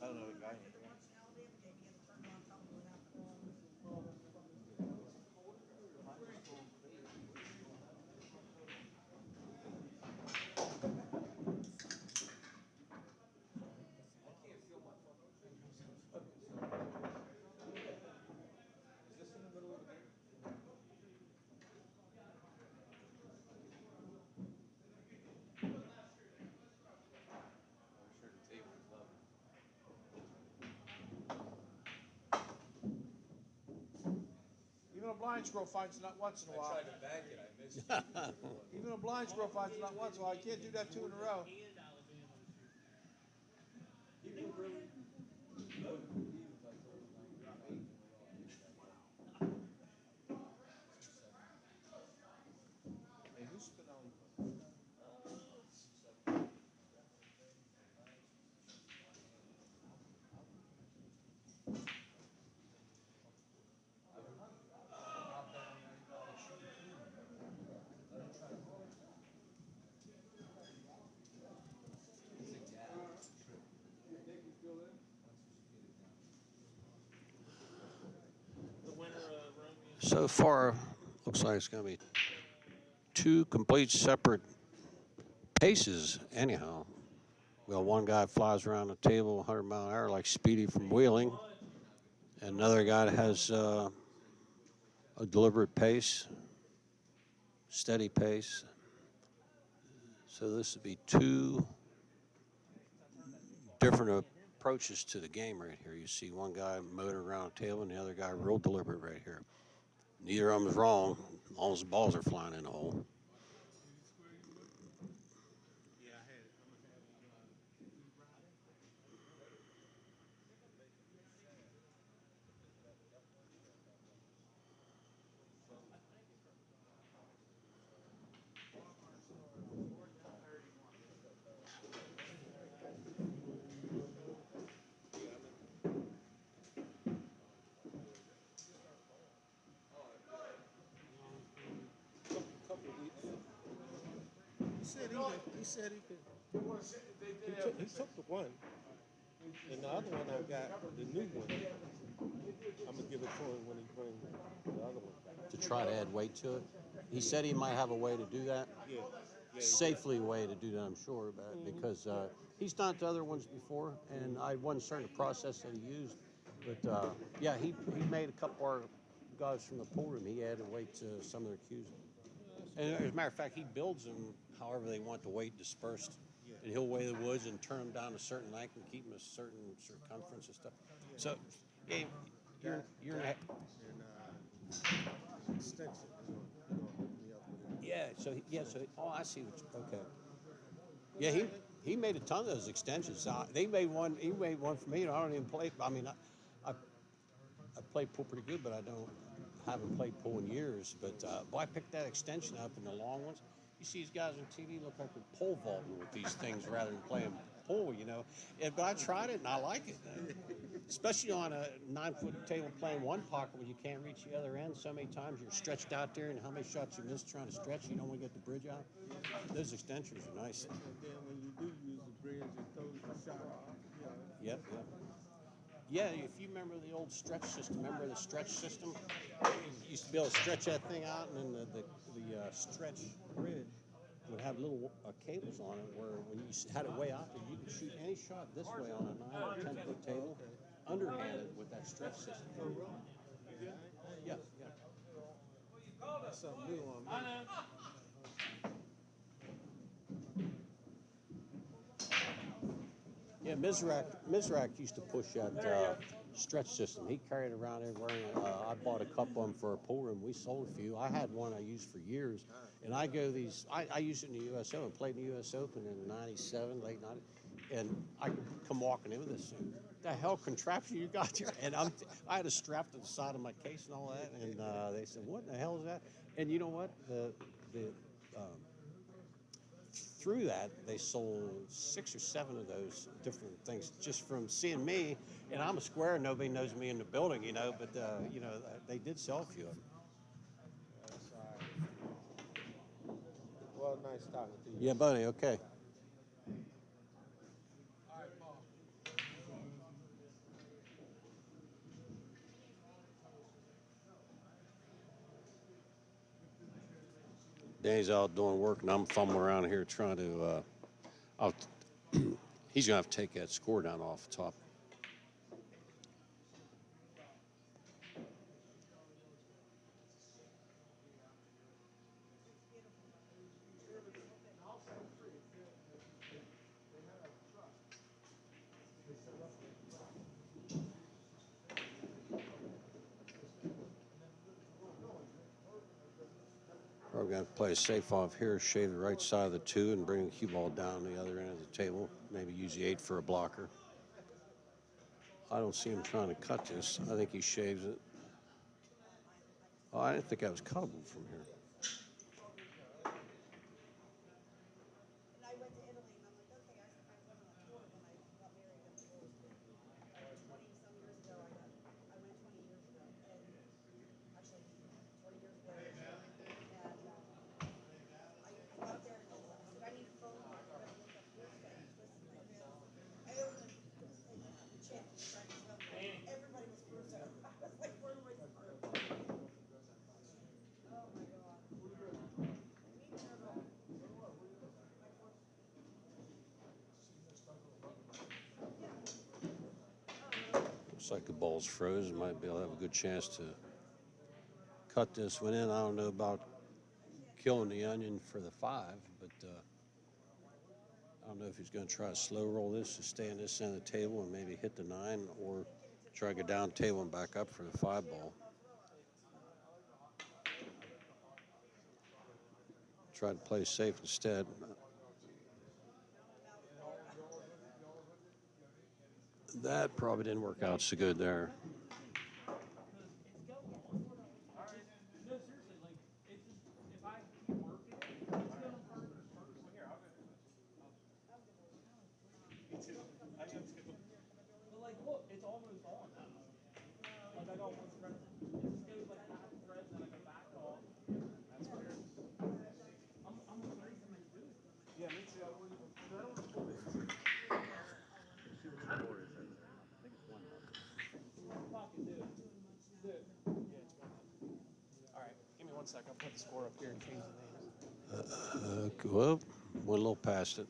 I don't know the guy. Even a blind squirrel finds a nut once in a while. I tried to bank it, I missed it. Even a blind squirrel finds a nut once in a while. You can't do that 2 in a row. Hey, who's Spinelli? So far, looks like it's going to be 2 complete separate paces, anyhow. Well, one guy flies around the table 100 mile an hour like Speedy from Wheeling, and another guy that has a deliberate pace, steady pace. So this would be two different approaches to the game right here. You see one guy motoring around the table and the other guy real deliberate right here. Neither of them is wrong, as long as the balls are flying in the hole. Couple of weeks. He said he could. He took the one, and the other one I got, the new one. I'm gonna give it to him when he brings the other one back. To try to add weight to it. He said he might have a way to do that. Yeah. Safely way to do that, I'm sure, because he's done it to other ones before, and I wasn't certain the process that he used. But yeah, he made a couple of our guys from the pool room. He added weight to some of their cues. And as a matter of fact, he builds them however they want the weight dispersed. And he'll weigh the woods and turn them down a certain length and keep them a certain circumference and stuff. So, yeah, you're not. And extension. Yeah. So oh, I see. Okay. Yeah, he made a ton of those extensions. They made one. He made one for me, and I don't even play. I mean, I play pool pretty good, but haven't played pool in years. But boy, I picked that extension up in the long ones. You see these guys on TV look like they're pole vaulting with these things rather than playing pool, you know. But I tried it and I like it, especially on a 9-foot table playing one pocket where you can't reach the other end. So many times you're stretched out there, and how many shots you miss trying to stretch, you don't want to get the bridge out. Those extensions are nice. And then when you do use the bridge, it throws the shot off. Yep. Yeah, if you remember the old stretch system, remember the stretch system? You used to be able to stretch that thing out, and then the stretch bridge would have little cables on it where when you had it way out there, you could shoot any shot this way on a 9 or 10-foot table, underhanded with that stretch system. Yeah. That's something new on me. Yeah, Mizrak used to push that stretch system. He carried it around everywhere. I bought a couple of them for a pool room. We sold a few. I had one I used for years. And I used it in the U.S. Open, played in the U.S. Open in '97, late '90s. And I come walking in with this thing. The hell contraption you got here? And I had a strap to the side of my case and all that. And they said, what in the hell is that? And you know what? Through that, they sold 6 or 7 of those different things just from seeing me. And I'm a square, nobody knows me in the building, you know, but, they did sell a few of them. That's all right. Well, nice talking to you. Yeah, buddy, okay. Danny's out doing work, and I'm fumbling around here trying to. He's gonna have to take that score down off the top. We're going to play a safe off here, shave the right side of the 2 and bring the cue ball down the other end of the table. Maybe use the 8 for a blocker. I don't see him trying to cut this. I think he shaves it. Oh, I didn't think I was cuttable from here. Looks like the ball's frozen. Might be able to have a good chance to cut this one in. I don't know about killing the onion for the 5, but I don't know if he's going to try to slow roll this to stay on this end of the table and maybe hit the 9, or try to go down the table and back up for the 5 ball. Try to play safe instead. That probably didn't work out so good there. Yeah, me too. Alright, give me 1 sec. I'll put the score up here and change the names. Well, went a little past it.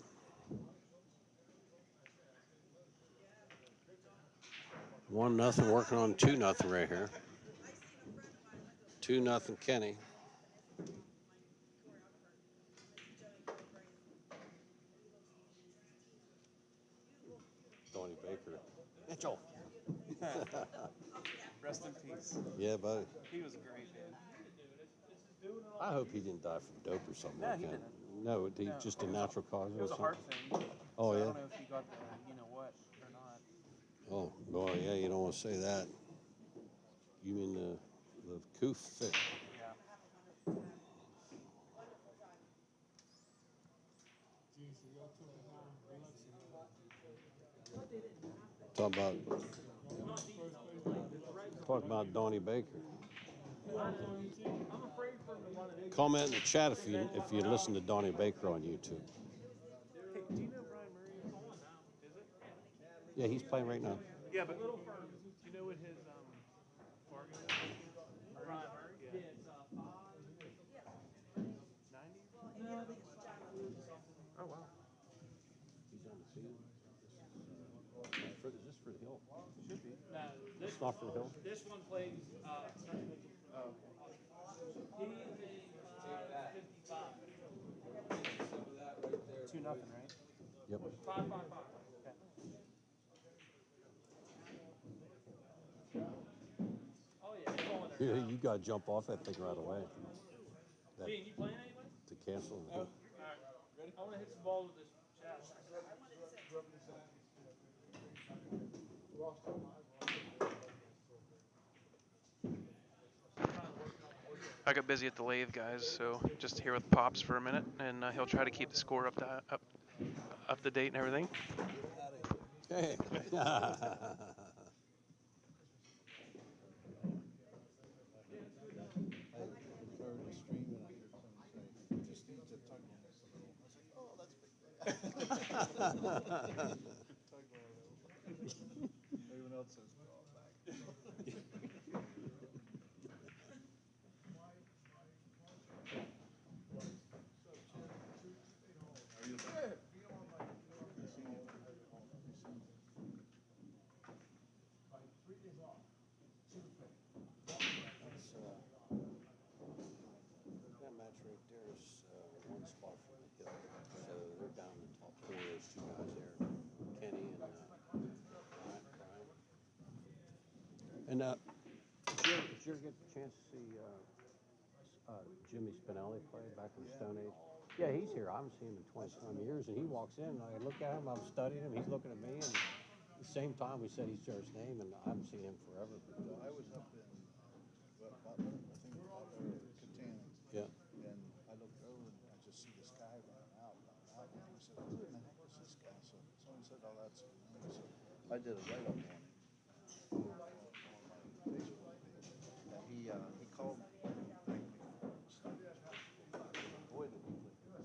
1-0, working on 2-0 right here. 2-0 Kenny. Donnie Baker. Mitchell. Rest in peace. Yeah, buddy. He was a great man. I hope he didn't die from dope or something No, like he that. didn't. No, he No, just a it was natural cause It or was a something. heart thing. Oh, so yeah? I don't know if he got the you know what or not. Oh, boy, yeah, you don't want to say that. You mean the coof fit? Yeah. Talk about Donnie Baker. Comment in the chat if you listen to Donnie Baker on YouTube. Hey, do you know Brian Murray is on now? Is it? Yeah, he's playing right now. Yeah, but do you know what his Fargo is? Brian Murray? Yeah. It's 90? Oh wow. He's on the field. Is this for the Hill? Should be. No, this It's not for the Hill? This one plays. Oh. He is a 55. 2-0, right? Yep. 5-5-5. Okay. Oh yeah, it's on there. Yeah, you got to jump off that thing right away. That, Gene, you playing anyway? to cancel. All right. Ready? I want to hit some balls with this chest. I got busy at the lathe, guys, so just here with Pops for a minute, and he'll try to keep the score up to date and everything. Hey. Everyone else says, "Go back." That match right there is one spot from the Hill. So they're down in the top 4, those 2 guys there, Kenny and Brian. And did you ever get the chance to see Jimmy Spinelli play back in the Stone Age? Yeah, he's here. I haven't seen him in 20-some years, and he walks in, and I look at him, I'm studying him, he's looking at me, and at the same time we said each other's name, and I haven't seen him forever. I was up in Butler, I think Butler, Catania. Yeah. And I looked over and I just see this guy running out. And I said, who in the heck is this guy? So someone said, oh, that's him. So I did a write-up on him on my Facebook page. And he called me. Boy, did he play.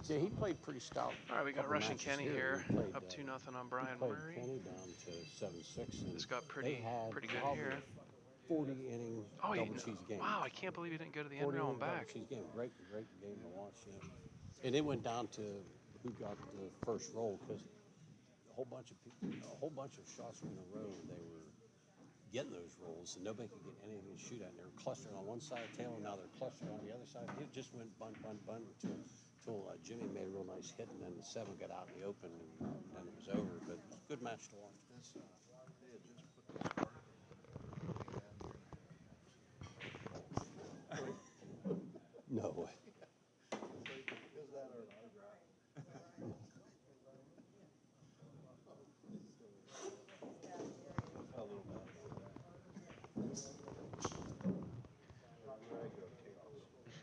Yeah, he played pretty stout. All right, we got couple Russian matches Kenny He here, played, up 2-0 on Brian played Murray. Kenny down to 7-6. And This got they pretty had good probably here. a 40-inning Oh, double cheese game. wow, I can't believe he didn't go to the end 40 rail inning and double back. cheese game. Great game to watch. Yeah. And it went down to who got the first roll because a whole bunch of people, a whole bunch of shots were in a row. They were getting those rolls, and nobody could get anything to shoot at. And they were clustering on one side of the table, and now they're clustering on the other side. It just went bunt, bunt, bunt until Jimmy made a real nice hit, and then the 7 got out in the open, and it was over. But good match to watch. No way. Is that or an autograph?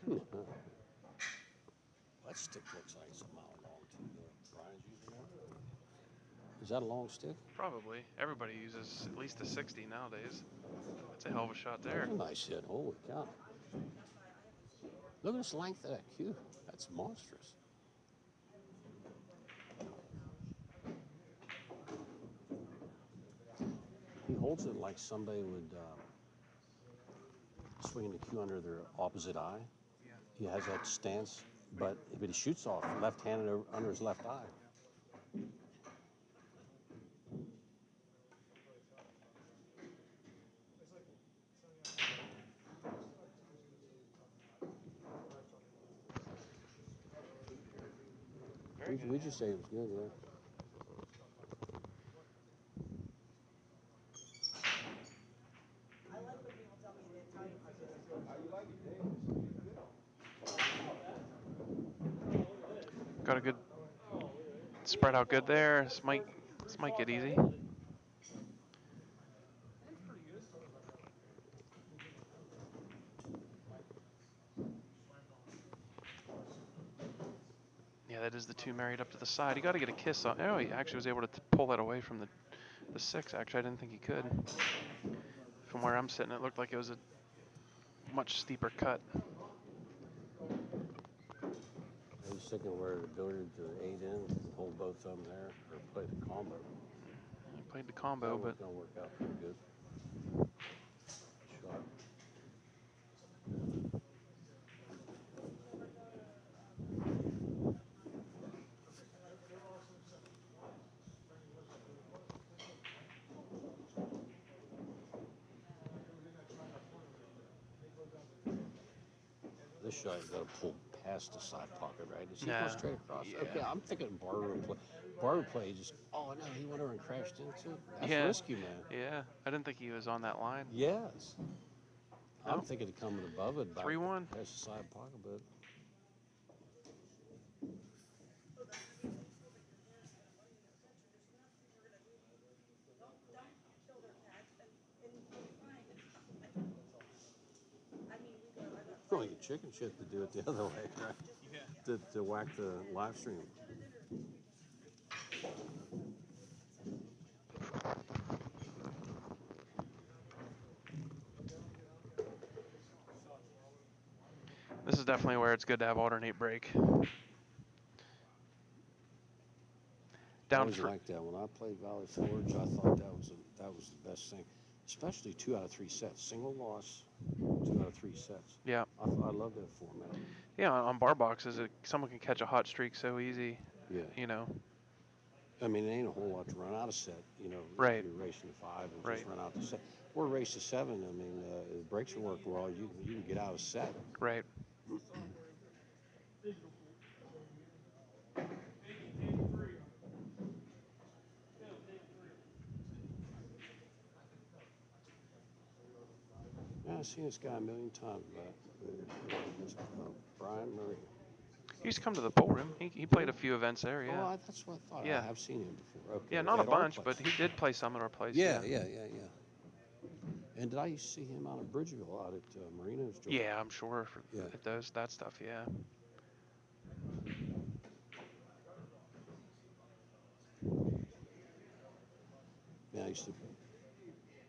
A little bit. That stick looks like it's a mile long too. Brian's using that. Is that a long stick? Probably. Everybody uses at least a 60 nowadays. That's a hell of a shot there. That's a nice hit. Holy cow. Look at this length of that cue. That's monstrous. He holds it like somebody would swing the cue under their opposite eye. Yeah. He has that stance, but he shoots off left-handed under his left eye. We just say it was good, yeah. Got a good spread out good there. This might get easy. Yeah, that is the 2 married up to the side. He got to get a kiss on. Oh, he actually was able to pull that away from the 6. Actually, I didn't think he could. From where I'm sitting, it looked like it was a much steeper cut. I was thinking where the billiard to 8 in, hold both of them there, or play the combo. He played the combo, but it's gonna work out pretty good. Shot. This shot you gotta pull past the side pocket, right? Is he going straight across? Yeah. Okay, I'm thinking barroom play. Barroom play just, oh no, he went over and crashed into. That's yeah. risky, man. Yeah, I didn't think he was on that line. Yes. I'm Nope. thinking of coming above it. 3-1. Past the side pocket, but. Oh, you chicken shit to do it the other way, right? Yeah. To whack the live stream. This is definitely where it's good to have alternate break. I always liked that. When I played Valley Forge, I thought that was the best thing. Especially 2 out of 3 sets. Single loss, 2 out of 3 sets. Yeah. I love that format. Yeah, on bar boxes, someone can catch a hot streak so easy. Yeah. You know. I mean, it ain't a whole lot to run out a set. You know, right. If you're racing to 5 and just run out the set. Or race to 7. I mean, if the brakes are working well, you can get out a set. Right. Yeah, I've seen this guy a million times, Brian Murray. He used to come to the pool room. He played a few events there, yeah. Oh, that's what I thought. Yeah. I have seen him before. Okay. Yeah, not a bunch, but he did play some at our place. Yeah. And did I used to see him out of Bridgeville, out at Marina's? Yeah, I'm sure. At that stuff, yeah. Yeah, I used to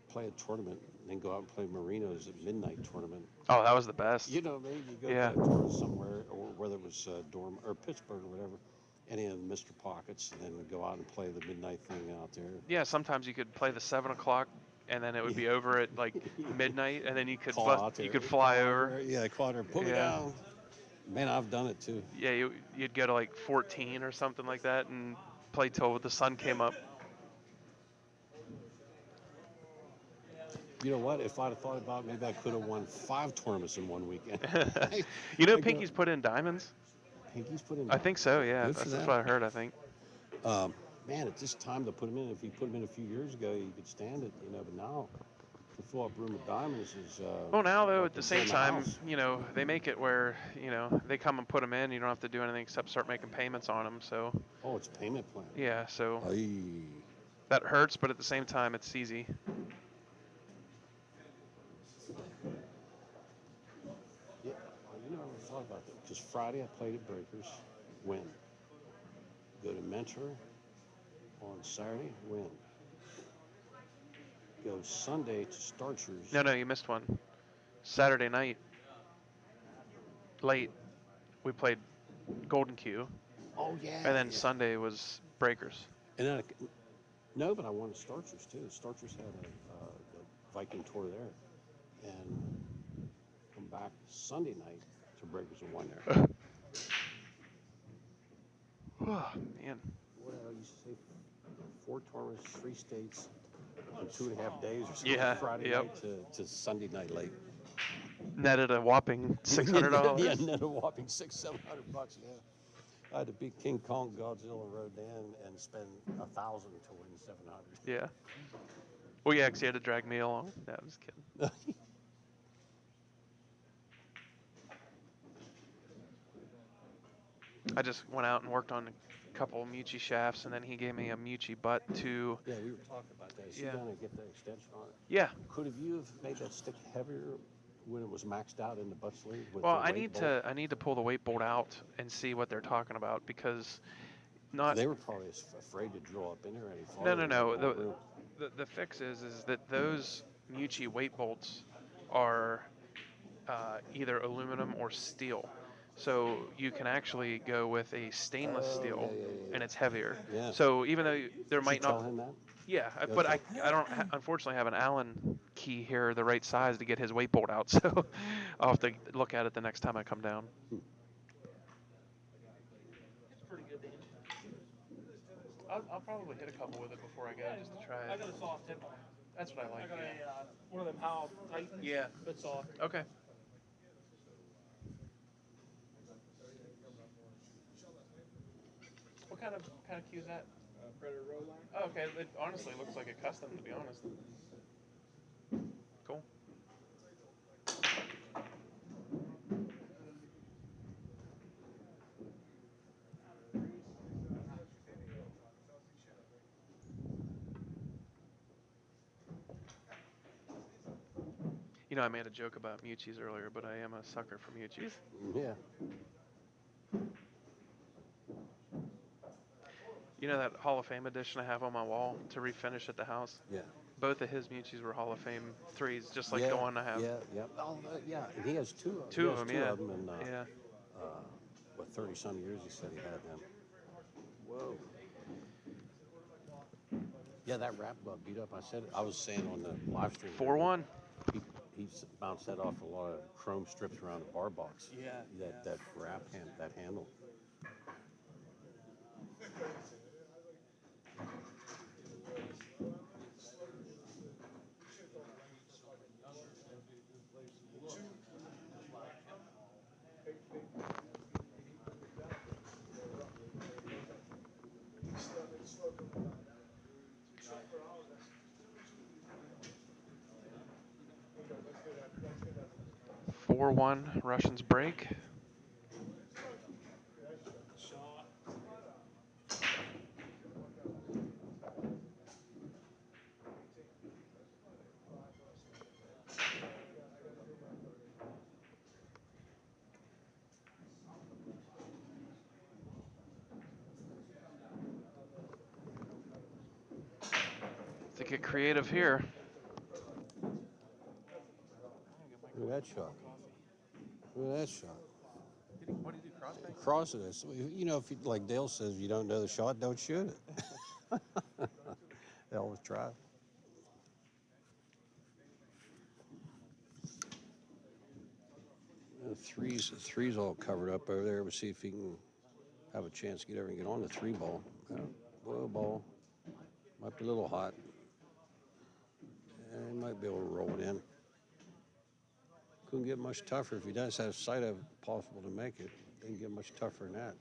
play a tournament and then go out and play Marinos at midnight tournament. Oh, that was the best. You know, maybe you go to a tournament somewhere, or whether it was Dorm or Pittsburgh or whatever, any of Mr. Pockets, and then go out and play the midnight thing out there. Yeah, sometimes you could play the 7 o'clock, and then it would be over at like midnight, and then you could fly over. Yeah, call her, put me down. Man, I've done it too. Yeah, you'd go to like 14 or something like that and play till the sun came up. You know what? If I'd have thought about it, maybe I could have won 5 tournaments in one weekend. You know, I go- Pinky's put in diamonds. Pinky's put in. I think so. Yeah, Good for that's them. what I heard. I think. Man, it's just time to put him in. If you put him in a few years ago, you could stand it, you know. But now, to fill up room with diamonds is. Well, now though, like at the it's same in time, house. you know, they make it where they come and put them in. You don't have to do anything except start making payments on them. So Oh, it's a payment plan. yeah, so Aye. that hurts, but at the same time, it's easy. Yeah, you know, I never thought about that. Because Friday I played at Breakers, win. Go to Mentor on Saturday, win. Go Sunday to Starchers. No, you missed one. Saturday night, late, we played Golden Q, Oh yeah. and then yeah. Sunday was Breakers. And then no, but I won at Starchers too. Starchers had the Viking tour there, and come back Sunday night to Breakers and won there. Oh, man. What I used to say, 4 tournaments, 3 states, in 2.5 days or something. Yeah, Friday yep. night to Sunday night late. Netted a whopping $600. Yeah, net a whopping $600-700. Yeah, I had to beat King Kong, Godzilla, Rodan, and spend $1,000 to win $700. Yeah. Well, yeah, 'cause you had to drag me along. Yeah, I'm just kidding. I just went out and worked on a couple of Mucci shafts, and then he gave me a Mucci butt to. Yeah, we were talking about that. Is Yeah. she gonna get the extension on it? Yeah. Could have you have made that stick heavier when it was maxed out in the butt sleeve? With Well, the I weight need bolt? to pull the weight bolt out and see what they're talking about because not. They were probably afraid to drill up in there any farther. No. than that room. The fix is that those Mucci weight bolts are either aluminum or steel. So you can actually go with a stainless steel, yeah. and it's heavier. Yeah. So even though there Did might you tell not, him that? yeah, but Okay. I don't unfortunately have an Allen key here the right size to get his weight bolt out. So I'll have to look at it the next time I come down. It's pretty good, Dan. I'll probably hit a couple with it before I go just to try I it. got a soft tip on it. That's what I I like. got one of them Powell Titans. Yeah. But soft. Okay. What kind of key is that? Predator roll line. Oh, okay. It honestly looks like a custom, to be honest. Cool. You know, I made a joke about Mucci's earlier, but I am a sucker for Mucci's. Yeah. You know that Hall of Fame edition I have on my wall to refinish at the house? Yeah. Both of his Mucci's were Hall of Fame threes, just like yeah, the one I have. Yeah. Oh, yeah. And he has two. Two he of has them, two yeah. Of them and, Yeah. What 30-some years he said he had them. Whoa. Yeah, that wrap got beat up. I was saying on the live stream. 4-1. He bounced that off a lot of chrome strips around the bar box. Yeah. That wrap that handle. Four 4-1 Russians break. To get creative here. Look at that shot. Look at that shot. What did you cross back? Cross it. So, you know, if you, like Dale says, you don't know the shot, don't shoot it. They always try. three's all covered up over there. We'll see if he can have a chance to get over and get on the 3-ball. Low ball. Might be a little hot. And he might be able to roll it in. Couldn't get much tougher. If he does have sight of it possible to make it, didn't get much tougher than that.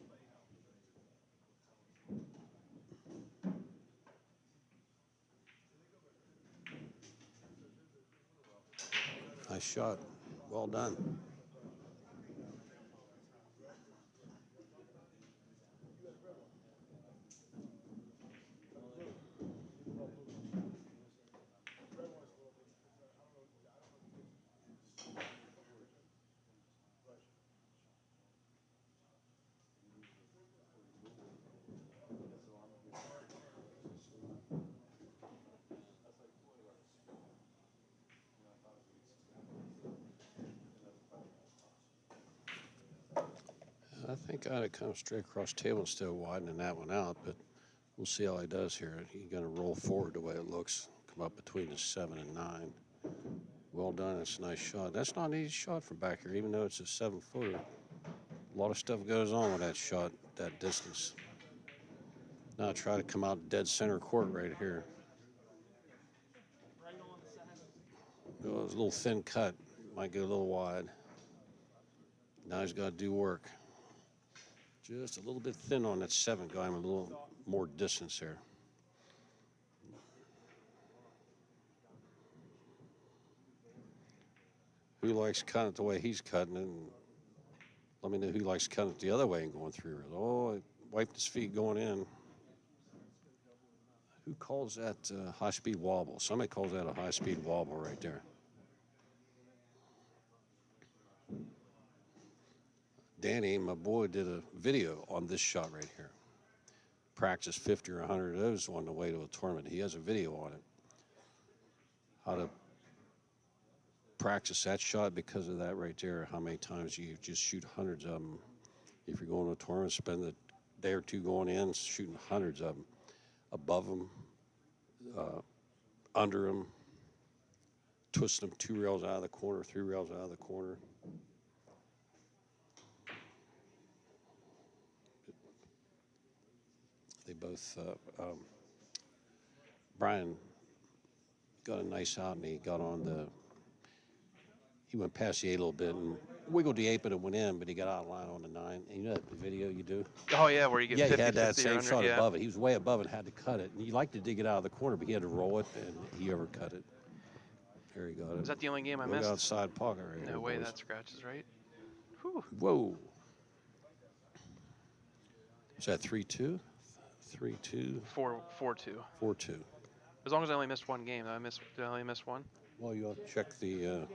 Nice shot. Well done. I think I'd have come straight across the table instead of widening that one out, but we'll see how he does here. He's going to roll forward the way it looks, come up between the 7 and 9. Well done. That's a nice shot. That's not an easy shot from back here, even though it's a 7-footer. A lot of stuff goes on with that shot, that distance. Now try to come out dead center court right here. Well, it's a little thin cut. Might get a little wide. Now he's got to do work. Just a little bit thin on that 7, got him a little more distance there. Who likes cutting it the way he's cutting it? And let me know who likes cutting it the other way and going through it. Oh, it wiped his feet going in. Who calls that high-speed wobble? Somebody calls that a high-speed wobble right there. Danny, my boy, did a video on this shot right here. Practiced 50 or 100 of those on the way to a tournament. He has a video on it. How to practice that shot because of that right there. How many times you just shoot hundreds of them. If you're going to a tournament, spend a day or two going in, shooting hundreds of them. Above them, under them, twisting them 2 rails out of the corner, 3 rails out of the corner. They both, Brian got a nice out and he got on the, he went past the 8 a little bit and wiggled the 8, but it went in, but he got out of line on the 9. And you know that video you do? Oh, yeah, where you get 50, he had that 50 same under, shot yeah. above it. He was way above it and had to cut it. And he liked to dig it out of the corner, but he had to roll it, and he overcut it. There he got it. Is that the only game I Look missed? outside pocket right here, No way boys. that scratches right. Whew. Whoa. Is that 3-2? 3-2? 4-2. 4-2. As long as I only missed one game. Did I only miss one? Well, you ought to check the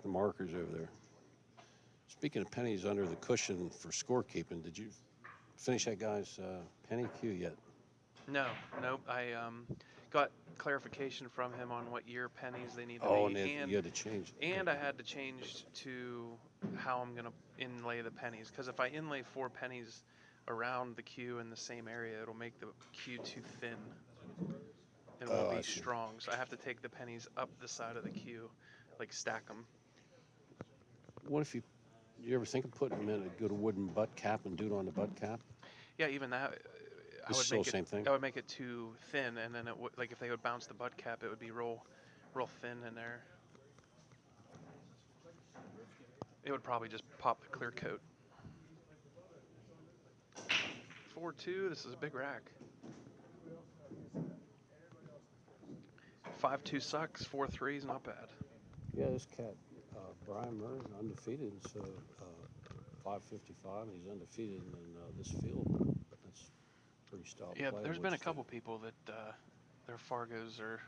markers over there. Speaking of pennies under the cushion for scorekeeping, did you finish that guy's penny queue yet? No, nope. I got clarification from him on what year pennies they need to Oh, be. and you had to change it. And I had to change to how I'm going to inlay the pennies. Because if I inlay 4 pennies around the queue in the same area, it'll make the queue too thin. It won't be strong. So I have to take the pennies up the side of the queue, like stack them. What if you ever think of putting them in a good wooden butt cap and do it on the butt cap? Yeah, even that. It's still the same thing. I would make it too thin, and then it would, like if they would bounce the butt cap, it would be real thin in there. It would probably just pop the clear coat. 4-2. This is a big rack. 5-2 sucks. 4-3 is not bad. Yeah, this cat, Brian Murray, undefeated, so 555, he's undefeated in this field. That's pretty stout. Yeah, there's been a couple people that their Fargos are,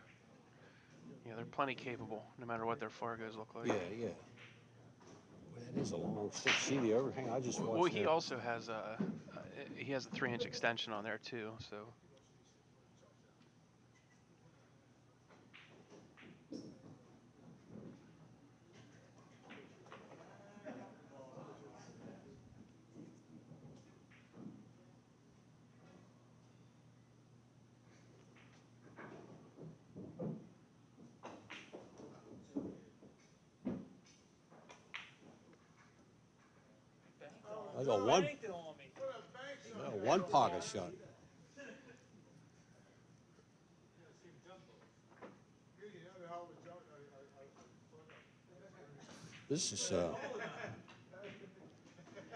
they're plenty capable, no matter what their Fargos look like. Yeah, yeah. That is a long stick. See the overhang? I just watched Well, he that. also has a 3-inch extension on there too, so. was a one, Yanked it on me. one pocket shot. This is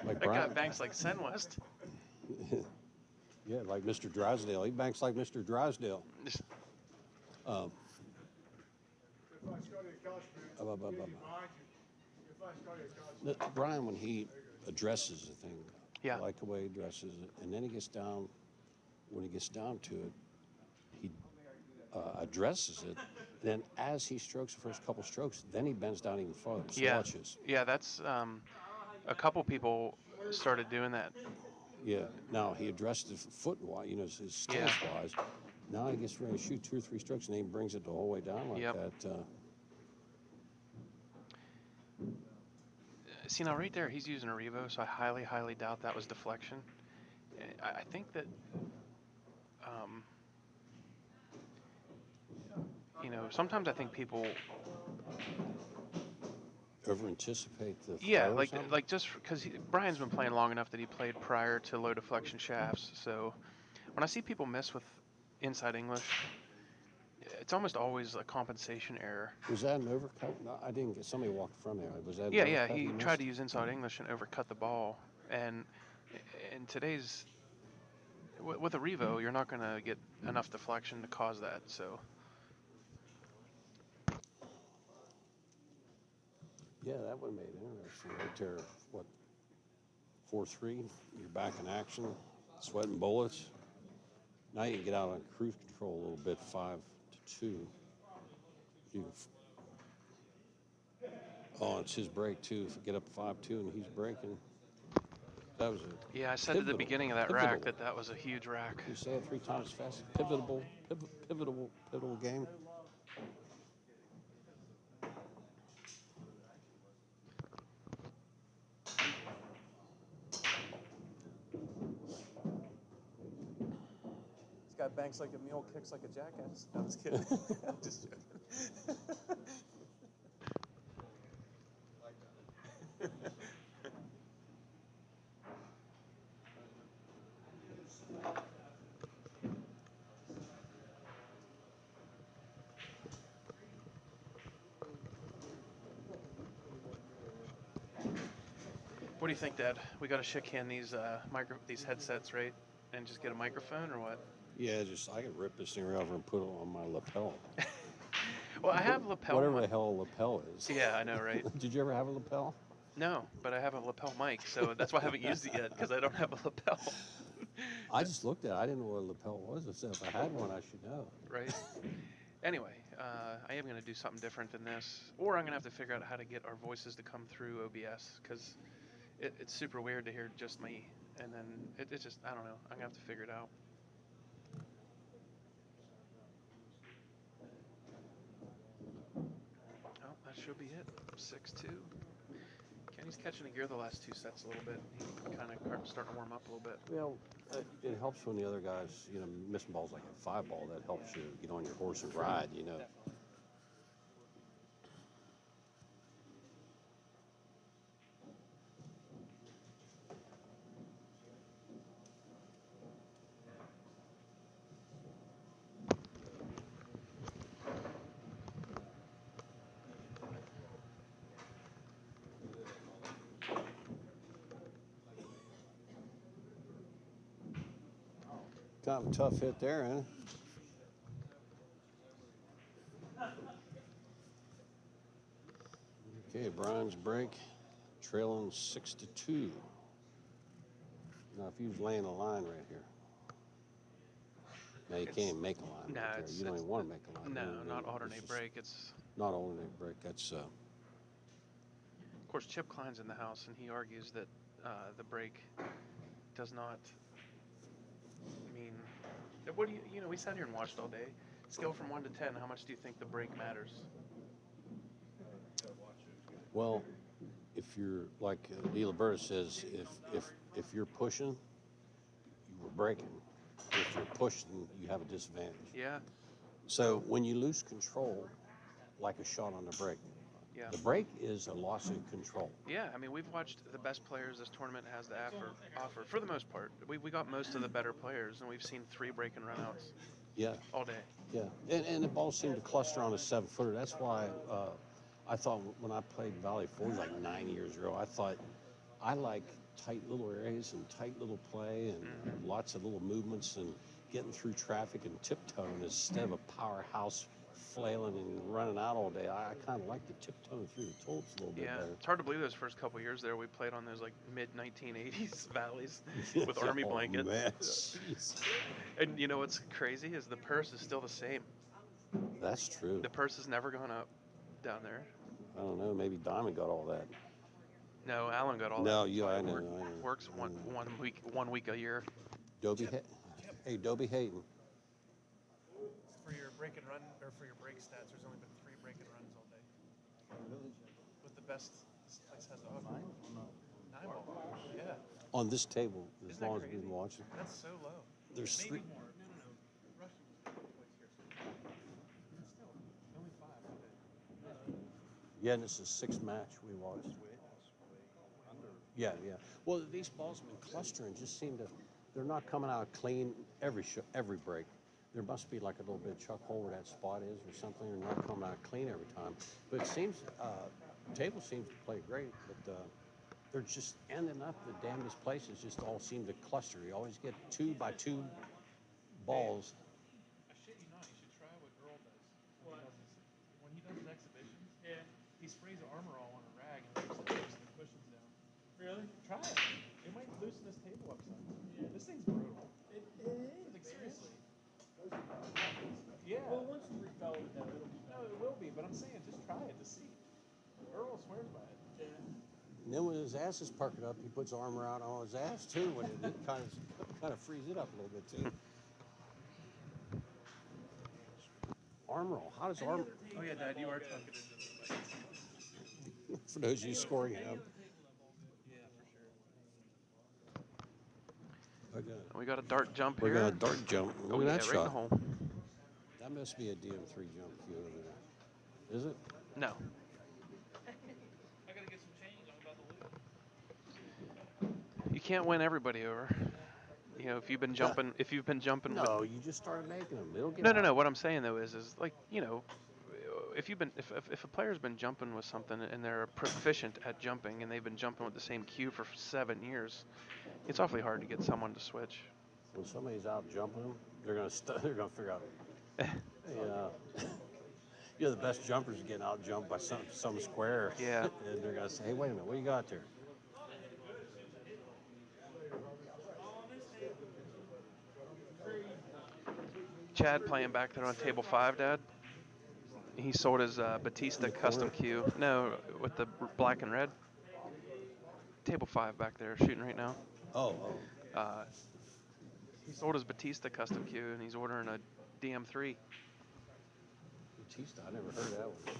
like That guy Brian. banks like Senwest. Yeah, like Mr. Drysdale. He banks like Mr. Drysdale. Um, Brian, when he addresses the thing, Yeah. I like the way he addresses it, and then he gets down. When he gets down to it, he addresses it. Then, as he strokes the first couple strokes, then he bends down even farther. So Yeah. watch this. Yeah, that's a couple people started doing that. Yeah. Now he addressed the foot wise, his stance wise. Now he gets ready to shoot 2 or 3 strokes, and then he brings it the whole way down like Yep. that. See, now right there, he's using a Revo, so I highly, highly doubt that was deflection. I think that, sometimes I think people, Over anticipate the yeah, throw or something? like just because Brian's been playing long enough that he played prior to low deflection shafts. So when I see people miss with inside English, it's almost always a compensation error. Was that an overcut? No, I didn't get. Somebody walked from there. Was that? An Yeah, overcut he missed? tried to use inside English and overcut the ball. And in today's, with a Revo, you're not going to get enough deflection to cause that. So. Yeah, that would have made it interesting right there. What? 4-3. You're back in action, sweating bullets. Now you can get out on cruise control a little bit, 5-2. You can, it's his break too. If you get up 5-2 and he's breaking, that was a Yeah, I said at the beginning of that rack that was a huge rack. You say it 3 times fast. Pivotal game. This guy banks like a mule, kicks like a jackass. No, I'm just kidding. I'm just joking. What do you think, Dad? We got to shake hand these headsets, right? And just get a microphone or what? Yeah, I can rip this thing over and put it on my lapel. Well, I have lapel. Whatever the hell a lapel is. Yeah, I know, right? Did you ever have a lapel? No, but I have a lapel mic, so that's why I haven't used it yet, because I don't have a lapel. I just looked at it. I didn't know what a lapel was. I said, if I had one, I should know. Right. Anyway, I am going to do something different than this, or I'm going to have to figure out how to get our voices to come through OBS, because it's super weird to hear just me, and then it's just, I don't know. I'm going to have to figure it out. Oh, that should be it. 6-2. Kenny's catching a gear the last 2 sets a little bit. He kind of starting to warm up a little bit. Well, it helps when the other guys, missing balls like a 5-ball. That helps you get on your horse and ride, Kind of a tough hit there, huh? Okay, Brian's break, trailing 6-2. Now, if he was laying a line right here, now you can't make a line No, right there. You don't even want to make a line. No, not alternate break. It's not alternate break. That's. Of course, Chip Klein's in the house, and he argues that the break does not mean. What do you? We sat here and watched all day. Scale from 1 to 10. How much do you think the break matters? Well, if you're like De La Berta says, if you're pushing, you were breaking. If you're pushing, you have a disadvantage. Yeah. So when you lose control, like a shot on the break, Yeah. The break is a loss of control. Yeah, I mean, we've watched the best players this tournament has to offer for the most part. We got most of the better players, and we've seen 3 break and runouts Yeah, all day. yeah. And the ball seemed to cluster on a 7-footer. That's why I thought when I played Valley Forge like 9 years ago, I thought I like tight little areas and tight little play and lots of little movements and getting through traffic and tiptoeing instead of a powerhouse flailing and running out all day. I kind of like the tiptoeing through the tulps a little bit Yeah, better. it's hard to believe those first couple years there we played on those like mid 1980s valleys with Yeah, army oh, blankets. man, jeez. And you know what's crazy is the purse is still the same. That's true. The purse has never gone up down there. I don't know. Maybe Diamond got all that. No, Alan got all No, that. yeah, So I know. Works one week a year. Dobie, hey, Dobie Hayden. For your break and run, or for your break stats, there's only been 3 break and runs all day. With the best this place has to offer. 9 ball. Yeah. On this table, as Isn't that long as we've crazy? been watching. That's so low. There's 3. Maybe more. No. Russian was the place here. Still, only 5. Okay. Yeah, and this is 6th match we watched. Yeah, yeah. Well, these balls have been clustering. Just seem to, they're not coming out clean every break. There must be like a little bit of chuck hole where that spot is or something. They're not coming out clean every time. But it seems, table seems to play great, but they're just ending up the damnedest places. Just all seem to cluster. You always get 2 by 2 balls. I shit you not, you should try what Earl does. When he does his exhibitions, he sprays Armor All on a rag and loops the cushions down. Really? Try it. It might loosen this table up some. This thing's brutal. It is. Like, seriously. Yeah. Well, once you repel it, it'll be better. No, it will be, but I'm saying just try it to see. Earl swears by it. Yeah. And then when his ass is perking up, he puts armor out on his ass too. When it kind of frees it up a little bit too. Armor All. How does armor? Oh yeah, Dad, you are talking into the mic. For those of you scoring at home. Yeah, for sure. We got a dart jump We're here. going to dart jump. Oh, Look yeah, at that right in the shot. hole. That must be a DM3 jump cue over there. Is it? No. I gotta get some change. I'm about to lose. You can't win everybody over. You know, if you've been jumping, No, with, you just started making them. It'll get no. What I'm saying though is like, you know, if a player's been jumping with something and they're proficient at jumping and they've been jumping with the same cue for 7 years, it's awfully hard to get someone to switch. When somebody's out jumping them, they're gonna figure out. Yeah. You're the best jumpers are getting out jumped by some square. Yeah. And they're gonna say, hey, wait a minute, what you got there? Chad playing back there on table 5, Dad. He sold his Batista custom cue. No, with the black and red. Table 5 back there shooting right now. Oh. He sold his Batista custom cue and he's ordering a DM3. Batista, I never heard of that one.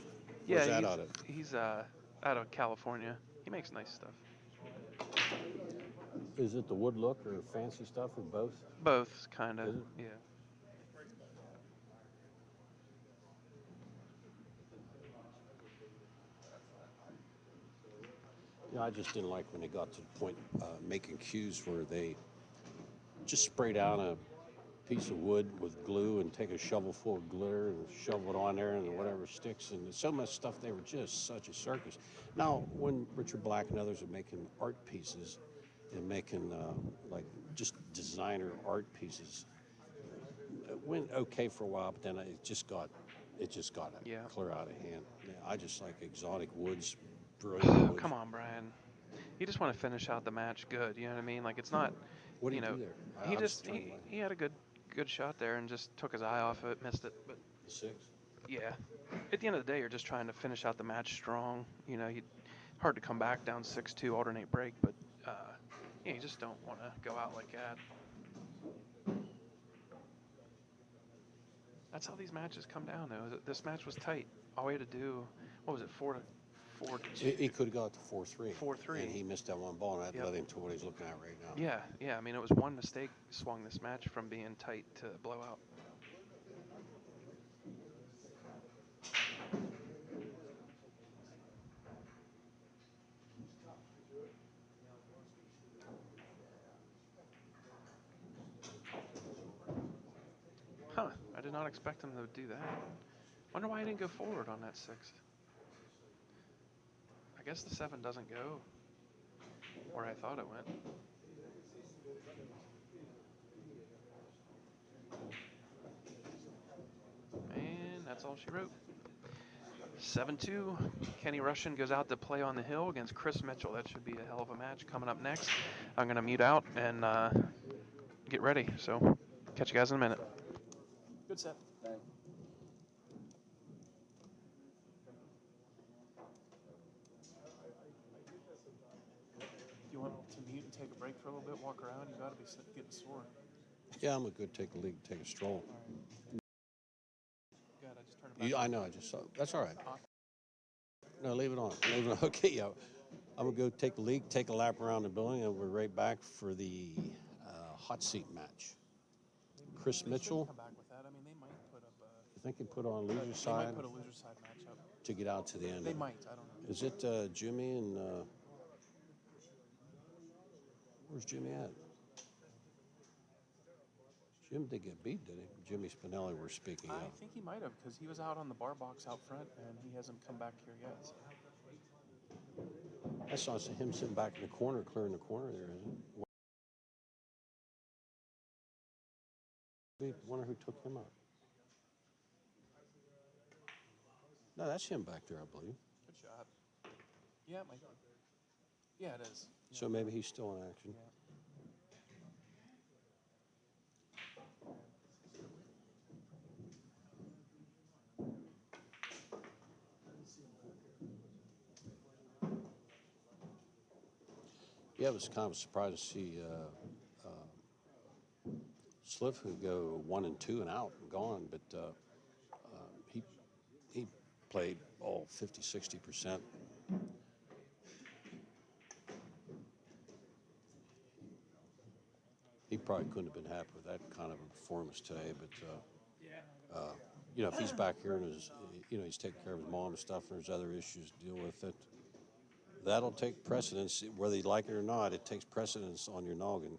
Yeah, Where's that out of? He's out of California. He makes nice stuff. Is it the wood look or fancy stuff or both? Both, kind of. Is it? Yeah. Yeah, I just didn't like when they got to the point making cues where they just spray down a piece of wood with glue and take a shovel full of glitter and shovel it on there and whatever sticks and so much stuff. They were just such a circus. Now, when Richard Black and others are making art pieces and making like just designer art pieces, it went okay for a while, but then it just got clear out of hand. Yeah, I just like exotic woods. Brilliant. Come on, Brian. You just want to finish out the match good. You know what I mean? Like it's not. What do you you know, do there? he I'm just trying to he had a good shot there and just took his eye off it, missed it. But 6. yeah, at the end of the day, you're just trying to finish out the match strong. You know, hard to come back down 6-2 alternate break, but yeah, you just don't want to go out like that. That's how these matches come down, though. This match was tight. All we had to do, what was it, 4-2? He could have got to 4-3. 4-3. And he missed that one ball, and I led him to what he's looking at right now. Yeah. I mean, it was one mistake swung this match from being tight to blowout. did not expect him to do that. Wonder why he didn't go forward on that 6. I guess the 7 doesn't go where I thought it went. And that's all she wrote. 7-2. Kenny Russian goes out to play on the hill against Chris Mitchell. That should be a hell of a match coming up next. I'm going to mute out and get ready. So catch you guys in a minute. Good set. You want to mute and take a break for a little bit, walk around? You got to be getting sore. Yeah, I'm gonna go take a leak, take a stroll. Good, I just turned it back I on. know, I just saw. That's all right. No, leave it on. Leave it on. Okay, yeah. I'm gonna go take a leak, take a lap around the building, and we're right back for the hot seat match. Chris They Mitchell. come back with that. I mean, they might put up a. You think he put on loser They side might put a loser side match up. to get out to the end? They might. I don't know. Is it Jimmy and where's Jimmy at? Jim did get beat, did he? Jimmy Spinelli, we're speaking I of. think he might have, because he was out on the bar box out front, and he hasn't come back here yet. So. I saw him sitting back in the corner, clearing the corner there, isn't it? Wonder who took him out. No, that's him back there, I believe. Good shot. Yeah, it might be. Yeah, it is. Yeah. So maybe he's still in action. Yeah. Yeah, it was kind of a surprise to see Sliff go 1 and 2 and out and gone, but he played all 50-60%. He probably couldn't have been happy with that kind of a performance today, but you know, if he's back here and he's taking care of his mom and stuff, and there's other issues to deal with, that'll take precedence, whether you like it or not. It takes precedence on your noggin.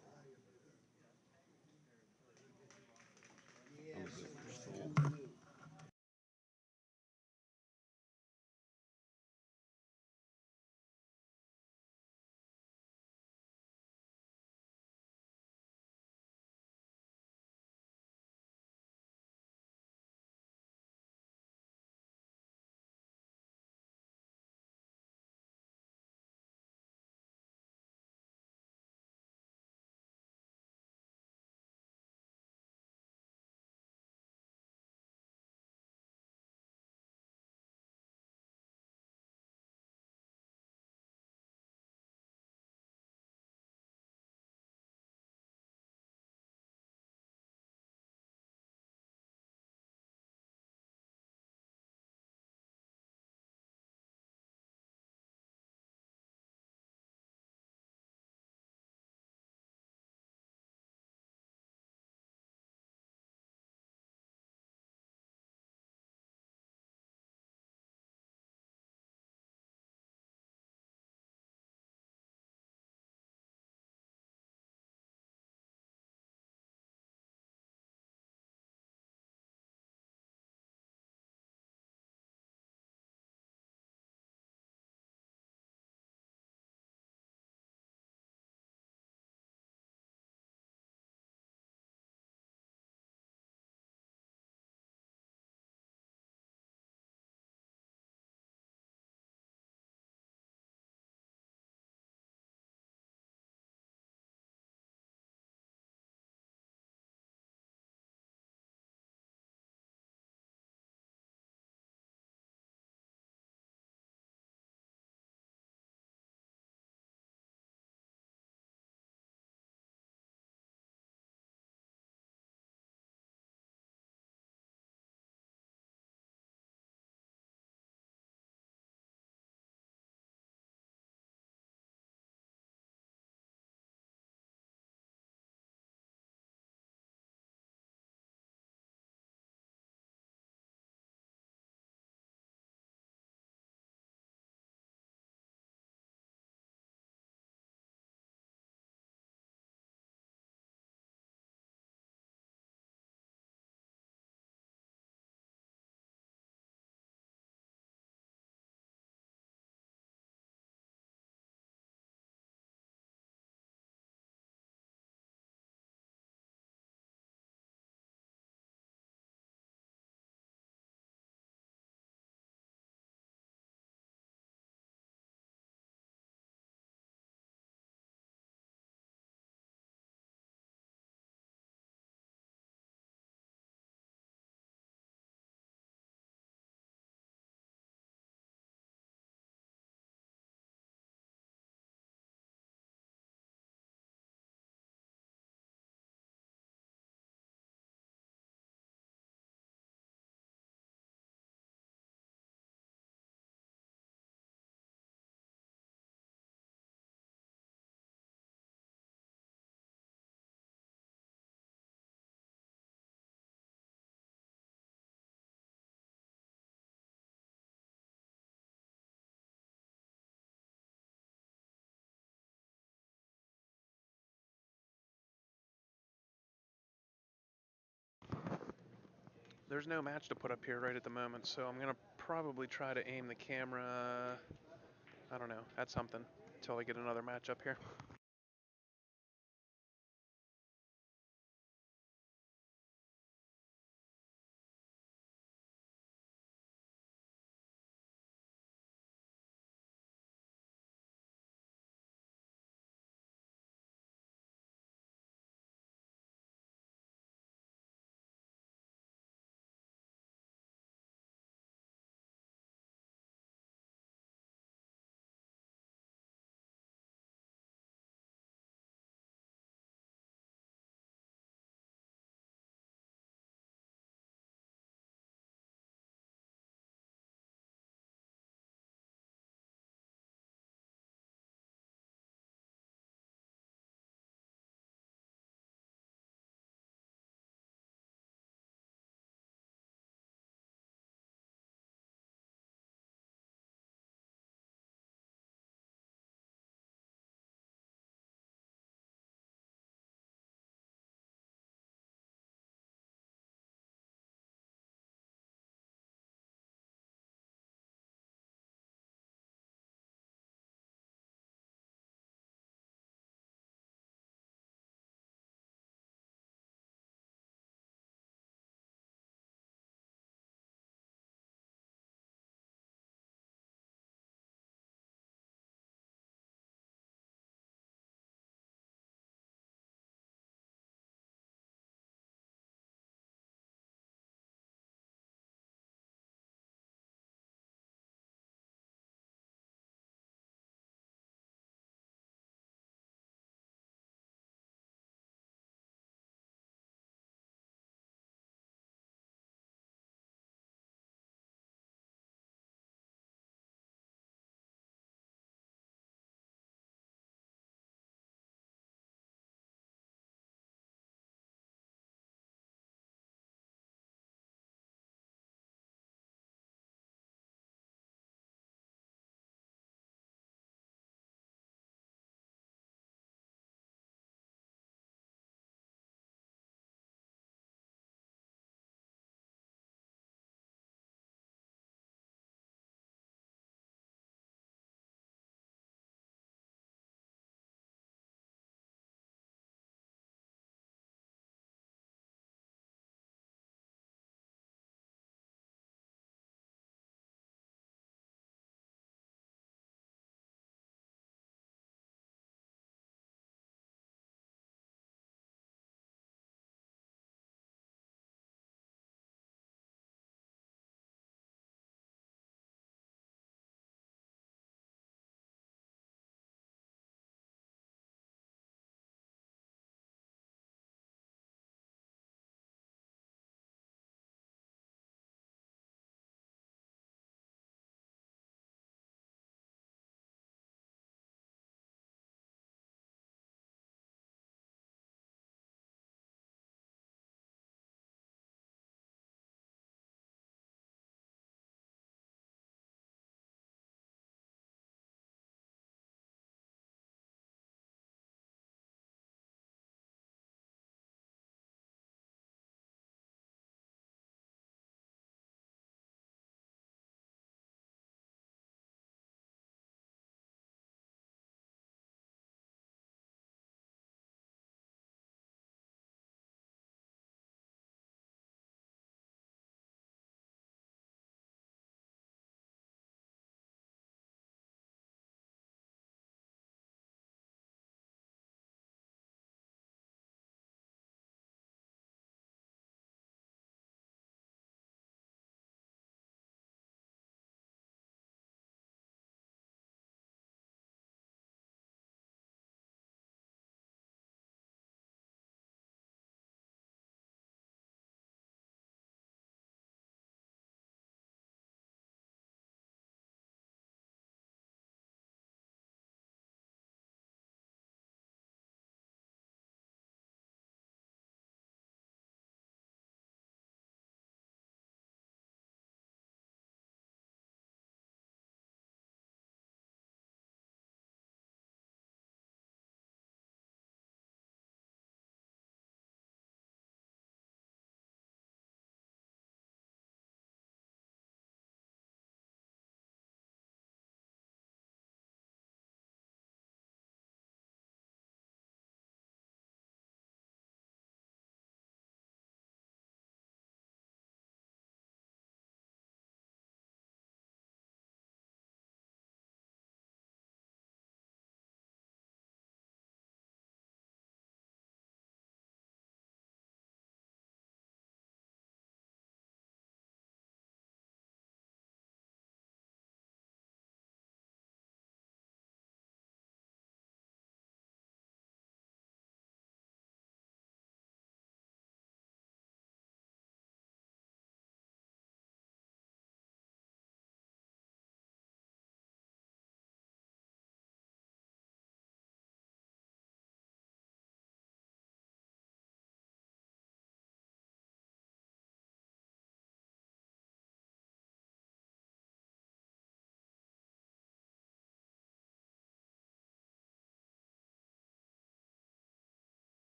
there's no match to put up here right at the moment, so I'm gonna probably try to aim the camera, I don't know, at something until I get another match up here.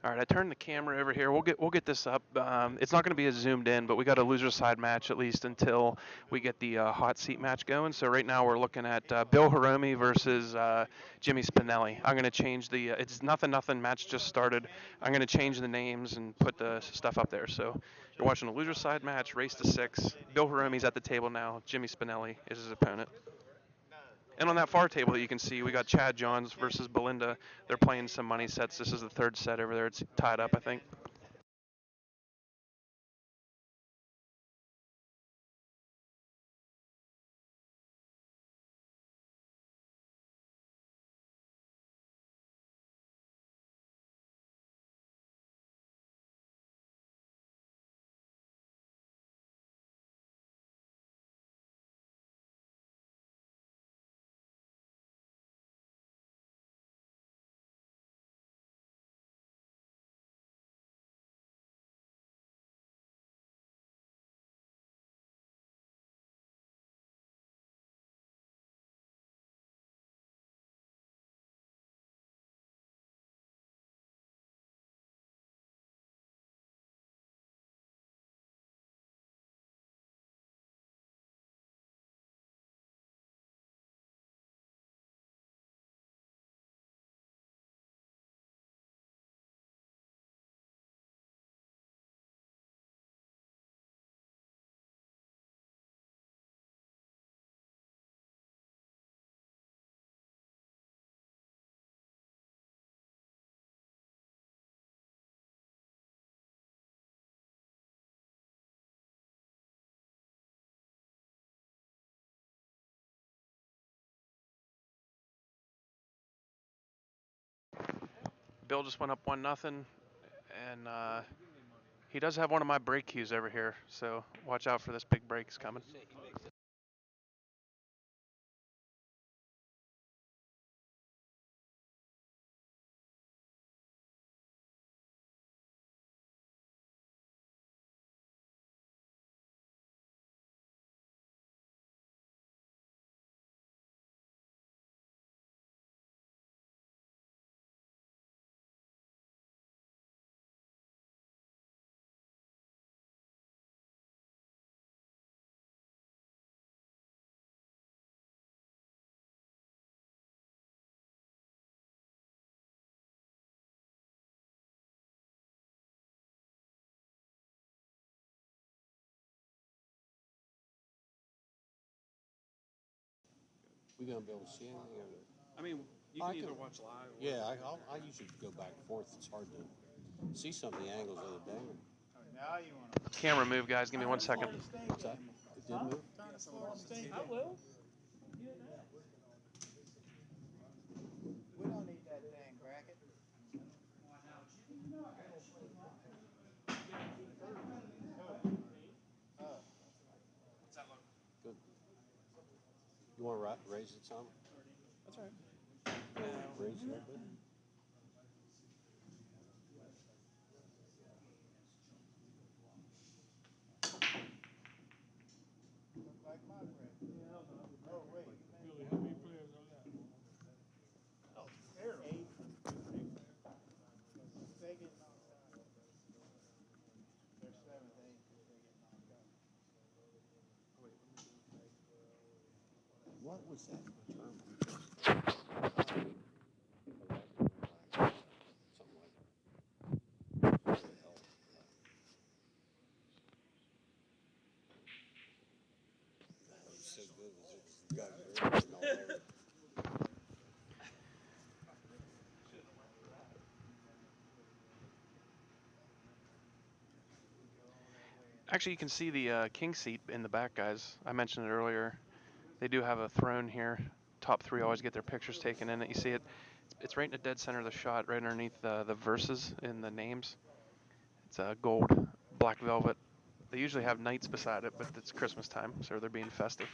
All right, I turned the camera over here. We'll get this up. It's not going to be as zoomed in, but we got a loser side match at least until we get the hot seat match going. So right now we're looking at Bill Hiromi versus Jimmy Spinelli. I'm going to change the. It's nothing match just started. I'm going to change the names and put the stuff up there. So you're watching a loser side match, race to 6. Bill Hiromi's at the table now. Jimmy Spinelli is his opponent. And on that far table, you can see we got Chad Johns versus Belinda. They're playing some money sets. This is the third set over there. It's tied up, I think. Bill just went up 1-0, and he does have one of my break cues over here, so watch out for this big break's coming. We gonna be able to see anything? Or? I mean, you I can either can- watch live. Or Yeah, I usually go back and forth. It's hard to see some of the angles of the day. Now you want to. Camera move, guys. Give me 1 second. What's that? It did move? I will. We don't need that thing, bracket. Good. You want to raise it some? That's all right. Raise it a little bit. Like my bracket. Oh, wait. Billy, how many players are left? Oh, terrible. 8. They get knocked out. They're 7th, 8th, they get knocked out. What was that term? Something like that. What the hell? That was so good. It was got everything all over. Actually, you can see the king seat in the back, guys. I mentioned it earlier. They do have a throne here. Top 3 always get their pictures taken in it. You see it. It's right in the dead center of the shot, right underneath the verses in the names. It's gold, black velvet. They usually have knights beside it, but it's Christmas time, so they're being festive.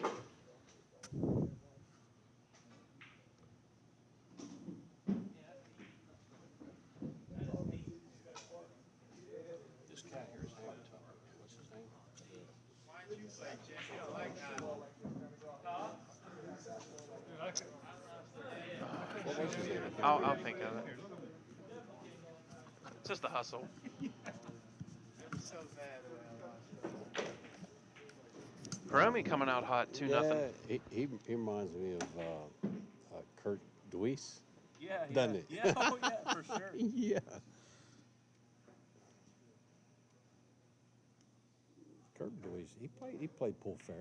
This cat here is hanging top. What's his name? I'll think of it. It's just the hustle. So bad the way I lost. Hiromi coming out hot, 2-0. Yeah, he reminds me of Kurt Deweese. Yeah, Doesn't it? Yeah, oh yeah, for sure. Yeah. Kurt Deweese, he played Pull Fair.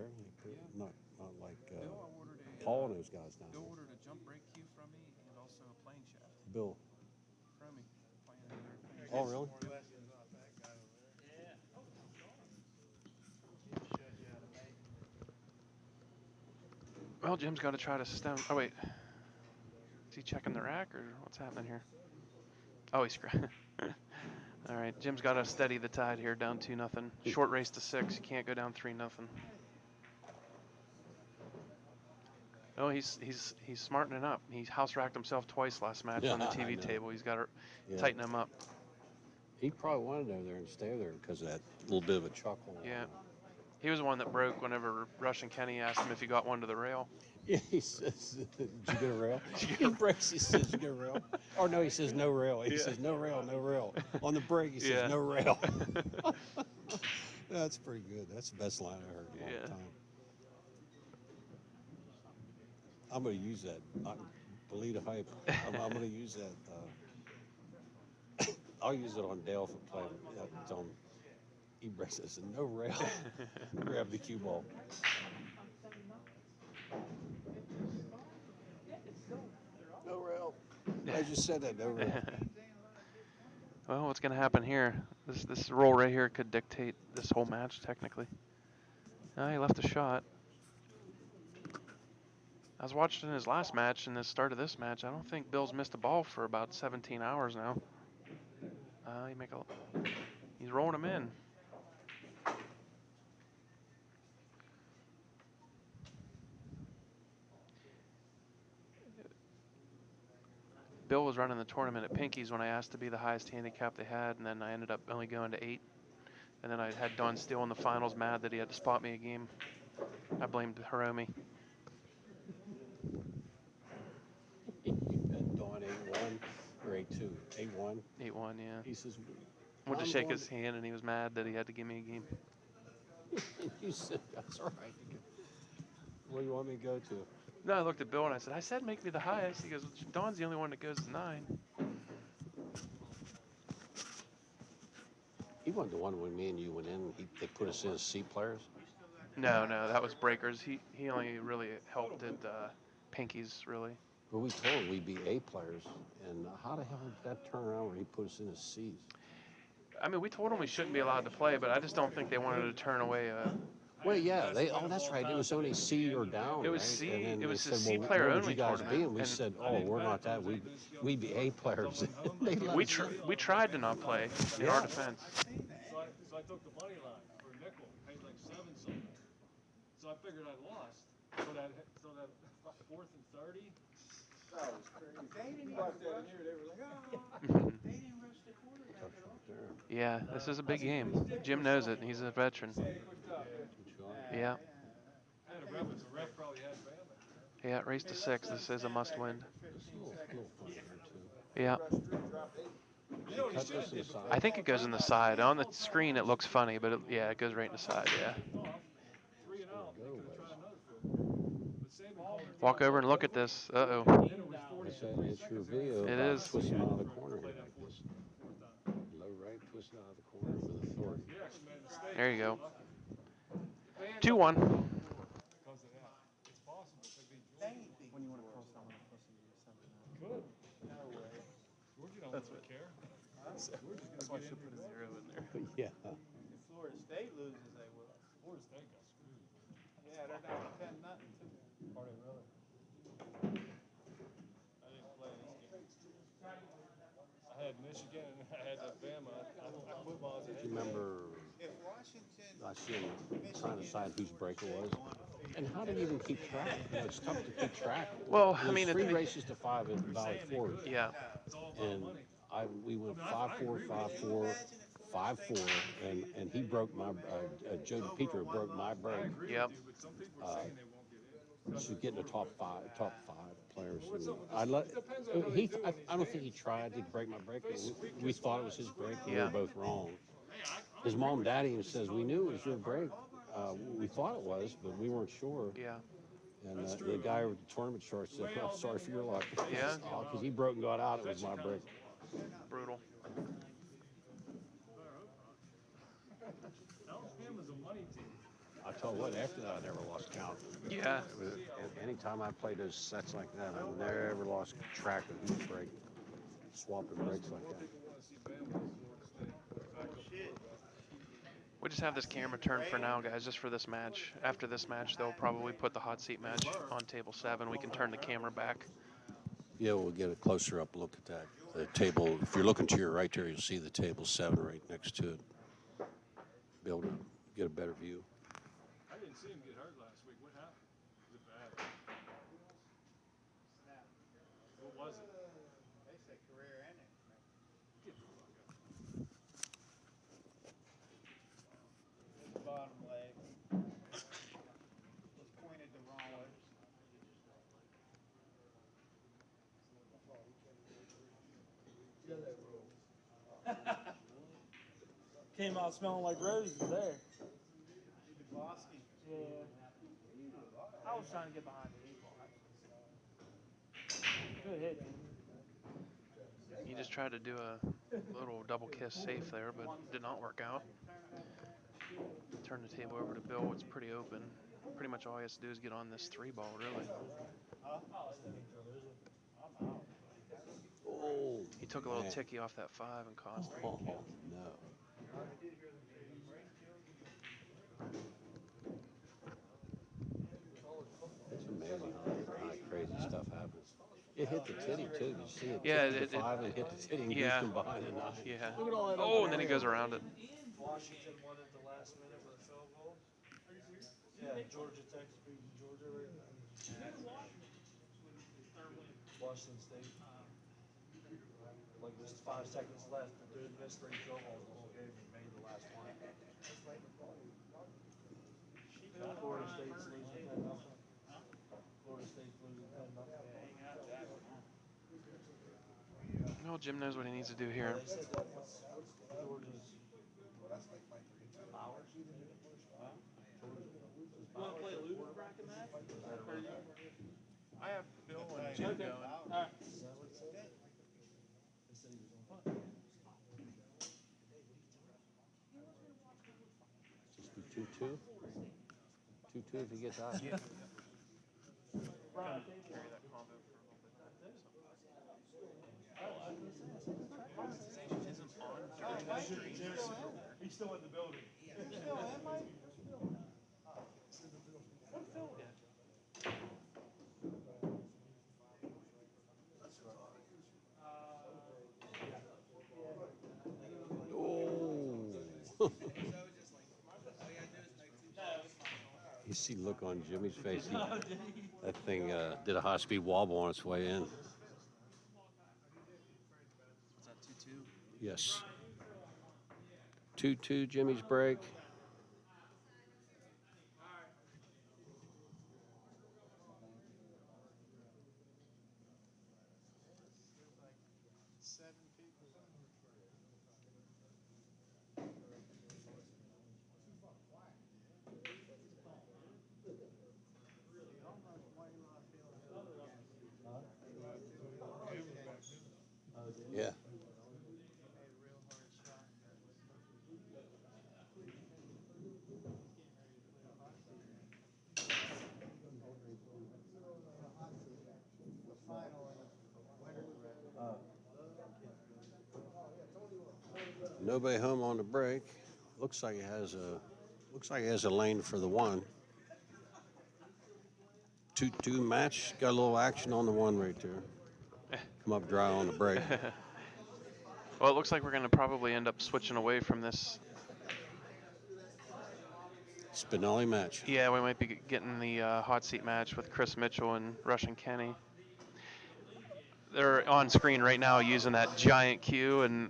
Not like Bill ordered a Paul and those guys down Bill there. ordered a jump break cue from me and also a plane shaft Bill. from me. Playing another plane Oh, shaft. really? More lessons off that guy over there. Yeah. Oh, Shows you how to make. Well, Jim's got to try to stone. Oh, wait. Is he checking the rack or what's happening here? Oh, he's All right, Jim's got to steady the tide here, down 2-0. Short race to 6. You can't go down 3-0. Oh, he's smartening up. He house racked himself twice last match on the I TV know. table. He's got to Yeah. tighten him up. He probably wanted to go there and stay there because of that little bit of a chuckle. Yeah. He was the one that broke whenever Rush and Kenny asked him if he got one to the rail. Yeah, he says, did you get a rail? He breaks, he says, you get a rail? Or no, he says, no rail. He says, no rail, no rail. On the break, he says, Yeah. no rail. That's pretty good. That's the best line I heard in a long Yeah. time. I'm going to use that. Believe the hype. I'm going to use that. I'll use it on Dale for playing. Tell him he breaks it. Says, no rail. Grab the cue ball. No rail. I just said that, no rail. Well, what's going to happen here? This roll right here could dictate this whole match, technically. He left a shot. I was watching his last match and the start of this match. I don't think Bill's missed a ball for about 17 hours now. He's rolling him in. Bill was running the tournament at Pinky's when I asked to be the highest handicap they had, and then I ended up only going to 8. And then I had Don Steele in the finals, mad that he had to spot me a game. I blamed Hiromi. You bet Dawn 8-1 or 8-2? 8-1? 8-1, yeah. He says, Went to I'm shake going his hand, and he was mad that he had to give me a game. You said, that's all right. Where do you want me to go to? No, I looked at Bill and I said make me the highest. He goes, Don's the only one that goes to 9. He wasn't the one when me and you went in. They put us in as C players. No, that was Breakers. He only really helped at Pinky's, really. Well, we told him we'd be A players, and how the hell did that turn around where he put us in as C's? I mean, we told him we shouldn't be allowed to play, but I just don't think they wanted to turn away Well, yeah, that's right. It was only C or down. It was right? C. And then It was they a said, C well, player what would only you guys tournament. be? And we And said, oh, we're not that. We'd be A players. They let we us- we tried to not play in our defense. So I took the money line for a nickel, paid like 7 something. So I figured I'd lost. So that 4th and 30. That was crazy. They didn't even rush. They were like, oh. They didn't rush the quarterback at all. Yeah, this is a big game. Jim knows it. He's a veteran. Yeah. And the ref probably had Bama. Yeah, race to 6. This is a must-win. Yeah. Cut this to the side. I think it goes in the side. On the screen, it looks funny, but it goes right in the side. Yeah. 3 and out. They could have tried another field. But Saban called it. Walk over and look at this. Uh-oh. It's your video. It about is. Twisting out of the corner here like this. Low right, twisting out of the corner for the thorn. There you go. 2-1. Because of that. It's possible. When you want to curl someone a pussy or something. Could. No way. Georgia don't really care. That's why I should put a 0 in there. Yeah. If Florida State loses, they will. Florida State got screwed. Yeah, they're down 10-0 too. Are they really? I didn't play this game. I had Michigan and I had Bama. I put balls ahead. Do you remember If Washington, I see him trying to decide whose breaker was? And how do you even keep track? It's tough to keep track. Well, There's I mean, 3 races to 5 in Valley Forge. Yeah. And we went 5-4, 5-4, 5-4, and he broke my Joe DePietro broke my break. Yep. To get in the top five players. What's and up with this I one? let It depends on how he. you do it. I don't think he tried to break my break. We thought it was his break. And we Yeah. were both wrong. His mom and daddy even says we knew it was your break. We thought it was, but we weren't sure. Yeah. And the guy with the tournament chart said, "Oh, sorry for your luck." Yeah. Because he broke and got out. It was my break. Brutal. Alabama was a money team. I tell you what, after that, I never lost count. Yeah. Anytime I played those sets like that, I never lost track of each break. Swapping breaks like that. We just have this camera turned for now, guys, just for this match. After this match, they'll probably put the hot seat match on table 7. We can turn the camera back. Yeah, we'll get a closer up look at that. The table, if you're looking to your right there, you'll see the table 7 right next to it. Be able to get a better view. I didn't see him get hurt last week. What happened? Was it bad? What was it? They said career ending. Get the fuck out. His bottom leg was pointed the wrong way. Came out smelling like roses there. Bosky. Yeah. I was trying to get behind the 8 ball. Good hit. He just tried to do a little double kiss safe there, but did not work out. Turn the table over to Bill. It's pretty open. Pretty much all he has to do is get on this 3-ball, really. Oh, He took a little man. ticky off that 5 and cost him. Oh, no. It's amazing how crazy stuff happens. It hit the titty, too. Did you see it? Yeah, Tipped the 5 and hit the titty and yeah. goosed him behind the 9. Yeah. Look at all that. Oh, and then he goes around it. Washington won at the last minute with a field goal. Yeah, Georgia Tech beating Georgia right now. Washington State. Like there's 5 seconds left. The dude missed 3 field goals the whole game and made the last one. Florida State's losing 10-0. Florida State's losing 10-0. No, Jim knows what he needs to do here. They said that Georgia's Bowers. You want to play a loser bracket match? I have Bill and Jim going. All right. Is that what it said? They said he was on fire. Just do 2-2. 2-2 if he gets out. Yeah. He's still in the building. Oh. You see the look on Jimmy's face. That thing did a high-speed wobble on its way in. Was that 2-2? Yes. 2-2, Jimmy's break. Yeah. Nobody home on the break. Looks like it has a lane for the 1. 2-2 match. Got a little action on the 1 right there. Come up dry on the break. Well, it looks like we're going to probably end up switching away from this. Spinelli match. Yeah, we might be getting the hot seat match with Chris Mitchell and Russian Kenny. They're on screen right now using that giant cue, and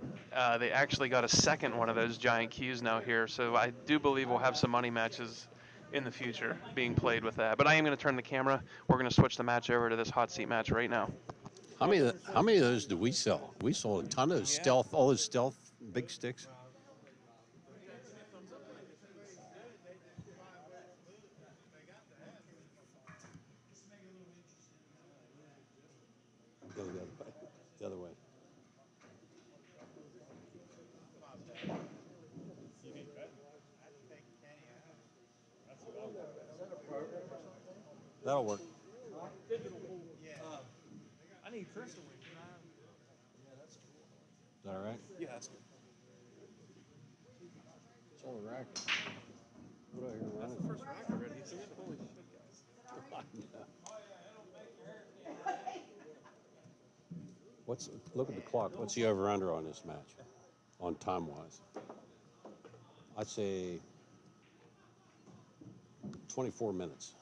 they actually got a second one of those giant cues now here. So I do believe we'll have some money matches in the future being played with that. But I am going to turn the camera. We're going to switch the match over to this hot seat match right now. How many of those did we sell? We sold a ton of those stealth, all those stealth big sticks. Go the other way. The other way. That'll work. I need Chris to win. Is that all right? Yeah, that's good. It's all a racket. What do I hear That's running? the first rack already. So holy shit, guys. Look at the clock. What's the over under on this match? On time wise? I'd say 24 minutes.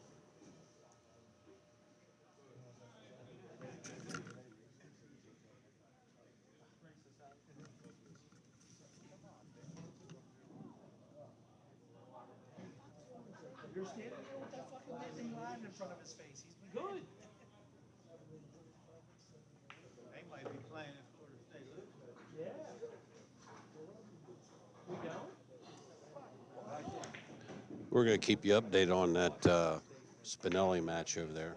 You're standing there with that fucking thing lying in front of his face. He's good. They might be playing if Florida State loses. Yeah. We don't? We're going to keep you updated on that Spinelli match over there.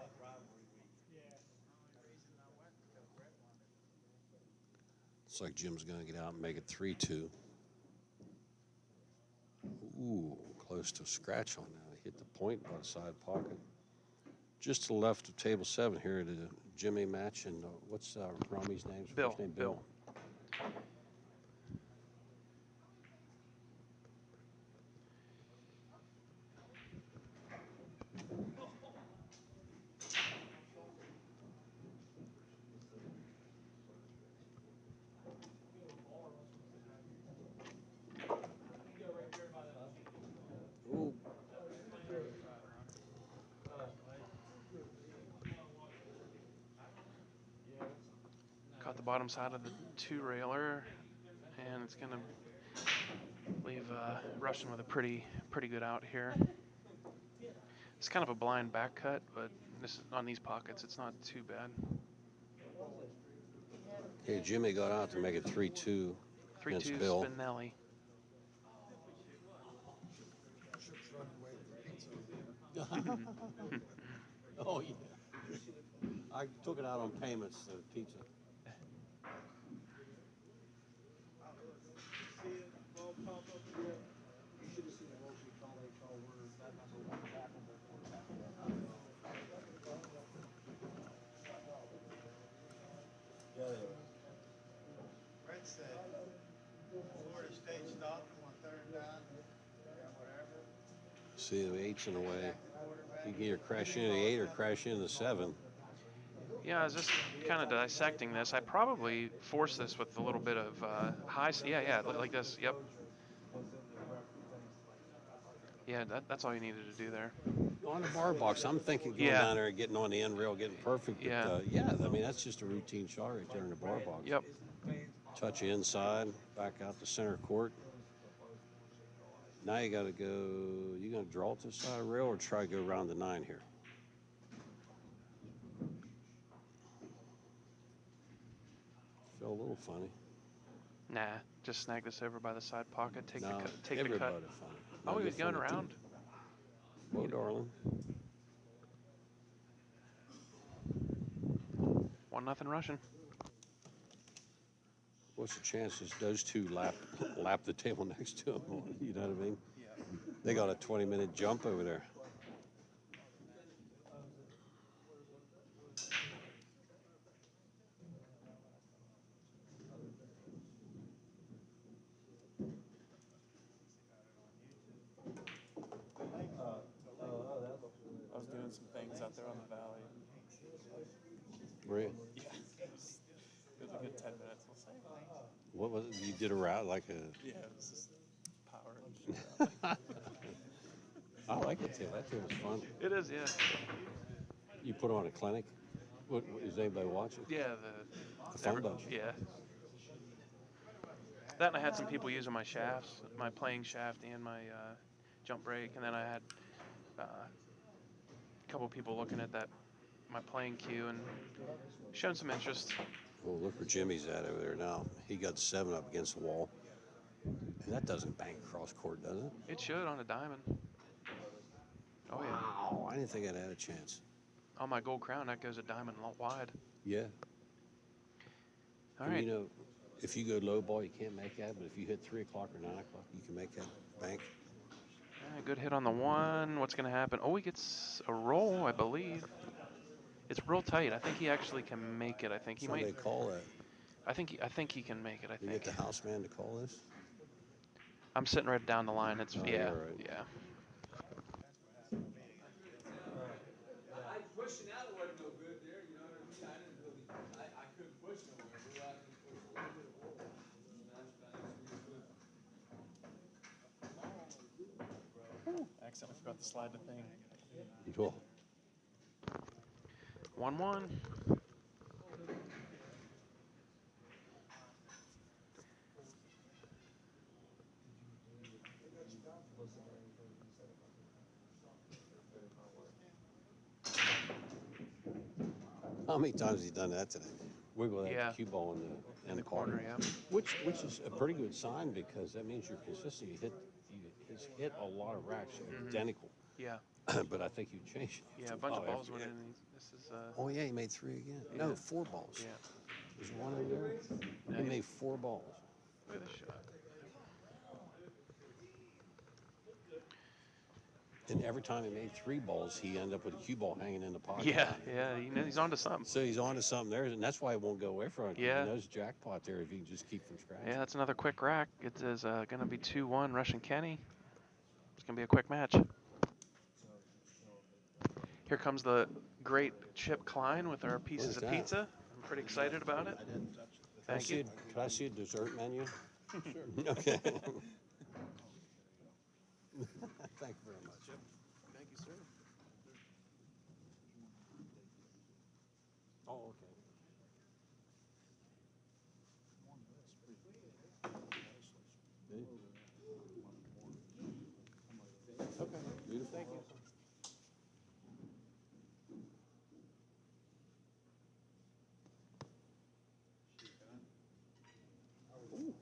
Looks like Jim's going to get out and make it 3-2. Ooh, close to a scratch on that. He hit the point by the side pocket. Just to the left of table 7 here, the Jimmy match. And what's Rami's name? Bill. First name? Bill. Ooh. Caught the bottom side of the 2-railer, and it's going to leave Russian with a pretty good out here. It's kind of a blind back cut, but on these pockets, it's not too bad. Okay, Jimmy got out to make it 3-2 against 3-2 Bill. Spinelli. Oh, yeah. I took it out on payments to pizza. Brett said Florida State stopped him on 3rd down, whatever. See, the 8's in the way. You can either crash into the 8 or crash into the 7. Yeah, I was just kind of dissecting this. I probably force this with a little bit of high. Yeah, like this. Yep. Yeah, that's all you needed to do there. On the bar box, I'm thinking going down there and getting on the end rail, getting perfect. But, I mean, that's just a routine shot right there in the bar box. Yep. Touch inside, back out to center court. Now you got to go, you going to draw to the side of the rail or try to go around the 9 here? Feel a little funny. Nah, just snag this over by the side pocket. Take No, the cut. Take the everybody cut. funny. Oh, No, he was you're going funny too. around. Whoa, darling. 1-0 Russian. What's the chances those two lap the table next to him? You know what I mean? Yeah. They got a 20-minute jump over there. I was doing some things out there on the valley. Were you? Yeah. It was a good 10 minutes, we'll say. What was it? You did a route like a... Yeah, it was just power and shit. I like it too. That too was fun. It is, yeah. You put on a clinic? Is anybody watching? Yeah, The fun bunch. Yeah. That and I had some people using my shafts, my playing shaft and my jump brake, and then I had a couple people looking at my playing queue and shown some interest. Well, look where Jimmy's at over there now. He got 7 up against the wall. And that doesn't bank across court, does it? It should on a diamond. Oh, yeah. Wow, I didn't think I'd had a chance. On my gold crown, that goes a diamond wide. Yeah. All And right. you know, if you go low ball, you can't make that. But if you hit 3 o'clock or 9 o'clock, you can make that bank. Good hit on the 1. What's going to happen? Oh, he gets a roll, I believe. It's real tight. I think he actually can make it. I think he Somebody might. Call that. I think he can make it. I You think. get the house man to call this? I'm sitting right down the line. It's Oh, yeah, you're right. yeah. I pushing out wasn't no good there, you know what I mean? I didn't really, I couldn't push nowhere. We were out there push a little bit of roll. I accidentally forgot to slide the thing. Cool. 1-1. How many times has he done that today? Wiggle that Yeah. cue ball in the corner. Yeah. Which is a pretty good sign because that means you're consistent. He's hit a lot of racks identical. Yeah. But I think you changed it. Yeah, a bunch of I balls went forget. in. This is. Oh yeah, he made 3 again. Yeah. No, 4 balls. Yeah. There's 1 in there. Yeah, He made 4 balls. Look at this shot. And every time he made 3 balls, he ended up with a cue ball hanging in the pocket. Yeah, yeah. He's on to something. So he's on to something there, and that's why he won't go away from it. Yeah. He knows jackpot there if he can just keep from scratch. Yeah, that's another quick rack. It is going to be 2-1 Russian Kenny. It's going to be a quick match. Here comes the great Chip Klein with our pieces of that? pizza. I'm pretty excited about it. Thank you. Can I see a dessert menu? Sure. Okay. Thank you very much. Thank you, sir. Oh, okay. Okay, beautiful. Thank you.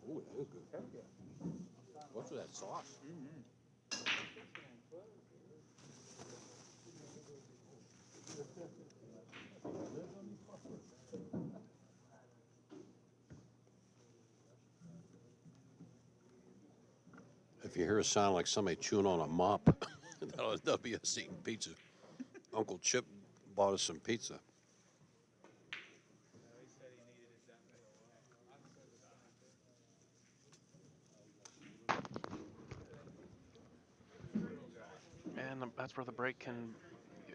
Ooh, that was good. What's with that sauce? If you hear a sound like somebody chewing on a mop, that'll be us eating pizza. Uncle Chip bought us some pizza. And that's where the break can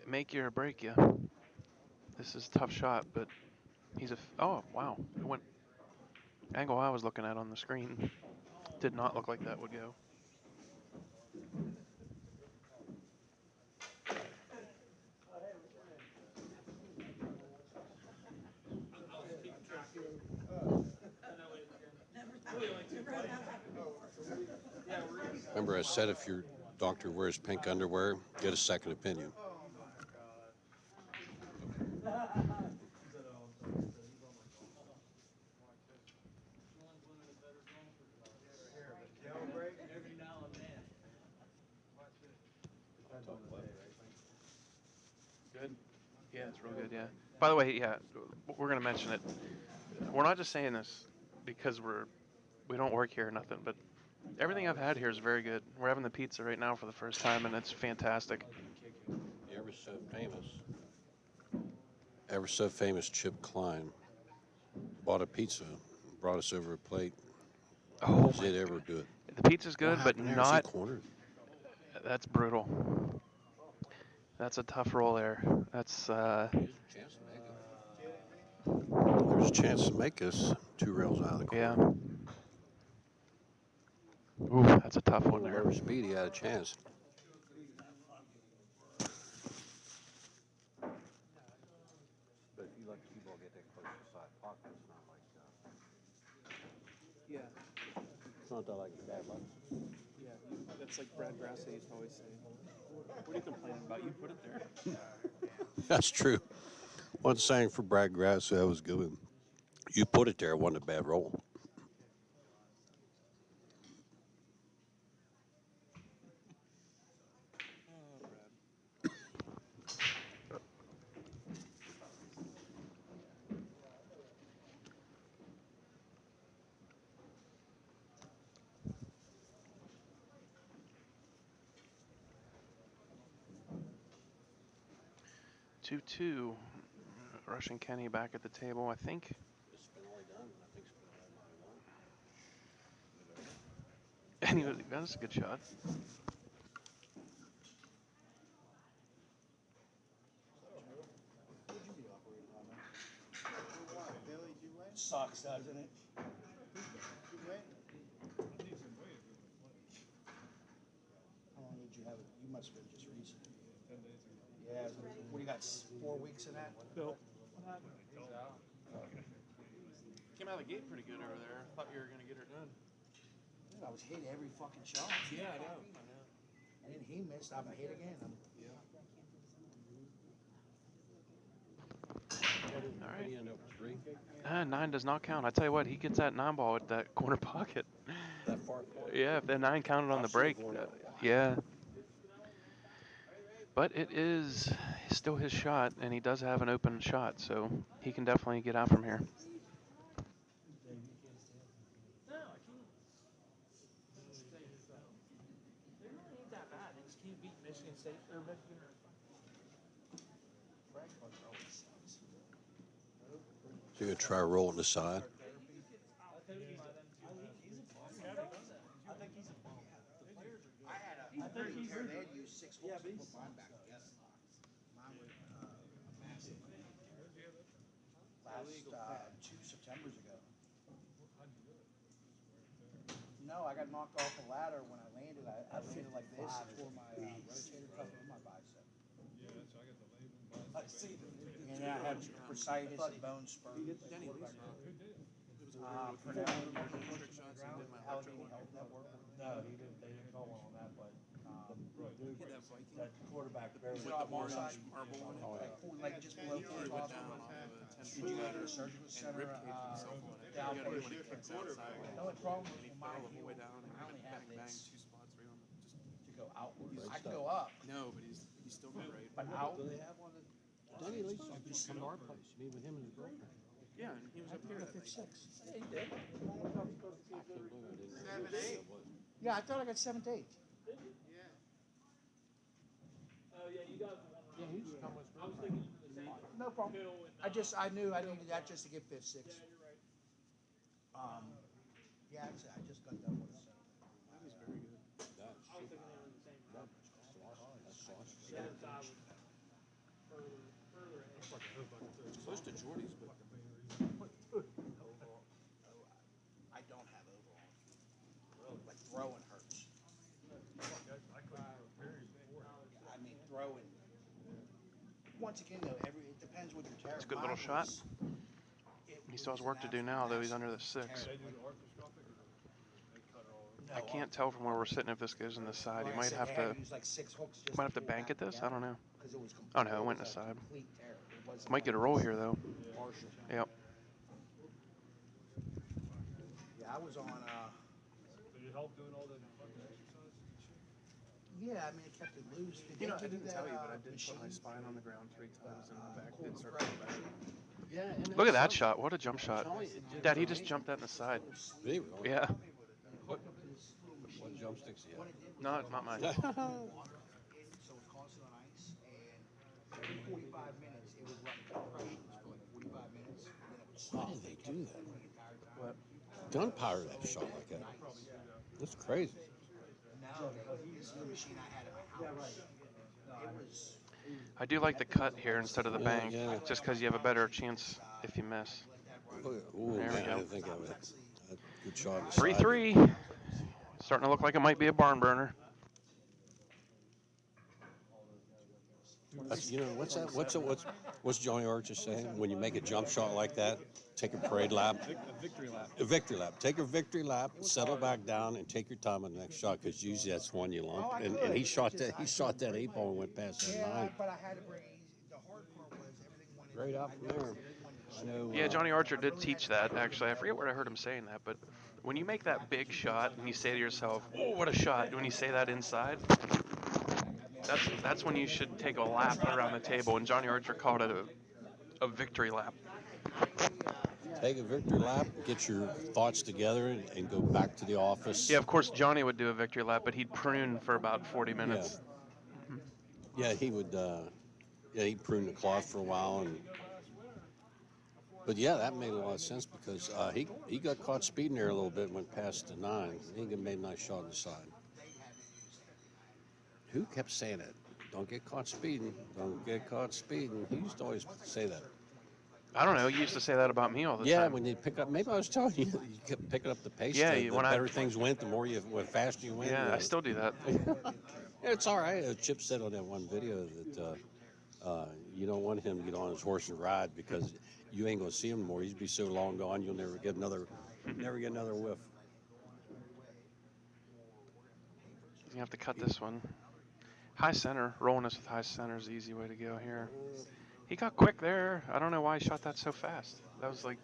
make you or break you. This is a tough shot, but he's oh, wow. It went angle I was looking at on the screen. Did not look like that would go. Remember I said if your doctor wears pink underwear, get a second opinion. Good? Yeah, it's real good, yeah. By the way, yeah, we're going to mention it. We're not just saying this because we don't work here or nothing, but everything I've had here is very good. We're having the pizza right now for the first time, and it's fantastic. The ever so famous Chip Klein bought a pizza, brought us over a plate. Oh, Did it ever good? The pizza's good, but What happened there? not. Is he cornered? That's brutal. That's a tough roll there. That's. There's a chance to make us 2 rails out of the corner. Yeah. Ooh, that's a tough one there. Over speed, he had a chance. But if you let the cue ball get that close to the side pocket, it's not like. Yeah, It's not that like bad luck. yeah. That's like Brad Grassley used to always say. What are you complaining about? You put it there. That's true. One saying for Brad Grass that was good. You put it there, it wasn't a bad roll. Oh, Brad. 2-2. Russian Kenny back at the table, I think. And that's a good shot. Sucks, doesn't it? How long did you have it? You must have been just recent. 10 days ago. Yeah, what do you got, 4 weeks in that? Bill. Came out of the gate pretty good over there. Thought you were going to get her done. Dude, I was hitting every fucking shot. Yeah, I know. And then he missed, I'm gonna hit again. All right. He ended up with 3. 9 does not count. I tell you what, he gets that 9 ball at that corner pocket. That far. Yeah, if that 9 counted on the break. Yeah. But it is still his shot, and he does have an open shot, so he can definitely get out from here. No, I can't. They really ain't that bad. They just can't beat Michigan State or Michigan. So you're going to try rolling the side? They had used 6 hooks to put mine back together. Mine was massive. Last 2 Septembers ago. No, I got knocked off the ladder when I landed. I landed like this and tore my rotator cuff in my bicep. Yeah, so I got the label. I see. And then I had bursitis and bone spurs. Denny, Who did? Allegheny Health Network. No, he didn't. They didn't call one on that, but That quarterback. With the orange marble on it. Like just below He went down off of a 10-foot ladder and rib caged himself on it. You gotta get when he kicks outside. The only problem And he with fell my the whole way down and I only have bang, this 2 spots where he just to go outwards. I can go up, no, but he's still not right. but out. Denny, at least you just come to our place. Meet with him and his girlfriend. Yeah, and he was up here that night. 6. Yeah, he did. I can't believe I didn't. 7, 8. Yeah, I thought I got 7 to 8. Oh yeah, you guys won. Yeah, he just come with I was thinking you were the same. No problem. Bill and I knew I needed that just to get 5th, 6th. yeah, you're right. Yeah, I just got done with it. That was very good. That's I was thinking they were the same. That's sauce. Yeah, I was further ahead. Close to Jordy's, but I don't have overall. Like throwing hurts. I mean, throwing. Once again, though, it depends what your territory. it's a good little shot. He still has work to do now, though. He's under the 6. They do the arthroscopic or they cut it all over? I can't tell from where we're sitting if this goes in the side. He might have to bank at this. I don't know. Oh no, it went in the side. Might get a roll here though. Yep. Yeah, I was on. Did it help doing all the fucking exercises and shit? Yeah, I mean, it kept it loose. Did You know, they I give didn't tell you, but I that, did put my machine? spine on the ground 3 times and my back did start coming back. Yeah, and Look at that shot. What a jump shot. Dad, he just jumped that in the side. Really? Yeah. What jumpsticks do you have? Not mine. So it cost it on ice, and every 45 minutes it would run compressions for like 45 minutes, and then it would stop. Why did they do that? What? Gunpowder that shot like that. That's crazy. No, this is the machine I had at my house. It was. I do like the cut here instead of the Yeah, bank, yeah. just because you have a better chance if you miss. Look at, ooh, There we man, I go. didn't think of it. That good shot. on the side. 3-3. Starting to look like it might be a barn burner. You know, what's Johnny Archer saying? When you make a jump shot like that, take a parade lap. A victory lap. A victory lap. Take a victory lap, settle back down, and take your time on the next shot, because usually that's one you lump. And he shot that. He shot that 8 ball and went past that 9. But I had to bring it easy. The hard part was everything went in. Right up there. I know. Yeah, Johnny Archer did teach that, actually. I forget where I heard him saying that, but when you make that big shot and you say to yourself, "Oh, what a shot," when you say that inside, that's when you should take a lap around the table, and Johnny Archer called it a victory lap. Take a victory lap, get your thoughts together, and go back to the office. Yeah, of course, Johnny would do a victory lap, but he'd prune for about 40 minutes. Yeah, he would. He'd prune the cloth for a while, but yeah, that made a lot of sense, because he got caught speeding there a little bit and went past the 9. He made a nice shot on the side. Who kept saying it? Don't get caught speeding. Don't get caught speeding. He used to always say that. I don't know. You used to say that about me all the time. Yeah, when you pick up, maybe I was telling you, you kept picking up the pace. Yeah, the better things went, the faster you went. Yeah, I still do that. It's all right. Chip said on that one video that you don't want him to get on his horse and ride, because you ain't gonna see him more. He'd be so long gone, you'll never get another whiff. You have to cut this one. High center, rolling us with high center is the easy way to go here. He got quick there. I don't know why he shot that so fast. That was like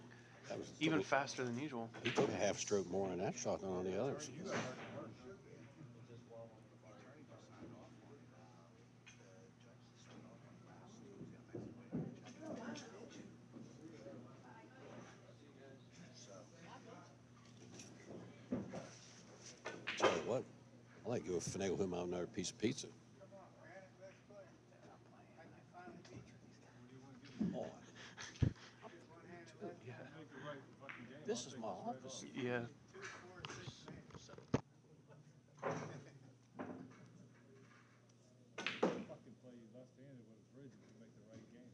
even faster than usual. He took a half stroke more on that shot than on the others. Tell you what, I like to go finagle him out another piece of pizza. Oh. Yeah. This is my office. Yeah. Fucking play left-handed with a bridge if you make the right game.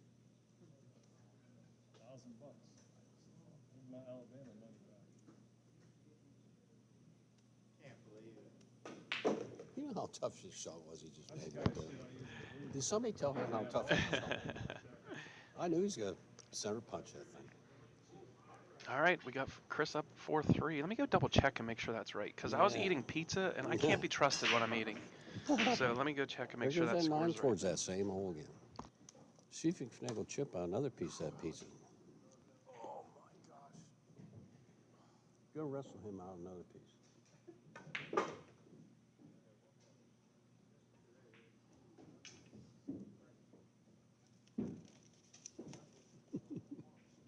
$1,000. Give my Alabama money back. Can't believe it. You know how tough his shot was he just made right there. Did somebody tell him how tough his shot was? I knew he's going to center punch that thing. All right, we got Chris up 4-3. Let me go double check and make sure that's right, because I was eating pizza and I can't be trusted when I'm eating. So let me go check and make sure that mine score's towards right. that same hole again. See if you can finagle Chip out another piece of that pizza. Oh my gosh. Go wrestle him out another piece.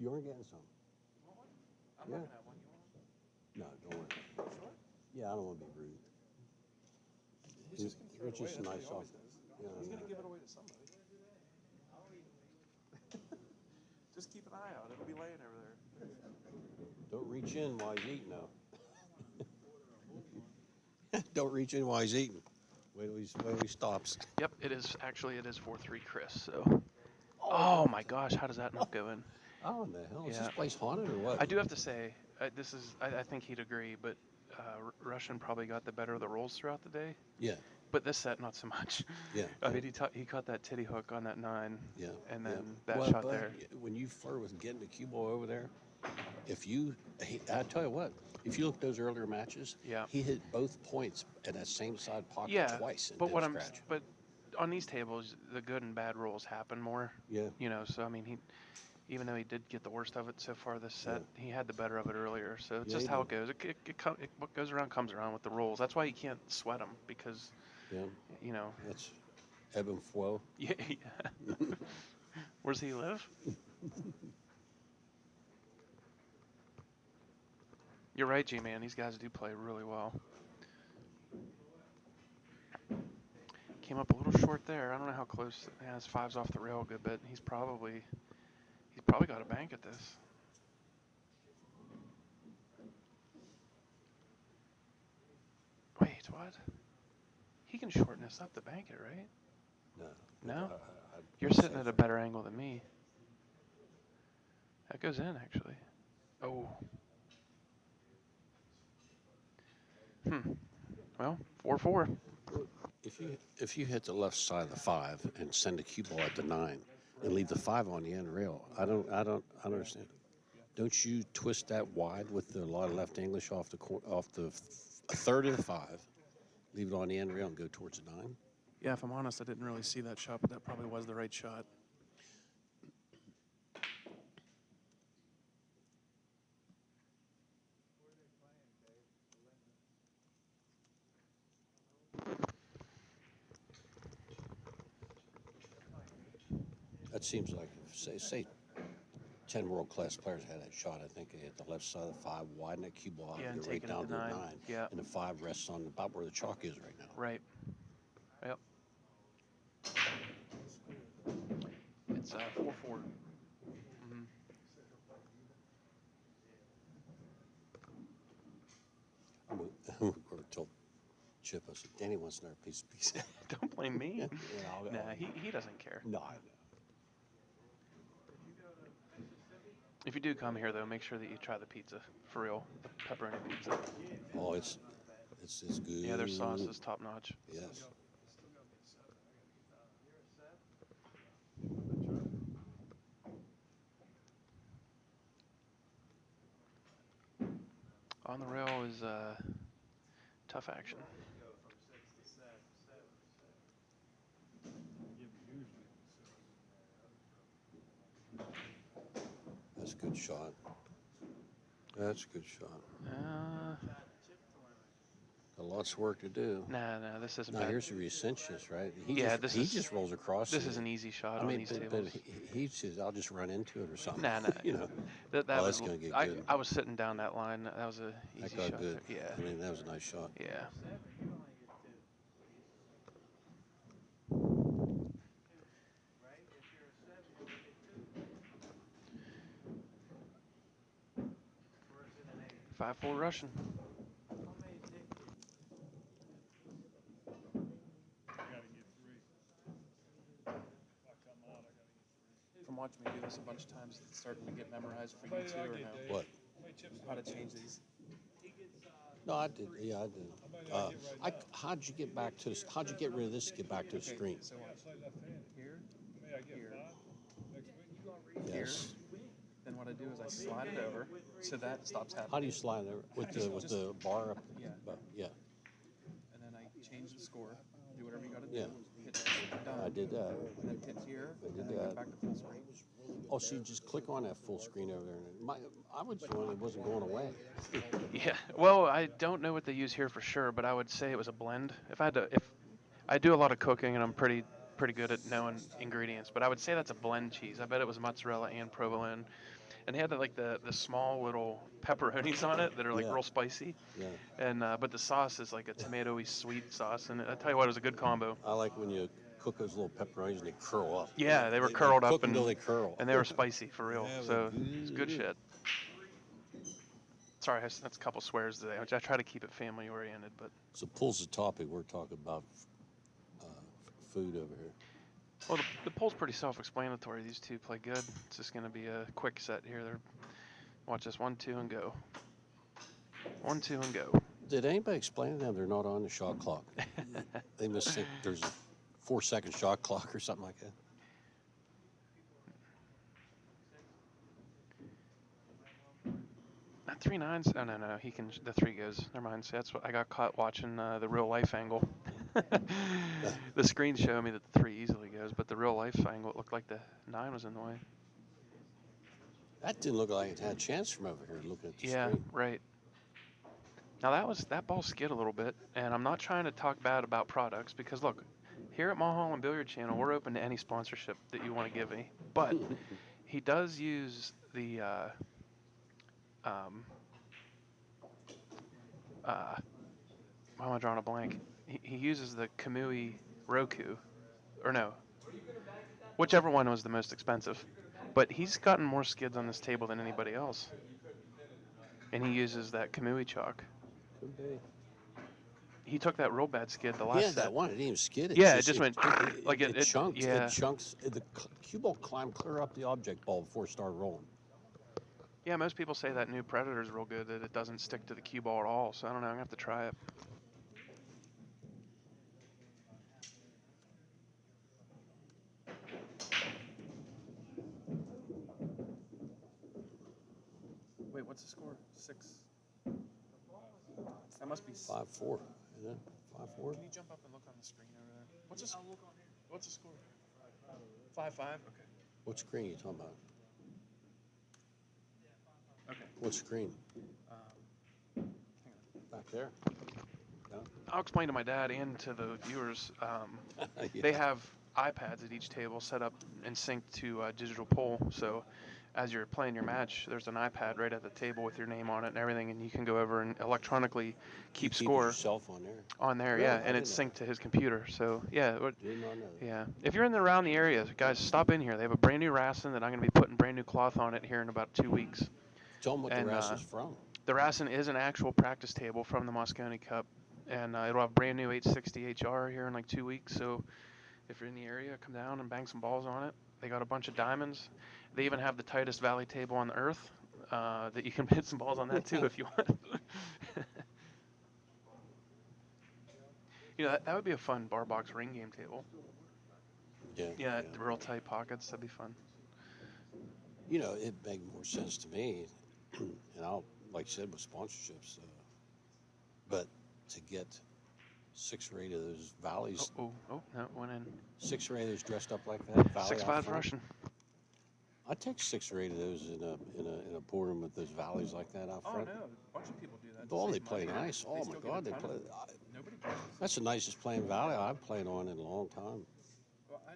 You aren't getting some. I'm Yeah. not gonna have one. You want No, don't worry. Sure. Yeah, I don't want to be rude. He's just gonna throw it It's away. just a That's what nice he always offer. does. Yeah, He's I gonna know. give it away to somebody. Just keep an eye out. It'll be laying over there. Don't reach in while he's eating, though. Don't reach in while he's eating. Wait till he stops. Yep, it is 4-3, Chris. So. Oh my gosh, how does that not go in? Oh, in the hell? Is Yeah. this place haunted or what? I do have to say, I think he'd agree, but Russian probably got the better of the rolls throughout the day. Yeah. But this set, not so much. Yeah. I mean, he caught that titty hook on that 9. Yeah. And then yeah. that shot but there. When you flirt with getting the cue ball over there, I tell you what, if you look at those earlier matches, he hit both points at that same side pocket twice. And but didn't scratch. but on these tables, the good and bad rolls happen more. Yeah. You know, so I mean, even though he did get the worst of it so far this set, he had the better of it earlier. So it's just how it goes. What goes around comes around with the rolls. That's why you can't sweat them, because, you know. That's ebb and flow. Yeah. Where's he live? You're right, G-Man. These guys do play really well. Came up a little short there. I don't know how close. Yeah, his 5's off the rail a good bit. He's probably got a bank at this. Wait, what? He can shorten this up to bank it, right? No. No? You're sitting at a better angle than me. That goes in, actually. Oh. Well, 4-4. if you hit the left side of the 5 and send the cue ball at the 9 and leave the 5 on the end rail, I don't understand. Don't you twist that wide with a lot of left English off a third of the 5, leave it on the end rail and go towards the 9? Yeah, if I'm honest, I didn't really see that shot, but that probably was the right shot. That seems like, say 10 world-class players had that shot. I think they hit the left side of the 5, widen that cue ball out, Yeah, and and go right take it at down the to the 9. 9. Yeah. And the 5 rests on about where the chalk is right now. Right. Yep. It's 4-4. Mm-hmm. We told Chip, I said, Danny wants another piece of pizza. Don't blame me. Yeah, Nah, he doesn't care. No, I know. If you do come here, though, make sure that you try the pizza. For real. The pepperoni pizza. Oh, it's good. Yeah, their sauce is top-notch. Yes. On the rail is tough action. That's a good shot. That's a good shot. A lot's work to do. Nah, this isn't Now, bad. here's the Resentious, right? He just rolls across. This is an easy shot I mean, on these tables. but he says, I'll just run into it or something. Nah. You know. That's going to get good. I was sitting down that line. That was a easy That got shot. good. There. Yeah. I mean, that was a nice shot. Yeah. Five, 4 Russian. From watching me do this a bunch of times, it's starting to get memorized for you too, or no? What? How to change these? No, I did. Yeah, I did. How'd you get back to this? How'd you get rid of this to get back to the screen? So here, Yes. then what I do is I slide it over so that stops happening. How do you slide it with the bar up? Yeah. Yeah. And then I change the score. Do whatever you got to do. Yeah. Hit done. I did that. And then hit here. I did and then that. Get back to full screen. Oh, so you just click on that full screen over there. I was the one that wasn't going away. Yeah. Well, I don't know what they use here for sure, but I would say it was a blend. If I do a lot of cooking and I'm pretty good at knowing ingredients, but I would say that's a blend cheese. I bet it was mozzarella and provolone. And they had like the small little pepperonis on it that are like real spicy. Yeah. And but the sauce is like a tomatoey sweet sauce, and I tell you what, it was a good combo. I like when you cook those little pepperonis and they curl up. Yeah, they were curled up until they curl. and they were spicy for real. Yeah, So it's good shit. Sorry, that's a couple swears today. I try to keep it family oriented, but. So pulls the topic. We're talking about food over here. Well, the poll's pretty self-explanatory. These two play good. It's just going to be a quick set here. Watch this 1, 2, and go. 1, 2, and go. Did anybody explain to them they're not on the shot clock? They must think there's a 4-second shot clock or something like that. Not 3 9s. Oh no, he can. The 3 goes. Never mind. See, that's what I got caught watching the real life angle. The screen showed me that the 3 easily goes, but the real life angle, it looked like the 9 was in the way. That didn't look like it had a chance from over here looking at the Yeah, screen. right. Now that ball skid a little bit, and I'm not trying to talk bad about products because look, here at Mulholland Billiard Channel, we're open to any sponsorship that you want to give me. But he does use the why am I drawing a blank? He uses the Kamui Roku, or no, whichever one was the most expensive. But he's gotten more skids on this table than anybody else, and he uses that Kamui chalk. Could be. He took that real bad skid the last Yeah, set. that one. It didn't even skid. It just went like it chunked. Yeah. It chunks. The cue ball climbed clear up the object ball before it started rolling. Yeah, most people say that new Predator's real good, that it doesn't stick to the cue ball at all. So I don't know. I'm gonna have to try it. What's the score? 6. That must be 5-4. Isn't it? 5-4. Can you jump up and look on the screen over there? What's the score? 5-5. Okay. What screen are you talking about? Okay. What screen? Hang on. Back there. Yeah. I'll explain to my dad and to the viewers. Yeah. They have iPads at each table set up and synced to a digital poll. So as you're playing your match, there's an iPad right at the table with your name on it and everything, and you can go over and electronically keep score. Yourself on there. On there, Really? yeah, I and it's didn't synced to his computer. So yeah, Did not know that. yeah. If you're in and around the area, guys, stop in here. They have a brand new Racing that I'm going to be putting brand new cloth on it here in about 2 weeks. Tell them what And, the Rass is from. The Racing is an actual practice table from the Moscone Cup, and it'll have brand new 860 HR here in like 2 weeks. So if you're in the area, come down and bang some balls on it. They got a bunch of diamonds. They even have the tightest valley table on the earth that you can hit some balls on that too if you want. You know, that would be a fun bar box ring game table. Yeah. Yeah, real tight pockets. That'd be fun. You know, it made more sense to me, and I'll, like I said, with sponsorships, but to get 6 or 8 of those valleys, Oh, no, went in. 6 or 8 of those dressed up like that, valley 6'5" out front. Russian. I'd take 6 or 8 of those in a boardroom with those valleys like that out front. Oh no, a bunch of people do that. Oh, they play nice. Oh my God, they play. Nobody cares. That's the nicest playing valley I've played on in a long time. Well, I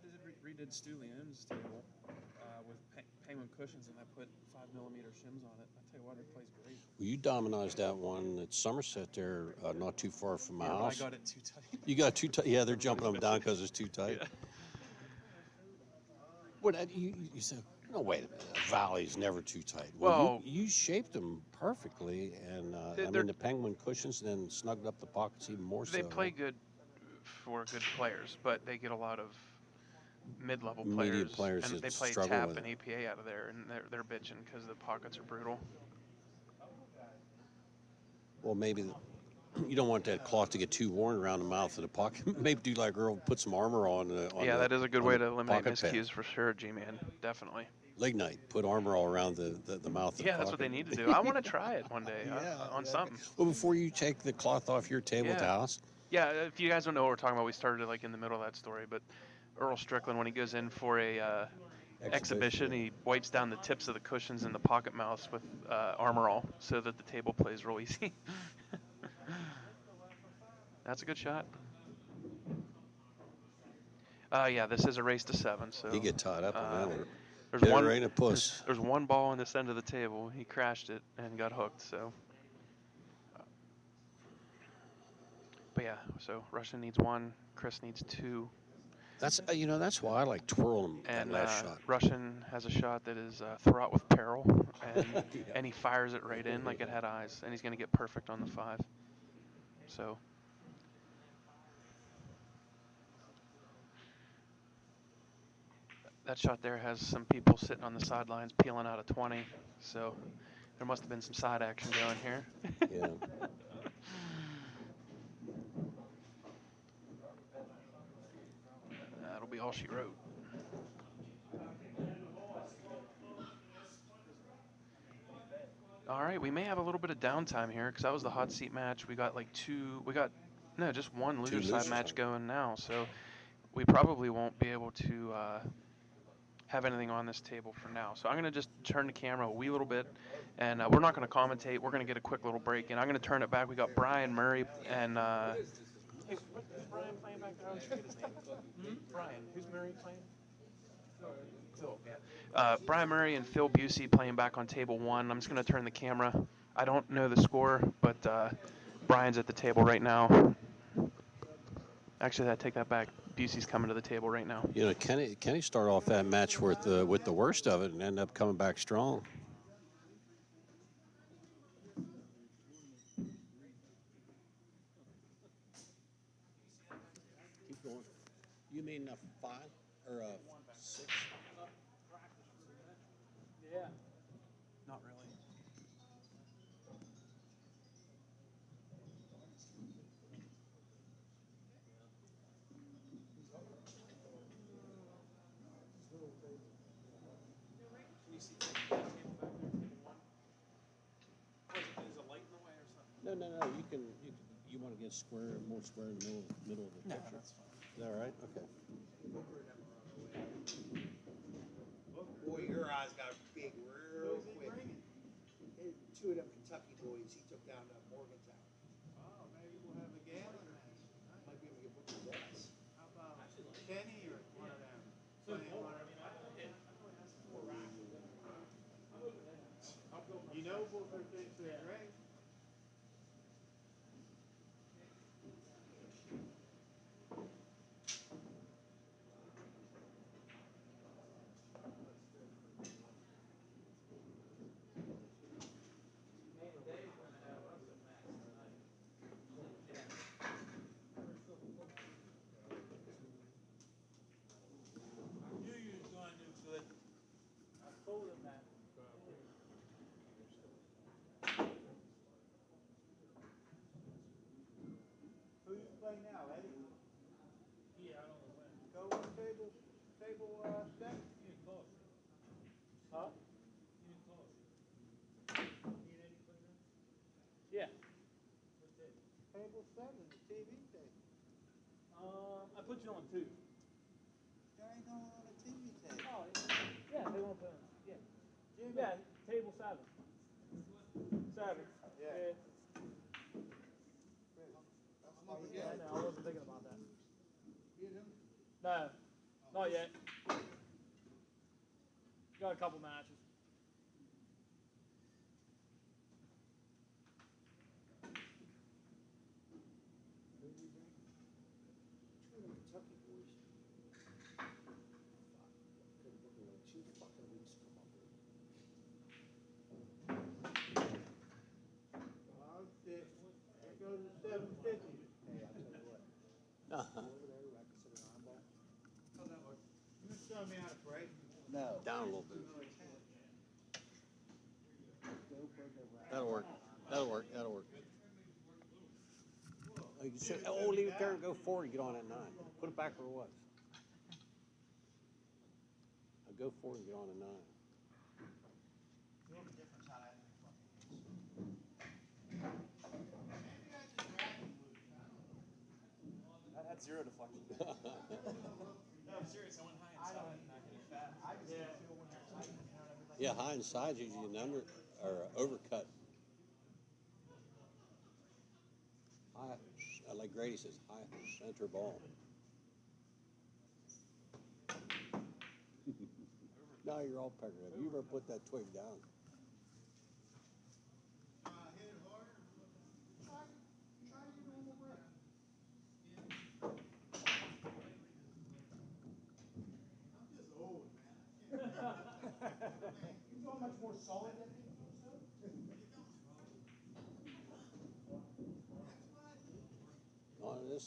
redid Stu Leone's table with penguin cushions, and I put 5mm shims on it. I tell you what, it plays great. Well, you dominized that one at Somerset there, not too far from my house. I got it too tight. You got too tight. Yeah, they're jumping them down because it's too tight. Yeah. What you said? No, wait a minute. A valley's never too tight. Well, you shaped them perfectly, and I mean the penguin cushions, and then snugged up the pockets even more. They so. play good for good players, but they get a lot of mid-level Medium players, players and that they play struggle tap with and it. APA out of there, and they're bitching because the pockets are brutal. Well, maybe you don't want that cloth to get too worn around the mouth of the pocket. Maybe do like Earl, put some armor on. Yeah, that is a good way to eliminate pocket pad. miscues for sure, G-Man. Definitely. Lignite, put armor all around the mouth of the Yeah, that's what they need to do. I want to try it one day on something. Well, before you take the cloth off your table at the house. Yeah, if you guys don't know what we're talking about, we started like in the middle of that story, but Earl Strickland, when he goes in for a exhibition, he wipes down the tips of the cushions and the pocket mounts with Armor All so that the table plays real easy. That's a good shot. Yeah, this is a race to 7. So He get tied up on that one. There's Get one right in a puss. There's one ball on this end of the table. He crashed it and got hooked. So, but yeah, so Russian needs 1, Chris needs 2. That's that's why I like twirling And that last shot. Russian has a shot that is throughout with peril, and and he fires it right in like it had eyes, and he's going to get perfect on the 5. So. That shot there has some people sitting on the sidelines peeling out a 20, so there must have been some side action going here. Yeah. That'll be all she wrote. All right, we may have a little bit of downtime here because that was the hot seat match. We got just one loser side match going now, so we probably won't be able to have anything on this table for now. So I'm going to just turn the camera a wee little bit, and we're not going to commentate. We're going to get a quick little break, and I'm going to turn it back. We got Brian Murray and who's Brian playing back there? I always forget his name. Brian. Who's Murray playing? Phil, yeah. Brian Murray and Phil Busey playing back on table 1. I'm just going to turn the camera. I don't know the score, but Brian's at the table right now. Actually, I take that back. Busey's coming to the table right now. You know, Kenny start off that match with the worst of it and end up coming back strong. Keep going. You mean a 5 or a 6? Yeah. Not really. No. You want to get more square in the middle of the picture. That's fine. Is that all right? Okay. Boy, your eyes got big real quick. Hey, two of them Kentucky boys he took down to Morgantown. Oh, maybe we'll have a gambling match. Might be able to get booked his ass. How about Kenny or one of them? You know both their things are great. I knew you was going to do good. I told him that. Who you play now, Eddie? Yeah, I don't know when. Go on table step? You didn't call us. Huh? You didn't call us. Me and Eddie played that? Yeah. What day? Table 7, the TV table. I put you on 2. There ain't no one on the TV table. Oh, yeah, they won't put on. Yeah. Jimmy. Yeah, table 7. 7. Yeah. Yeah, I know. I wasn't thinking about that. You know? No, not yet. Got a couple matches. Two of them Kentucky boys. Fuck. Couldn't book me like 2 fucking weeks to come up with. Oh, shit. There goes the 750. Hey, I'll tell you what. Over there, I consider an eyeball. How's that work? You can show me how to pray. No. Down a little bit. Go break that rack. That'll work. Oh, you can sit, leave it there and go forward and get on at 9. Put it back where it was. Now go forward and get on at 9. Feel the difference how that fucking is. I had 0 deflection. No, I'm serious. I went high inside and I hit it fast. I just feel when they're tight, you know what I mean? Like, Yeah, high inside usually an under or overcut. High, like Grady says, high center ball. Now you're all peckered up. You better put that twig down. Hit it harder. Try your normal breath. I'm just old, man. You know how much more solid that thing feels, though? On this,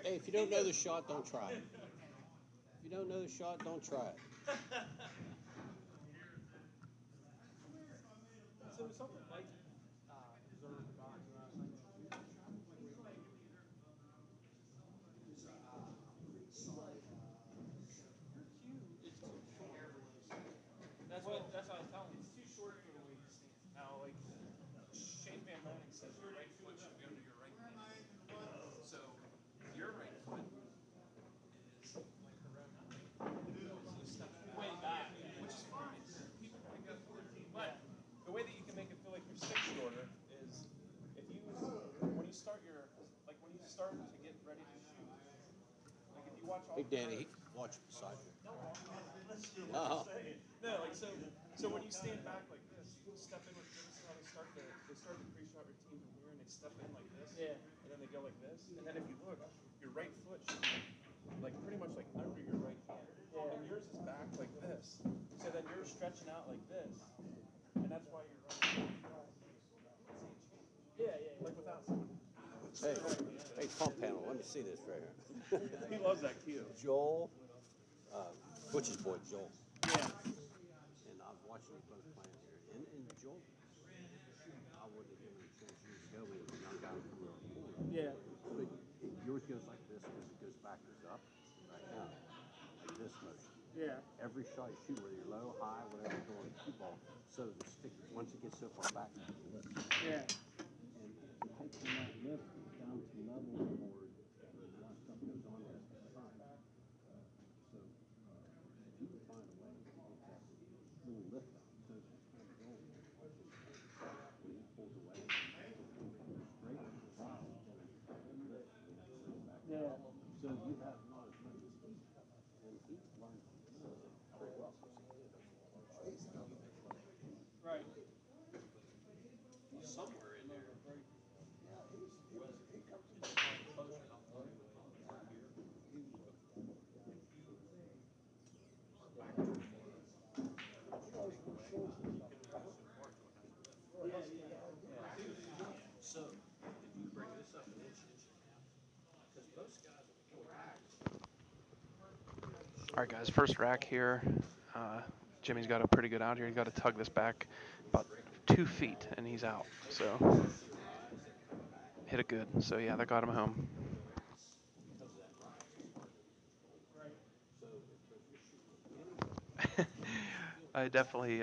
hey, if you don't know the shot, don't try it. If you don't know the shot, don't try it. So something like observed about you last night. Your cue is too short. That's what I was telling you. It's too short for the way you stand. Now, like Shane Van Lanning says, your right foot should be under your right knee. So your right foot is like around way back, which is fine. People pick up 14, but the way that you can make it feel like your stick shorter is if you when you start to get ready to shoot, like if you watch all Hey, the Danny, pros- watch beside you. no, like so when you stand back like this, you step in with this. How they start the pre-shot routine from here, and they step in like this, and then they go like this, and then if you look, your right foot should be like pretty much like under your right hand, and yours is back like this. So then you're stretching out like this, and that's why you're running. Like without someone. Hey, pump panel, let me see this right here. He loves that cue. Joel, Butch's boy, Joel. Yeah. And I was watching you both playing here. And Joel, I wouldn't have given him a chance years ago when he was a young guy coming on board. Yeah. But yours goes like this, it goes backwards up, right down, like this motion. Yeah. Every shot you shoot, whether you're low, high, whatever you're doing, cue ball, so the stick, once it gets so far back, it lifts. Yeah. level the board, and a lot of stuff goes on there. So if you can find a way to get that little lift out, so it's just kind of going. When he pulls away, straight to the side, and lift, and it goes back out. So you have not as much speed, and he learned pretty well. Right. Somewhere in there. So, if you bring this up an inch, inch and a half, because most guys will pull back. All right, guys, first rack here. Jimmy's got a pretty good out here. He's got to tug this back about 2 feet, and he's out. So hit it good. So yeah, that got him home. I definitely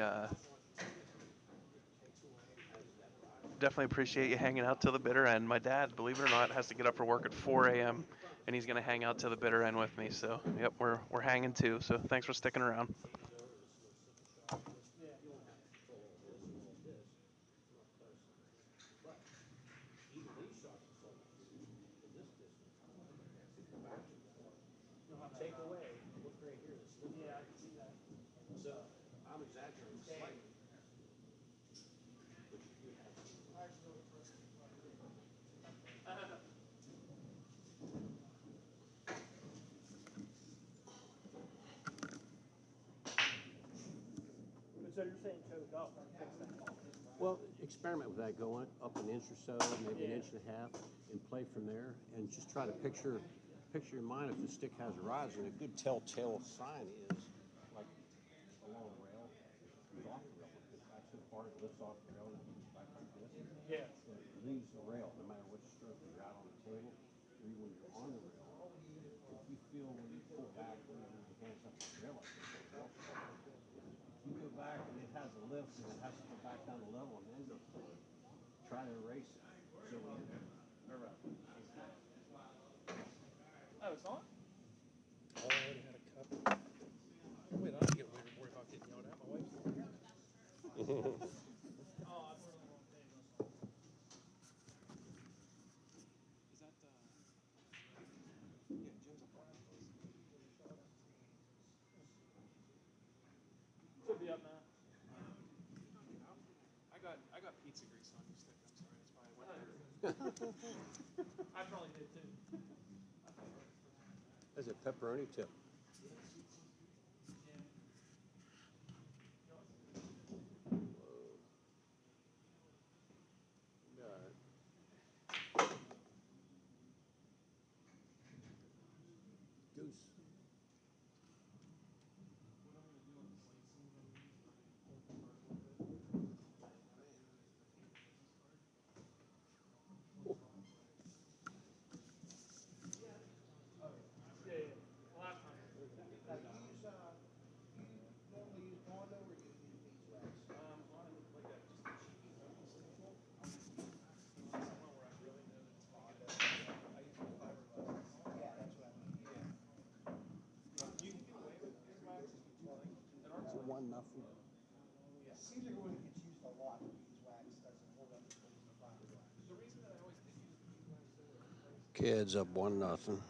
appreciate you hanging out till the bitter end. My dad, believe it or not, has to get up for work at 4 a.m. and he's gonna hang out till the bitter end with me. So yep, we're hanging too. So thanks for sticking around. Take away, look right here, this little. Yeah, I can see that. So I'm exaggerating slightly. So you're saying choke up and fix that? Well, experiment with that, going up an inch or so, maybe an inch and a half, and play from there, and just try to picture your mind if the stick has a rise. And a good telltale sign is like a long rail comes off the rail. It's actually part of lifts off the rail and it comes back like this. Yeah. So it leaves the rail, no matter what stroke you're out on the table, or even when you're on the rail. If you feel when you pull back, when your hands up on the rail, like this, if you go back and it has a lift and it has to go back down the level and then go forward, try to erase it. So when you're Oh, it's on? I already had a cup. Wait, I don't get worried about getting yelled at. My wife's there. Oh, I put it on the wrong page. Is that yeah, Jim's a part. Should be up now. I got pizza grease on your stick. I'm sorry, that's probably what happened. I probably did too. That's a pepperoni tip. Goose. One nothing. It seems like when it gets used a lot, the beeswax doesn't hold up as well as the fiber wax. The reason that I always did use beeswax Kids up 1-0.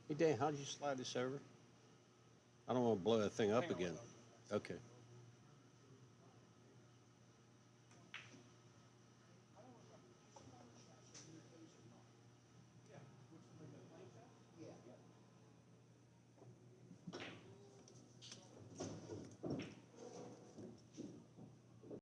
Hey Dan, how did you slide this over? I don't want to blow that thing up again. Okay.